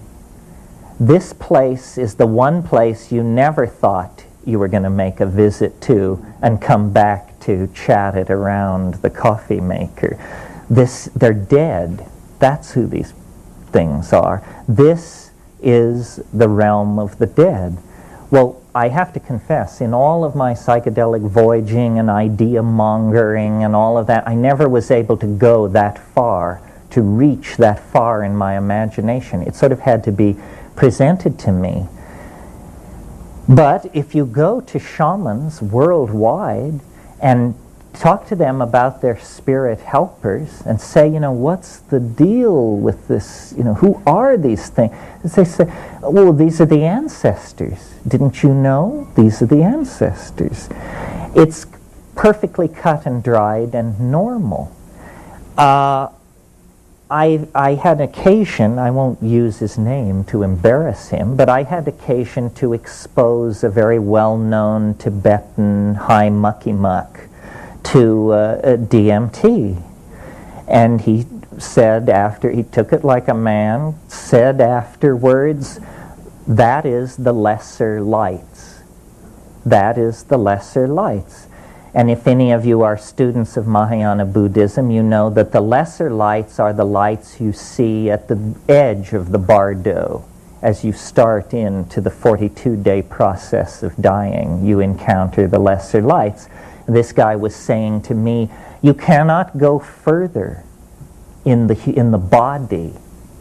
[SPEAKER 2] This place is the one place you never thought you were going to make a visit to and come back to chat it around the coffee maker. They're dead. That's who these things are. This is the realm of the dead. Well, I have to confess, in all of my psychedelic voyaging and idea mongering and all of that, I never was able to go that far, to reach that far in my imagination. It sort of had to be presented to me. But if you go to shamans worldwide and talk to them about their spirit helpers and say, what's the deal with this, who are these things? They say, well, these are the ancestors. Didn't you know? These are the ancestors. It's perfectly cut and dried and normal. I had occasion, I won't use his name to embarrass him, but I had occasion to expose a very well-known Tibetan high mucky muck to DMT. And he said he took it like a man, said afterwards, that is the lesser lights. That is the lesser lights. And if any of you are students of Mahayana Buddhism, you know that the lesser lights are the lights you see at the edge of the bardo. As you start into the 42-day process of dying, you encounter the lesser lights. This guy was saying to me, you cannot go further in the body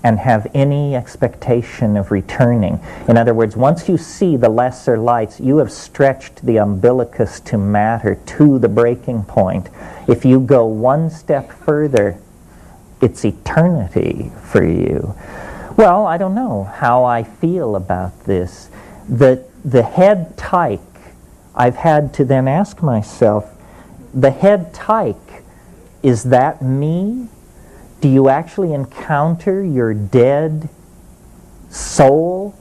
[SPEAKER 2] and have any expectation of returning. In other words, once you see the lesser lights, you have stretched the umbilicus to matter to the breaking point. If you go one step further, it's eternity for you. Well, I don't know how I feel about this. The head tyke, I've had to then ask myself, the head tyke, is that me? Do you actually encounter your dead soul?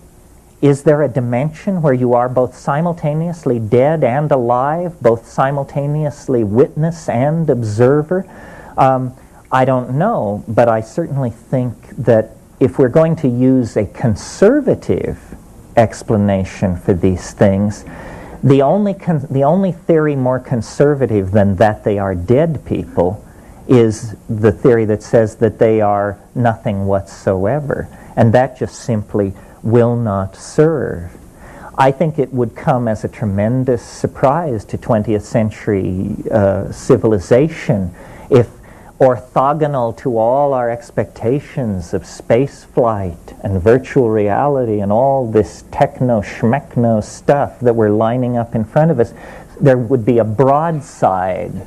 [SPEAKER 2] Is there a dimension where you are both simultaneously dead and alive, both simultaneously witness and observer? I don't know, but I certainly think that if we're going to use a conservative explanation for these things, the only theory more conservative than that they are dead people is the theory that says that they are nothing whatsoever, and that just simply will not serve. I think it would come as a tremendous surprise to 20th century civilization if, orthogonal to all our expectations of space flight and virtual reality and all this techno-schmechno stuff that we're lining up in front of us, there would be a broadside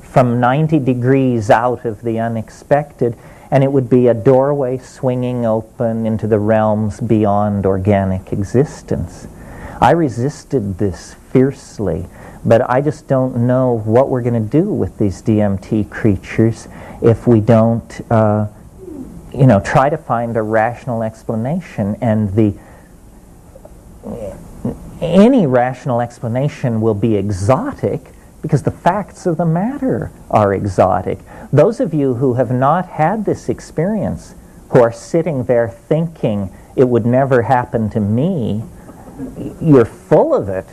[SPEAKER 2] from 90 degrees out of the unexpected, and it would be a doorway swinging open into the realms beyond organic existence. I resisted this fiercely, but I just don't know what we're going to do with these DMT creatures if we don't, try to find a rational explanation. And any rational explanation will be exotic
[SPEAKER 15] because the facts of the matter are exotic. Those of you who have not had this experience, who are sitting there thinking it would never happen to me, you're full of it.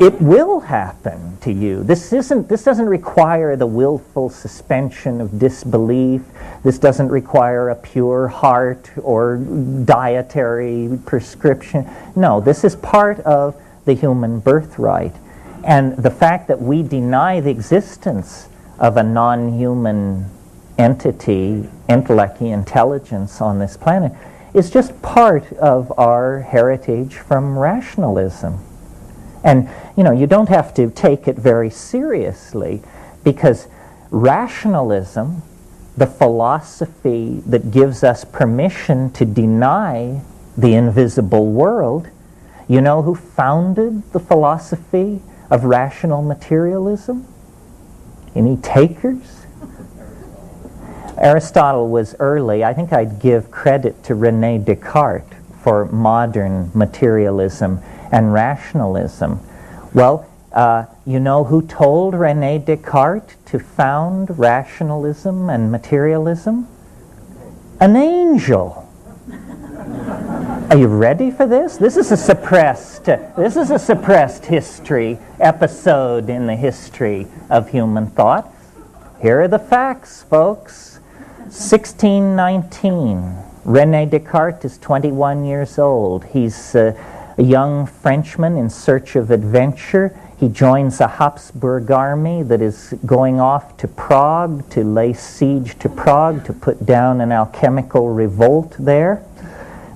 [SPEAKER 15] It will happen to you. This doesn't require the willful suspension of disbelief. This doesn't require a pure heart or dietary prescription. No, this is part of the human birthright. And the fact that we deny the existence of a non-human entity, intellect, intelligence on this planet is just part of our heritage from rationalism. And, you know, you don't have to take it very seriously, because rationalism, the philosophy that gives us permission to deny the invisible world, you know who founded the philosophy of rational materialism? Any takers? Aristotle was early. I think I'd give credit to René Descartes for modern materialism and rationalism. Well, you know who told René Descartes to found rationalism and materialism? An angel. Are you ready for this? This is a suppressed history episode in the history of human thought. Here are the facts, folks. 1619. René Descartes is 21 years old. He's a young Frenchman in search of adventure. He joins a Habsburg army that is going off to Prague to lay siege to Prague, to put down an alchemical revolt there.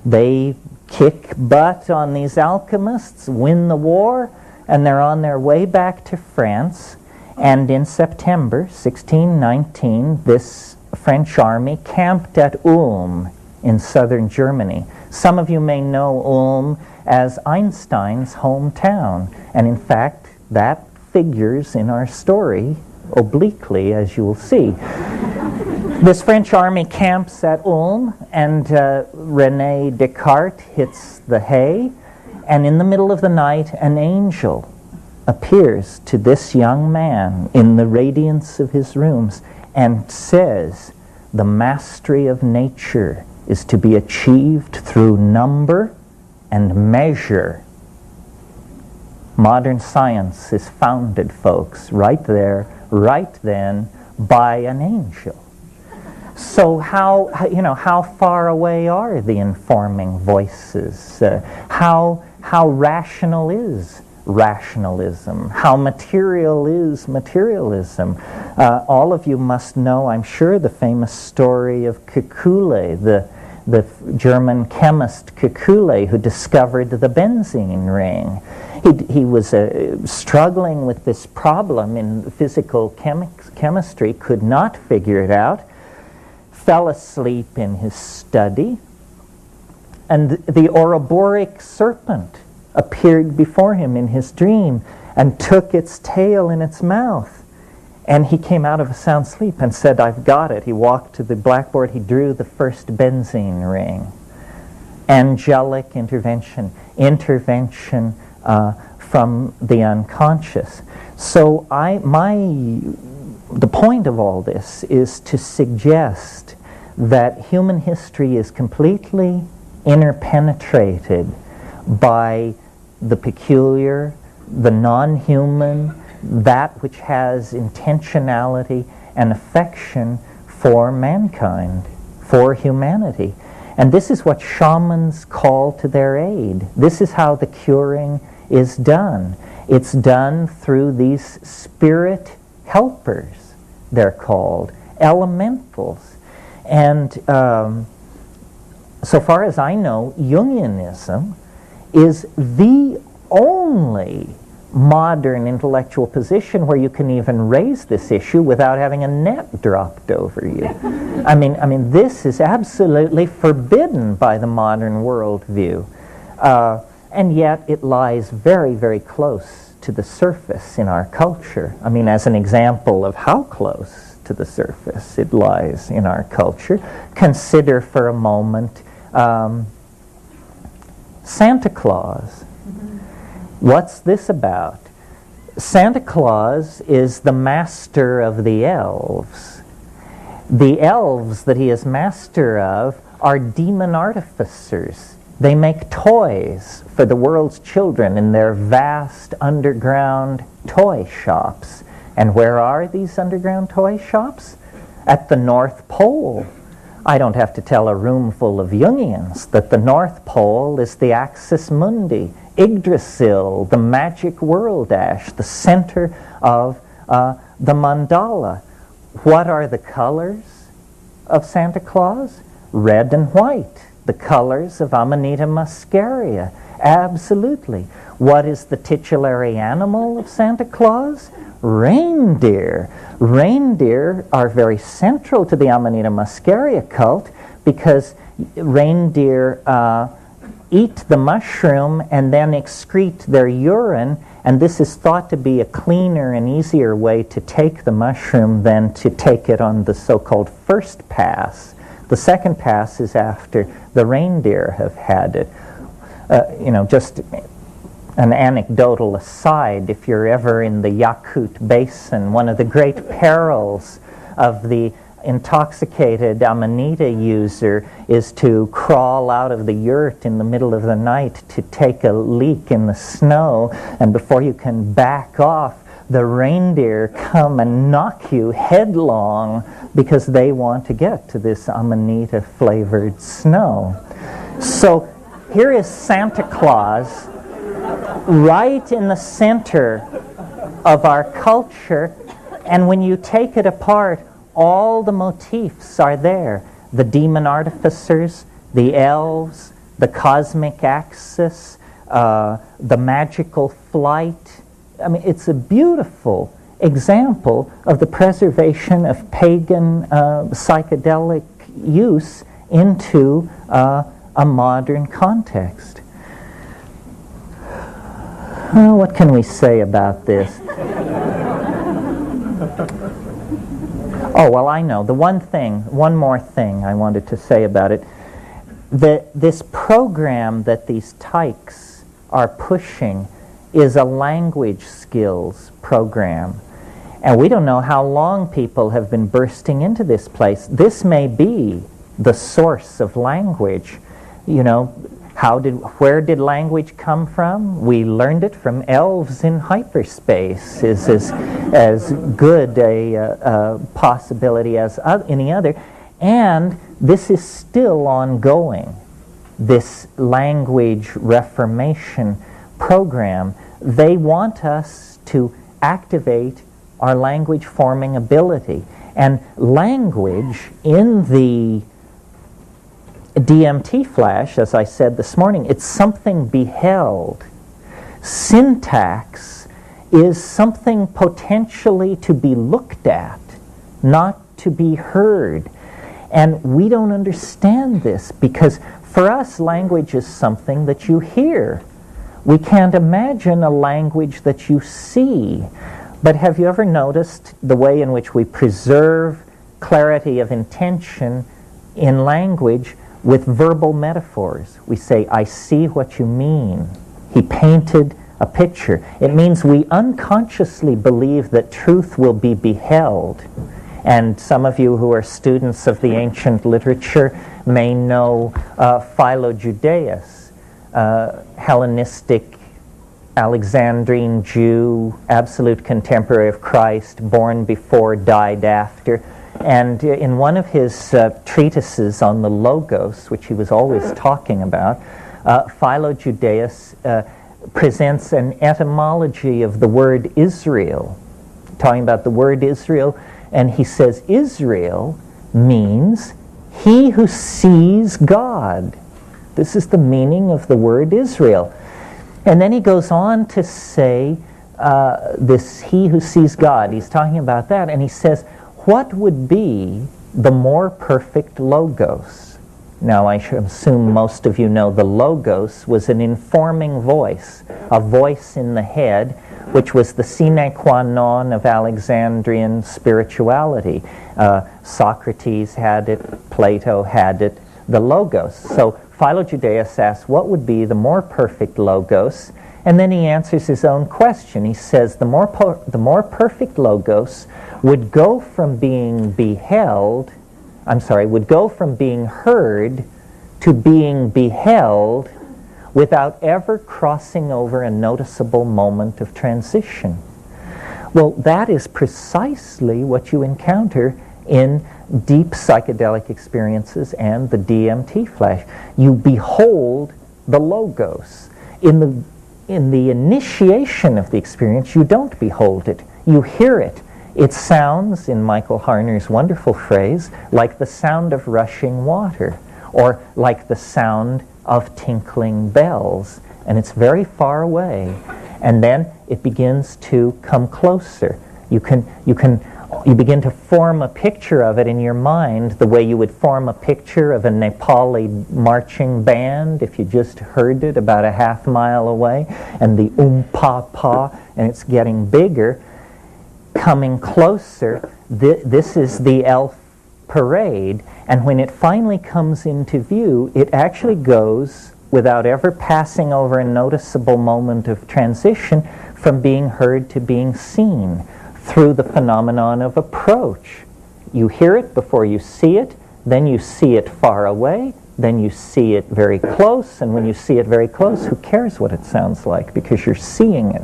[SPEAKER 15] They kick butt on these alchemists, win the war, and they're on their way back to France. And in September 1619, this French army camped at Ulm in southern Germany. Some of you may know Ulm as Einstein's hometown, and in fact that figures in our story obliquely, as you will see. This French army camps at Ulm, and René Descartes hits the hay, and in the middle of the night an angel appears to this young man in the radiance of his rooms and says, the mastery of nature is to be achieved through number and measure. Modern science is founded, folks, right there, right then, by an angel. So how far away are the informing voices? How rational is rationalism? How material is materialism? All of you must know, I'm sure, the famous story of Kekule, the German chemist Kekule, who discovered the benzene ring. He was struggling with this problem in physical chemistry, could not figure it out, fell asleep in his study, and the Ouroboros serpent appeared before him in his dream and took its tail in its mouth. And he came out of a sound sleep and said, I've got it. He walked to the blackboard, he drew the first benzene ring. Angelic intervention from the unconscious. So the point of all this is to suggest that human history is completely interpenetrated by the peculiar, the non-human, that which has intentionality and affection for mankind, for humanity. And this is what shamans call to their aid. This is how the curing is done. It's done through these spirit helpers, they're called, elementals. And so far as I know, Jungianism is the only modern intellectual position where you can even raise this issue without having a net dropped over you. I mean, this is absolutely forbidden by the modern worldview. And yet it lies very, very close to the surface in our culture. I mean, as an example of how close to the surface it lies in our culture, consider for a moment Santa Claus. What's this about? Santa Claus is the master of the elves. The elves that he is master of are demon artificers. They make toys for the world's children in their vast underground toy shops. And where are these underground toy shops? At the North Pole. I don't have to tell a room full of Jungians that the North Pole is the axis mundi, Yggdrasil, the magic world ash, the center of the mandala. What are the colors of Santa Claus? Red and white, the colors of Amanita muscaria. Absolutely. What is the titulary animal of Santa Claus? Reindeer. Reindeer are very central to the Amanita muscaria cult because reindeer eat the mushroom and then excrete their urine, and this is thought to be a cleaner and easier way to take the mushroom than to take it on the so-called first pass. The second pass is after the reindeer have had it. Just an anecdotal aside, if you're ever in the Yakut Basin, one of the great perils of the intoxicated Amanita user is to crawl out of the yurt in the middle of the night to take a leak in the snow, and before you can back off, the reindeer come and knock you headlong because they want to get to this Amanita flavored snow. So here is Santa Claus right in the center of our culture, and when you take it apart, all the motifs are there. The demon artificers, the elves, the cosmic axis, the magical flight. I mean, it's a beautiful example of the preservation of pagan psychedelic use into a modern context. Well, what can we say about this? Oh, well, I know. The one more thing I wanted to say about it. This program that these tykes are pushing is a language skills program. And we don't know how long people have been bursting into this place. This may be the source of language. Where did language come from? We learned it from elves in hyperspace. Is as good a possibility as any other. And this is still ongoing, this language reformation program. They want us to activate our language forming ability. And language in the DMT flash, as I said this morning, it's something beheld. Syntax is something potentially to be looked at, not to be heard. And we don't understand this because for us, language is something that you hear. We can't imagine a language that you see. But have you ever noticed the way in which we preserve clarity of intention in language with verbal metaphors? We say, I see what you mean. He painted a picture. It means we unconsciously believe that truth will be beheld. And some of you who are students of the ancient literature may know Philo-Judaeus, Hellenistic Alexandrine Jew, absolute contemporary of Christ, born before, died after. And in one of his treatises on the Logos, which he was always talking about, Philo-Judaeus presents an etymology of the word Israel, talking about the word Israel, and he says Israel means he who sees God. This is the meaning of the word Israel. And then he goes on to say this he who sees God. He's talking about that, and he says, what would be the more perfect logos? Now, I should assume most of you know the logos was an informing voice, a voice in the head, which was the sine qua non of Alexandrian spirituality. Socrates had it, Plato had it, the logos. So Philo-Judaeus asks, what would be the more perfect logos? And then he answers his own question. He says the more perfect logos would go from being would go from being heard to being beheld without ever crossing over a noticeable moment of transition. Well, that is precisely what you encounter in deep psychedelic experiences and the DMT flash. You behold the logos. In the initiation of the experience, you don't behold it. You hear it. It sounds, in Michael Harner's wonderful phrase, like the sound of rushing water, or like the sound of tinkling bells. And it's very far away. And then it begins to come closer. You begin to form a picture of it in your mind the way you would form a picture of a Nepali marching band if you just heard it about a half mile away, and the pa, and it's getting bigger, coming closer. This is the elf parade, and when it finally comes into view, it actually goes, without ever passing over a noticeable moment of transition, from being heard to being seen through the phenomenon of approach. You hear it before you see it, then you see it far away, then you see it very close, and when you see it very close, who cares what it sounds like, because you're seeing it.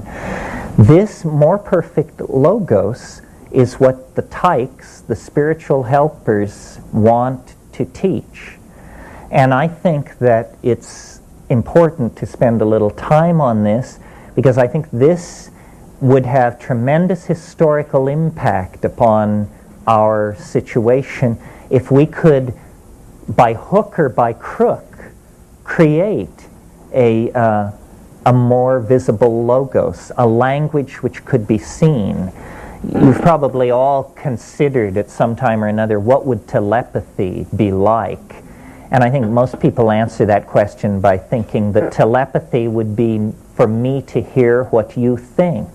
[SPEAKER 15] This more perfect logos is what the tykes, the spiritual helpers, want to teach. And I think that it's important to spend a little time on this, because I think this would have tremendous historical impact upon our situation if we could, by hook or by crook, create a more visible logos, a language which could be seen. You've probably all considered at some time or another, what would telepathy be like? And I think most people answer that question by thinking that telepathy would be for me to hear what you think.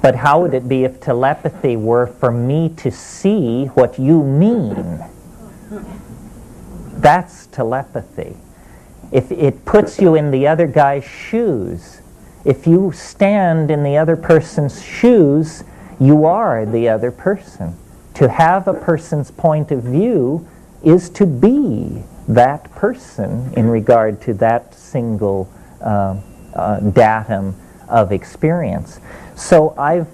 [SPEAKER 15] But how would it be if telepathy were for me to see what you mean? That's telepathy. If it puts you in the other guy's shoes, if you stand in the other person's shoes, you are the other person. To have a person's point of view is to be that person in regard to that single datum of experience. So I've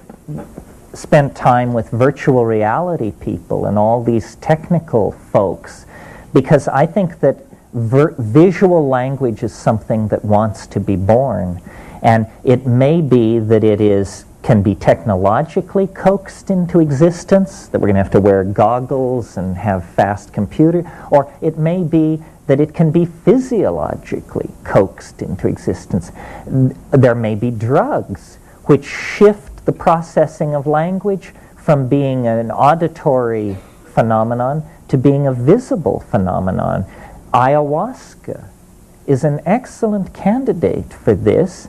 [SPEAKER 15] spent time with virtual reality people and all these technical folks, because I think that visual language is something that wants to be born. And it may be that can be technologically coaxed into existence, that we're going to have to wear goggles and have fast computer, or it may be that it can be physiologically coaxed into existence. There may be drugs which shift the processing of language from being an auditory phenomenon to being a visible phenomenon. Ayahuasca is an excellent candidate for this.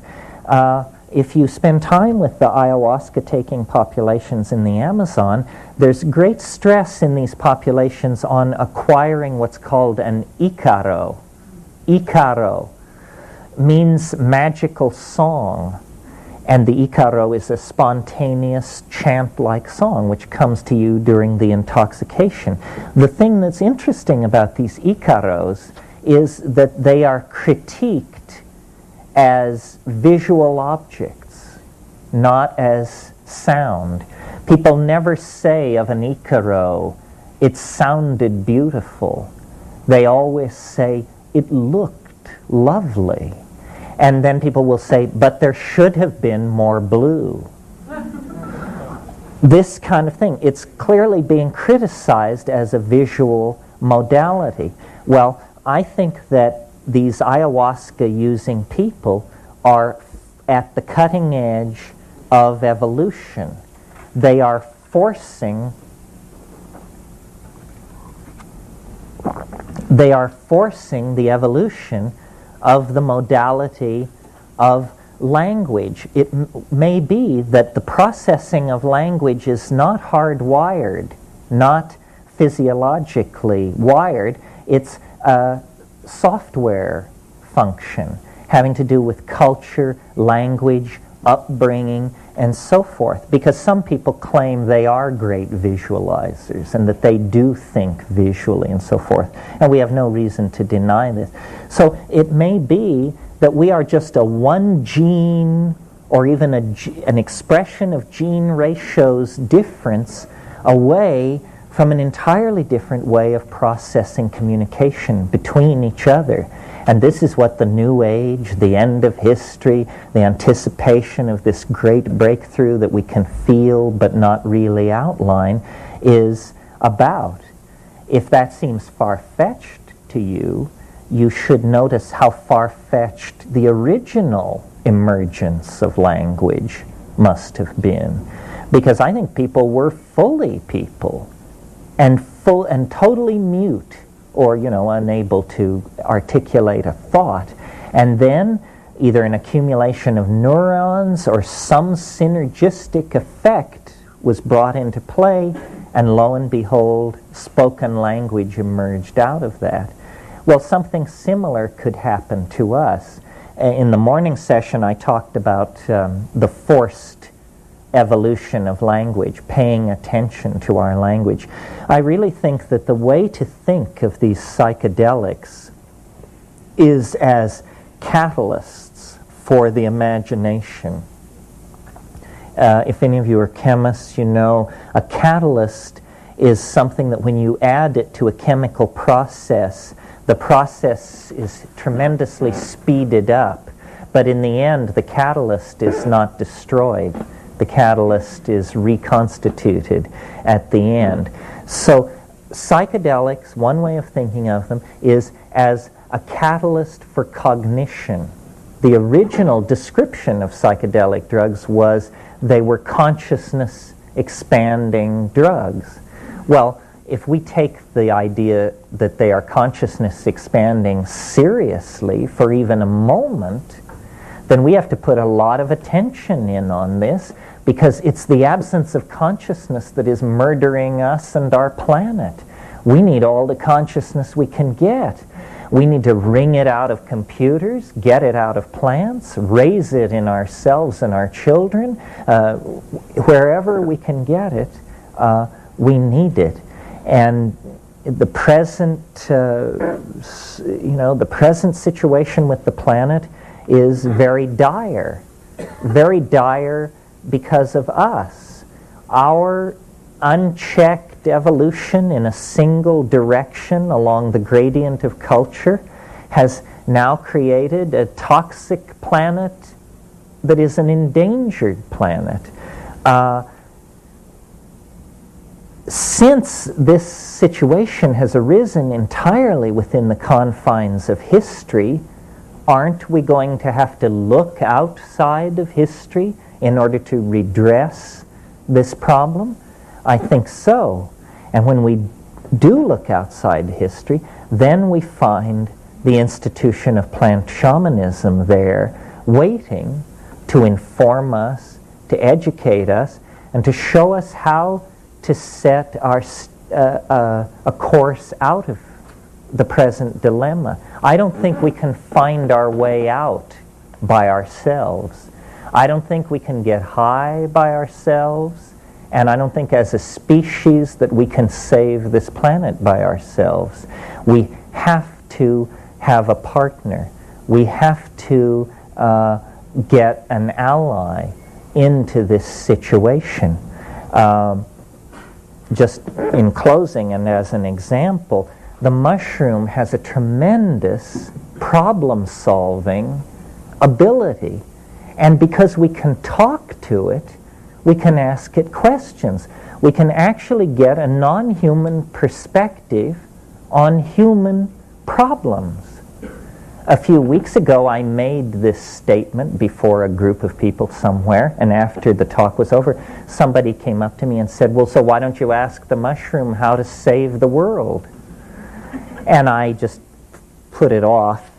[SPEAKER 15] If you spend time with the ayahuasca-taking populations in the Amazon, there's great stress in these populations on acquiring what's called an icaro. Icaro means magical song, and the icaro is a spontaneous chant-like song which comes to you during the intoxication. The thing that's interesting about these icaros is that they are critiqued as visual objects, not as sound. People never say of an icaro, it sounded beautiful. They always say, it looked lovely. And then people will say, but there should have been more blue. This kind of thing, it's clearly being criticized as a visual modality. Well, I think that these ayahuasca-using people are at the cutting edge of evolution. They are forcing the evolution of the modality of language. It may be that the processing of language is not hardwired, not physiologically wired. It's a software function. having to do with culture, language, upbringing, and so forth. Because some people claim they are great visualizers and that they do think visually and so forth. And we have no reason to deny this. So it may be that we are just a one gene or even an expression of gene ratio's difference away from an entirely different way of processing communication between each other. And this is what the New Age, the end of history, the anticipation of this great breakthrough that we can feel but not really outline is about. If that seems far-fetched to you, you should notice how far-fetched the original emergence of language must have been. Because I think people were fully people and totally mute, or unable to articulate a thought, and then either an accumulation of neurons or some synergistic effect was brought into play, and lo and behold, spoken language emerged out of that. Well, something similar could happen to us. In the morning session, I talked about the forced evolution of language, paying attention to our language. I really think that the way to think of these psychedelics is as catalysts for the imagination. If any of you are chemists, you know a catalyst is something that when you add it to a chemical process, the process is tremendously speeded up, but in the end the catalyst is not destroyed. The catalyst is reconstituted at the end. So psychedelics, one way of thinking of them, is as a catalyst for cognition. The original description of psychedelic drugs was they were consciousness expanding drugs. Well, if we take the idea that they are consciousness expanding seriously for even a moment, then we have to put a lot of attention in on this, because it's the absence of consciousness that is murdering us and our planet. We need all the consciousness we can get. We need to wring it out of computers, get it out of plants, raise it in ourselves and our children. Wherever we can get it, we need it. And the present, the present situation with the planet is very dire because of us. Our unchecked evolution in a single direction along the gradient of culture has now created a toxic planet that is an endangered planet. Since this situation has arisen entirely within the confines of history, aren't we going to have to look outside of history in order to redress this problem? I think so. And when we do look outside history, then we find the institution of plant shamanism there, waiting to inform us, to educate us, and to show us how to set our a course out of the present dilemma. I don't think we can find our way out by ourselves. I don't think we can get high by ourselves, and I don't think as a species that we can save this planet by ourselves. We have to have a partner. We have to get an ally into this situation. Just in closing and as an example, the mushroom has a tremendous problem-solving ability. And because we can talk to it, we can ask it questions. We can actually get a non-human perspective on human problems. A few weeks ago, I made this statement before a group of people somewhere, and after the talk was over, somebody came up to me and said, well, so why don't you ask the mushroom how to save the world? And I just put it off,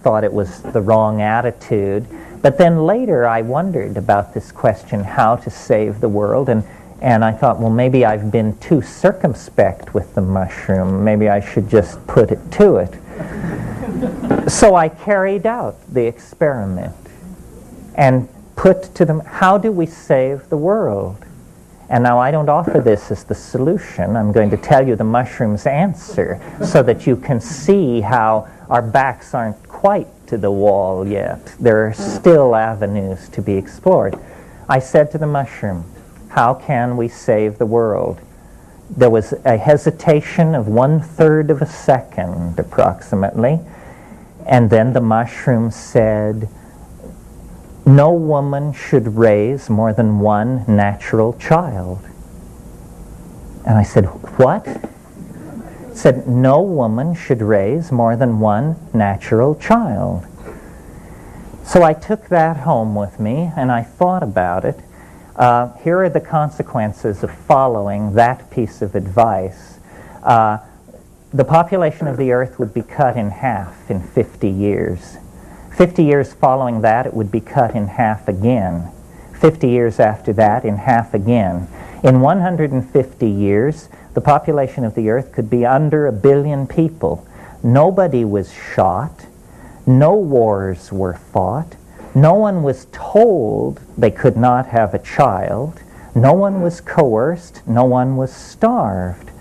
[SPEAKER 15] thought it was the wrong attitude. But then later I wondered about this question, how to save the world, and I thought, well, maybe I've been too circumspect with the mushroom. Maybe I should just put it to it. So I carried out the experiment and put to them, how do we save the world? And now I don't offer this as the solution. I'm going to tell you the mushroom's answer so that you can see how our backs aren't quite to the wall yet. There are still avenues to be explored. I said to the mushroom, how can we save the world? There was a hesitation of 1/3 of a second, approximately, and then the mushroom said, no woman should raise more than one natural child. And I said, what? It said, no woman should raise more than one natural child. So I took that home with me and I thought about it. Here are the consequences of following that piece of advice. The population of the earth would be cut in half in 50 years. 50 years following that, it would be cut in half again. 50 years after that, in half again. In 150 years, the population of the earth could be under 1 billion people. Nobody was shot. No wars were fought. No one was told they could not have a child. No one was coerced. No one was starved.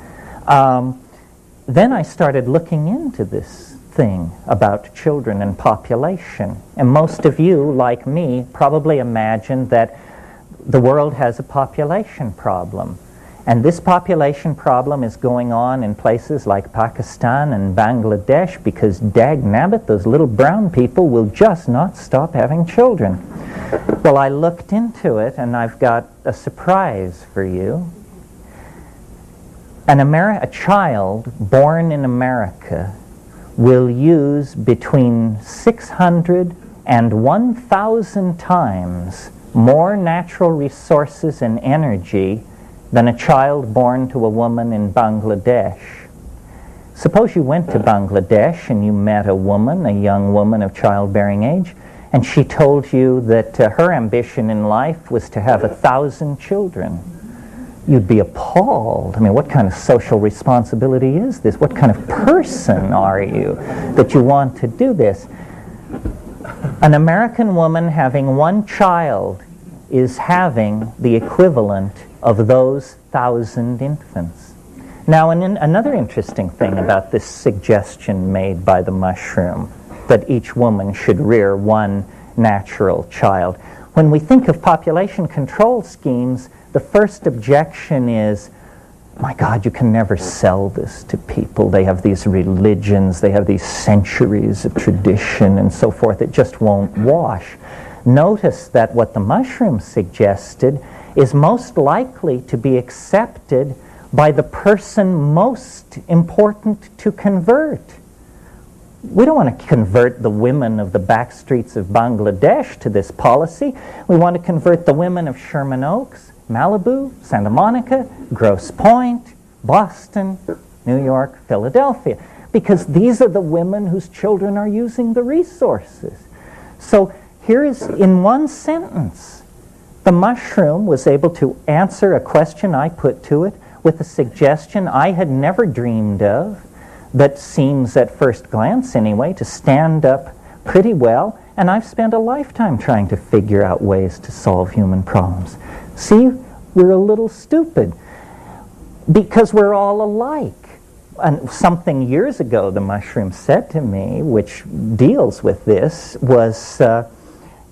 [SPEAKER 15] Then I started looking into this thing about children and population. And most of you, like me, probably imagine that the world has a population problem. And this population problem is going on in places like Pakistan and Bangladesh because, dag-nabbit, those little brown people will just not stop having children. Well, I looked into it, and I've got a surprise for you. A child born in America will use between 600 and 1,000 times more natural resources and energy than a child born to a woman in Bangladesh. Suppose you went to Bangladesh and you met a woman, a young woman of childbearing age, and she told you that her ambition in life was to have 1,000 children. You'd be appalled. I mean, what kind of social responsibility is this? What kind of person are you that you want to do this? An American woman having one child is having the equivalent of those 1,000 infants. Now, another interesting thing about this suggestion made by the mushroom, that each woman should rear one natural child. When we think of population control schemes, the first objection is, my God, you can never sell this to people. They have these religions, they have these centuries of tradition and so forth. It just won't wash. Notice that what the mushroom suggested is most likely to be accepted by the person most important to convert. We don't want to convert the women of the back streets of Bangladesh to this policy. We want to convert the women of Sherman Oaks, Malibu, Santa Monica, Grosse Pointe, Boston, New York, Philadelphia, because these are the women whose children are using the resources. So here is, in one sentence, the mushroom was able to answer a question I put to it with a suggestion I had never dreamed of, that seems at first glance anyway to stand up pretty well, and I've spent a lifetime trying to figure out ways to solve human problems. See, we're a little stupid because we're all alike. And something years ago the mushroom said to me, which deals with this, was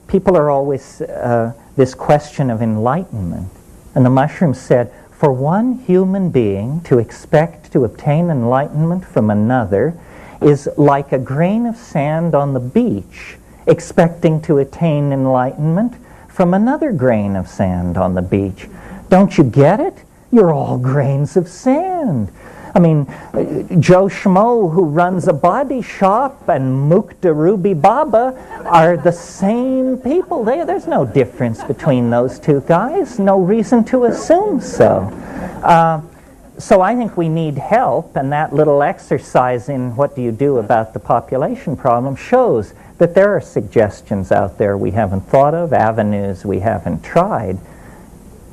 [SPEAKER 15] people are always this question of enlightenment. And the mushroom said, for one human being to expect to obtain enlightenment from another is like a grain of sand on the beach expecting to attain enlightenment from another grain of sand on the beach. Don't you get it? You're all grains of sand. I mean, Joe Schmo, who runs a body shop, and Mukta Ruby Baba are the same people. There's no difference between those two guys. No reason to assume so. So I think we need help, and that little exercise in what do you do about the population problem shows that there are suggestions out there we haven't thought of, avenues we haven't tried.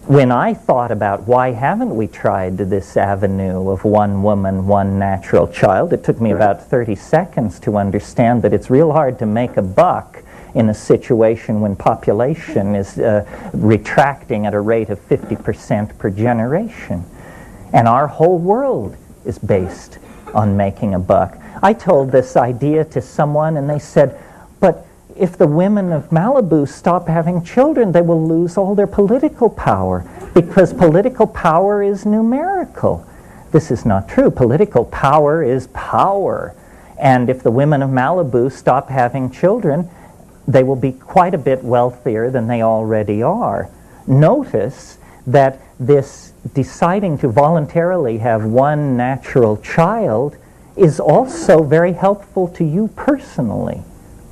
[SPEAKER 15] when I thought about why haven't we tried this avenue of one woman, one natural child, it took me about 30 seconds to understand that it's real hard to make a buck in a situation when population is retracting at a rate of 50% per generation. And our whole world is based on making a buck. I told this idea to someone and they said, but if the women of Malibu stop having children, they will lose all their political power, because political power is numerical. This is not true. Political power is power. And if the women of Malibu stop having children, they will be quite a bit wealthier than they already are. Notice that this deciding to voluntarily have one natural child is also very helpful to you personally.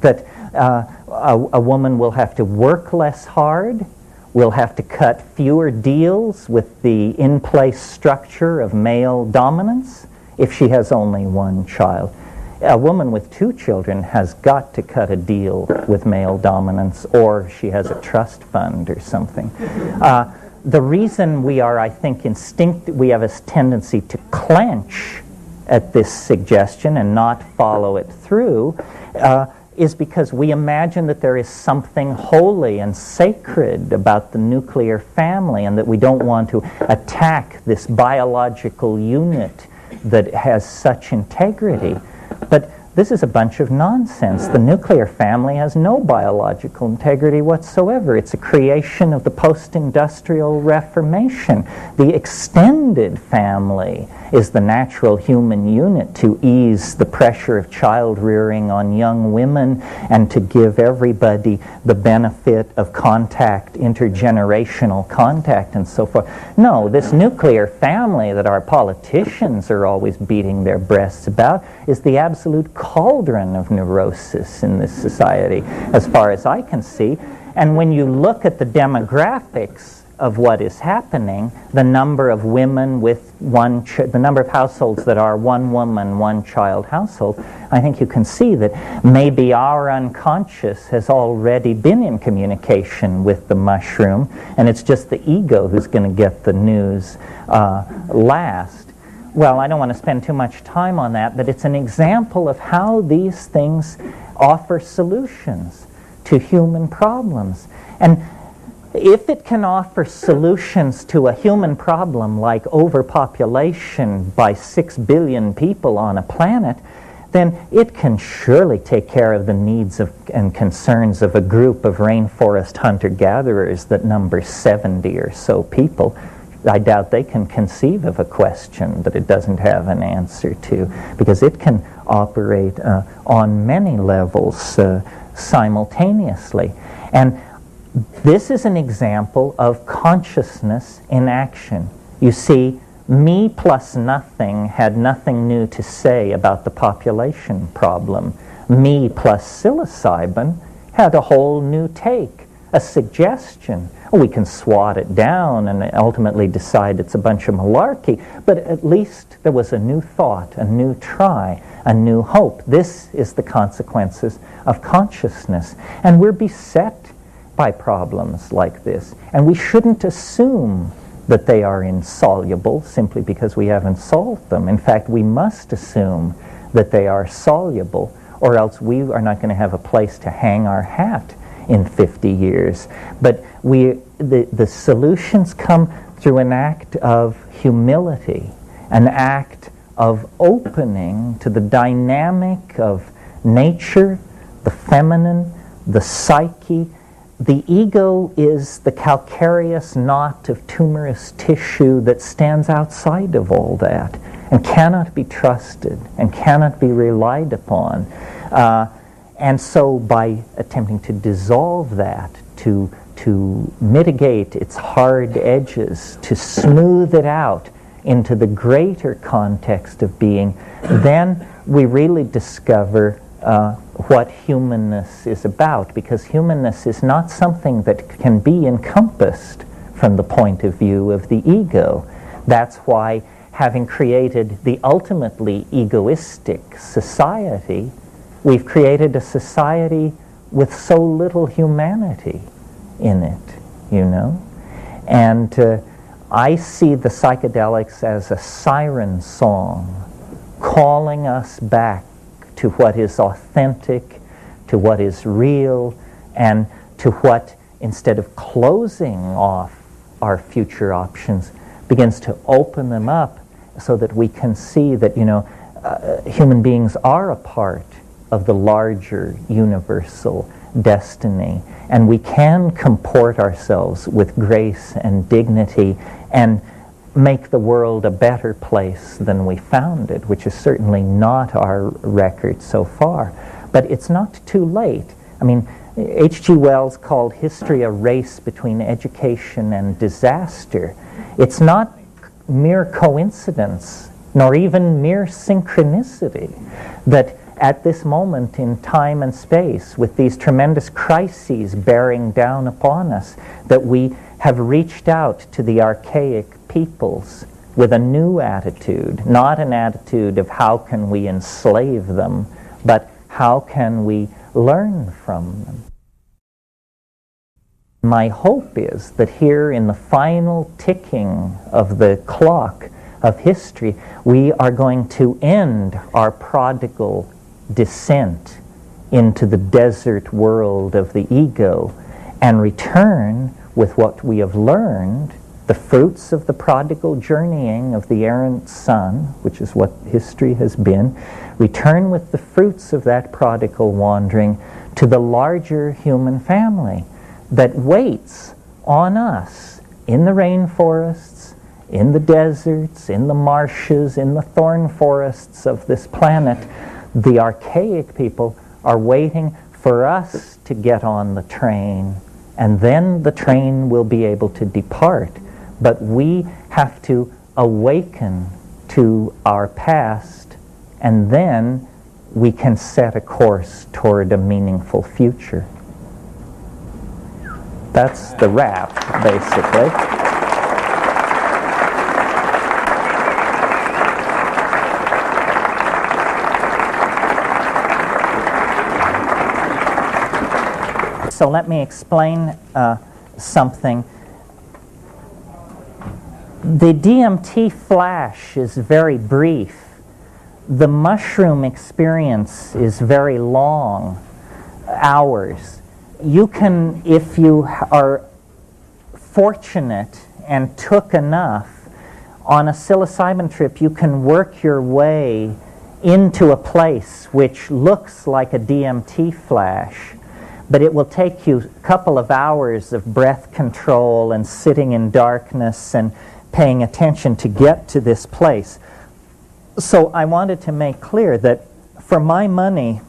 [SPEAKER 15] That a woman will have to work less hard, will have to cut fewer deals with the in-place structure of male dominance if she has only one child. A woman with 2 children has got to cut a deal with male dominance, or she has a trust fund or something. The reason we are, I think, we have a tendency to clench at this suggestion and not follow it through is because we imagine that there is something holy and sacred about the nuclear family, and that we don't want to attack this biological unit that has such integrity. But this is a bunch of nonsense. The nuclear family has no biological integrity whatsoever. It's a creation of the post-industrial Reformation. The extended family is the natural human unit to ease the pressure of child rearing on young women and to give everybody the benefit of contact, intergenerational contact, and so forth. No, this nuclear family that our politicians are always beating their breasts about is the absolute cauldron of neurosis in this society, as far as I can see. And when you look at the demographics of what is happening, the number of women with the number of households that are one woman, one child household, I think you can see that maybe our unconscious has already been in communication with the mushroom, and it's just the ego who's going to get the news last. Well, I don't want to spend too much time on that, but it's an example of how these things offer solutions to human problems. And if it can offer solutions to a human problem like overpopulation by 6 billion people on a planet, then it can surely take care of the needs and concerns of a group of rainforest hunter-gatherers that number 70 or so people. I doubt they can conceive of a question that it doesn't have an answer to, because it can operate on many levels simultaneously. And this is an example of consciousness in action. You see, me plus nothing had nothing new to say about the population problem. Me plus psilocybin had a whole new take, a suggestion. We can swat it down and ultimately decide it's a bunch of malarkey, but at least there was a new thought, a new try, a new hope. This is the consequences of consciousness. And we're beset by problems like this. And we shouldn't assume that they are insoluble simply because we haven't solved them. In fact, we must assume that they are soluble, or else we are not going to have a place to hang our hat in 50 years. But the solutions come through an act of humility, an act of opening to the dynamic of nature, the feminine, the psyche. The ego is the calcareous knot of tumorous tissue that stands outside of all that and cannot be trusted and cannot be relied upon. And so by attempting to dissolve that, to mitigate its hard edges, to smooth it out into the greater context of being, then we really discover what humanness is about, because humanness is not something that can be encompassed from the point of view of the ego. That's why, having created the ultimately egoistic society, we've created a society with so little humanity in it, you know? And I see the psychedelics as a siren song, calling us back to what is authentic, to what is real, and to what, instead of closing off our future options, begins to open them up so that we can see that, human beings are a part of the larger universal destiny, and we can comport ourselves with grace and dignity and make the world a better place than we found it, which is certainly not our record so far. But it's not too late. I mean, H.G. Wells called history a race between education and disaster. It's not mere coincidence, nor even mere synchronicity, that at this moment in time and space, with these tremendous crises bearing down upon us, that we have reached out to the archaic peoples with a new attitude, not an attitude of how can we enslave them, but how can we learn from them. My hope is that here in the final ticking of the clock of history, we are going to end our prodigal descent into the desert world of the ego and return with what we have learned, the fruits of the prodigal journeying of the errant son, which is what history has been, return with the fruits of that prodigal wandering to the larger human family that waits on us in the rainforests, in the deserts, in the marshes, in the thorn forests of this planet. The archaic people are waiting for us to get on the train, and then the train will be able to depart. But we have to awaken to our past, and then we can set a course toward a meaningful future. That's the wrap, basically. So let me explain something. The DMT flash is very brief. The mushroom experience is very long, hours. You can, if you are fortunate and took enough, on a psilocybin trip you can work your way into a place which looks like a DMT flash. But it will take you a couple of hours of breath control and sitting in darkness and paying attention to get to this place. So I wanted to make clear that for my money,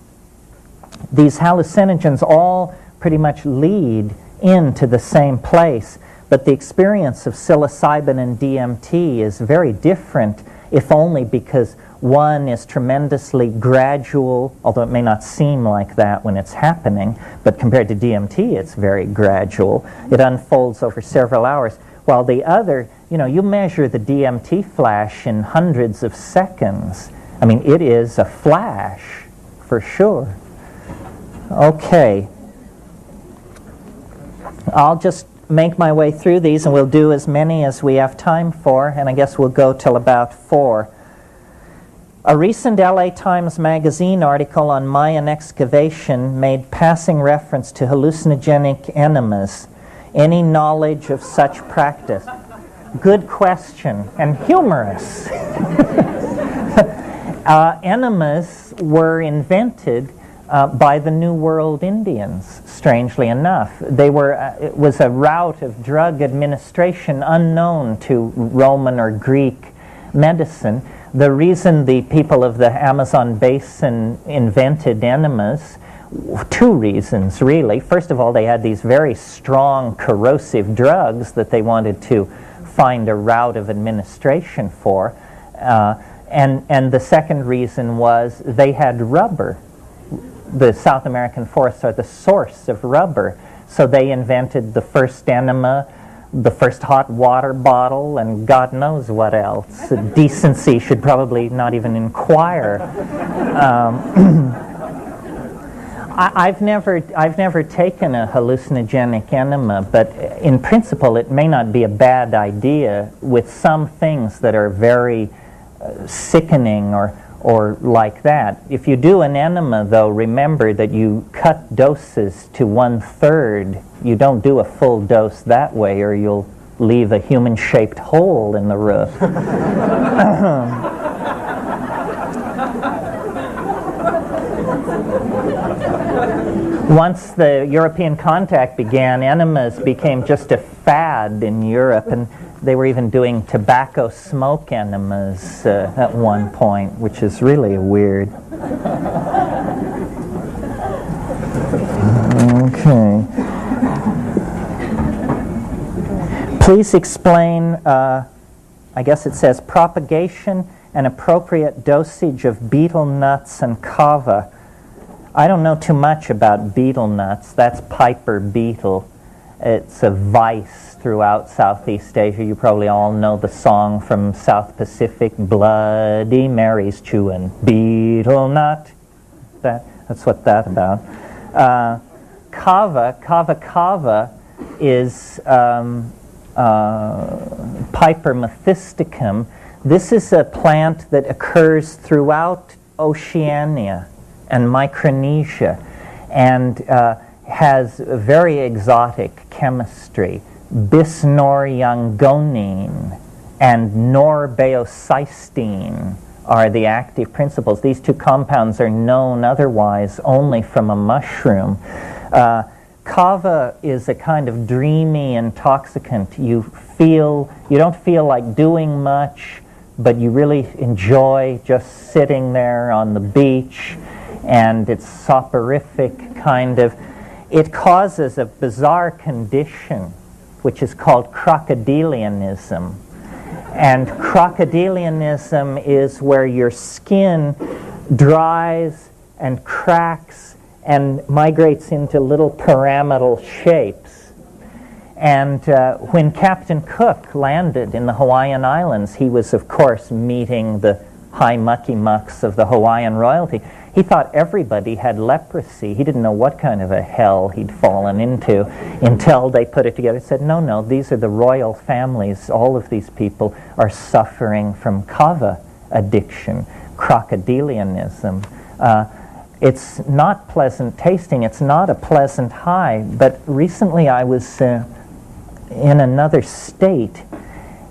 [SPEAKER 15] these hallucinogens all pretty much lead into the same place, but the experience of psilocybin and DMT is very different, if only because one is tremendously gradual, although it may not seem like that when it's happening, but compared to DMT, it's very gradual. It unfolds over several hours, while the other, you measure the DMT flash in hundreds of seconds. I mean, it is a flash, for sure. Okay. I'll just make my way through these, and we'll do as many as we have time for, and I guess we'll go till about 4. A recent LA Times Magazine article on Mayan excavation made passing reference to hallucinogenic enemas. Any knowledge of such practice? Good question, and humorous. Enemas were invented by the New World Indians, strangely enough. It was a route of drug administration unknown to Roman or Greek medicine. The reason the people of the Amazon basin invented enemas, 2 reasons really. First of all, they had these very strong corrosive drugs that they wanted to find a route of administration for. And the second reason was they had rubber. The South American forests are the source of rubber. So they invented the first enema, the first hot water bottle, and God knows what else. Decency should probably not even inquire. I've never taken a hallucinogenic enema, but in principle it may not be a bad idea with some things that are very sickening or like that. If you do an enema, though, remember that you cut doses to 1/3. You don't do a full dose that way, or you'll leave a human-shaped hole in the roof. Once the European contact began, enemas became just a fad in Europe, and they were even doing tobacco smoke enemas at one point, which is really weird. Okay. Please explain, I guess it says, propagation and appropriate dosage of betel nuts and kava. I don't know too much about betel nuts. That's Piper beetle. It's a vice throughout Southeast Asia. You probably all know the song from South Pacific, Bloody Mary's chewing betel nut. That's what that's about. Kava is Piper methysticum. This is a plant that occurs throughout Oceania and Micronesia, and has very exotic chemistry. Bisnoryangonine and norbeocysteine are the active principles. These two compounds are known otherwise only from a mushroom. Kava is a kind of dreamy intoxicant. You don't feel like doing much, but you really enjoy just sitting there on the beach, and it's soporific kind of. It causes a bizarre condition which is called crocodilianism. And crocodilianism is where your skin dries and cracks and migrates into little pyramidal shapes. And when Captain Cook landed in the Hawaiian Islands, he was, of course, meeting the high mucky-mucks of the Hawaiian royalty. He thought everybody had leprosy. He didn't know what kind of a hell he'd fallen into until they put it together and said, no, these are the royal families. All of these people are suffering from kava addiction, crocodilianism. It's not pleasant tasting. It's not a pleasant high. But recently I was in another state,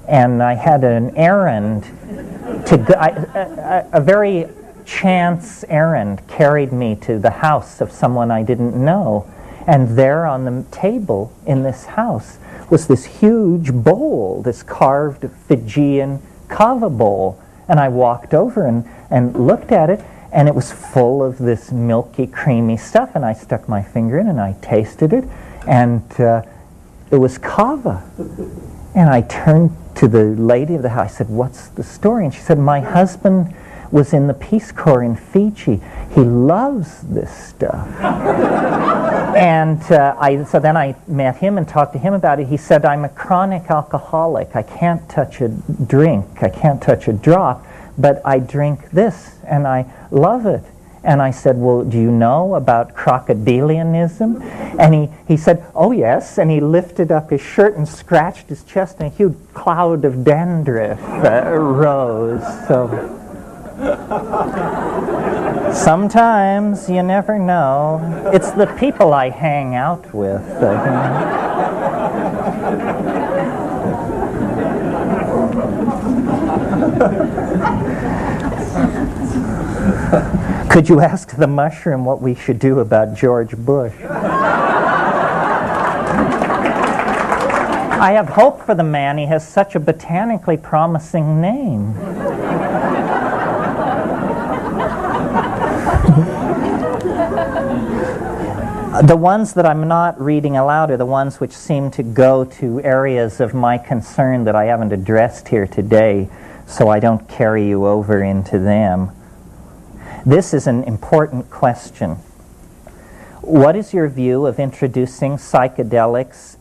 [SPEAKER 15] and I had an errand to go. A very chance errand carried me to the house of someone I didn't know. And there on the table in this house was this huge bowl, this carved Fijian kava bowl. And I walked over and looked at it, and it was full of this milky, creamy stuff. And I stuck my finger in and I tasted it, and it was kava. And I turned to the lady of the house. I said, "What's the story?" And she said, "My husband was in the Peace Corps in Fiji. He loves this stuff." And so then I met him and talked to him about it. He said, "I'm a chronic alcoholic. I can't touch a drink. I can't touch a drop, but I drink this, and I love it." And I said, "Well, do you know about crocodilianism?" And he said, "Oh, yes." And he lifted up his shirt and scratched his chest, and a huge cloud of dandruff rose. So sometimes you never know. It's the people I hang out with. Could you ask the mushroom what we should do about George Bush? I have hope for the man. He has such a botanically promising name. The ones that I'm not reading aloud are the ones which seem to go to areas of my concern that I haven't addressed here today, so I don't carry you over into them. This is an important question. What is your view of introducing psychedelics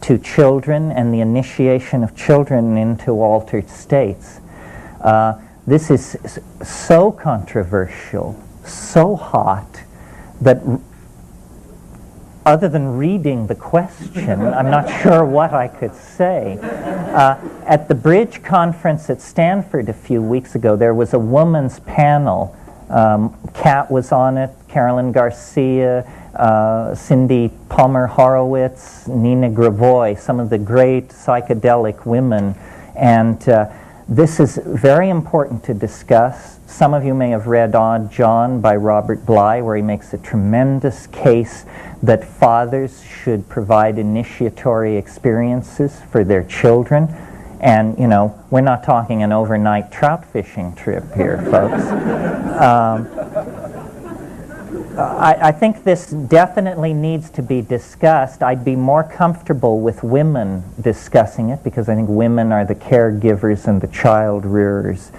[SPEAKER 15] to children and the initiation of children into altered states? This is so controversial, so hot, that other than reading the question, I'm not sure what I could say. At the Bridge Conference at Stanford a few weeks ago, there was a women's panel. Kat was on it, Carolyn Garcia, Cindy Palmer-Horowitz, Nina Gravois, some of the great psychedelic women. And this is very important to discuss. Some of you may have read Odd John by Robert Bly, where he makes a tremendous case that fathers should provide initiatory experiences for their children. And, you know, we're not talking an overnight trout fishing trip here, folks. I think this definitely needs to be discussed. I'd be more comfortable with women discussing it because I think women are the caregivers and the child rearers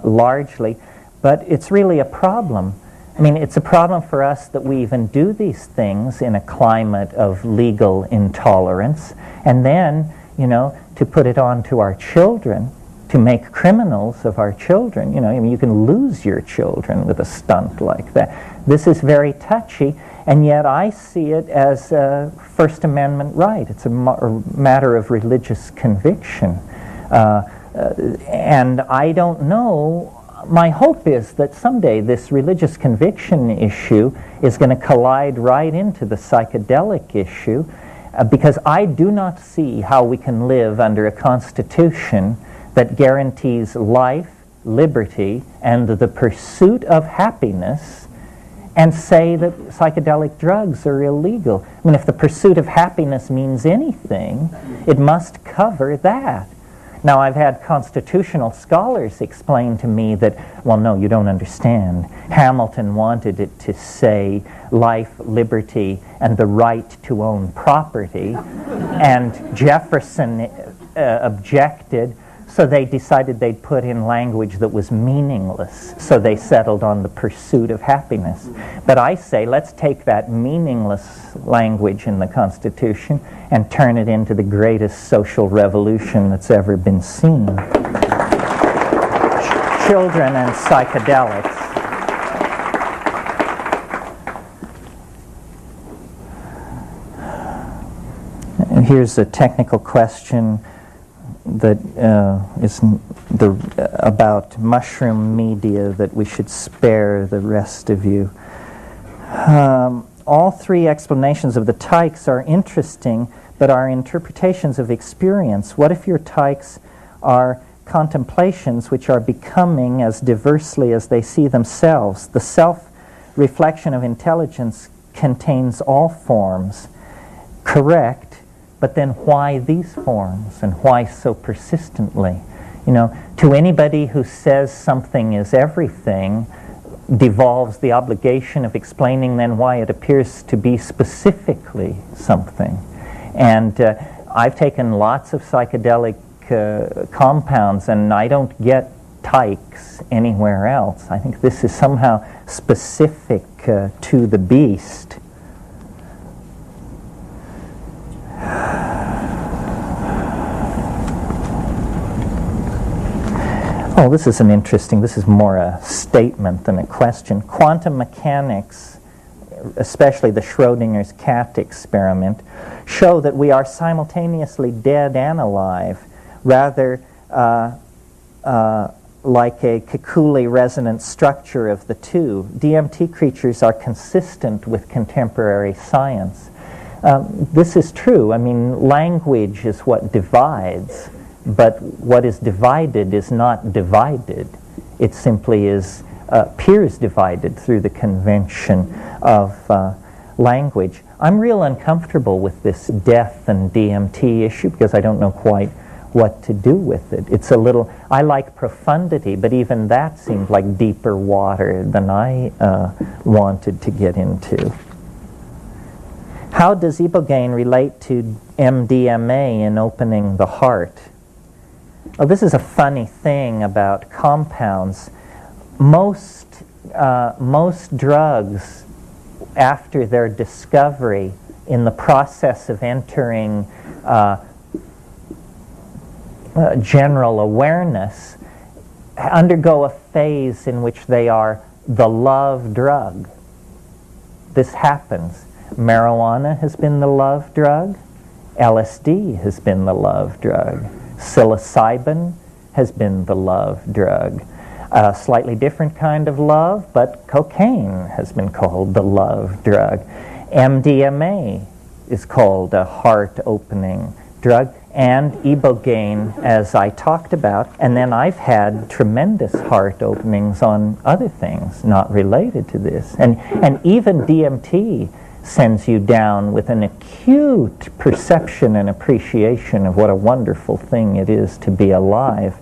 [SPEAKER 15] largely. But it's really a problem. I mean, it's a problem for us that we even do these things in a climate of legal intolerance. And then, you know, to put it on to our children, to make criminals of our children. You know, I mean, you can lose your children with a stunt like that. This is very touchy, and yet I see it as a First Amendment right. It's a matter of religious conviction. And I don't know, my hope is that someday this religious conviction issue is going to collide right into the psychedelic issue, because I do not see how we can live under a constitution that guarantees life, liberty, and the pursuit of happiness, and say that psychedelic drugs are illegal. I mean, if the pursuit of happiness means anything, it must cover that. Now, I've had constitutional scholars explain to me that, well, no, you don't understand. Hamilton wanted it to say life, liberty, and the right to own property, and Jefferson objected. So they decided they'd put in language that was meaningless. So they settled on the pursuit of happiness. But I say, let's take that meaningless language in the Constitution and turn it into the greatest social revolution that's ever been seen. Children and psychedelics. And here's a technical question that is about mushroom media that we should spare the rest of you. All three explanations of the tykes are interesting, but are interpretations of experience. What if your tykes are contemplations which are becoming as diversely as they see themselves? The self-reflection of intelligence contains all forms. Correct. But then why these forms, and why so persistently? You know, to anybody who says something is everything devolves the obligation of explaining then why it appears to be specifically something. And I've taken lots of psychedelic compounds, and I don't get tykes anywhere else. I think this is somehow specific to the beast. Oh, this is this is more a statement than a question. Quantum mechanics, especially the Schrodinger's cat experiment, show that we are simultaneously dead and alive, rather like a Kekuli resonance structure of the two. DMT creatures are consistent with contemporary science. This is true. I mean, language is what divides, but what is divided is not divided. It simply appears divided through the convention of language. I'm real uncomfortable with this death and DMT issue because I don't know quite what to do with it. It's a little, I like profundity, but even that seemed like deeper water than I wanted to get into. How does ibogaine relate to MDMA in opening the heart? Well, this is a funny thing about compounds. Most drugs, after their discovery, in the process of entering general awareness, undergo a phase in which they are the love drug. this happens. Marijuana has been the love drug. LSD has been the love drug. Psilocybin has been the love drug. A slightly different kind of love, but cocaine has been called the love drug. MDMA is called a heart-opening drug, and ibogaine, as I talked about. And then I've had tremendous heart openings on other things not related to this. And even DMT sends you down with an acute perception and appreciation of what a wonderful thing it is to be alive.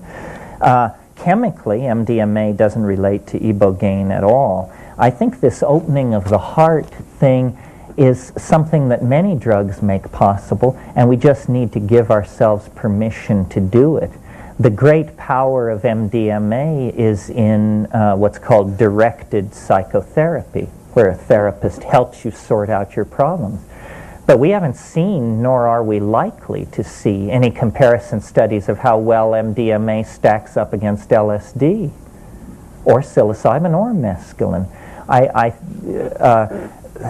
[SPEAKER 15] Chemically, MDMA doesn't relate to ibogaine at all. I think this opening of the heart thing is something that many drugs make possible, and we just need to give ourselves permission to do it. The great power of MDMA is in what's called directed psychotherapy, where a therapist helps you sort out your problems. But we haven't seen, nor are we likely to see, any comparison studies of how well MDMA stacks up against LSD or psilocybin or mescaline.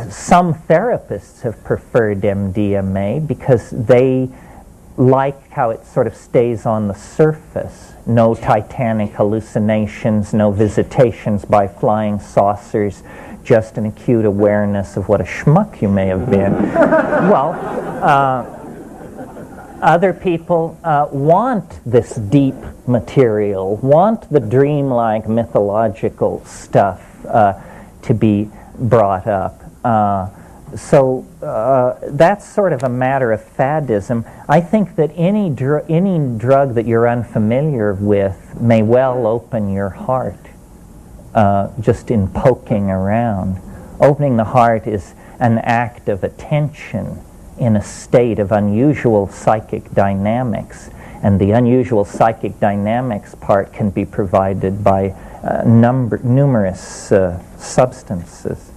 [SPEAKER 15] Some therapists have preferred MDMA because they like how it sort of stays on the surface. No titanic hallucinations, no visitations by flying saucers, just an acute awareness of what a schmuck you may have been. Well, other people want this deep material, want the dreamlike mythological stuff to be brought up. So that's sort of a matter of faddism. I think that any drug that you're unfamiliar with may well open your heart just in poking around. Opening the heart is an act of attention in a state of unusual psychic dynamics. And the unusual psychic dynamics part can be provided by numerous substances.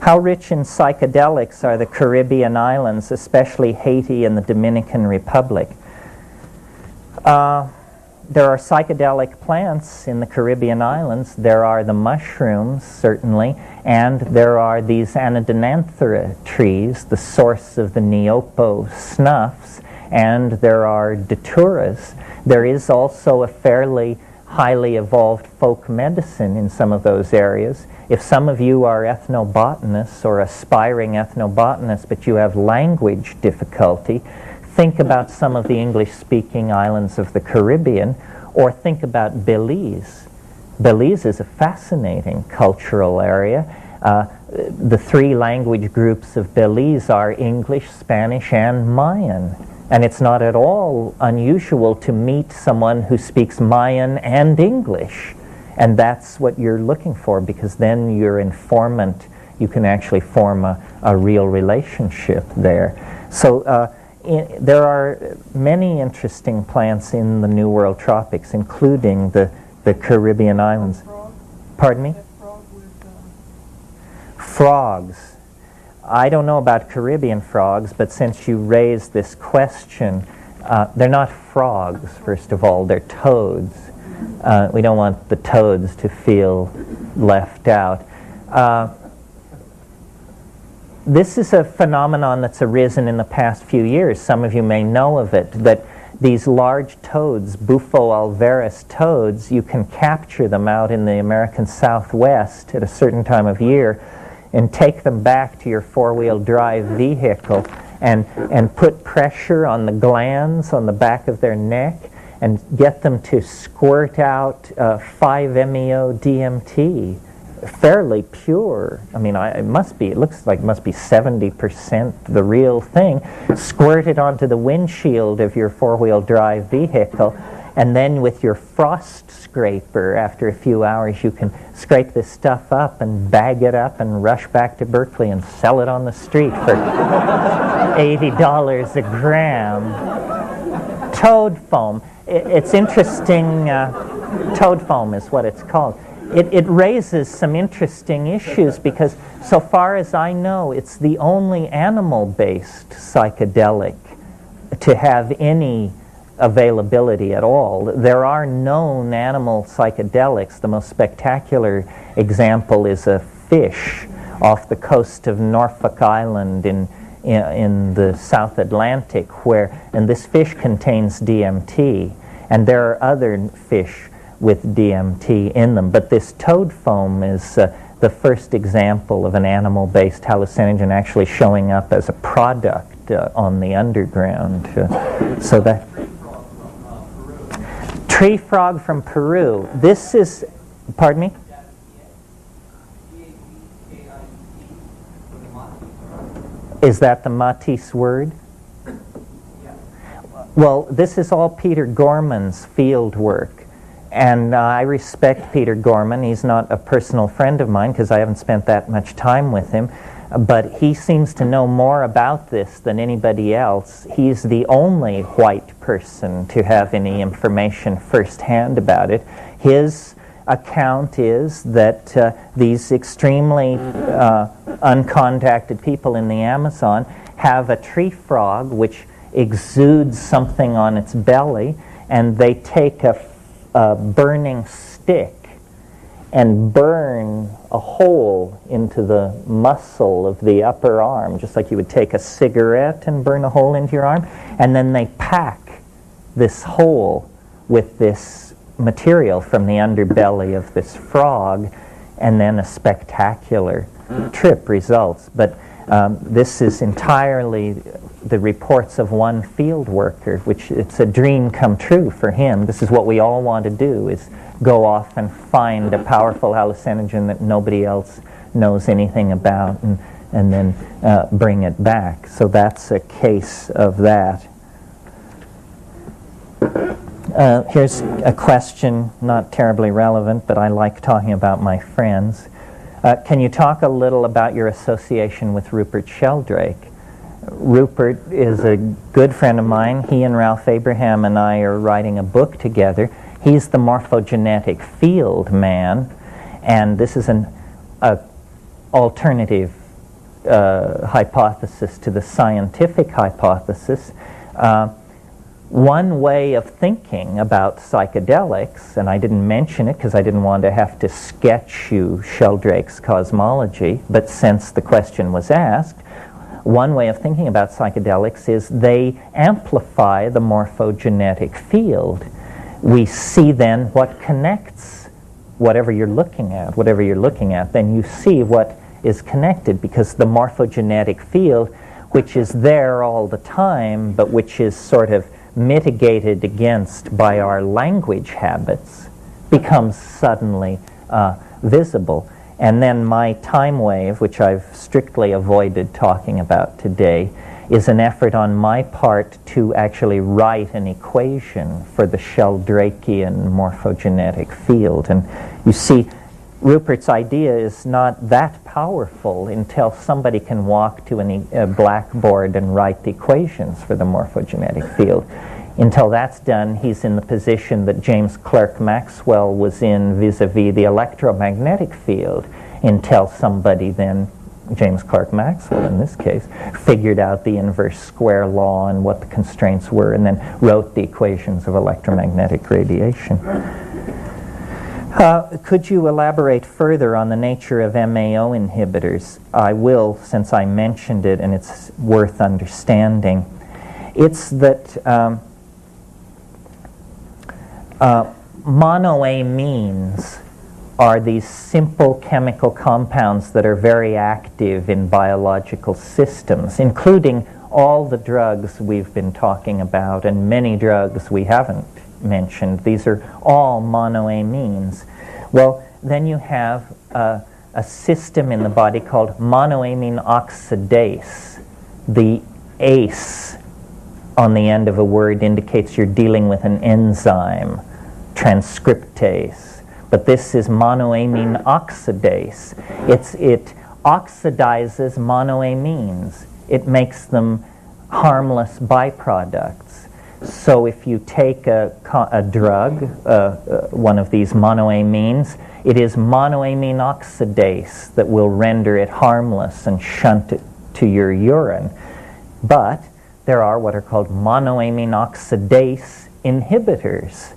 [SPEAKER 15] How rich in psychedelics are the Caribbean islands, especially Haiti and the Dominican Republic? There are psychedelic plants in the Caribbean islands. There are the mushrooms, certainly, and there are these Anodonanthera trees, the source of the Niopo snuffs, and there are daturas. There is also a fairly highly evolved folk medicine in some of those areas. If some of you are ethnobotanists or aspiring ethnobotanists, but you have language difficulty, think about some of the English-speaking islands of the Caribbean, or think about Belize. Belize is a fascinating cultural area. The three language groups of Belize are English, Spanish, and Mayan. And it's not at all unusual to meet someone who speaks Mayan and English. And that's what you're looking for, because then your informant, you can actually form a real relationship there. So there are many interesting plants in the New World tropics, including the Caribbean islands. Pardon me? Frogs. I don't know about Caribbean frogs, but since you raised this question, they're not frogs, first of all, they're toads. We don't want the toads to feel left out. This is a phenomenon that's arisen in the past few years. Some of you may know of it, that these large toads, Bufo alvaris toads, you can capture them out in the American Southwest at a certain time of year and take them back to your four-wheel drive vehicle and put pressure on the glands on the back of their neck and get them to squirt out 5-MeO DMT, fairly pure. I mean, it looks like it must be 70% the real thing. Squirt it onto the windshield of your four-wheel drive vehicle, and then with your frost scraper, after a few hours, you can scrape this stuff up and bag it up and rush back to Berkeley and sell it on the street for $80 a gram. Toad foam. It's interesting. Toad foam is what it's called. It raises some interesting issues because, so far as I know, it's the only animal-based psychedelic to have any availability at all. There are known animal psychedelics. The most spectacular example is a fish off the coast of Norfolk Island in the South Atlantic, and this fish contains DMT, and there are other fish with DMT in them. But this toad foam is the first example of an animal-based hallucinogen actually showing up as a product on the underground. So that tree frog from Peru. This is, pardon me? Is that the Matisse word? Well, this is all Peter Gorman's field work. And I respect Peter Gorman. He's not a personal friend of mine because I haven't spent that much time with him. But he seems to know more about this than anybody else. He's the only white person to have any information firsthand about it. His account is that these extremely uncontacted people in the Amazon have a tree frog which exudes something on its belly, and they take a burning stick and burn a hole into the muscle of the upper arm, just like you would take a cigarette and burn a hole into your arm, and then they pack this hole with this material from the underbelly of this frog, and then a spectacular trip results. But this is entirely the reports of one field worker, which it's a dream come true for him. This is what we all want to do, is go off and find a powerful hallucinogen that nobody else knows anything about, and then bring it back. So that's a case of that. Here's a question, not terribly relevant, but I like talking about my friends. Can you talk a little about your association with Rupert Sheldrake? Rupert is a good friend of mine. He and Ralph Abraham and I are writing a book together. He's the morphogenetic field man, and this is an alternative hypothesis to the scientific hypothesis. One way of thinking about psychedelics, and I didn't mention it because I didn't want to have to sketch you Sheldrake's cosmology, but since the question was asked, one way of thinking about psychedelics is they amplify the morphogenetic field. We see then what connects whatever you're looking at, then you see what is connected, because the morphogenetic field, which is there all the time, but which is sort of mitigated against by our language habits, becomes suddenly visible. And then my time wave, which I've strictly avoided talking about today, is an effort on my part to actually write an equation for the Sheldrakean morphogenetic field. And you see, Rupert's idea is not that powerful until somebody can walk to a blackboard and write the equations for the morphogenetic field. Until that's done, he's in the position that James Clerk Maxwell was in vis-a-vis the electromagnetic field, until somebody then, James Clerk Maxwell in this case, figured out the inverse square law and what the constraints were, and then wrote the equations of electromagnetic radiation. Could you elaborate further on the nature of MAO inhibitors? I will, since I mentioned it and it's worth understanding. It's that monoamines are these simple chemical compounds that are very active in biological systems, including all the drugs we've been talking about and many drugs we haven't mentioned. These are all monoamines. Well, then you have a system in the body called monoamine oxidase. The ACE on the end of a word indicates you're dealing with an enzyme, transcriptase. But this is monoamine oxidase. It oxidizes monoamines. It makes them harmless byproducts. So if you take a drug, one of these monoamines, it is monoamine oxidase that will render it harmless and shunt it to your urine. But there are what are called monoamine oxidase inhibitors.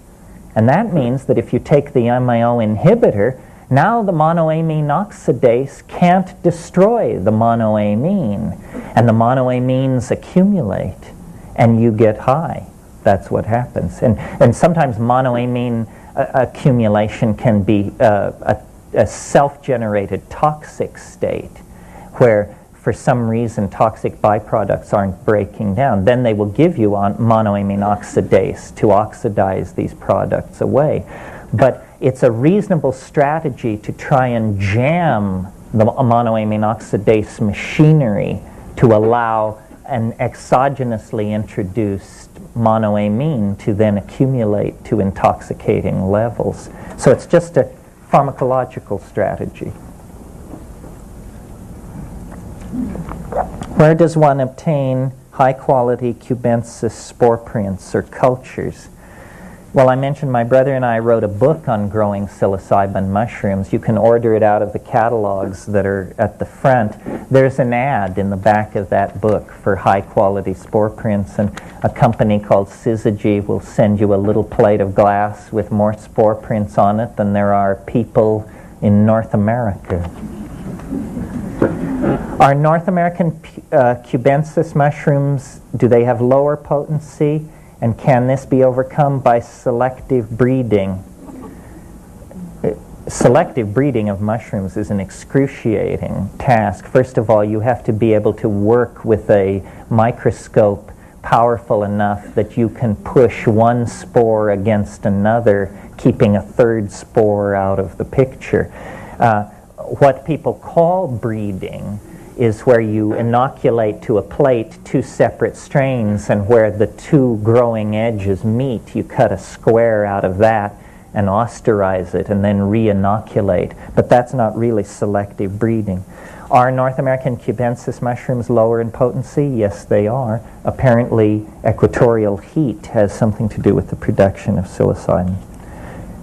[SPEAKER 15] And that means that if you take the MAO inhibitor, Now the monoamine oxidase can't destroy the monoamine, and the monoamines accumulate, and you get high. That's what happens. And sometimes monoamine accumulation can be a self-generated toxic state, where for some reason toxic byproducts aren't breaking down. Then they will give you monoamine oxidase to oxidize these products away. But it's a reasonable strategy to try and jam the monoamine oxidase machinery to allow an exogenously introduced monoamine to then accumulate to intoxicating levels. So it's just a pharmacological strategy. Where does one obtain high-quality cubensis spore prints or cultures? Well, I mentioned my brother and I wrote a book on growing psilocybin mushrooms. You can order it out of the catalogs that are at the front. There's an ad in the back of that book for high-quality spore prints, and a company called Syzygy will send you a little plate of glass with more spore prints on it than there are people in North America. Are North American cubensis mushrooms, do they have lower potency? And can this be overcome by selective breeding? Selective breeding of mushrooms is an excruciating task. First of all, you have to be able to work with a microscope powerful enough that you can push one spore against another, keeping a third spore out of the picture. What people call breeding is where you inoculate to a plate two separate strains, and where the two growing edges meet, you cut a square out of that and austerize it and then re-inoculate. But that's not really selective breeding. Are North American cubensis mushrooms lower in potency? Yes, they are. Apparently, equatorial heat has something to do with the production of psilocybin.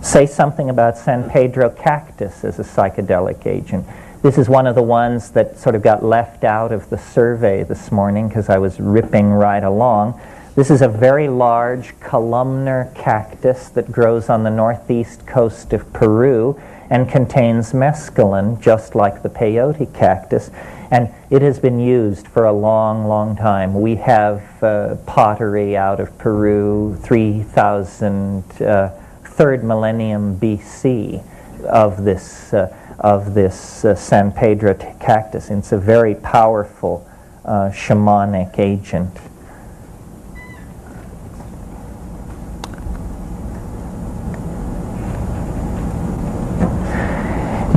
[SPEAKER 15] Say something about San Pedro cactus as a psychedelic agent. This is one of the ones that sort of got left out of the survey this morning because I was ripping right along. This is a very large columnar cactus that grows on the northeast coast of Peru and contains mescaline, just like the peyote cactus. And it has been used for a long, long time. We have pottery out of Peru, 3,000, 3rd millennium BC of this San Pedro cactus. It's a very powerful shamanic agent.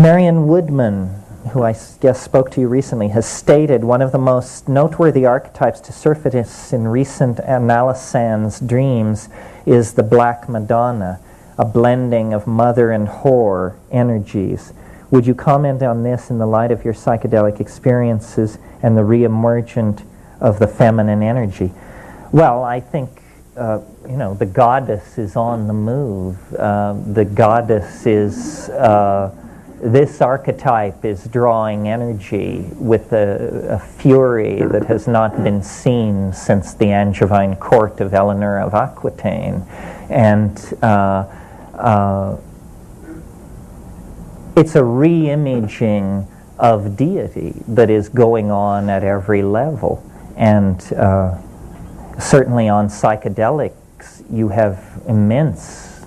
[SPEAKER 15] Marion Woodman, who I guess spoke to you recently, has stated one of the most noteworthy archetypes to surface in recent Analysan's dreams is the Black Madonna, a blending of mother and whore energies. Would you comment on this in the light of your psychedelic experiences and the re-emergent of the feminine energy? Well, I think, the goddess is on the move. The goddess is, this archetype is drawing energy with a fury that has not been seen since the Angevine court of Eleanor of Aquitaine. And it's a re-imaging of deity that is going on at every level. And certainly on psychedelics, you have immense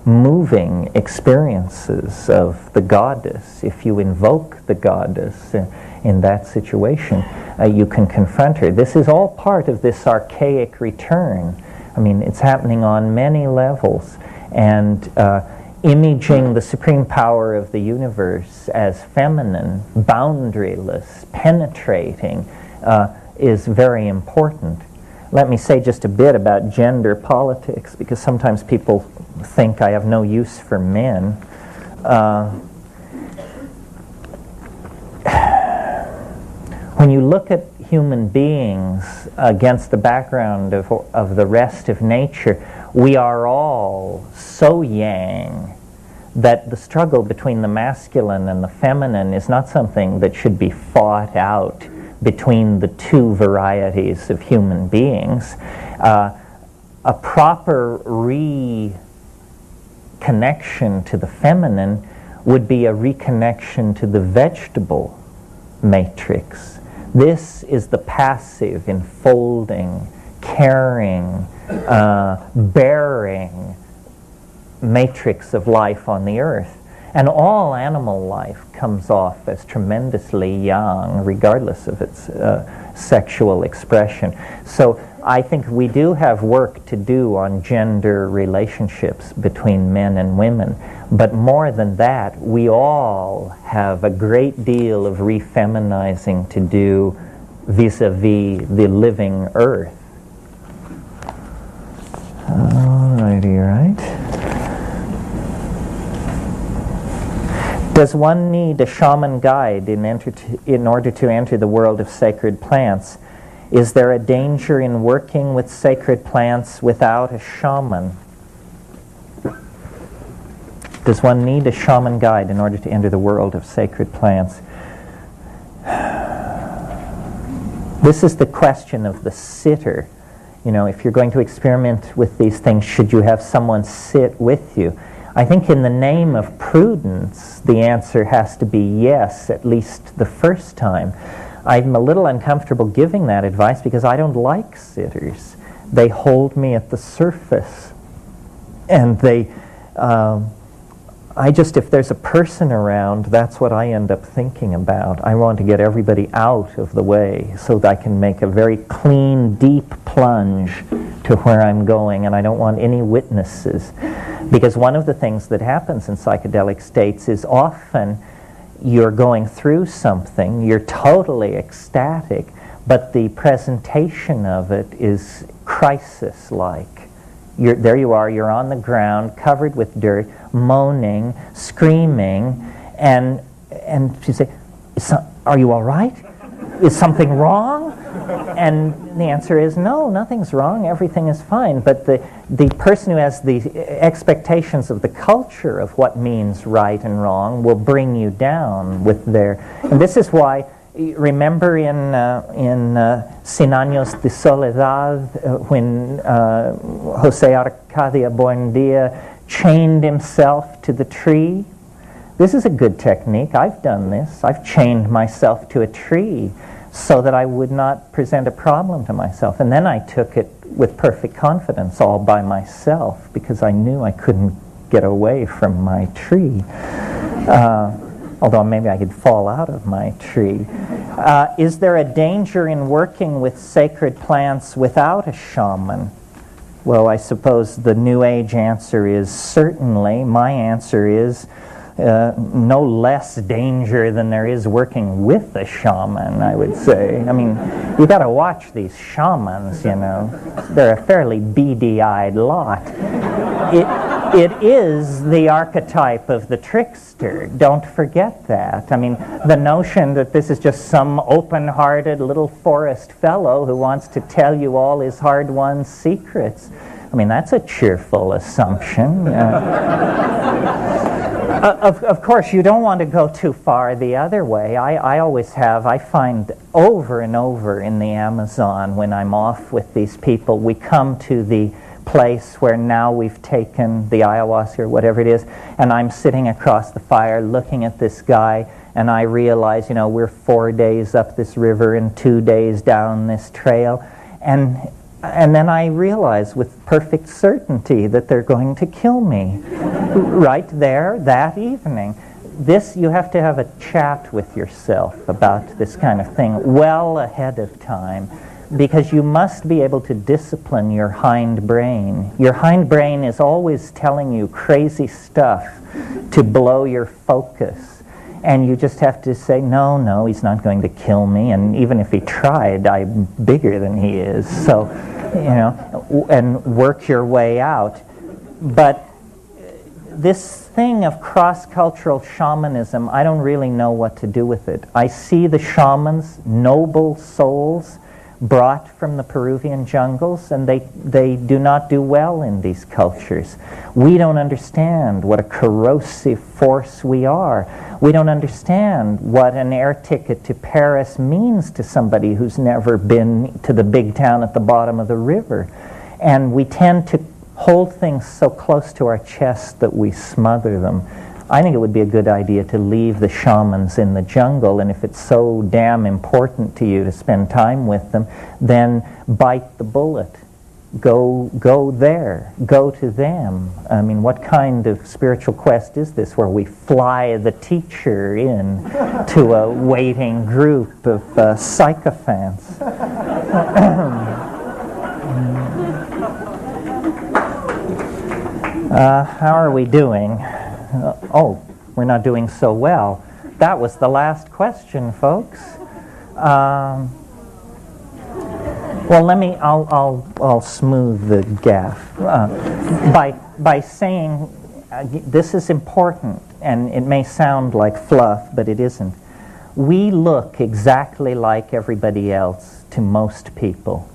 [SPEAKER 15] moving experiences of the goddess. If you invoke the goddess in that situation, you can confront her. This is all part of this archaic return. I mean, it's happening on many levels. And imaging the supreme power of the universe as feminine, boundaryless, penetrating, is very important. Let me say just a bit about gender politics, because sometimes people think I have no use for men. When you look at human beings against the background of the rest of nature, we are all so yang that the struggle between the masculine and the feminine is not something that should be fought out between the two varieties of human beings. A proper reconnection to the feminine would be a reconnection to the vegetable matrix. This is the passive, enfolding, caring, bearing matrix of life on the earth. And all animal life comes off as tremendously young, regardless of its sexual expression. So I think we do have work to do on gender relationships between men and women. But more than that, we all have a great deal of refeminizing to do vis-a-vis the living earth. Alrighty, right. Does one need a shaman guide in order to enter the world of sacred plants? Is there a danger in working with sacred plants without a shaman? Does one need a shaman guide in order to enter the world of sacred plants? This is the question of the sitter. You know, if you're going to experiment with these things, should you have someone sit with you? I think in the name of prudence, the answer has to be yes, at least the first time. I'm a little uncomfortable giving that advice because I don't like sitters. They hold me at the surface. And they, if there's a person around, that's what I end up thinking about. I want to get everybody out of the way so that I can make a very clean, deep plunge to where I'm going, and I don't want any witnesses. Because one of the things that happens in psychedelic states is often you're going through something, you're totally ecstatic, but the presentation of it is crisis-like. There you are, you're on the ground, covered with dirt, moaning, screaming, and you say, are you all right? Is something wrong? And the answer is no, nothing's wrong, everything is fine. But the person who has the expectations of the culture of what means right and wrong will bring you down with their... And this is why, remember in Cien Años de Soledad, when José Arcadia Buendia chained himself to the tree? This is a good technique. I've done this. I've chained myself to a tree so that I would not present a problem to myself. And then I took it with perfect confidence all by myself because I knew I couldn't get away from my tree. Although maybe I could fall out of my tree. Is there a danger in working with sacred plants without a shaman? Well, I suppose the New Age answer is certainly. My answer is no less danger than there is working with a shaman, I would say. I mean, you got to watch these shamans, you know. They're a fairly beady-eyed lot. It is the archetype of the trickster. Don't forget that. I mean, the notion that this is just some open-hearted little forest fellow who wants to tell you all his hard-won secrets. I mean, that's a cheerful assumption. Of course, you don't want to go too far the other way. I find over and over in the Amazon when I'm off with these people, we come to the place where now we've taken the ayahuasca or whatever it is, and I'm sitting across the fire looking at this guy, and I realize, you know, we're 4 days up this river and 2 days down this trail, and then I realize with perfect certainty that they're going to kill me right there that evening. This, you have to have a chat with yourself about this kind of thing well ahead of time, because you must be able to discipline your hind brain. Your hind brain is always telling you crazy stuff to blow your focus. And you just have to say, no, he's not going to kill me. And even if he tried, I'm bigger than he is. So, you know, and work your way out. But this thing of cross-cultural shamanism, I don't really know what to do with it. I see the shamans, noble souls, brought from the Peruvian jungles, and they do not do well in these cultures. We don't understand what a corrosive force we are. We don't understand what an air ticket to Paris means to somebody who's never been to the big town at the bottom of the river. And we tend to hold things so close to our chest that we smother them. I think it would be a good idea to leave the shamans in the jungle, and if it's so damn important to you to spend time with them, then bite the bullet. Go there. Go to them. I mean, what kind of spiritual quest is this where we fly the teacher in to a waiting group of sycophants? How are we doing? Oh, we're not doing so well. That was the last question, folks. Well, I'll smooth the gaffe by saying this is important, and it may sound like fluff, but it isn't. We look exactly like everybody else to most people.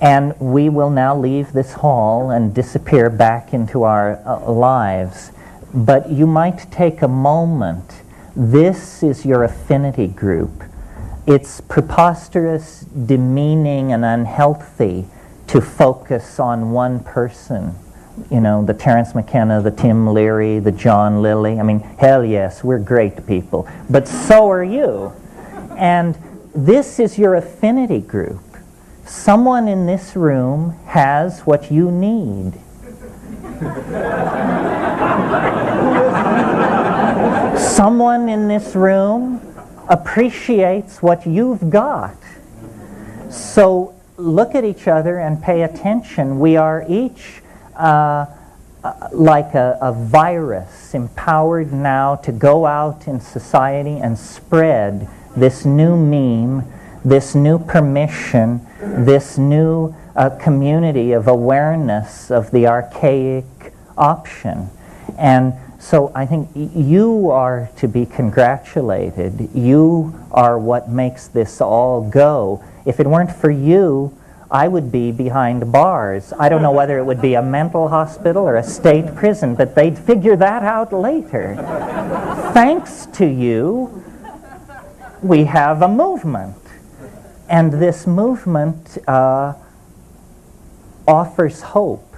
[SPEAKER 15] And we will now leave this hall and disappear back into our lives. But you might take a moment. This is your affinity group. It's preposterous, demeaning, and unhealthy to focus on one person. You know, the Terence McKenna, the Tim Leary, the John Lilly. I mean, hell yes, we're great people. But so are you. And this is your affinity group. Someone in this room has what you need. Someone in this room appreciates what you've got. So look at each other and pay attention. We are each like a virus, empowered now to go out in society and spread this new meme, this new permission, this new community of awareness of the archaic option. And so I think you are to be congratulated. You are what makes this all go. If it weren't for you, I would be behind bars. I don't know whether it would be a mental hospital or a state prison, but they'd figure that out later. Thanks to you, we have a movement. And this movement offers hope.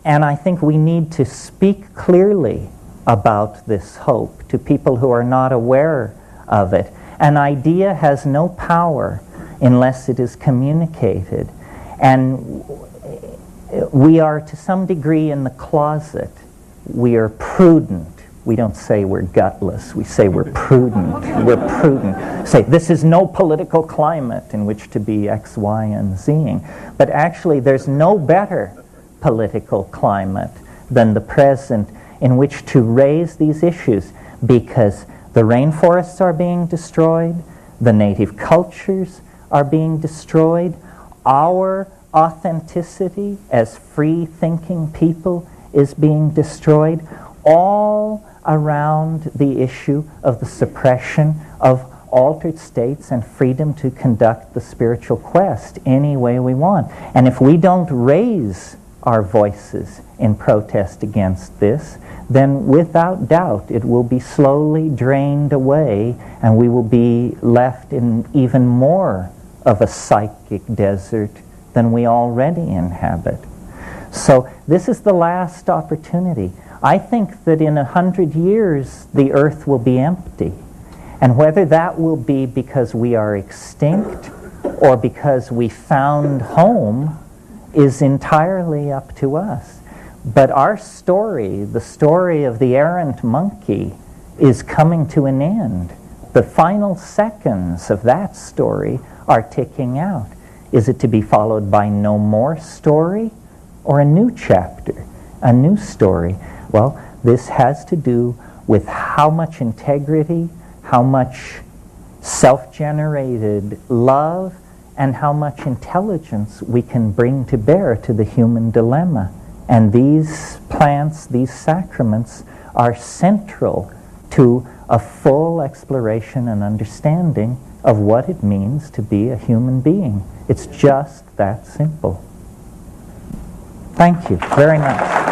[SPEAKER 15] And I think we need to speak clearly about this hope to people who are not aware of it. An idea has no power unless it is communicated. And we are to some degree in the closet. We are prudent. We don't say we're gutless. We say we're prudent. We're prudent. Say, this is no political climate in which to be X, Y, and Zing. But actually, there's no better political climate than the present in which to raise these issues, because the rainforests are being destroyed, the native cultures are being destroyed, our authenticity as free-thinking people is being destroyed, all around the issue of the suppression of altered states and freedom to conduct the spiritual quest any way we want. And if we don't raise our voices in protest against this, then without doubt it will be slowly drained away, and we will be left in even more of a psychic desert than we already inhabit. So this is the last opportunity. I think that in 100 years the earth will be empty. And whether that will be because we are extinct or because we found home is entirely up to us. But our story, the story of the errant monkey, is coming to an end. The final seconds of that story are ticking out. Is it to be followed by no more story or a new chapter, a new story? Well, this has to do with how much integrity, how much self-generated love, and how much intelligence we can bring to bear to the human dilemma. And these plants, these sacraments, are central to a full exploration and understanding of what it means to be a human being. It's just that simple. Thank you very much.